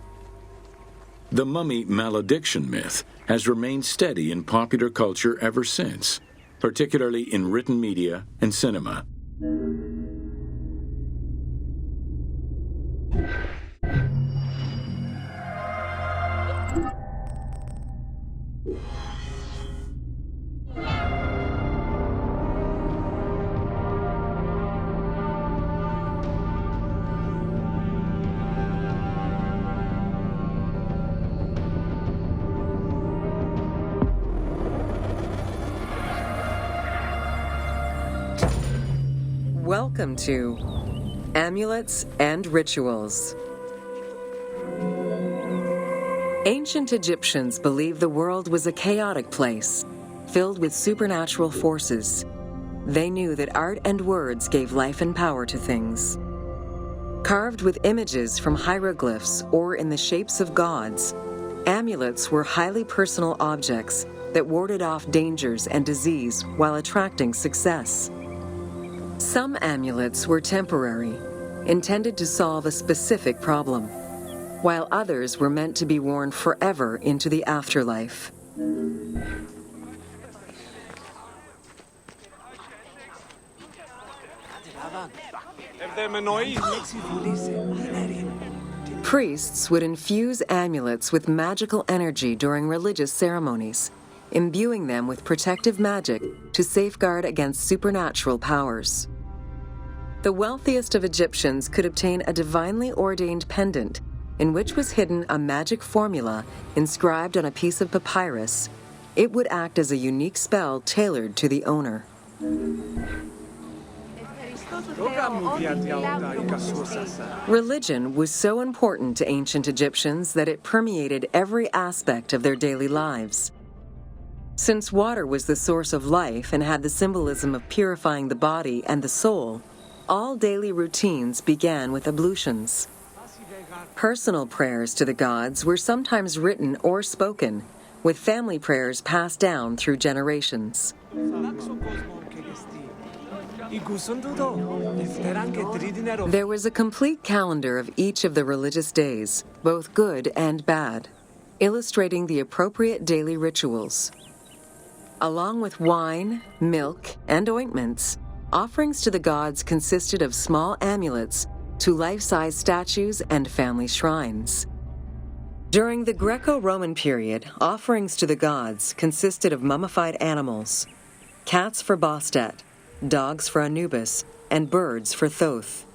[SPEAKER 1] The mummy malediction myth has remained steady in popular culture ever since, particularly in written media and cinema.
[SPEAKER 2] Welcome to Amulets and Rituals. Ancient Egyptians believed the world was a chaotic place, filled with supernatural forces. They knew that art and words gave life and power to things. Carved with images from hieroglyphs or in the shapes of gods, amulets were highly personal objects that warded off dangers and disease while attracting success. Some amulets were temporary, intended to solve a specific problem, while others were meant to be worn forever into the afterlife. Priests would infuse amulets with magical energy during religious ceremonies, imbuing them with protective magic to safeguard against supernatural powers. The wealthiest of Egyptians could obtain a divinely ordained pendant in which was hidden a magic formula inscribed on a piece of papyrus. It would act as a unique spell tailored to the owner. Religion was so important to ancient Egyptians that it permeated every aspect of their daily lives. Since water was the source of life and had the symbolism of purifying the body and the soul, all daily routines began with ablutions. Personal prayers to the gods were sometimes written or spoken, with family prayers passed down through generations. There was a complete calendar of each of the religious days, both good and bad, illustrating the appropriate daily rituals. Along with wine, milk, and ointments, offerings to the gods consisted of small amulets to life-size statues and family shrines. During the Greco-Roman period, offerings to the gods consisted of mummified animals, cats for Bastet, dogs for Anubis, and birds for Thoth.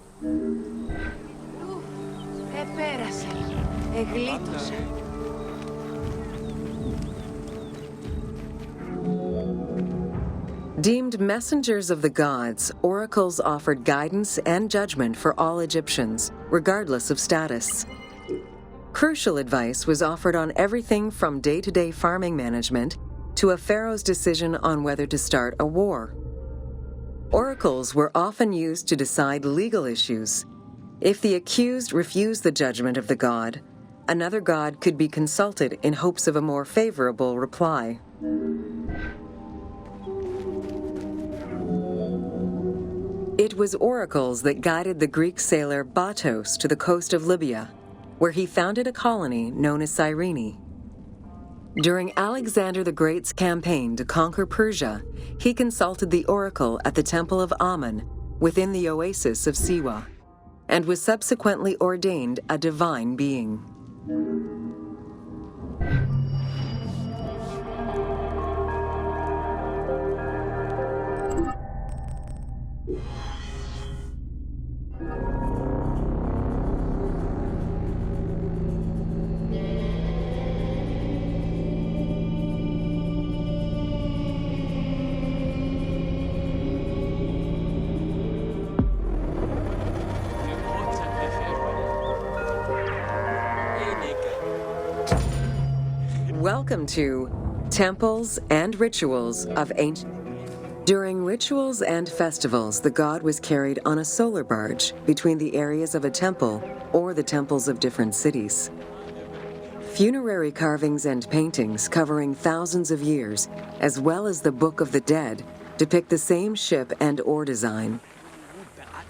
[SPEAKER 2] Deemed messengers of the gods, oracles offered guidance and judgment for all Egyptians, regardless of status. Crucial advice was offered on everything from day-to-day farming management to a pharaoh's decision on whether to start a war. Oracles were often used to decide legal issues. If the accused refused the judgment of the god, another god could be consulted in hopes of a more favorable reply. It was oracles that guided the Greek sailor Batos to the coast of Libya, where he founded a colony known as Cyrene. During Alexander the Great's campaign to conquer Persia, he consulted the oracle at the Temple of Amun within the oasis of Siwa, and was subsequently ordained a divine being. Welcome to Temples and Rituals of Ancient. During rituals and festivals, the god was carried on a solar barge between the areas of a temple or the temples of different cities. Funerary carvings and paintings covering thousands of years, as well as the Book of the Dead, depict the same ship and oar design.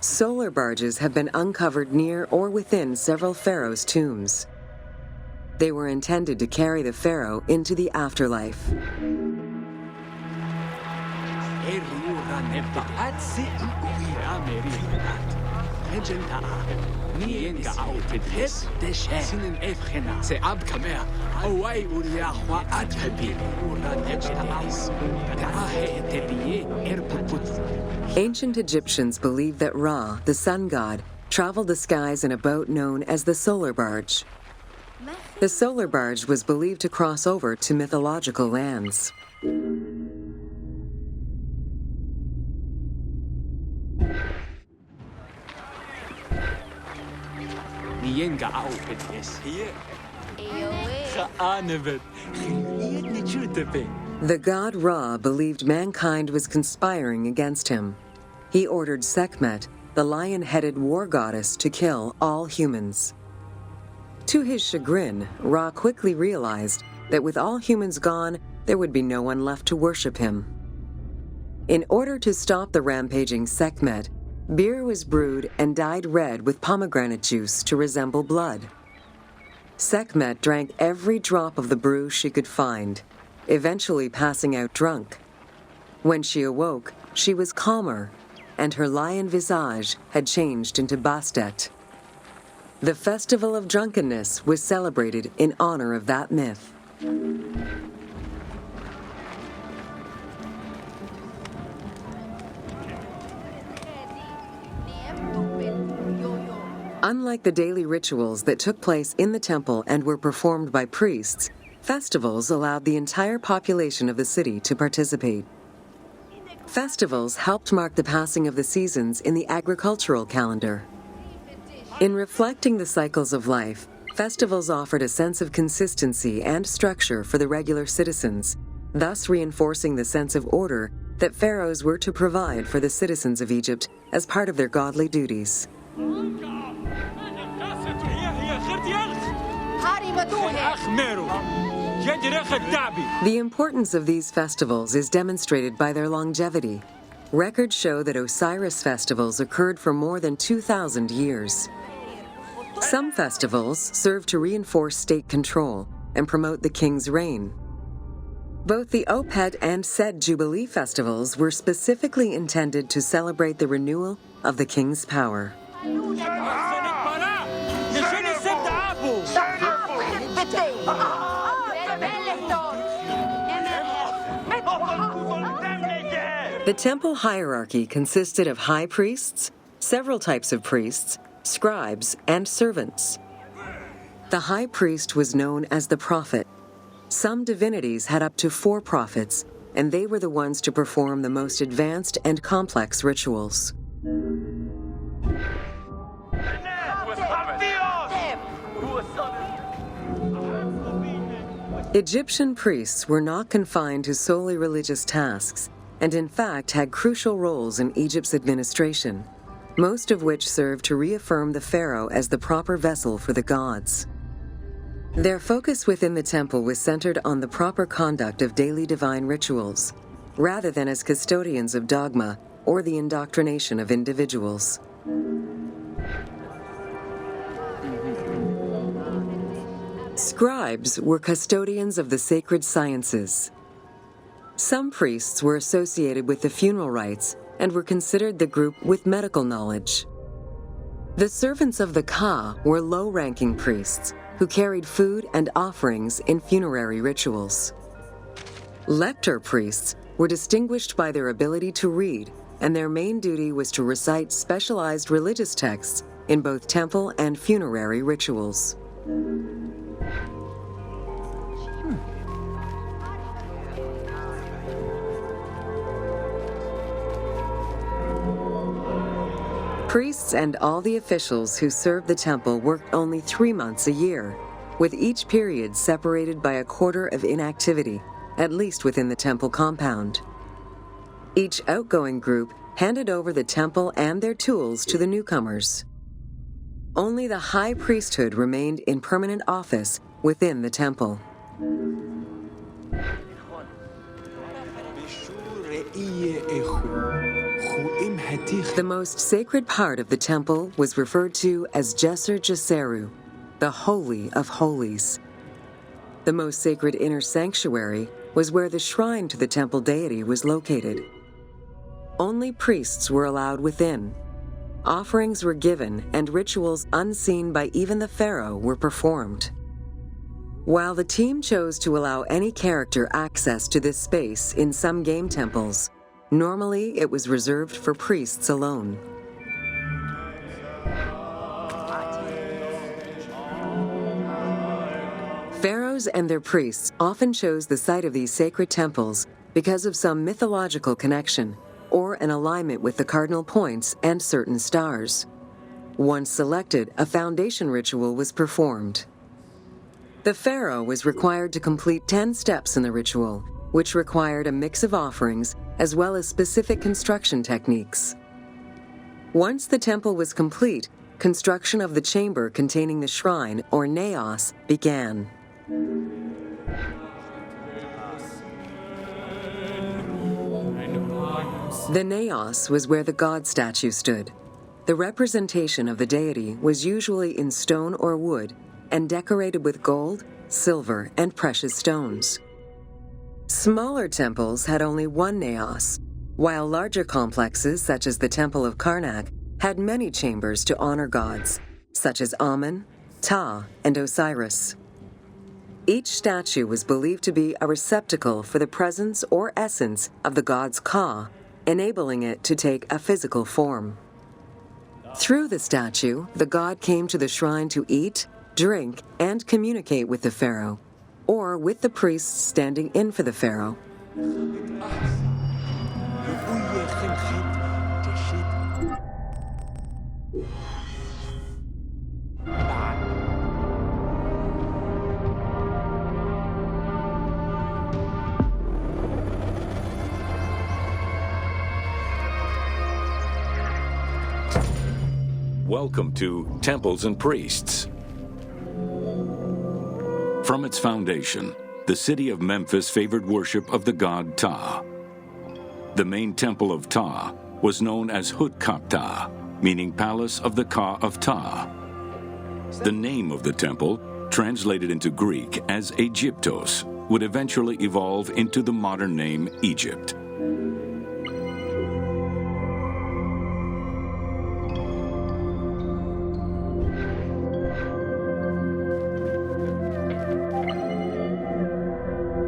[SPEAKER 2] Solar barges have been uncovered near or within several pharaohs' tombs. They were intended to carry the pharaoh into the afterlife. Ancient Egyptians believed that Ra, the sun god, traveled the skies in a boat known as the solar barge. The solar barge was believed to cross over to mythological lands. The god Ra believed mankind was conspiring against him. He ordered Sekhmet, the lion-headed war goddess, to kill all humans. To his chagrin, Ra quickly realized that with all humans gone, there would be no one left to worship him. In order to stop the rampaging Sekhmet, beer was brewed and dyed red with pomegranate juice to resemble blood. Sekhmet drank every drop of the brew she could find, eventually passing out drunk. When she awoke, she was calmer, and her lion visage had changed into Bastet. The Festival of Drunkenness was celebrated in honor of that myth. Unlike the daily rituals that took place in the temple and were performed by priests, festivals allowed the entire population of the city to participate. Festivals helped mark the passing of the seasons in the agricultural calendar. In reflecting the cycles of life, festivals offered a sense of consistency and structure for the regular citizens, thus reinforcing the sense of order that pharaohs were to provide for the citizens of Egypt as part of their godly duties. The importance of these festivals is demonstrated by their longevity. Records show that Osiris festivals occurred for more than 2,000 years. Some festivals serve to reinforce state control and promote the king's reign. Both the Opet and Sed Jubilee festivals were specifically intended to celebrate the renewal of the king's power. The temple hierarchy consisted of high priests, several types of priests, scribes, and servants. The high priest was known as the prophet. Some divinities had up to 4 prophets, and they were the ones to perform the most advanced and complex rituals. Egyptian priests were not confined to solely religious tasks, and in fact had crucial roles in Egypt's administration, most of which served to reaffirm the pharaoh as the proper vessel for the gods. Their focus within the temple was centered on the proper conduct of daily divine rituals, rather than as custodians of dogma or the indoctrination of individuals. Scribes were custodians of the sacred sciences. Some priests were associated with the funeral rites and were considered the group with medical knowledge. The servants of the Ka were low-ranking priests who carried food and offerings in funerary rituals. Lector priests were distinguished by their ability to read, and their main duty was to recite specialized religious texts in both temple and funerary rituals. Priests and all the officials who served the temple worked only 3 months a year, with each period separated by a quarter of inactivity, at least within the temple compound. Each outgoing group handed over the temple and their tools to the newcomers. Only the high priesthood remained in permanent office within the temple. The most sacred part of the temple was referred to as Jeser Jeseru, the Holy of Holies. The most sacred inner sanctuary was where the shrine to the temple deity was located. Only priests were allowed within. Offerings were given and rituals unseen by even the pharaoh were performed. While the team chose to allow any character access to this space in some game temples, normally it was reserved for priests alone. Pharaohs and their priests often chose the site of these sacred temples because of some mythological connection or an alignment with the cardinal points and certain stars. Once selected, a foundation ritual was performed. The pharaoh was required to complete 10 steps in the ritual, which required a mix of offerings as well as specific construction techniques. Once the temple was complete, construction of the chamber containing the shrine, or naos, began. The naos was where the god statue stood. The representation of the deity was usually in stone or wood and decorated with gold, silver, and precious stones. Smaller temples had only one naos, while larger complexes, such as the Temple of Karnak, had many chambers to honor gods, such as Amun, Ptah, and Osiris. Each statue was believed to be a receptacle for the presence or essence of the god's Ka, enabling it to take a physical form. Through the statue, the god came to the shrine to eat, drink, and communicate with the pharaoh, or with the priests standing in for the pharaoh.
[SPEAKER 1] Welcome to Temples and Priests. From its foundation, the city of Memphis favored worship of the god Ptah. The main temple of Ptah was known as Hutkaptah, meaning Palace of the Ka of Ptah. The name of the temple, translated into Greek as Aegyptos, would eventually evolve into the modern name Egypt.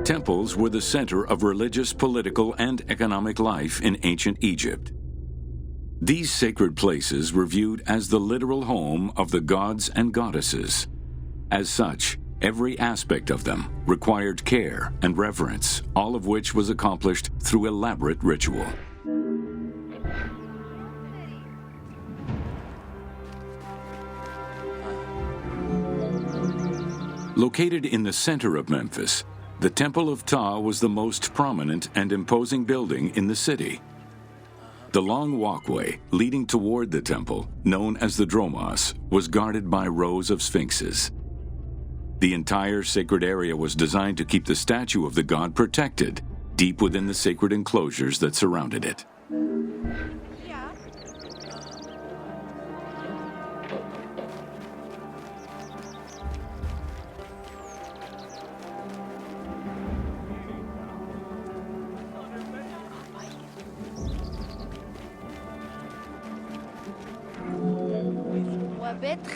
[SPEAKER 1] Temples were the center of religious, political, and economic life in ancient Egypt. These sacred places were viewed as the literal home of the gods and goddesses. As such, every aspect of them required care and reverence, all of which was accomplished through elaborate ritual. Located in the center of Memphis, the Temple of Ptah was the most prominent and imposing building in the city. The long walkway leading toward the temple, known as the Dromos, was guarded by rows of sphinxes. The entire sacred area was designed to keep the statue of the god protected, deep within the sacred enclosures that surrounded it.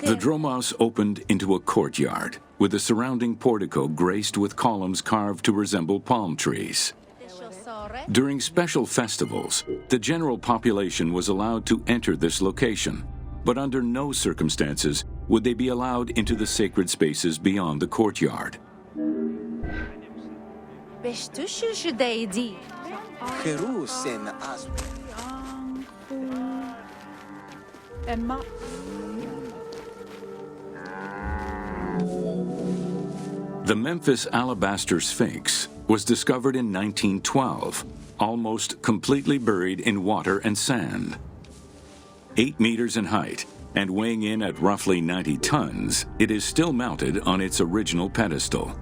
[SPEAKER 1] The Dromos opened into a courtyard, with the surrounding portico graced with columns carved to resemble palm trees. During special festivals, the general population was allowed to enter this location, but under no circumstances would they be allowed into the sacred spaces beyond the courtyard. The Memphis Alabaster Sphinx was discovered in 1912, almost completely buried in water and sand. 8 meters in height and weighing in at roughly 90 tons, it is still mounted on its original pedestal.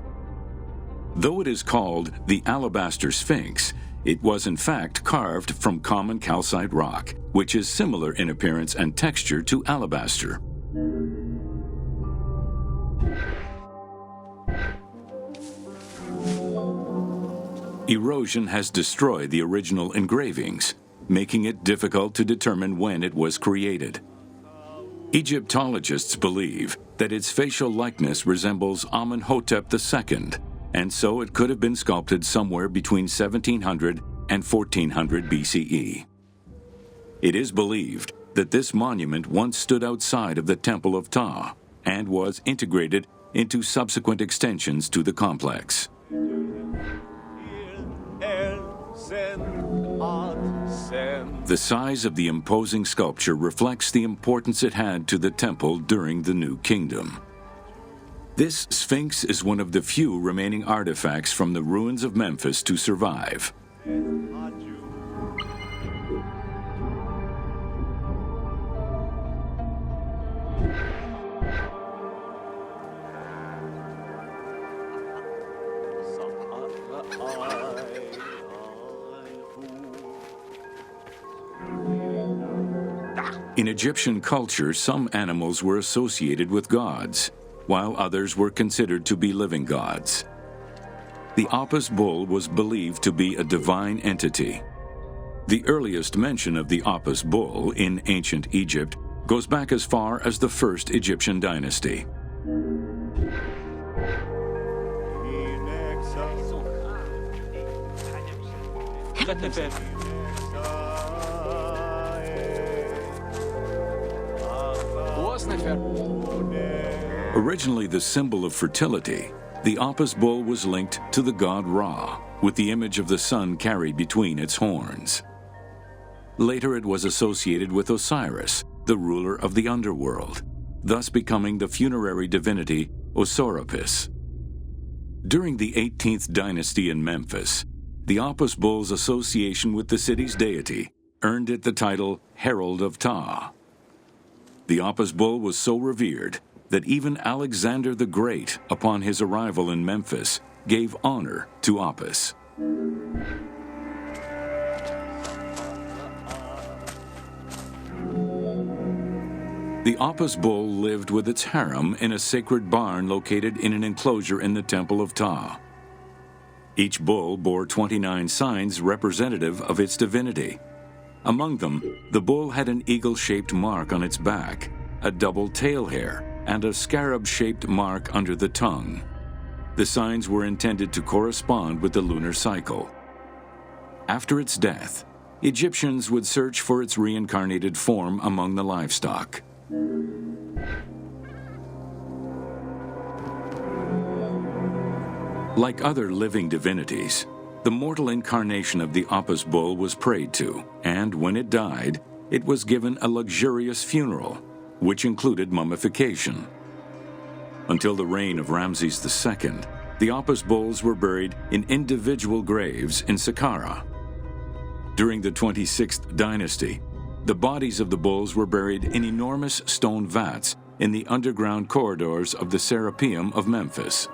[SPEAKER 1] Though it is called the Alabaster Sphinx, it was in fact carved from common calcite rock, which is similar in appearance and texture to alabaster. Erosion has destroyed the original engravings, making it difficult to determine when it was created. Egyptologists believe that its facial likeness resembles Amenhotep II, and so it could have been sculpted somewhere between 1700 and 1400 BCE. It is believed that this monument once stood outside of the Temple of Ptah and was integrated into subsequent extensions to the complex. The size of the imposing sculpture reflects the importance it had to the temple during the New Kingdom. This Sphinx is one of the few remaining artifacts from the ruins of Memphis to survive. In Egyptian culture, some animals were associated with gods, while others were considered to be living gods. The Apis bull was believed to be a divine entity. The earliest mention of the Apis bull in ancient Egypt goes back as far as the first Egyptian dynasty. Originally the symbol of fertility, the Apis bull was linked to the god Ra, with the image of the sun carried between its horns. Later it was associated with Osiris, the ruler of the underworld, thus becoming the funerary divinity Osorapis. During the 18th dynasty in Memphis, the Apis bull's association with the city's deity earned it the title Herald of Ptah. The Apis bull was so revered that even Alexander the Great, upon his arrival in Memphis, gave honor to Apis. The Apis bull lived with its harem in a sacred barn located in an enclosure in the Temple of Ptah. Each bull bore 29 signs representative of its divinity. Among them, the bull had an eagle-shaped mark on its back, a double tail hair, and a scarab-shaped mark under the tongue. The signs were intended to correspond with the lunar cycle. After its death, Egyptians would search for its reincarnated form among the livestock. Like other living divinities, the mortal incarnation of the Apis bull was prayed to, and when it died, it was given a luxurious funeral, which included mummification. Until the reign of Ramses II, the Apis bulls were buried in individual graves in Saqqara. During the 26th dynasty, the bodies of the bulls were buried in enormous stone vats in the underground corridors of the Serapeum of Memphis.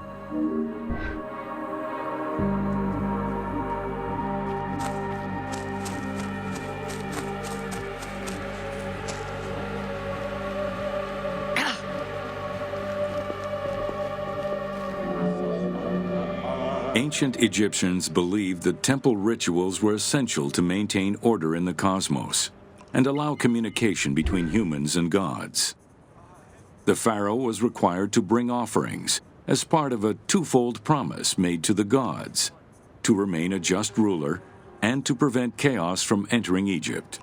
[SPEAKER 1] Ancient Egyptians believed that temple rituals were essential to maintain order in the cosmos and allow communication between humans and gods. The pharaoh was required to bring offerings as part of a twofold promise made to the gods: to remain a just ruler and to prevent chaos from entering Egypt.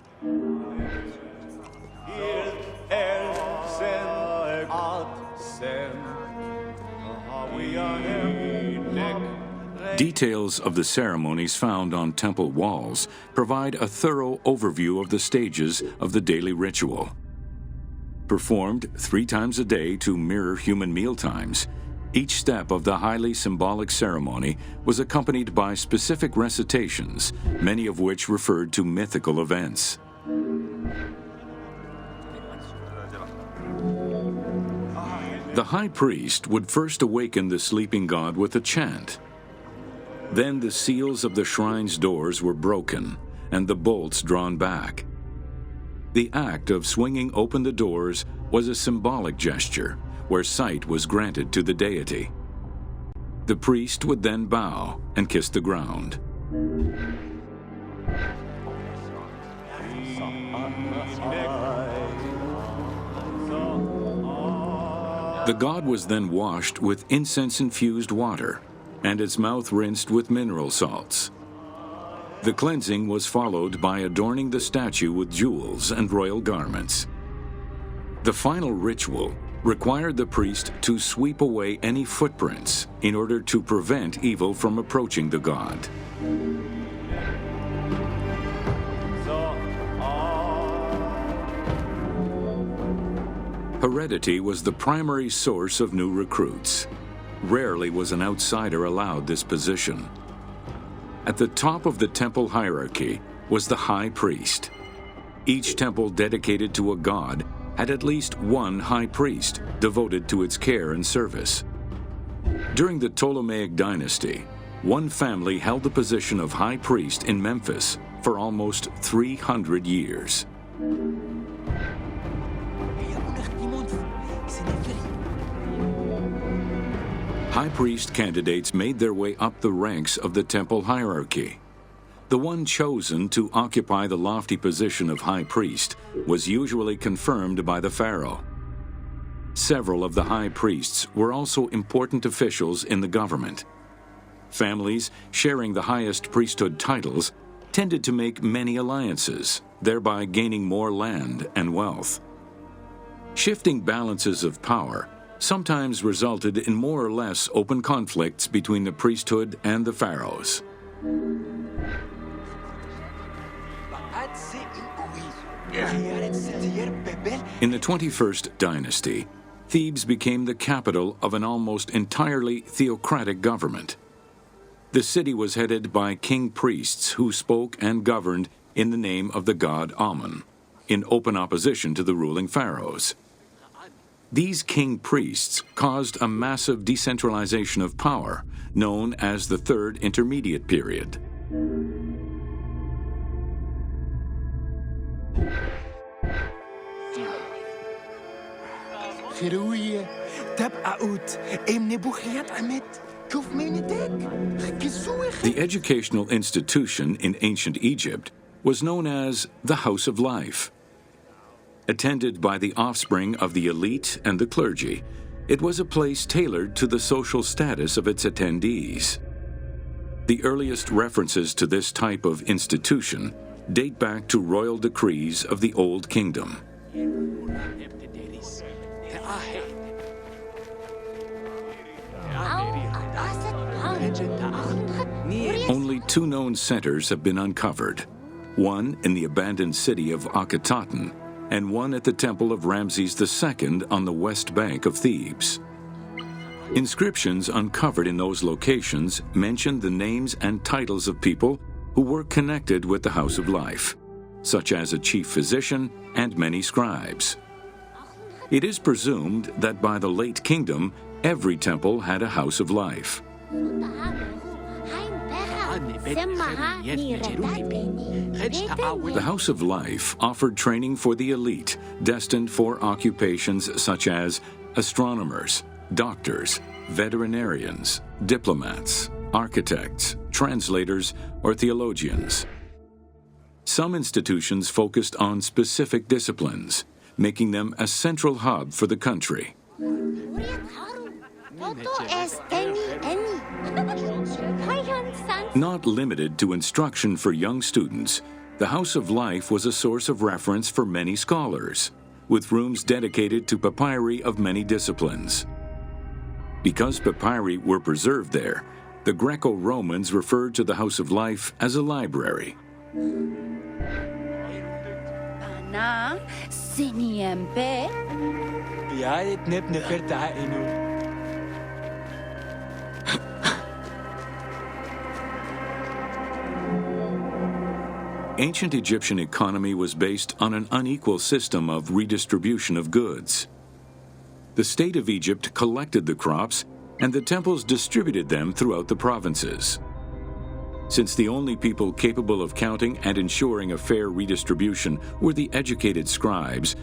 [SPEAKER 1] Details of the ceremonies found on temple walls provide a thorough overview of the stages of the daily ritual. Performed 3 times a day to mirror human mealtimes, each step of the highly symbolic ceremony was accompanied by specific recitations, many of which referred to mythical events. The high priest would first awaken the sleeping god with a chant. Then the seals of the shrine's doors were broken and the bolts drawn back. The act of swinging open the doors was a symbolic gesture where sight was granted to the deity. The priest would then bow and kiss the ground. The god was then washed with incense-infused water and its mouth rinsed with mineral salts. The cleansing was followed by adorning the statue with jewels and royal garments. The final ritual required the priest to sweep away any footprints in order to prevent evil from approaching the god. Heredity was the primary source of new recruits. Rarely was an outsider allowed this position. At the top of the temple hierarchy was the high priest. Each temple dedicated to a god had at least one high priest devoted to its care and service. During the Ptolemaic dynasty, one family held the position of high priest in Memphis for almost 300 years. High priest candidates made their way up the ranks of the temple hierarchy. The one chosen to occupy the lofty position of high priest was usually confirmed by the pharaoh. Several of the high priests were also important officials in the government. Families sharing the highest priesthood titles tended to make many alliances, thereby gaining more land and wealth. Shifting balances of power sometimes resulted in more or less open conflicts between the priesthood and the pharaohs. In the 21st dynasty, Thebes became the capital of an almost entirely theocratic government. The city was headed by king priests who spoke and governed in the name of the god Amun, in open opposition to the ruling pharaohs. These king priests caused a massive decentralization of power, known as the Third Intermediate Period. The educational institution in ancient Egypt was known as the House of Life. Attended by the offspring of the elite and the clergy, it was a place tailored to the social status of its attendees. The earliest references to this type of institution date back to royal decrees of the Old Kingdom. Only two known centers have been uncovered, one in the abandoned city of Akhetaten and one at the temple of Ramses II on the west bank of Thebes. Inscriptions uncovered in those locations mention the names and titles of people who were connected with the House of Life, such as a chief physician and many scribes. It is presumed that by the late kingdom, every temple had a House of Life. The House of Life offered training for the elite, destined for occupations such as astronomers, doctors, veterinarians, diplomats, architects, translators, or theologians. Some institutions focused on specific disciplines, making them a central hub for the country. Not limited to instruction for young students, the House of Life was a source of reference for many scholars, with rooms dedicated to papyri of many disciplines. Because papyri were preserved there, the Greco-Romans referred to the House of Life as a library. Ancient Egyptian economy was based on an unequal system of redistribution of goods. The state of Egypt collected the crops, and the temples distributed them throughout the provinces. Since the only people capable of counting and ensuring a fair redistribution were the educated scribes,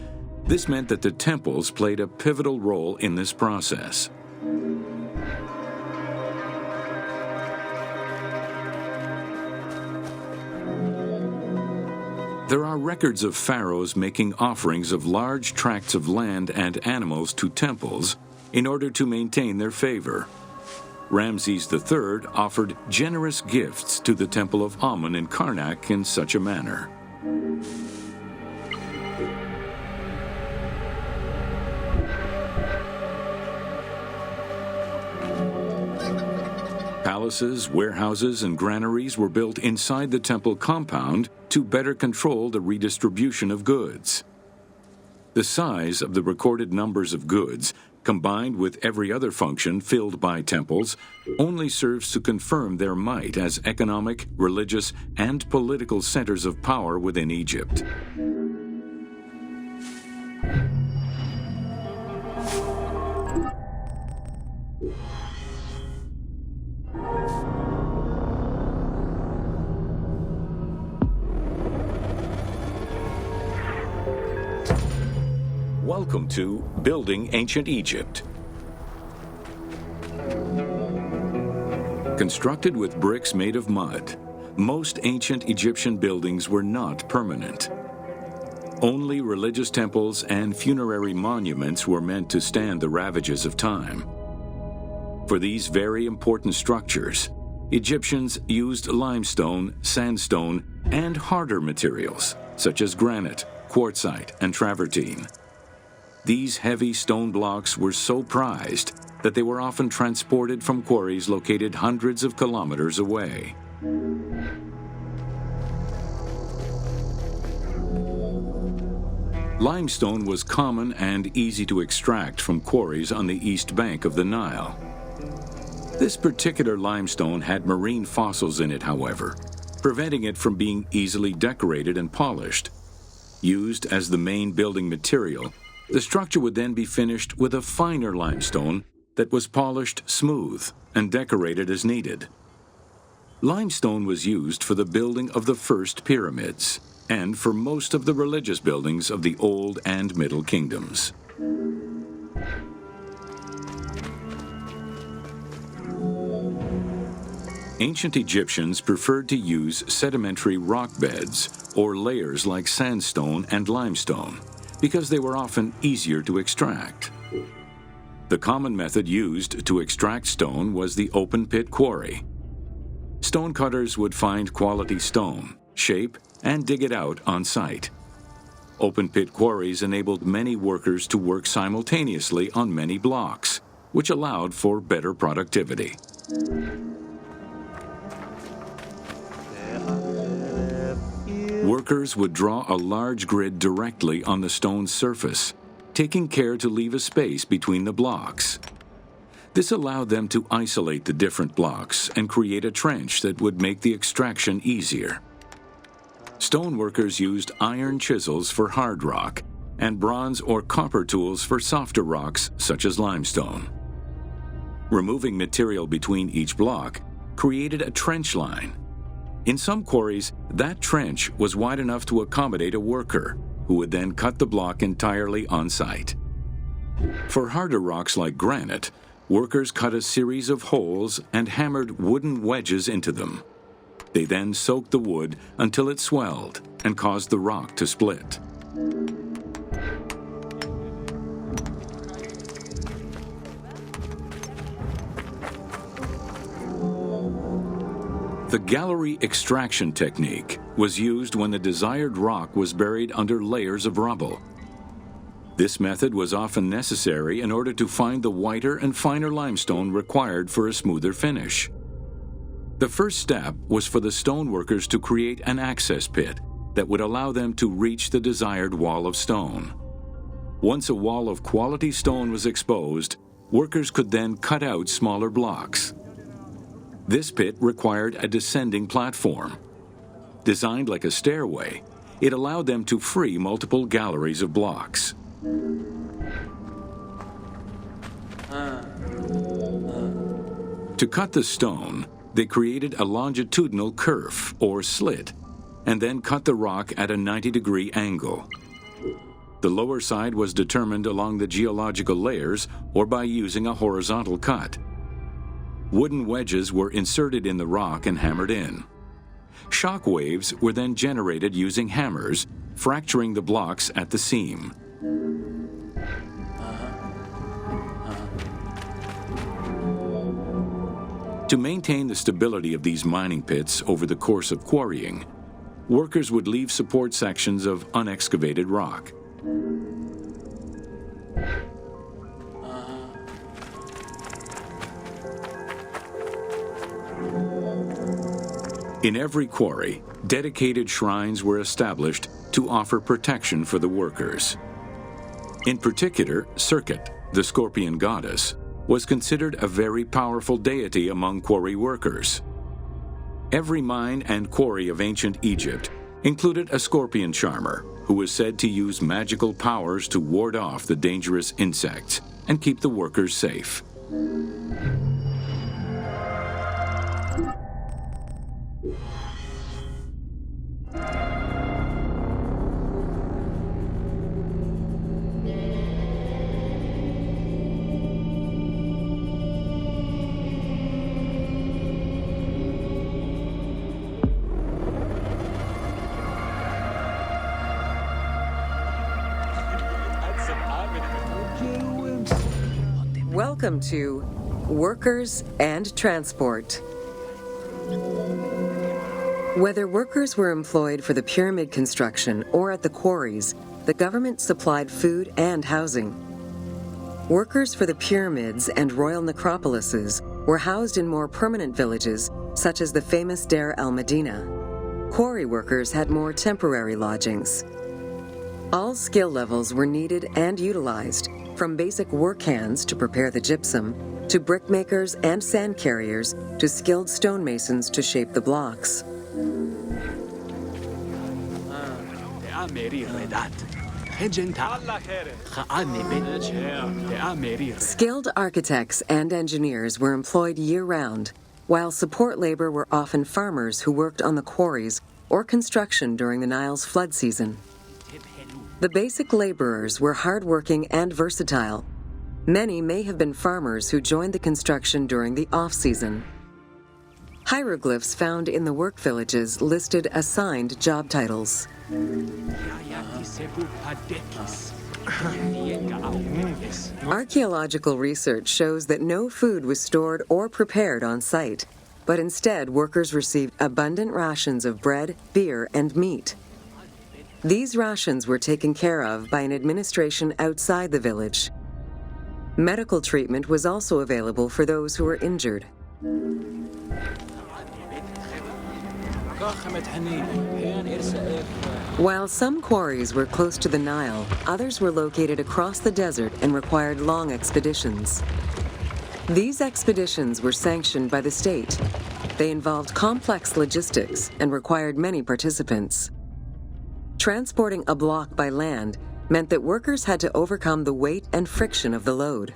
[SPEAKER 1] this meant that the temples played a pivotal role in this process. There are records of pharaohs making offerings of large tracts of land and animals to temples in order to maintain their favor. Ramses III offered generous gifts to the temple of Amun in Karnak in such a manner. Palaces, warehouses, and granaries were built inside the temple compound to better control the redistribution of goods. The size of the recorded numbers of goods, combined with every other function filled by temples, only serves to confirm their might as economic, religious, and political centers of power within Egypt. Welcome to Building Ancient Egypt. Constructed with bricks made of mud, most ancient Egyptian buildings were not permanent. Only religious temples and funerary monuments were meant to stand the ravages of time. For these very important structures, Egyptians used limestone, sandstone, and harder materials, such as granite, quartzite, and travertine. These heavy stone blocks were so prized that they were often transported from quarries located hundreds of kilometers away. Limestone was common and easy to extract from quarries on the east bank of the Nile. This particular limestone had marine fossils in it, however, preventing it from being easily decorated and polished. Used as the main building material, The structure would then be finished with a finer limestone that was polished smooth and decorated as needed. Limestone was used for the building of the first pyramids and for most of the religious buildings of the Old and Middle Kingdoms. Ancient Egyptians preferred to use sedimentary rock beds or layers like sandstone and limestone because they were often easier to extract. The common method used to extract stone was the open pit quarry. Stonecutters would find quality stone, shape, and dig it out on site. Open pit quarries enabled many workers to work simultaneously on many blocks, which allowed for better productivity. Workers would draw a large grid directly on the stone's surface, taking care to leave a space between the blocks. This allowed them to isolate the different blocks and create a trench that would make the extraction easier. Stoneworkers used iron chisels for hard rock and bronze or copper tools for softer rocks such as limestone. Removing material between each block created a trench line. In some quarries, that trench was wide enough to accommodate a worker, who would then cut the block entirely on site. For harder rocks like granite, workers cut a series of holes and hammered wooden wedges into them. They then soaked the wood until it swelled and caused the rock to split. The gallery extraction technique was used when the desired rock was buried under layers of rubble. This method was often necessary in order to find the whiter and finer limestone required for a smoother finish. The first step was for the stoneworkers to create an access pit that would allow them to reach the desired wall of stone. Once a wall of quality stone was exposed, workers could then cut out smaller blocks. This pit required a descending platform. Designed like a stairway, it allowed them to free multiple galleries of blocks. To cut the stone, they created a longitudinal kerf or slit, and then cut the rock at a 90-degree angle. The lower side was determined along the geological layers or by using a horizontal cut. Wooden wedges were inserted in the rock and hammered in. Shock waves were then generated using hammers, fracturing the blocks at the seam. To maintain the stability of these mining pits over the course of quarrying, workers would leave support sections of unexcavated rock. In every quarry, dedicated shrines were established to offer protection for the workers. In particular, Serket, the scorpion goddess, was considered a very powerful deity among quarry workers. Every mine and quarry of ancient Egypt included a scorpion charmer who was said to use magical powers to ward off the dangerous insects and keep the workers safe.
[SPEAKER 2] Welcome to Workers and Transport. Whether workers were employed for the pyramid construction or at the quarries, the government supplied food and housing. Workers for the pyramids and royal necropolises were housed in more permanent villages, such as the famous Deir el-Medina. Quarry workers had more temporary lodgings. All skill levels were needed and utilized, from basic work hands to prepare the gypsum, to brickmakers and sand carriers, to skilled stonemasons to shape the blocks. Skilled architects and engineers were employed year-round, while support labor were often farmers who worked on the quarries or construction during the Nile's flood season. The basic laborers were hardworking and versatile. Many may have been farmers who joined the construction during the off-season. Hieroglyphs found in the work villages listed assigned job titles. Archaeological research shows that no food was stored or prepared on site, but instead workers received abundant rations of bread, beer, and meat. These rations were taken care of by an administration outside the village. Medical treatment was also available for those who were injured. While some quarries were close to the Nile, others were located across the desert and required long expeditions. These expeditions were sanctioned by the state. They involved complex logistics and required many participants. Transporting a block by land meant that workers had to overcome the weight and friction of the load.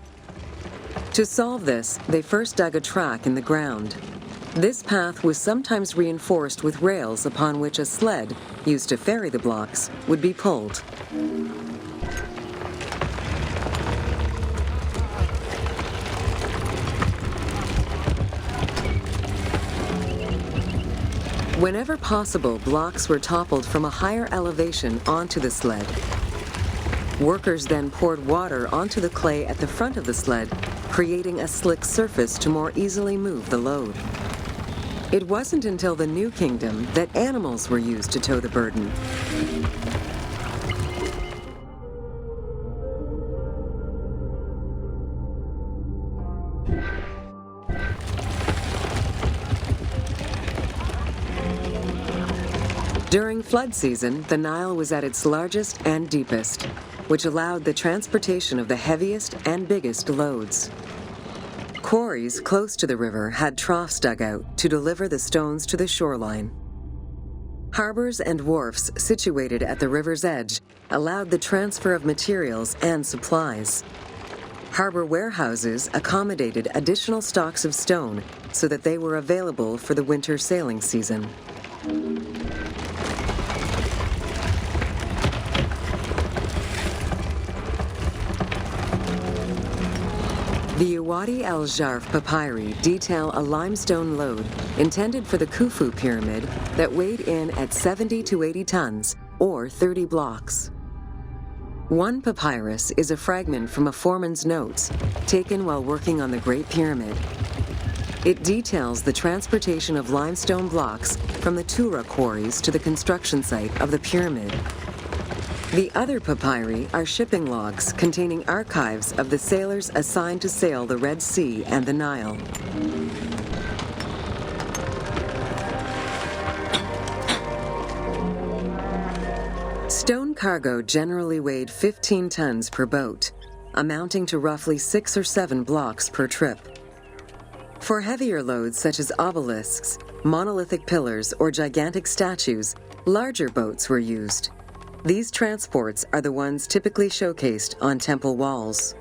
[SPEAKER 2] To solve this, they first dug a track in the ground. This path was sometimes reinforced with rails upon which a sled, used to ferry the blocks, would be pulled. Whenever possible, blocks were toppled from a higher elevation onto the sled. Workers then poured water onto the clay at the front of the sled, creating a slick surface to more easily move the load. It wasn't until the New Kingdom that animals were used to tow the burden. During flood season, the Nile was at its largest and deepest, which allowed the transportation of the heaviest and biggest loads. Quarries close to the river had troughs dug out to deliver the stones to the shoreline. Harbors and wharfs situated at the river's edge allowed the transfer of materials and supplies. Harbor warehouses accommodated additional stocks of stone so that they were available for the winter sailing season. The Wadi el-Jarf papyri detail a limestone load intended for the Khufu pyramid that weighed in at 70 to 80 tons, or 30 blocks. One papyrus is a fragment from a foreman's notes taken while working on the Great Pyramid. It details the transportation of limestone blocks from the Tura quarries to the construction site of the pyramid. The other papyri are shipping logs containing archives of the sailors assigned to sail the Red Sea and the Nile. Stone cargo generally weighed 15 tons per boat, amounting to roughly 6 or 7 blocks per trip. For heavier loads such as obelisks, monolithic pillars, or gigantic statues, larger boats were used. These transports are the ones typically showcased on temple walls.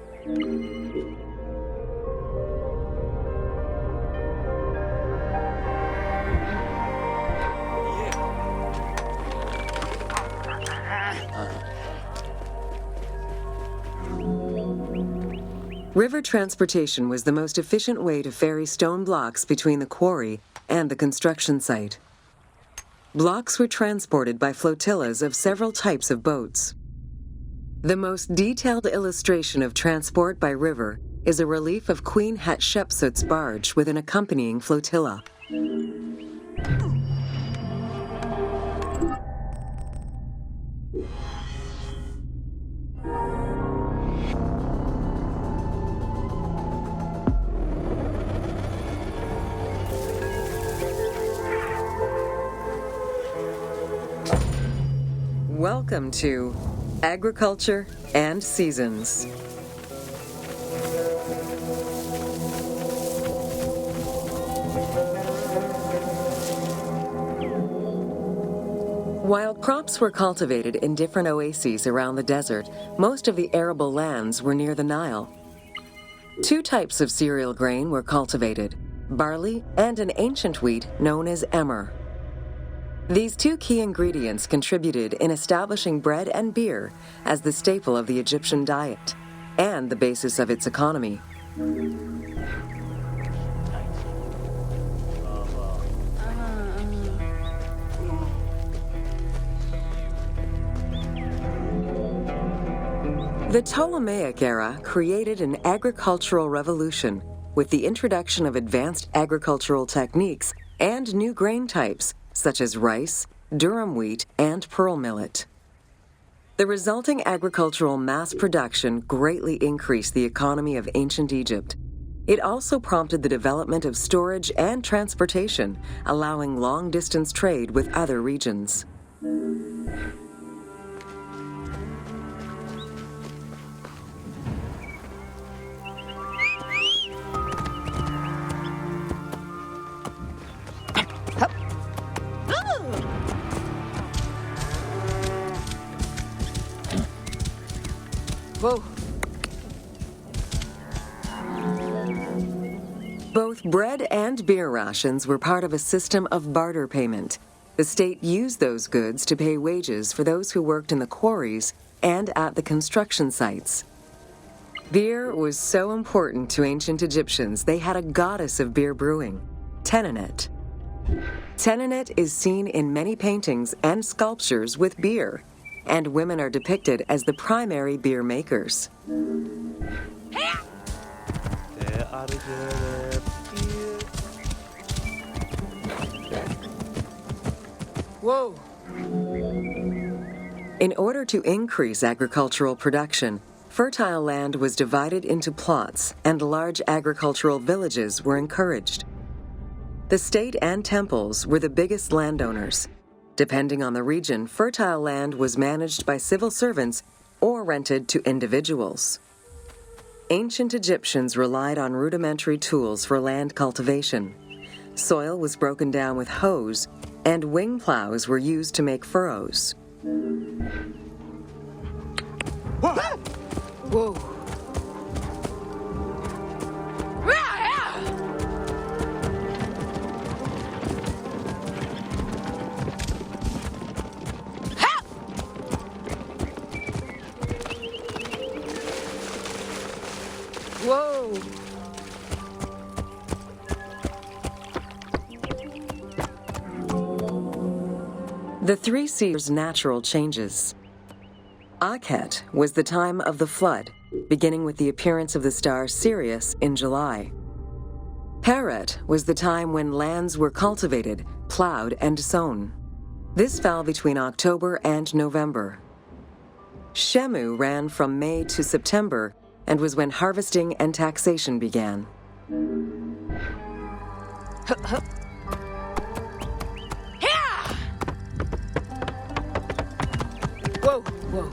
[SPEAKER 2] River transportation was the most efficient way to ferry stone blocks between the quarry and the construction site. Blocks were transported by flotillas of several types of boats. The most detailed illustration of transport by river is a relief of Queen Hatshepsut's barge with an accompanying flotilla. Welcome to Agriculture and Seasons. While crops were cultivated in different oases around the desert, most of the arable lands were near the Nile. Two types of cereal grain were cultivated, barley and an ancient wheat known as emmer. These two key ingredients contributed in establishing bread and beer as the staple of the Egyptian diet and the basis of its economy. The Ptolemaic era created an agricultural revolution with the introduction of advanced agricultural techniques and new grain types such as rice, durum wheat, and pearl millet. The resulting agricultural mass production greatly increased the economy of ancient Egypt. It also prompted the development of storage and transportation, allowing long-distance trade with other regions.
[SPEAKER 7] Whoa.
[SPEAKER 2] Both bread and beer rations were part of a system of barter payment. The state used those goods to pay wages for those who worked in the quarries and at the construction sites. Beer was so important to ancient Egyptians, they had a goddess of beer brewing, Tenenet. Tenenet is seen in many paintings and sculptures with beer, and women are depicted as the primary beer makers.
[SPEAKER 7] Whoa.
[SPEAKER 2] In order to increase agricultural production, fertile land was divided into plots and large agricultural villages were encouraged. The state and temples were the biggest landowners. Depending on the region, fertile land was managed by civil servants or rented to individuals. Ancient Egyptians relied on rudimentary tools for land cultivation. Soil was broken down with hoes, and wing plows were used to make furrows.
[SPEAKER 7] Whoa. Whoa!
[SPEAKER 2] The 3 Seas' natural changes. Akhet was the time of the flood, beginning with the appearance of the star Sirius in July. Peret was the time when lands were cultivated, plowed, and sown. This fell between October and November. Shemu ran from May to September and was when harvesting and taxation began.
[SPEAKER 7] Whoa, whoa.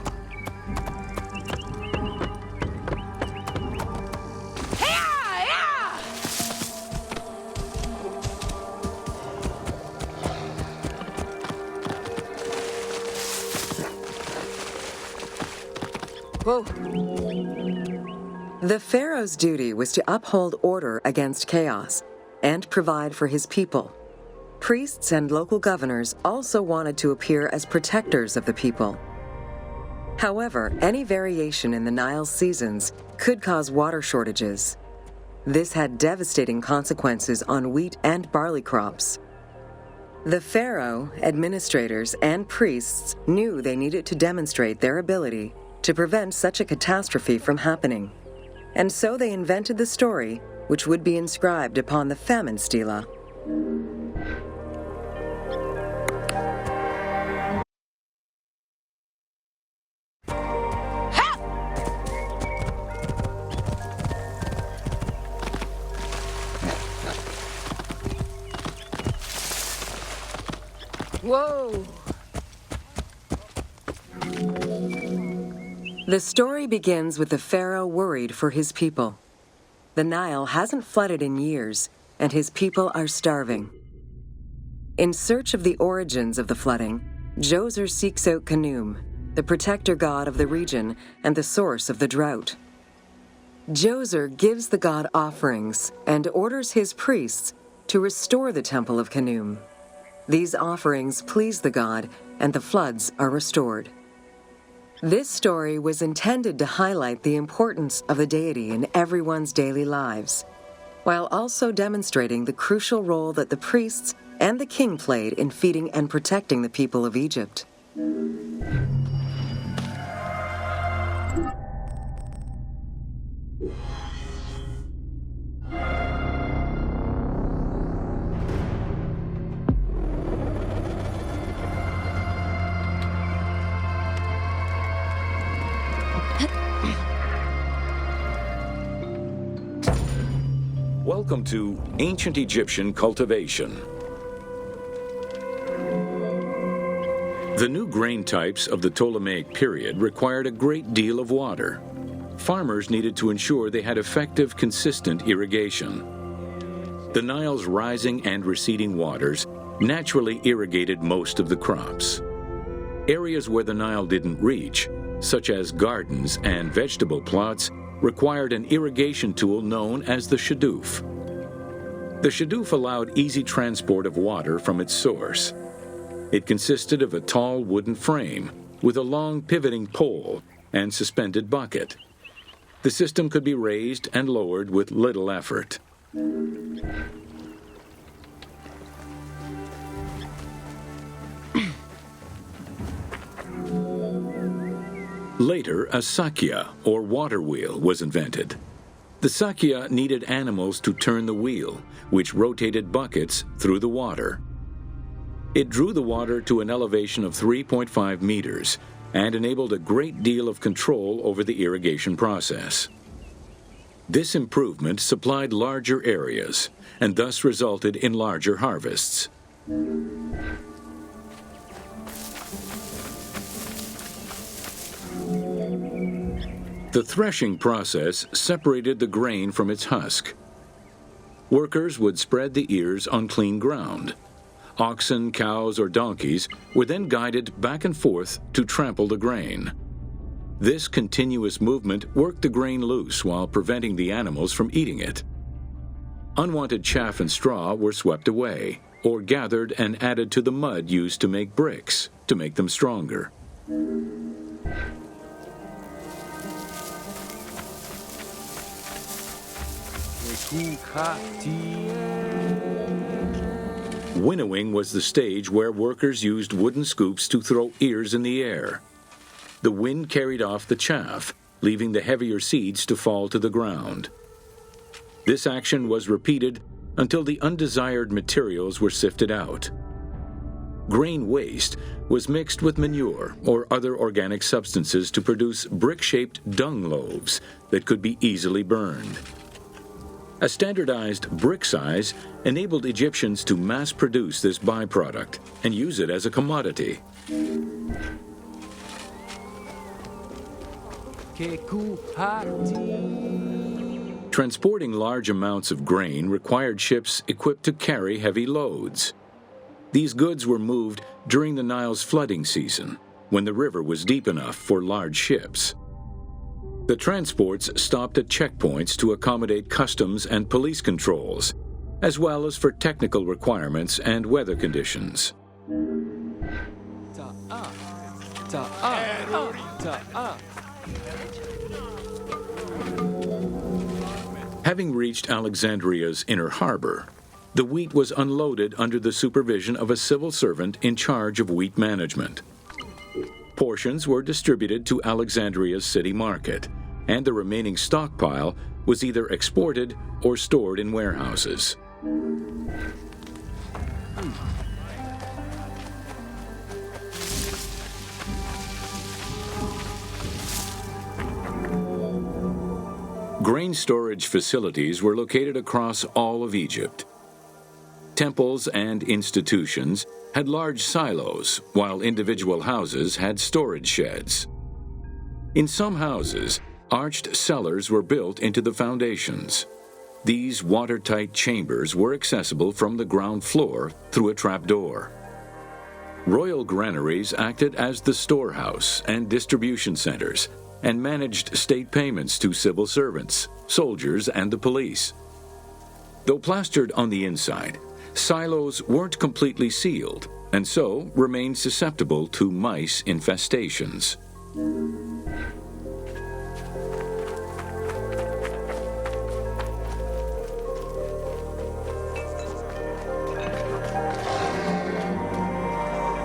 [SPEAKER 7] Whoa.
[SPEAKER 2] The pharaoh's duty was to uphold order against chaos and provide for his people. Priests and local governors also wanted to appear as protectors of the people. However, any variation in the Nile's seasons could cause water shortages. This had devastating consequences on wheat and barley crops. The pharaoh, administrators, and priests knew they needed to demonstrate their ability to prevent such a catastrophe from happening. And so they invented the story, which would be inscribed upon the famine stela.
[SPEAKER 7] Whoa!
[SPEAKER 2] The story begins with the pharaoh worried for his people. The Nile hasn't flooded in years, and his people are starving. In search of the origins of the flooding, Djoser seeks out Khnum, the protector god of the region and the source of the drought. Djoser gives the god offerings and orders his priests to restore the temple of Khnum. These offerings please the god, and the floods are restored. This story was intended to highlight the importance of the deity in everyone's daily lives, while also demonstrating the crucial role that the priests and the king played in feeding and protecting the people of Egypt.
[SPEAKER 1] Welcome to Ancient Egyptian Cultivation. The new grain types of the Ptolemaic period required a great deal of water. Farmers needed to ensure they had effective, consistent irrigation. The Nile's rising and receding waters naturally irrigated most of the crops. Areas where the Nile didn't reach, such as gardens and vegetable plots, required an irrigation tool known as the shadoof. The shadoof allowed easy transport of water from its source. It consisted of a tall wooden frame with a long pivoting pole and suspended bucket. The system could be raised and lowered with little effort. Later, a sakya, or water wheel, was invented. The sakya needed animals to turn the wheel, which rotated buckets through the water. It drew the water to an elevation of 3.5 meters and enabled a great deal of control over the irrigation process. This improvement supplied larger areas and thus resulted in larger harvests. The threshing process separated the grain from its husk. Workers would spread the ears on clean ground. Oxen, cows, or donkeys were then guided back and forth to trample the grain. This continuous movement worked the grain loose while preventing the animals from eating it. Unwanted chaff and straw were swept away, or gathered and added to the mud used to make bricks, to make them stronger. Winnowing was the stage where workers used wooden scoops to throw ears in the air. The wind carried off the chaff, leaving the heavier seeds to fall to the ground. This action was repeated until the undesired materials were sifted out. Grain waste was mixed with manure or other organic substances to produce brick-shaped dung loaves that could be easily burned. A standardized brick size enabled Egyptians to mass-produce this byproduct and use it as a commodity. Transporting large amounts of grain required ships equipped to carry heavy loads. These goods were moved during the Nile's flooding season, when the river was deep enough for large ships. The transports stopped at checkpoints to accommodate customs and police controls, as well as for technical requirements and weather conditions. Having reached Alexandria's inner harbor, the wheat was unloaded under the supervision of a civil servant in charge of wheat management. Portions were distributed to Alexandria's city market, and the remaining stockpile was either exported or stored in warehouses. Grain storage facilities were located across all of Egypt. Temples and institutions had large silos, while individual houses had storage sheds. In some houses, arched cellars were built into the foundations. These watertight chambers were accessible from the ground floor through a trapdoor. Royal granaries acted as the storehouse and distribution centers and managed state payments to civil servants, soldiers, and the police. Though plastered on the inside, silos weren't completely sealed and so remained susceptible to mice infestations.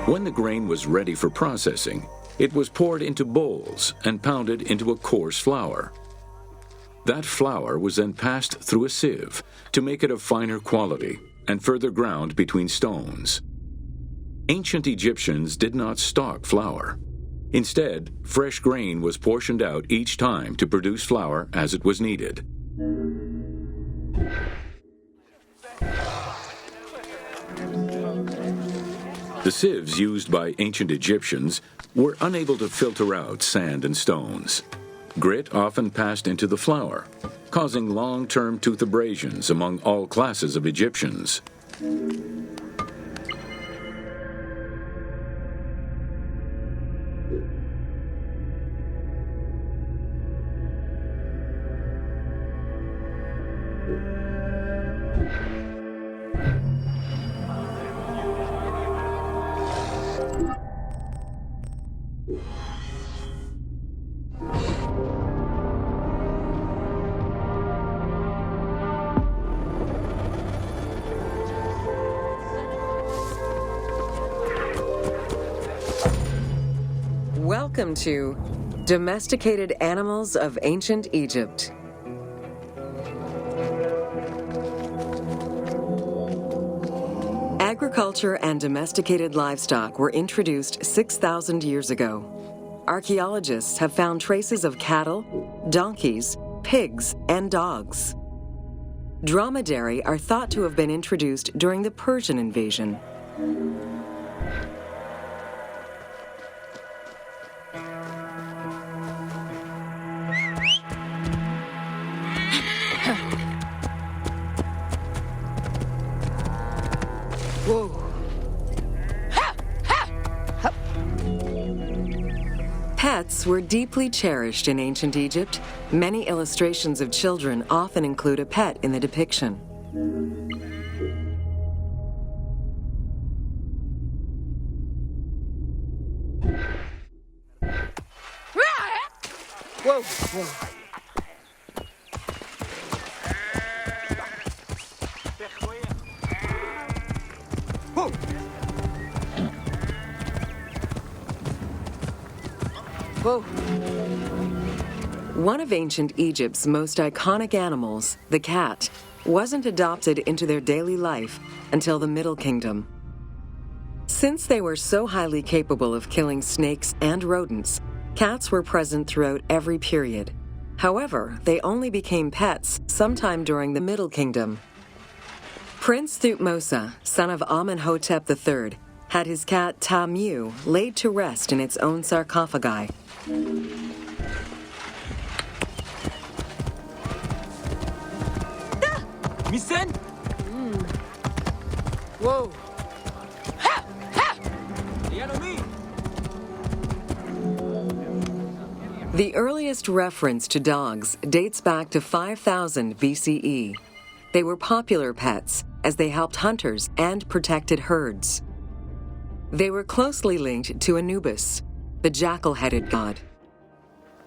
[SPEAKER 1] When the grain was ready for processing, it was poured into bowls and pounded into a coarse flour. That flour was then passed through a sieve to make it of finer quality and further ground between stones. Ancient Egyptians did not stock flour. Instead, fresh grain was portioned out each time to produce flour as it was needed. The sieves used by ancient Egyptians were unable to filter out sand and stones. Grit often passed into the flour, causing long-term tooth abrasions among all classes of Egyptians.
[SPEAKER 2] Welcome to Domesticated Animals of Ancient Egypt. Agriculture and domesticated livestock were introduced 6,000 years ago. Archaeologists have found traces of cattle, donkeys, pigs, and dogs. Dromedary are thought to have been introduced during the Persian invasion. Pets were deeply cherished in ancient Egypt. Many illustrations of children often include a pet in the depiction.
[SPEAKER 7] Whoa, whoa. Whoa.
[SPEAKER 2] One of ancient Egypt's most iconic animals, the cat, wasn't adopted into their daily life until the Middle Kingdom. Since they were so highly capable of killing snakes and rodents, cats were present throughout every period. However, they only became pets sometime during the Middle Kingdom. Prince Thutmose, son of Amenhotep III, had his cat Ta-Mew laid to rest in its own sarcophagi.
[SPEAKER 5] Misen?
[SPEAKER 7] Whoa.
[SPEAKER 5] The enemy!
[SPEAKER 2] The earliest reference to dogs dates back to 5000 BCE. They were popular pets as they helped hunters and protected herds. They were closely linked to Anubis, the jackal-headed god.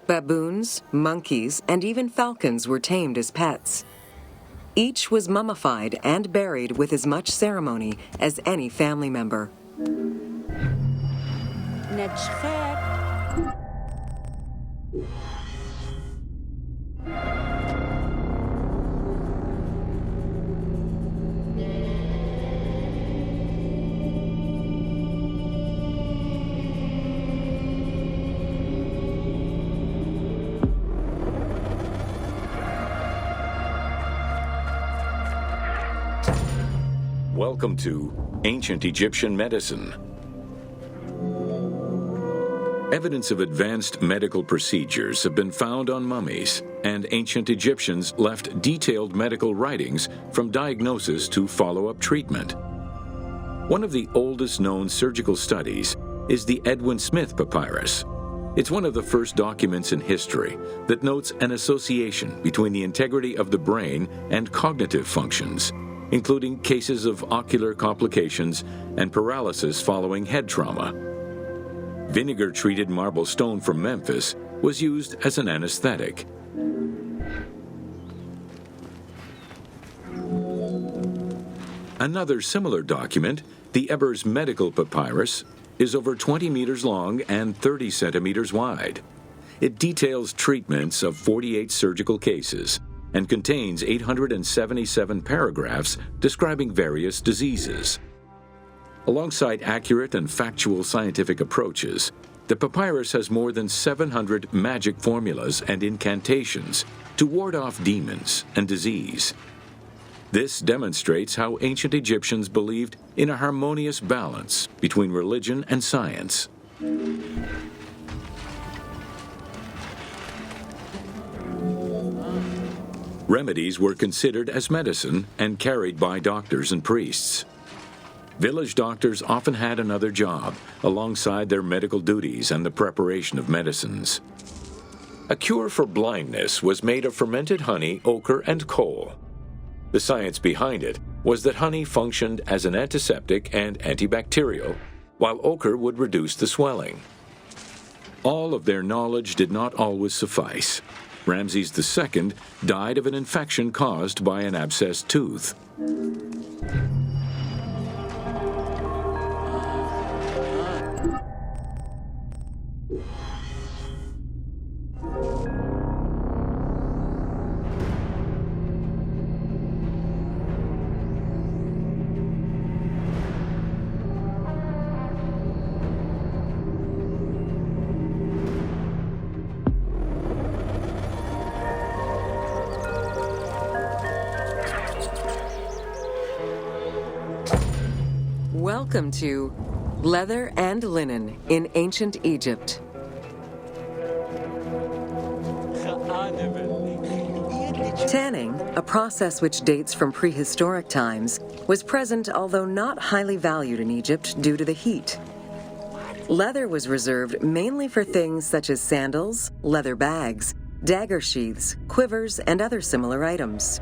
[SPEAKER 2] Baboons, monkeys, and even falcons were tamed as pets. Each was mummified and buried with as much ceremony as any family member.
[SPEAKER 1] Welcome to Ancient Egyptian Medicine. Evidence of advanced medical procedures have been found on mummies, and ancient Egyptians left detailed medical writings from diagnosis to follow-up treatment. One of the oldest known surgical studies is the Edwin Smith Papyrus. It's one of the first documents in history that notes an association between the integrity of the brain and cognitive functions, including cases of ocular complications and paralysis following head trauma. Vinegar-treated marble stone from Memphis was used as an anesthetic. Another similar document, the Ebers Medical Papyrus, is over 20 meters long and 30 centimeters wide. It details treatments of 48 surgical cases and contains 877 paragraphs describing various diseases. Alongside accurate and factual scientific approaches, the papyrus has more than 700 magic formulas and incantations to ward off demons and disease. This demonstrates how ancient Egyptians believed in a harmonious balance between religion and science. Remedies were considered as medicine and carried by doctors and priests. Village doctors often had another job alongside their medical duties and the preparation of medicines. A cure for blindness was made of fermented honey, ochre, and coal. The science behind it was that honey functioned as an antiseptic and antibacterial, while ochre would reduce the swelling. All of their knowledge did not always suffice. Ramses II died of an infection caused by an abscessed tooth.
[SPEAKER 2] Welcome to Leather and Linen in Ancient Egypt. Tanning, a process which dates from prehistoric times, was present although not highly valued in Egypt due to the heat. Leather was reserved mainly for things such as sandals, leather bags, dagger sheaths, quivers, and other similar items.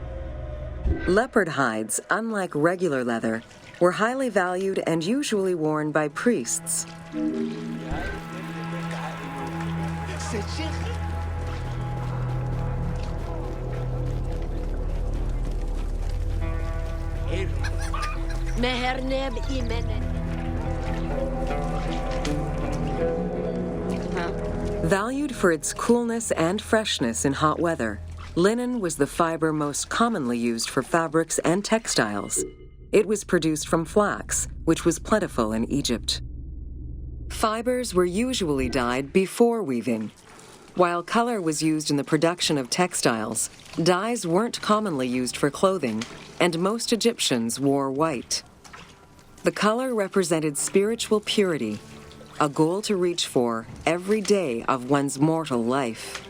[SPEAKER 2] Leopard hides, unlike regular leather, were highly valued and usually worn by priests. Valued for its coolness and freshness in hot weather, linen was the fiber most commonly used for fabrics and textiles. It was produced from flax, which was plentiful in Egypt. Fibers were usually dyed before weaving. While color was used in the production of textiles, dyes weren't commonly used for clothing, and most Egyptians wore white. The color represented spiritual purity, a goal to reach for every day of one's mortal life.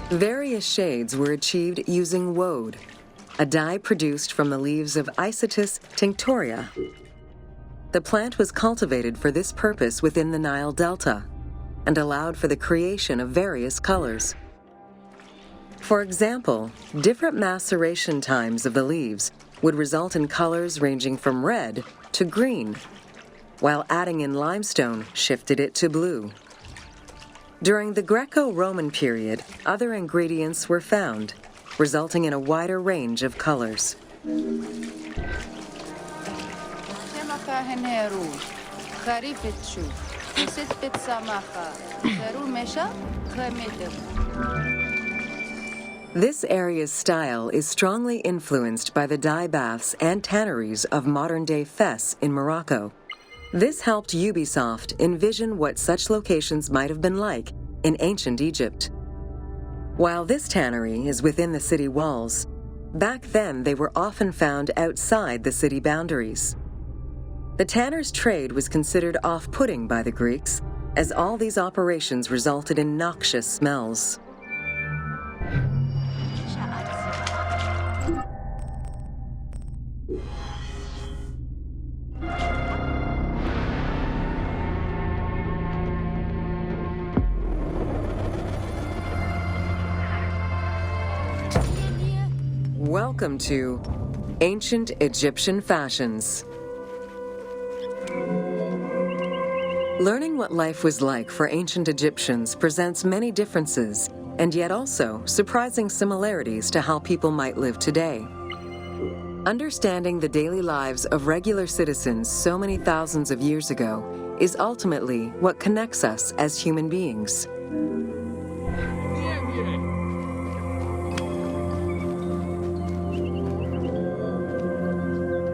[SPEAKER 2] Various shades were achieved using woad, a dye produced from the leaves of Isotis tinctoria. The plant was cultivated for this purpose within the Nile Delta and allowed for the creation of various colors. For example, different maceration times of the leaves would result in colors ranging from red to green, while adding in limestone shifted it to blue. During the Greco-Roman period, other ingredients were found, resulting in a wider range of colors. This area's style is strongly influenced by the dye baths and tanneries of modern-day Fes in Morocco. This helped Ubisoft envision what such locations might have been like in ancient Egypt. While this tannery is within the city walls, Back then, they were often found outside the city boundaries. The tanner's trade was considered off-putting by the Greeks, as all these operations resulted in noxious smells. Welcome to Ancient Egyptian Fashions. Learning what life was like for ancient Egyptians presents many differences, and yet also surprising similarities to how people might live today. Understanding the daily lives of regular citizens so many thousands of years ago is ultimately what connects us as human beings.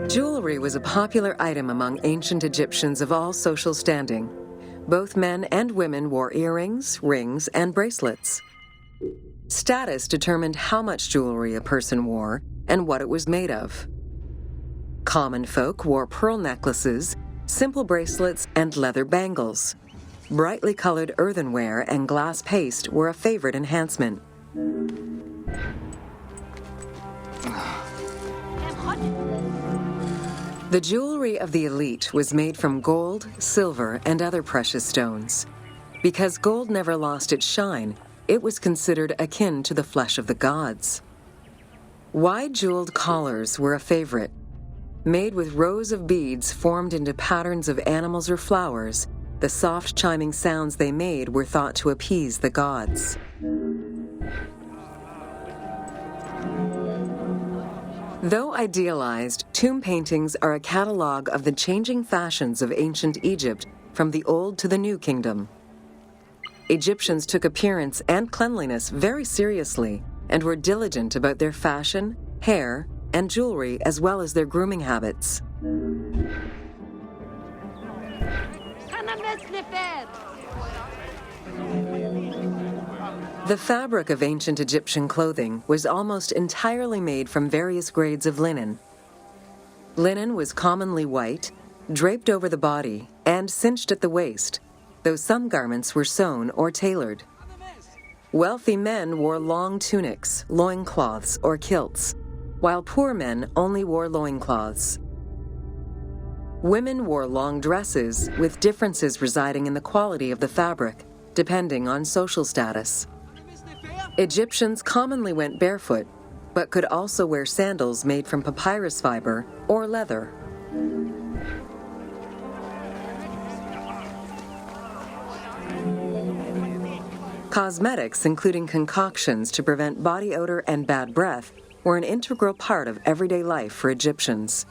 [SPEAKER 2] Jewelry was a popular item among ancient Egyptians of all social standing. Both men and women wore earrings, rings, and bracelets. Status determined how much jewelry a person wore and what it was made of. Common folk wore pearl necklaces, simple bracelets, and leather bangles. Brightly colored earthenware and glass paste were a favorite enhancement. The jewelry of the elite was made from gold, silver, and other precious stones. Because gold never lost its shine, it was considered akin to the flesh of the gods. Wide jeweled collars were a favorite. Made with rows of beads formed into patterns of animals or flowers, the soft chiming sounds they made were thought to appease the gods. Though idealized, tomb paintings are a catalog of the changing fashions of ancient Egypt from the Old to the New Kingdom. Egyptians took appearance and cleanliness very seriously and were diligent about their fashion, hair, and jewelry as well as their grooming habits. The fabric of ancient Egyptian clothing was almost entirely made from various grades of linen. Linen was commonly white, draped over the body, and cinched at the waist, though some garments were sewn or tailored. Wealthy men wore long tunics, loincloths, or kilts, while poor men only wore loincloths. Women wore long dresses, with differences residing in the quality of the fabric, depending on social status. Egyptians commonly went barefoot, but could also wear sandals made from papyrus fiber or leather. Cosmetics, including concoctions to prevent body odor and bad breath, were an integral part of everyday life for Egyptians.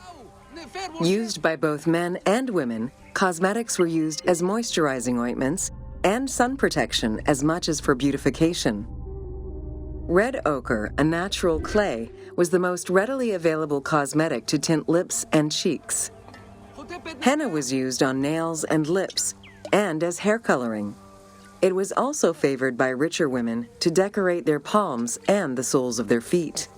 [SPEAKER 2] Used by both men and women, cosmetics were used as moisturizing ointments and sun protection as much as for beautification. Red ochre, a natural clay, was the most readily available cosmetic to tint lips and cheeks. Henna was used on nails and lips, and as hair coloring. It was also favored by richer women to decorate their palms and the soles of their feet.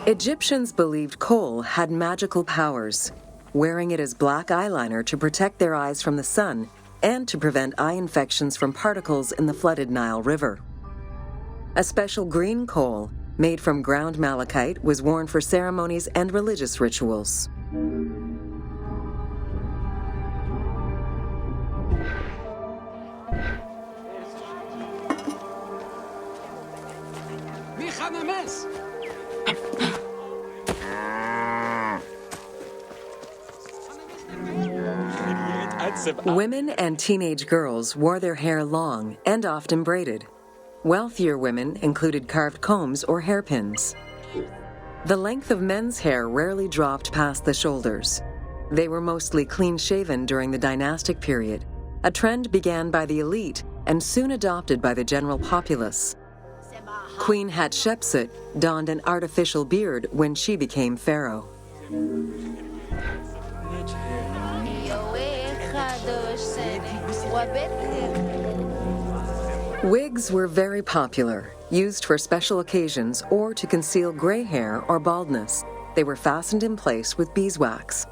[SPEAKER 2] Egyptians believed kohl had magical powers, wearing it as black eyeliner to protect their eyes from the sun and to prevent eye infections from particles in the flooded Nile River. A special green kohl, made from ground malachite, was worn for ceremonies and religious rituals. Women and teenage girls wore their hair long and often braided. Wealthier women included carved combs or hairpins. The length of men's hair rarely dropped past the shoulders. They were mostly clean-shaven during the dynastic period, a trend began by the elite and soon adopted by the general populace. Queen Hatshepsut donned an artificial beard when she became pharaoh. Wigs were very popular, used for special occasions or to conceal gray hair or baldness. They were fastened in place with beeswax.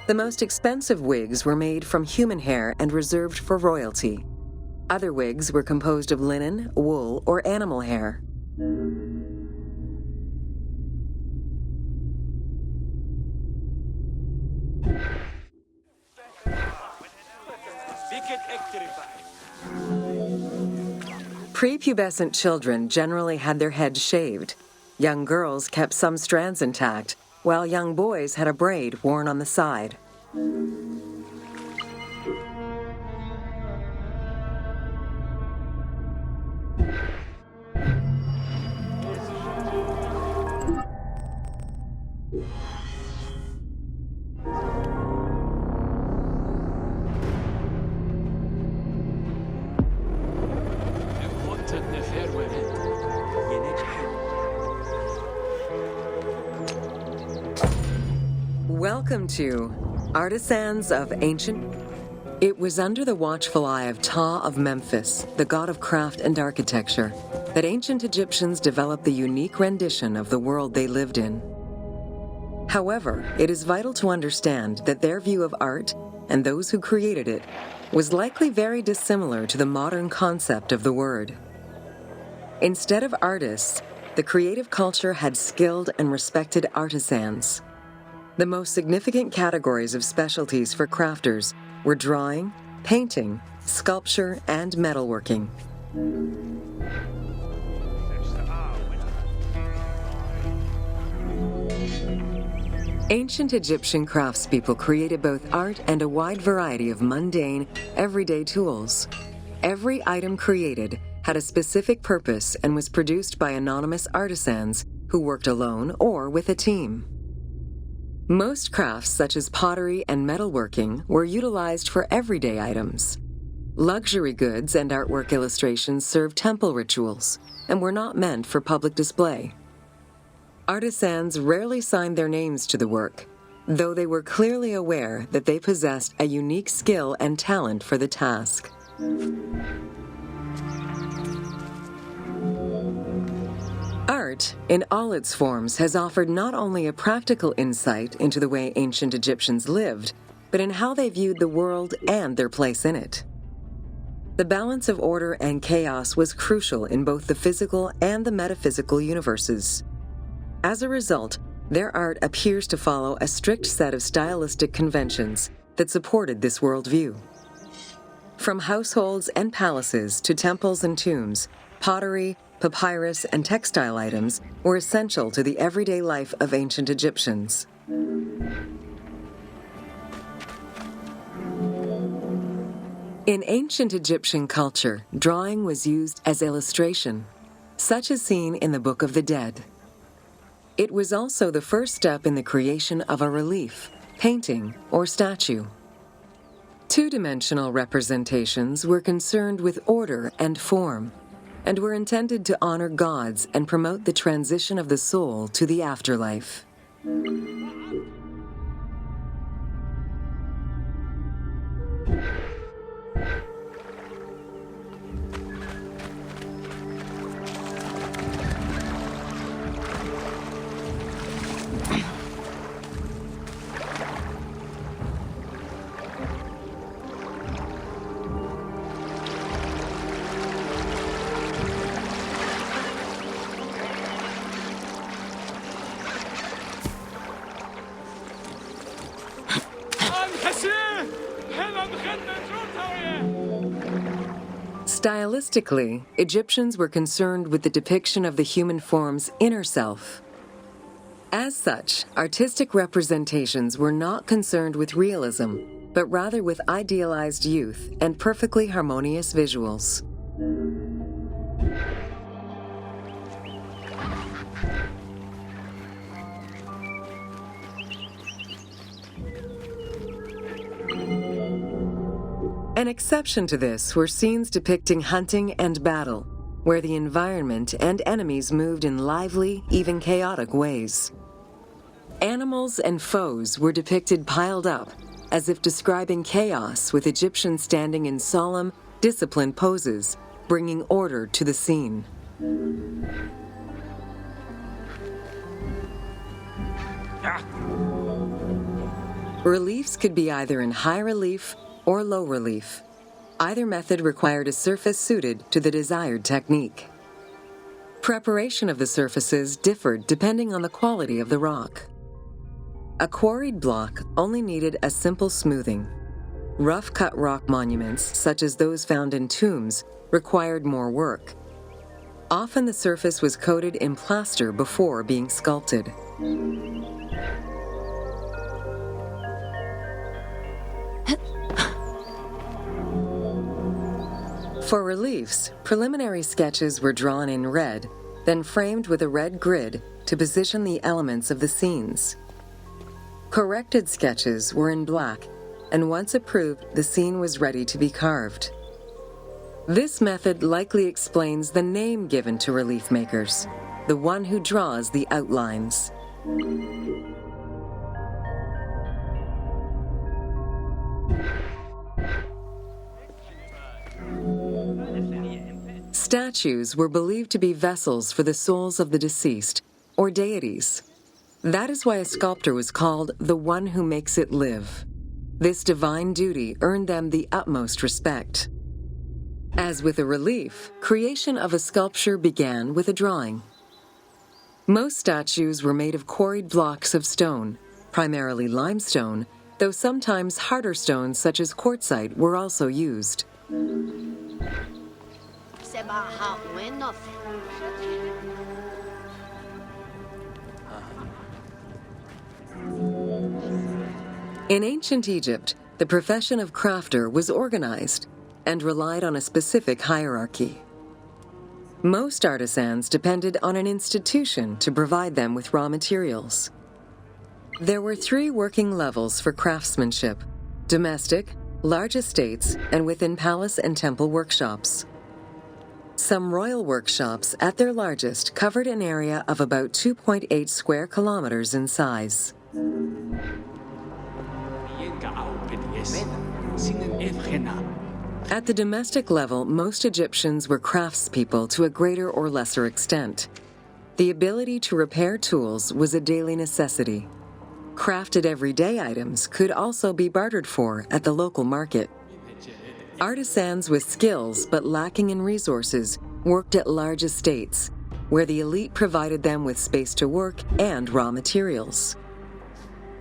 [SPEAKER 2] The most expensive wigs were made from human hair and reserved for royalty. Other wigs were composed of linen, wool, or animal hair. Prepubescent children generally had their heads shaved. Young girls kept some strands intact, while young boys had a braid worn on the side. Welcome to Artisans of Ancient. It was under the watchful eye of Ptah of Memphis, the god of craft and architecture, that ancient Egyptians developed the unique rendition of the world they lived in. However, it is vital to understand that their view of art, and those who created it, was likely very dissimilar to the modern concept of the word. Instead of artists, the creative culture had skilled and respected artisans. The most significant categories of specialties for crafters were drawing, painting, sculpture, and metalworking. Ancient Egyptian craftspeople created both art and a wide variety of mundane, everyday tools. Every item created had a specific purpose and was produced by anonymous artisans who worked alone or with a team. Most crafts, such as pottery and metalworking, were utilized for everyday items. Luxury goods and artwork illustrations served temple rituals and were not meant for public display. Artisans rarely signed their names to the work, though they were clearly aware that they possessed a unique skill and talent for the task. Art, in all its forms, has offered not only a practical insight into the way ancient Egyptians lived, but in how they viewed the world and their place in it. The balance of order and chaos was crucial in both the physical and the metaphysical universes. As a result, their art appears to follow a strict set of stylistic conventions that supported this worldview. From households and palaces to temples and tombs, pottery, papyrus, and textile items were essential to the everyday life of ancient Egyptians. In ancient Egyptian culture, drawing was used as illustration, such as seen in the Book of the Dead. It was also the first step in the creation of a relief, painting, or statue. Two-dimensional representations were concerned with order and form, and were intended to honor gods and promote the transition of the soul to the afterlife. Stylistically, Egyptians were concerned with the depiction of the human form's inner self. As such, artistic representations were not concerned with realism, but rather with idealized youth and perfectly harmonious visuals. An exception to this were scenes depicting hunting and battle, where the environment and enemies moved in lively, even chaotic ways. Animals and foes were depicted piled up, as if describing chaos, with Egyptians standing in solemn, disciplined poses, bringing order to the scene. Reliefs could be either in high relief or low relief. Either method required a surface suited to the desired technique. Preparation of the surfaces differed depending on the quality of the rock. A quarried block only needed a simple smoothing. Rough-cut rock monuments, such as those found in tombs, required more work. Often the surface was coated in plaster before being sculpted. For reliefs, preliminary sketches were drawn in red, then framed with a red grid to position the elements of the scenes. Corrected sketches were in black, and once approved, the scene was ready to be carved. This method likely explains the name given to relief makers, the one who draws the outlines. Statues were believed to be vessels for the souls of the deceased, or deities. That is why a sculptor was called the one who makes it live. This divine duty earned them the utmost respect. As with a relief, creation of a sculpture began with a drawing. Most statues were made of quarried blocks of stone, primarily limestone, though sometimes harder stones such as quartzite were also used. In ancient Egypt, the profession of crafter was organized and relied on a specific hierarchy. Most artisans depended on an institution to provide them with raw materials. There were 3 working levels for craftsmanship: domestic, large estates, and within palace and temple workshops. Some royal workshops, at their largest, covered an area of about 2.8 square kilometers in size. At the domestic level, most Egyptians were craftspeople to a greater or lesser extent. The ability to repair tools was a daily necessity. Crafted everyday items could also be bartered for at the local market. Artisans with skills but lacking in resources worked at large estates, where the elite provided them with space to work and raw materials.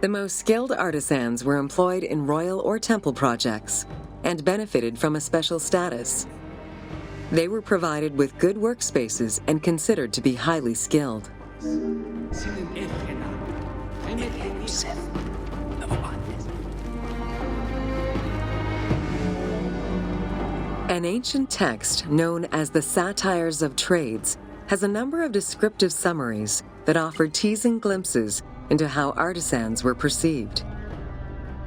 [SPEAKER 2] The most skilled artisans were employed in royal or temple projects and benefited from a special status. They were provided with good workspaces and considered to be highly skilled. An ancient text known as the Satires of Trades has a number of descriptive summaries that offer teasing glimpses into how artisans were perceived.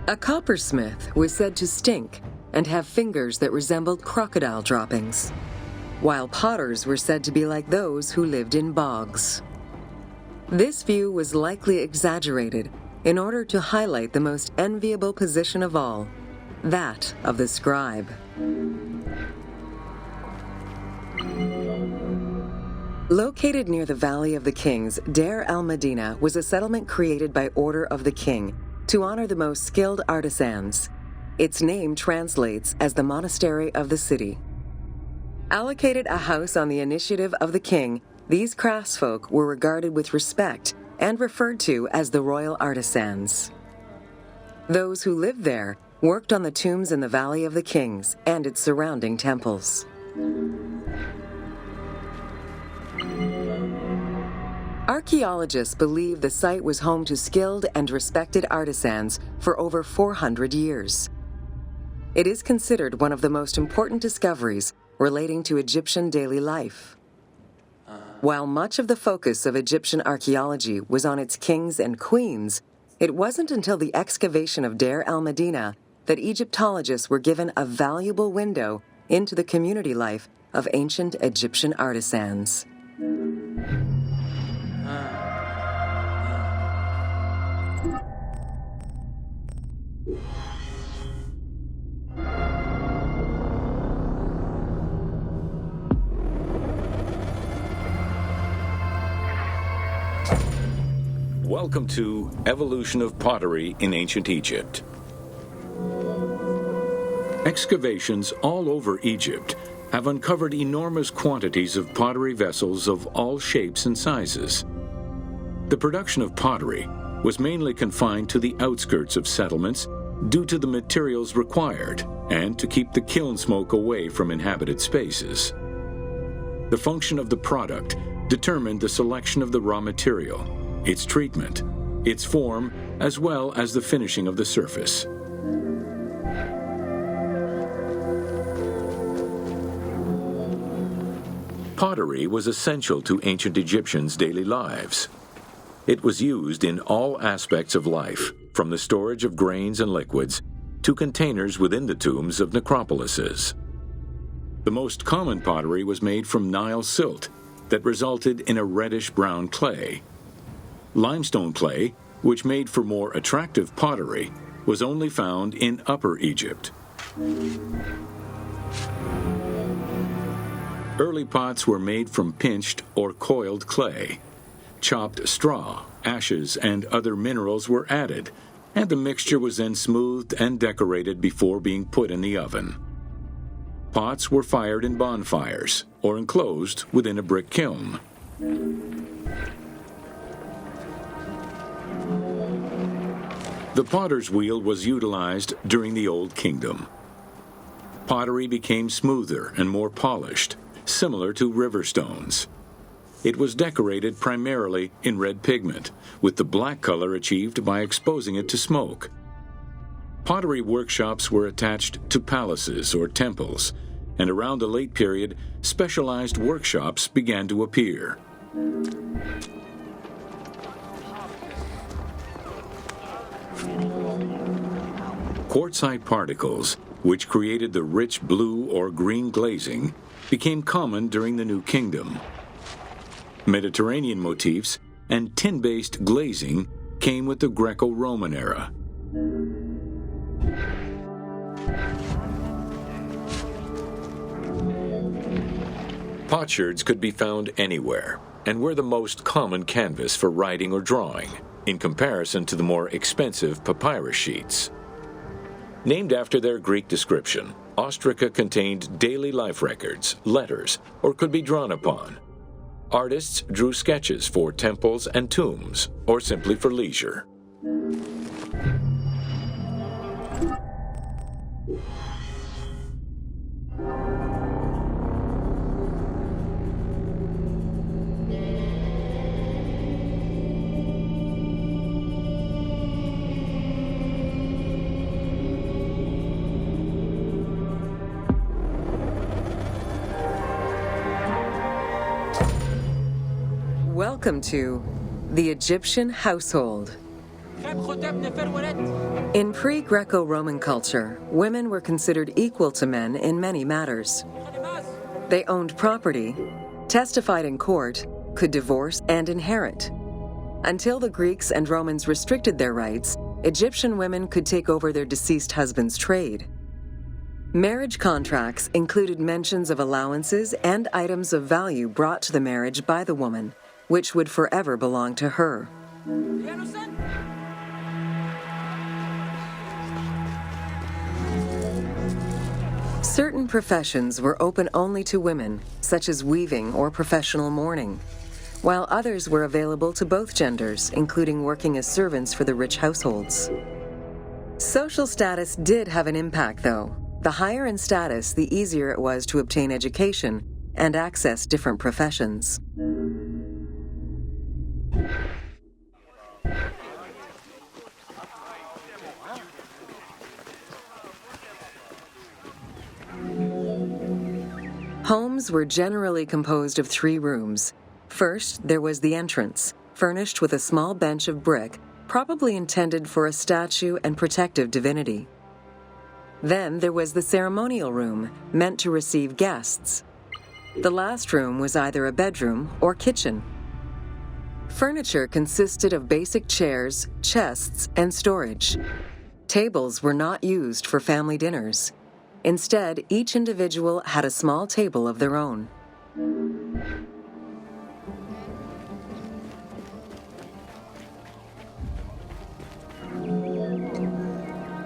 [SPEAKER 2] A coppersmith was said to stink and have fingers that resembled crocodile droppings, while potters were said to be like those who lived in bogs. This view was likely exaggerated in order to highlight the most enviable position of all, that of the scribe. Located near the Valley of the Kings, Deir el-Medina was a settlement created by order of the king to honor the most skilled artisans. Its name translates as the monastery of the city. Allocated a house on the initiative of the king, these craftsfolk were regarded with respect and referred to as the royal artisans. Those who lived there worked on the tombs in the Valley of the Kings and its surrounding temples. Archaeologists believe the site was home to skilled and respected artisans for over 400 years. It is considered one of the most important discoveries relating to Egyptian daily life. While much of the focus of Egyptian archaeology was on its kings and queens, it wasn't until the excavation of Deir el-Medina that Egyptologists were given a valuable window into the community life of ancient Egyptian artisans.
[SPEAKER 1] Welcome to Evolution of Pottery in Ancient Egypt. Excavations all over Egypt have uncovered enormous quantities of pottery vessels of all shapes and sizes. The production of pottery was mainly confined to the outskirts of settlements due to the materials required and to keep the kiln smoke away from inhabited spaces. The function of the product determined the selection of the raw material, its treatment, its form, as well as the finishing of the surface. Pottery was essential to ancient Egyptians' daily lives. It was used in all aspects of life, from the storage of grains and liquids to containers within the tombs of necropolises. The most common pottery was made from Nile silt that resulted in a reddish-brown clay. Limestone clay, which made for more attractive pottery, was only found in Upper Egypt. Early pots were made from pinched or coiled clay. Chopped straw, ashes, and other minerals were added, and the mixture was then smoothed and decorated before being put in the oven. Pots were fired in bonfires or enclosed within a brick kiln. The potter's wheel was utilized during the Old Kingdom. Pottery became smoother and more polished, similar to river stones. It was decorated primarily in red pigment, with the black color achieved by exposing it to smoke. Pottery workshops were attached to palaces or temples, and around the late period, specialized workshops began to appear. Quartzite particles, which created the rich blue or green glazing, became common during the New Kingdom. Mediterranean motifs and tin-based glazing came with the Greco-Roman era. Potsherds could be found anywhere and were the most common canvas for writing or drawing, in comparison to the more expensive papyrus sheets. Named after their Greek description, ostraca contained daily life records, letters, or could be drawn upon. Artists drew sketches for temples and tombs, or simply for leisure.
[SPEAKER 2] Welcome to the Egyptian household. In pre-Greco-Roman culture, women were considered equal to men in many matters. They owned property, testified in court, could divorce, and inherit. Until the Greeks and Romans restricted their rights, Egyptian women could take over their deceased husband's trade. Marriage contracts included mentions of allowances and items of value brought to the marriage by the woman, which would forever belong to her. Certain professions were open only to women, such as weaving or professional mourning, while others were available to both genders, including working as servants for the rich households. Social status did have an impact, though. The higher in status, the easier it was to obtain education and access different professions. Homes were generally composed of 3 rooms. First, there was the entrance, furnished with a small bench of brick, probably intended for a statue and protective divinity. Then there was the ceremonial room, meant to receive guests. The last room was either a bedroom or kitchen. Furniture consisted of basic chairs, chests, and storage. Tables were not used for family dinners. Instead, each individual had a small table of their own.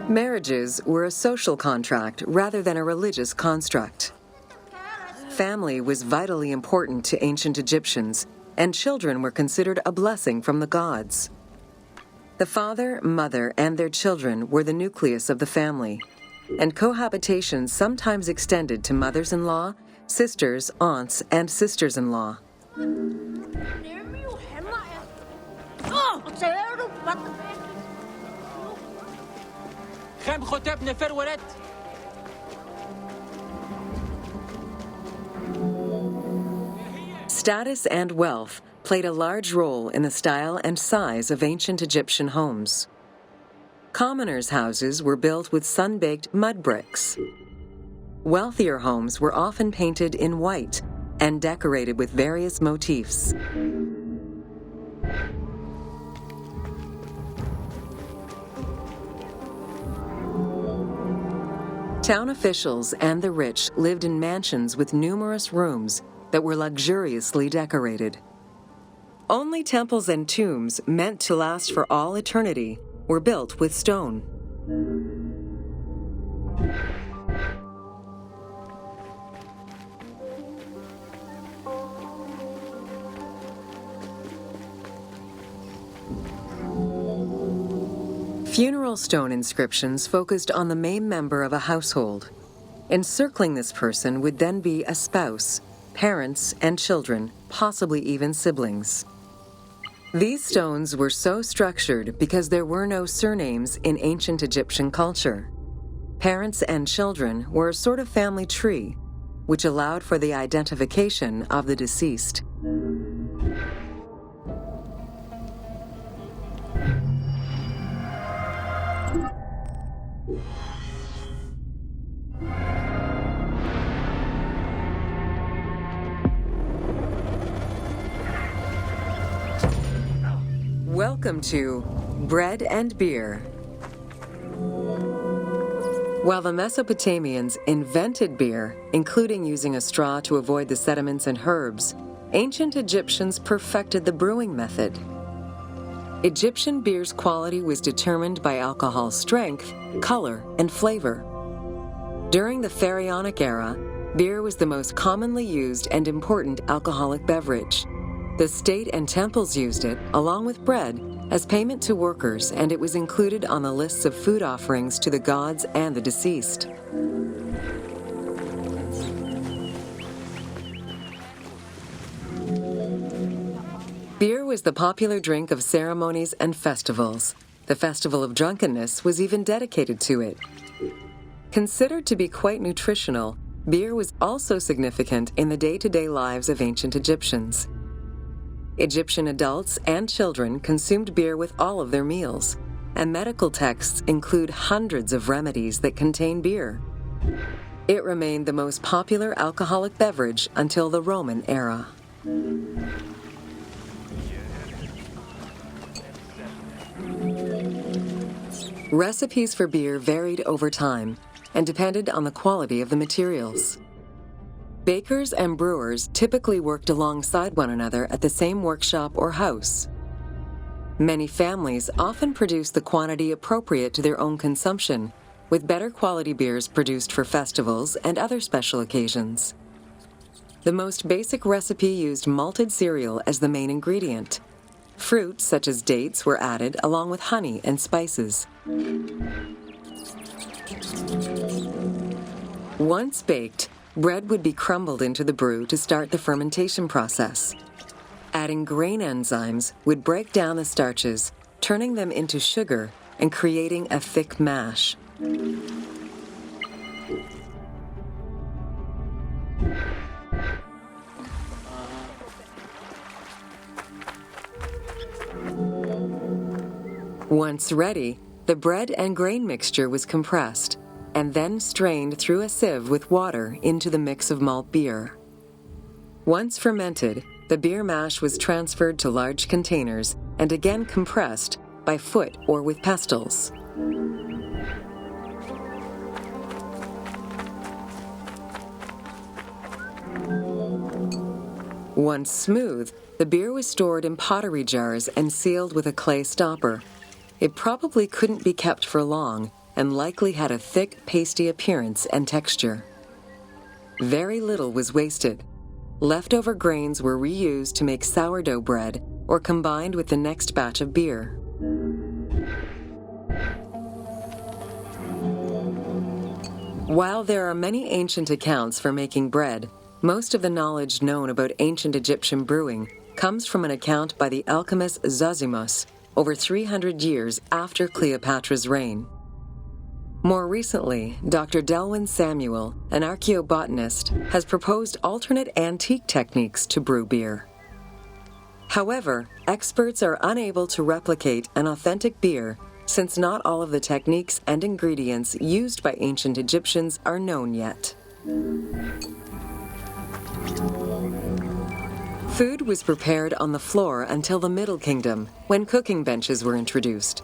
[SPEAKER 2] Marriages were a social contract rather than a religious construct. Family was vitally important to ancient Egyptians, and children were considered a blessing from the gods. The father, mother, and their children were the nucleus of the family, and cohabitation sometimes extended to mothers-in-law, sisters, aunts, and sisters-in-law. Status and wealth played a large role in the style and size of ancient Egyptian homes. Commoners' houses were built with sun-baked mud bricks. Wealthier homes were often painted in white and decorated with various motifs. Town officials and the rich lived in mansions with numerous rooms that were luxuriously decorated. Only temples and tombs meant to last for all eternity were built with stone. Funeral stone inscriptions focused on the main member of a household. Encircling this person would then be a spouse, parents, and children, possibly even siblings. These stones were so structured because there were no surnames in ancient Egyptian culture. Parents and children were a sort of family tree, which allowed for the identification of the deceased. Welcome to Bread and Beer. While the Mesopotamians invented beer, including using a straw to avoid the sediments and herbs, ancient Egyptians perfected the brewing method. Egyptian beer's quality was determined by alcohol strength, color, and flavor. During the Pharaonic era, beer was the most commonly used and important alcoholic beverage. The state and temples used it, along with bread, as payment to workers, and it was included on the lists of food offerings to the gods and the deceased. Beer was the popular drink of ceremonies and festivals. The Festival of Drunkenness was even dedicated to it. Considered to be quite nutritional, beer was also significant in the day-to-day lives of ancient Egyptians. Egyptian adults and children consumed beer with all of their meals, and medical texts include hundreds of remedies that contain beer. It remained the most popular alcoholic beverage until the Roman era. Recipes for beer varied over time and depended on the quality of the materials. Bakers and brewers typically worked alongside one another at the same workshop or house. Many families often produced the quantity appropriate to their own consumption, with better quality beers produced for festivals and other special occasions. The most basic recipe used malted cereal as the main ingredient. Fruit, such as dates, were added along with honey and spices. Once baked, bread would be crumbled into the brew to start the fermentation process. Adding grain enzymes would break down the starches, turning them into sugar and creating a thick mash. Once ready, the bread and grain mixture was compressed and then strained through a sieve with water into the mix of malt beer. Once fermented, the beer mash was transferred to large containers and again compressed by foot or with pestles. Once smooth, the beer was stored in pottery jars and sealed with a clay stopper. It probably couldn't be kept for long, and likely had a thick, pasty appearance and texture. Very little was wasted. Leftover grains were reused to make sourdough bread or combined with the next batch of beer. While there are many ancient accounts for making bread, most of the knowledge known about ancient Egyptian brewing comes from an account by the alchemist Zosimus over 300 years after Cleopatra's reign. More recently, Dr. Delwyn Samuel, an archaeobotanist, has proposed alternate antique techniques to brew beer. However, experts are unable to replicate an authentic beer since not all of the techniques and ingredients used by ancient Egyptians are known yet. Food was prepared on the floor until the Middle Kingdom, when cooking benches were introduced.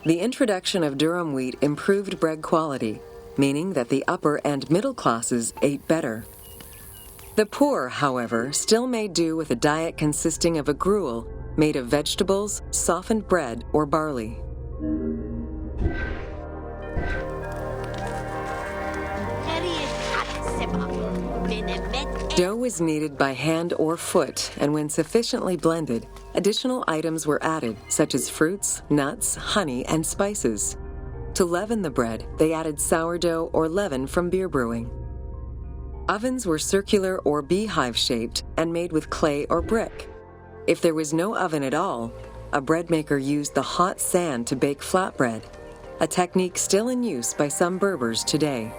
[SPEAKER 2] The introduction of durum wheat improved bread quality, meaning that the upper and middle classes ate better. The poor, however, still made do with a diet consisting of a gruel made of vegetables, softened bread, or barley. Dough was kneaded by hand or foot, and when sufficiently blended, additional items were added, such as fruits, nuts, honey, and spices. To leaven the bread, they added sourdough or leaven from beer brewing. Ovens were circular or beehive-shaped and made with clay or brick. If there was no oven at all, a bread maker used the hot sand to bake flatbread, a technique still in use by some Berbers today.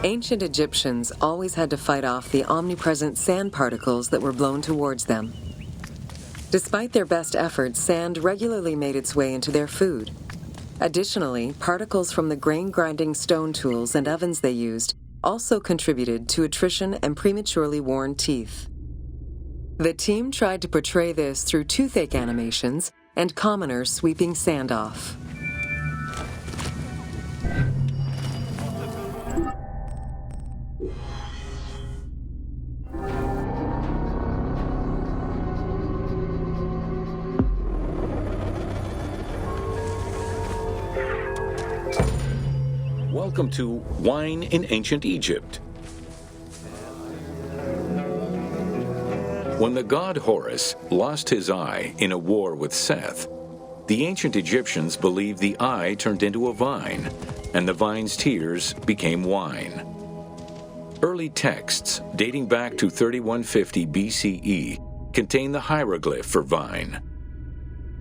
[SPEAKER 2] Ancient Egyptians always had to fight off the omnipresent sand particles that were blown towards them. Despite their best efforts, sand regularly made its way into their food. Additionally, particles from the grain-grinding stone tools and ovens they used also contributed to attrition and prematurely worn teeth. The team tried to portray this through toothache animations and commoners sweeping sand off.
[SPEAKER 1] Welcome to Wine in Ancient Egypt. When the god Horus lost his eye in a war with Seth, the ancient Egyptians believed the eye turned into a vine, and the vine's tears became wine. Early texts, dating back to 3150 BCE, contain the hieroglyph for vine.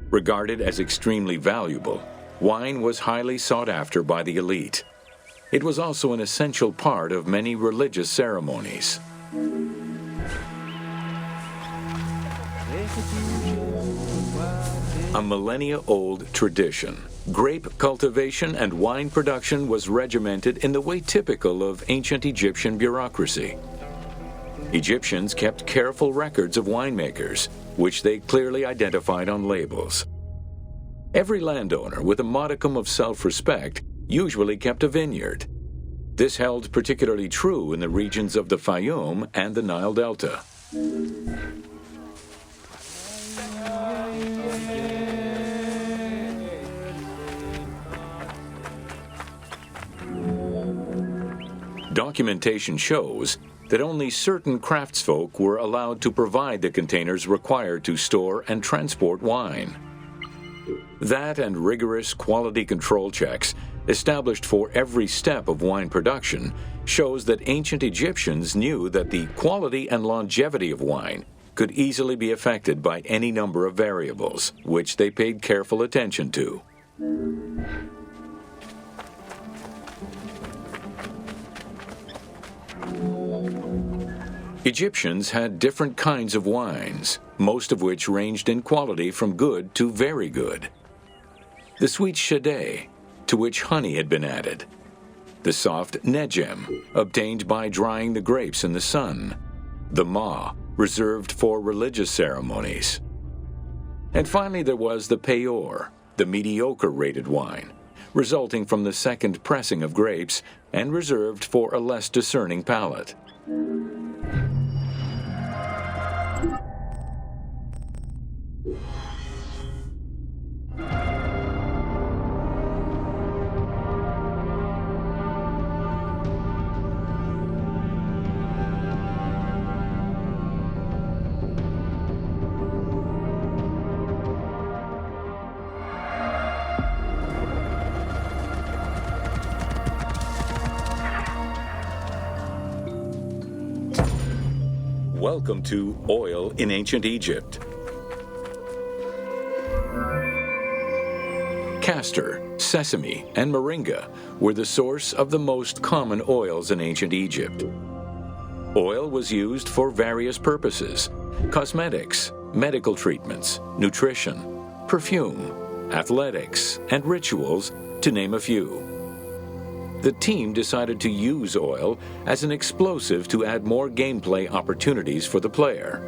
[SPEAKER 1] Regarded as extremely valuable, wine was highly sought after by the elite. It was also an essential part of many religious ceremonies. A millennia-old tradition, grape cultivation and wine production was regimented in the way typical of ancient Egyptian bureaucracy. Egyptians kept careful records of winemakers, which they clearly identified on labels. Every landowner with a modicum of self-respect usually kept a vineyard. This held particularly true in the regions of the Fayum and the Nile Delta. Documentation shows that only certain craftsfolk were allowed to provide the containers required to store and transport wine. That and rigorous quality control checks established for every step of wine production shows that ancient Egyptians knew that the quality and longevity of wine could easily be affected by any number of variables, which they paid careful attention to. Egyptians had different kinds of wines, most of which ranged in quality from good to very good. The sweet shadé, to which honey had been added. The soft negem, obtained by drying the grapes in the sun. The ma, reserved for religious ceremonies. And finally there was the peor, the mediocre-rated wine, resulting from the second pressing of grapes and reserved for a less discerning palate. Welcome to Oil in Ancient Egypt. Castor, sesame, and moringa were the source of the most common oils in ancient Egypt. Oil was used for various purposes: cosmetics, medical treatments, nutrition, perfume, athletics, and rituals, to name a few. The team decided to use oil as an explosive to add more gameplay opportunities for the player.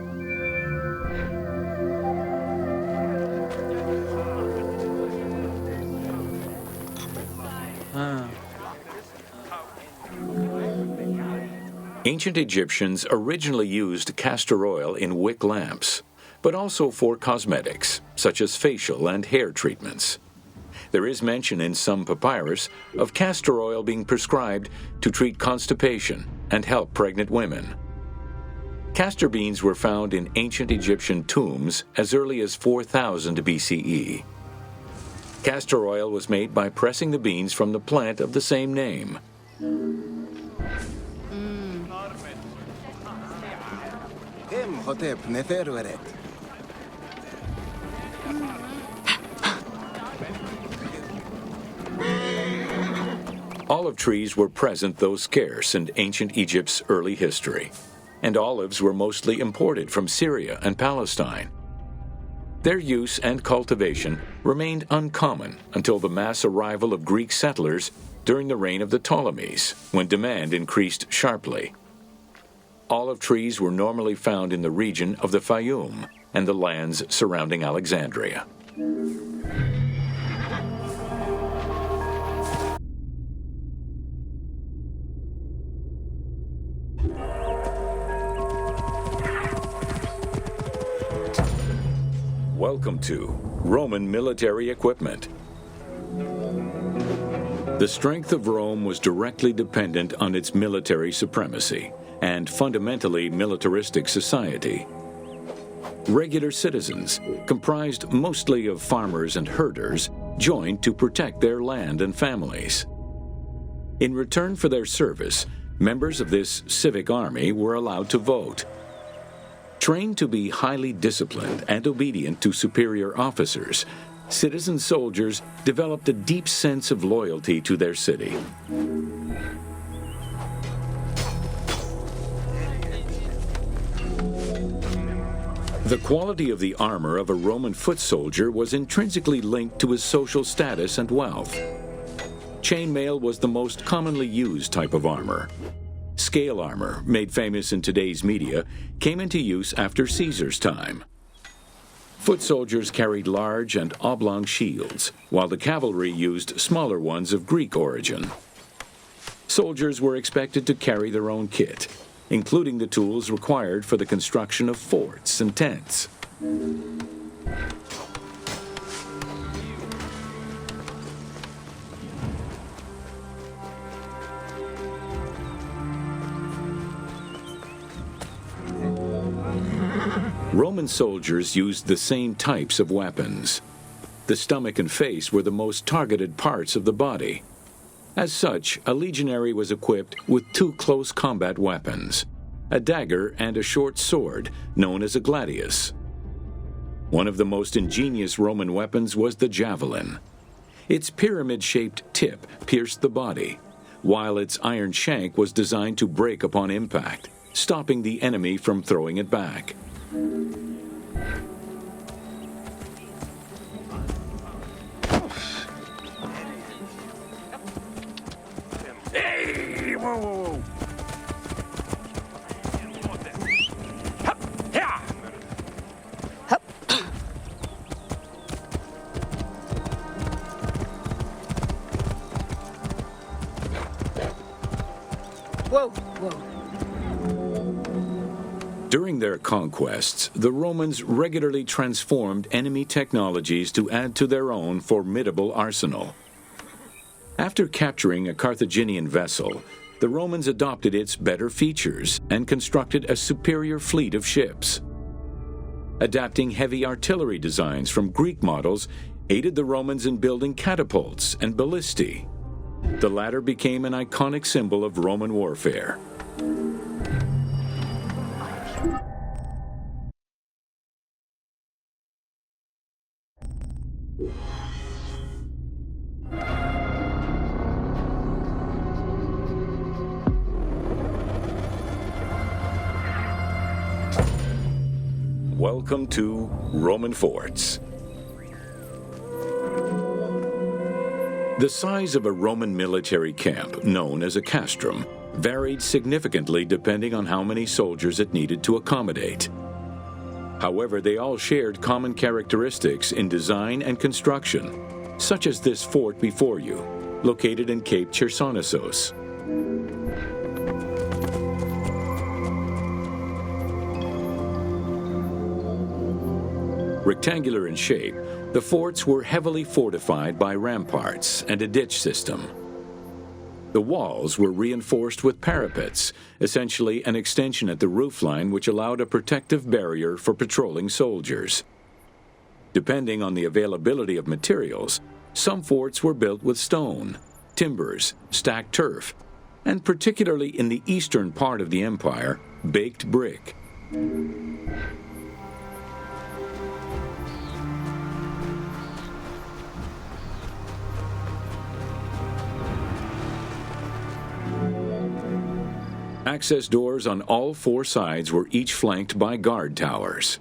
[SPEAKER 1] Ancient Egyptians originally used castor oil in wick lamps, but also for cosmetics, such as facial and hair treatments. There is mention in some papyrus of castor oil being prescribed to treat constipation and help pregnant women. Castor beans were found in ancient Egyptian tombs as early as 4000 BCE. Castor oil was made by pressing the beans from the plant of the same name. Olive trees were present, though scarce, in ancient Egypt's early history, and olives were mostly imported from Syria and Palestine. Their use and cultivation remained uncommon until the mass arrival of Greek settlers during the reign of the Ptolemies, when demand increased sharply. Olive trees were normally found in the region of the Fayum and the lands surrounding Alexandria. Welcome to Roman military equipment. The strength of Rome was directly dependent on its military supremacy and fundamentally militaristic society. Regular citizens, comprised mostly of farmers and herders, joined to protect their land and families. In return for their service, members of this civic army were allowed to vote. Trained to be highly disciplined and obedient to superior officers, citizen soldiers developed a deep sense of loyalty to their city. The quality of the armor of a Roman foot soldier was intrinsically linked to his social status and wealth. Chainmail was the most commonly used type of armor. Scale armor, made famous in today's media, came into use after Caesar's time. Foot soldiers carried large and oblong shields, while the cavalry used smaller ones of Greek origin. Soldiers were expected to carry their own kit, including the tools required for the construction of forts and tents. Roman soldiers used the same types of weapons. The stomach and face were the most targeted parts of the body. As such, a legionary was equipped with two close combat weapons, a dagger and a short sword, known as a gladius. One of the most ingenious Roman weapons was the javelin. Its pyramid-shaped tip pierced the body, while its iron shank was designed to break upon impact, stopping the enemy from throwing it back.
[SPEAKER 3] Hey! Whoa, whoa, whoa!
[SPEAKER 7] Whoa, whoa.
[SPEAKER 1] During their conquests, the Romans regularly transformed enemy technologies to add to their own formidable arsenal. After capturing a Carthaginian vessel, the Romans adopted its better features and constructed a superior fleet of ships. Adapting heavy artillery designs from Greek models aided the Romans in building catapults and ballistae. The latter became an iconic symbol of Roman warfare. welcome to Roman Forts. The size of a Roman military camp, known as a castrum, varied significantly depending on how many soldiers it needed to accommodate. However, they all shared common characteristics in design and construction, such as this fort before you, located in Cape Chersonesos. Rectangular in shape, the forts were heavily fortified by ramparts and a ditch system. The walls were reinforced with parapets, essentially an extension at the roofline which allowed a protective barrier for patrolling soldiers. Depending on the availability of materials, some forts were built with stone, timbers, stacked turf, and particularly in the eastern part of the empire, baked brick. Access doors on all four sides were each flanked by guard towers.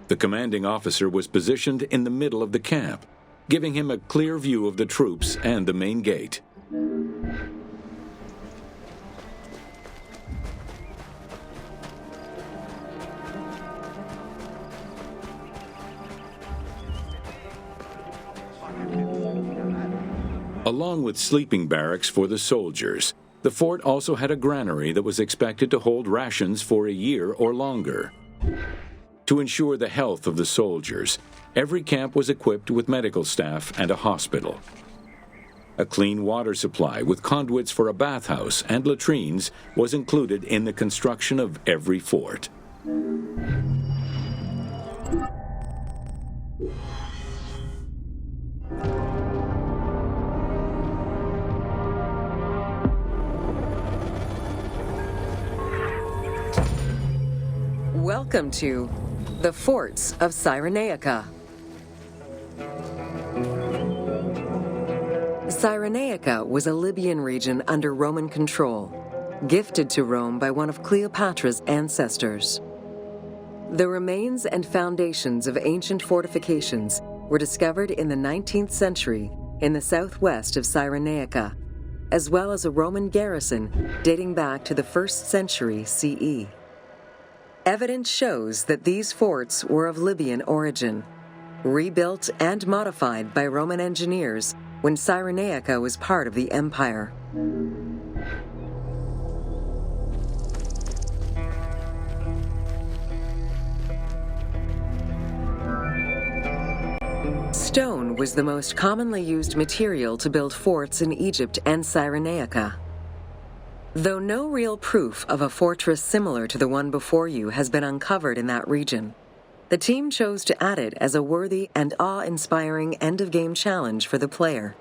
[SPEAKER 1] The commanding officer was positioned in the middle of the camp, giving him a clear view of the troops and the main gate. Along with sleeping barracks for the soldiers, the fort also had a granary that was expected to hold rations for a year or longer. To ensure the health of the soldiers, every camp was equipped with medical staff and a hospital. A clean water supply with conduits for a bathhouse and latrines was included in the construction of every fort.
[SPEAKER 2] Welcome to the Forts of Cyrenaica. Cyrenaica was a Libyan region under Roman control, gifted to Rome by one of Cleopatra's ancestors. The remains and foundations of ancient fortifications were discovered in the 19th century in the southwest of Cyrenaica, as well as a Roman garrison dating back to the 1st century CE. Evidence shows that these forts were of Libyan origin, rebuilt and modified by Roman engineers when Cyrenaica was part of the empire. Stone was the most commonly used material to build forts in Egypt and Cyrenaica. Though no real proof of a fortress similar to the one before you has been uncovered in that region, the team chose to add it as a worthy and awe-inspiring end-of-game challenge for the player.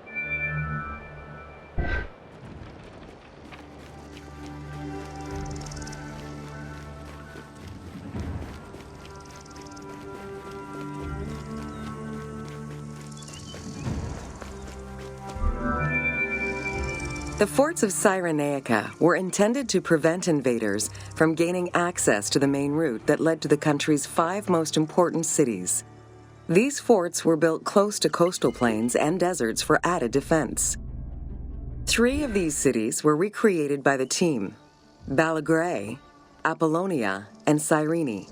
[SPEAKER 2] The forts of Cyrenaica were intended to prevent invaders from gaining access to the main route that led to the country's 5 most important cities. These forts were built close to coastal plains and deserts for added defense. 3 of these cities were recreated by the team: Balagrae, Apollonia, and Cyrene.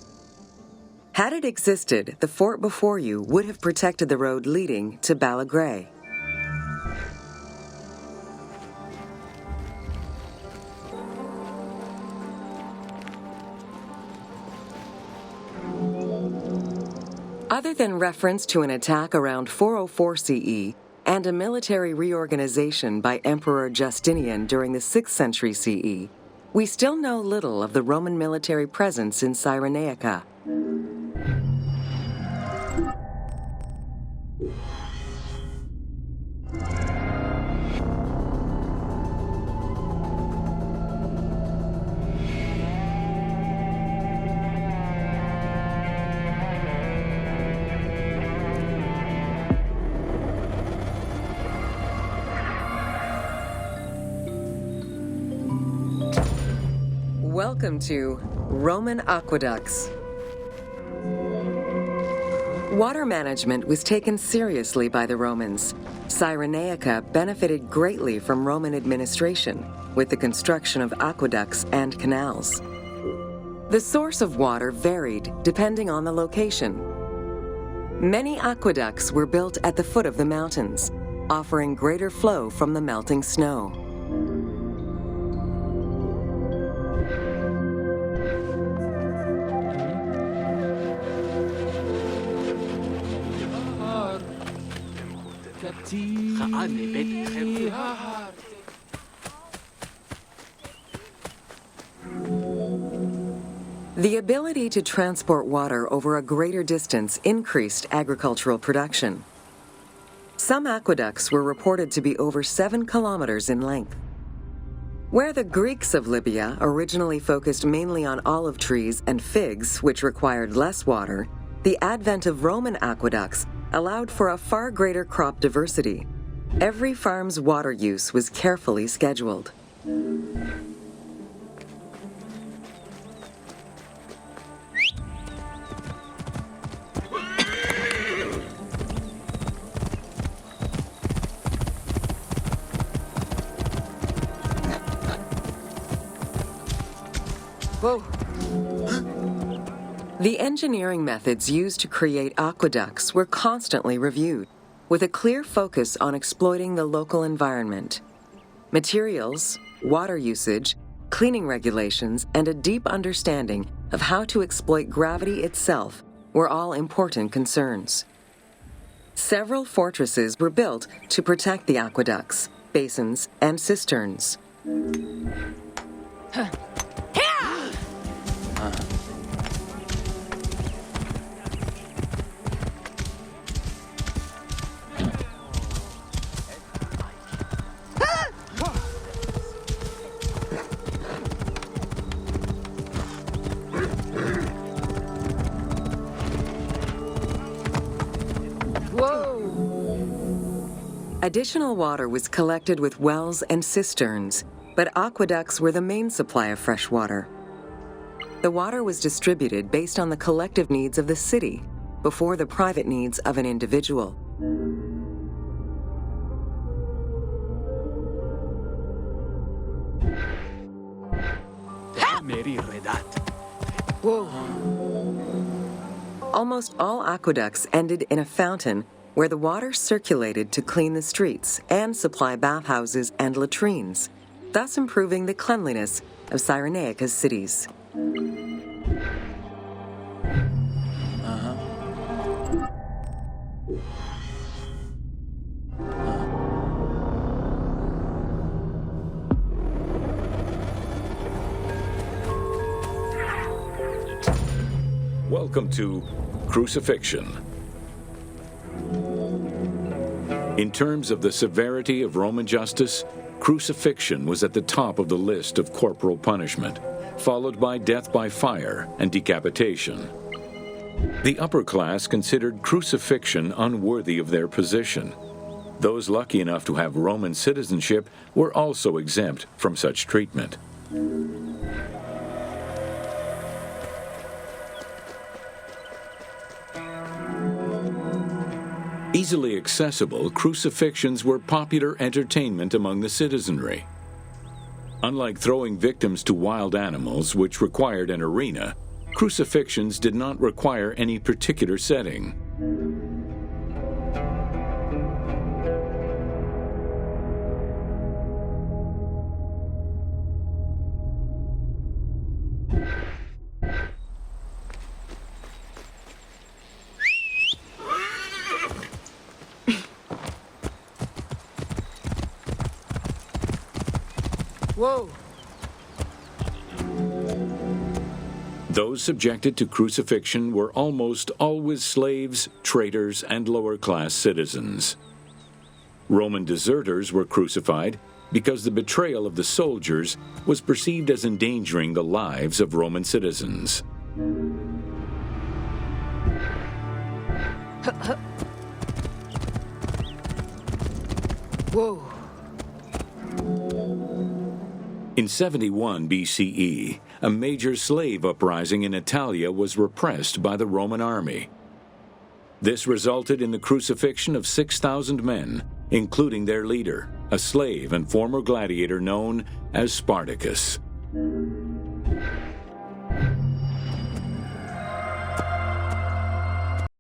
[SPEAKER 2] Had it existed, the fort before you would have protected the road leading to Balagrae. Other than reference to an attack around 404 CE and a military reorganization by Emperor Justinian during the 6th century CE, we still know little of the Roman military presence in Cyrenaica. Welcome to Roman Aqueducts. Water management was taken seriously by the Romans. Cyrenaica benefited greatly from Roman administration, with the construction of aqueducts and canals. The source of water varied depending on the location. Many aqueducts were built at the foot of the mountains, offering greater flow from the melting snow. The ability to transport water over a greater distance increased agricultural production. Some aqueducts were reported to be over 7 kilometers in length. Where the Greeks of Libya originally focused mainly on olive trees and figs, which required less water, the advent of Roman aqueducts allowed for a far greater crop diversity. Every farm's water use was carefully scheduled.
[SPEAKER 7] Whoa.
[SPEAKER 2] The engineering methods used to create aqueducts were constantly reviewed, with a clear focus on exploiting the local environment. Materials, water usage, cleaning regulations, and a deep understanding of how to exploit gravity itself were all important concerns. Several fortresses were built to protect the aqueducts, basins, and cisterns. Additional water was collected with wells and cisterns, but aqueducts were the main supply of fresh water. The water was distributed based on the collective needs of the city, before the private needs of an individual.
[SPEAKER 7] Whoa.
[SPEAKER 2] Almost all aqueducts ended in a fountain where the water circulated to clean the streets and supply bathhouses and latrines, thus improving the cleanliness of Cyrenaica's cities.
[SPEAKER 1] Welcome to Crucifixion. In terms of the severity of Roman justice, crucifixion was at the top of the list of corporal punishment, followed by death by fire and decapitation. The upper class considered crucifixion unworthy of their position. Those lucky enough to have Roman citizenship were also exempt from such treatment. Easily accessible, crucifixions were popular entertainment among the citizenry. Unlike throwing victims to wild animals, which required an arena, crucifixions did not require any particular setting.
[SPEAKER 7] Whoa.
[SPEAKER 1] Those subjected to crucifixion were almost always slaves, traitors, and lower-class citizens. Roman deserters were crucified because the betrayal of the soldiers was perceived as endangering the lives of Roman citizens.
[SPEAKER 7] Whoa.
[SPEAKER 1] In 71 BCE, a major slave uprising in Italia was repressed by the Roman army. This resulted in the crucifixion of 6,000 men, including their leader, a slave and former gladiator known as Spartacus.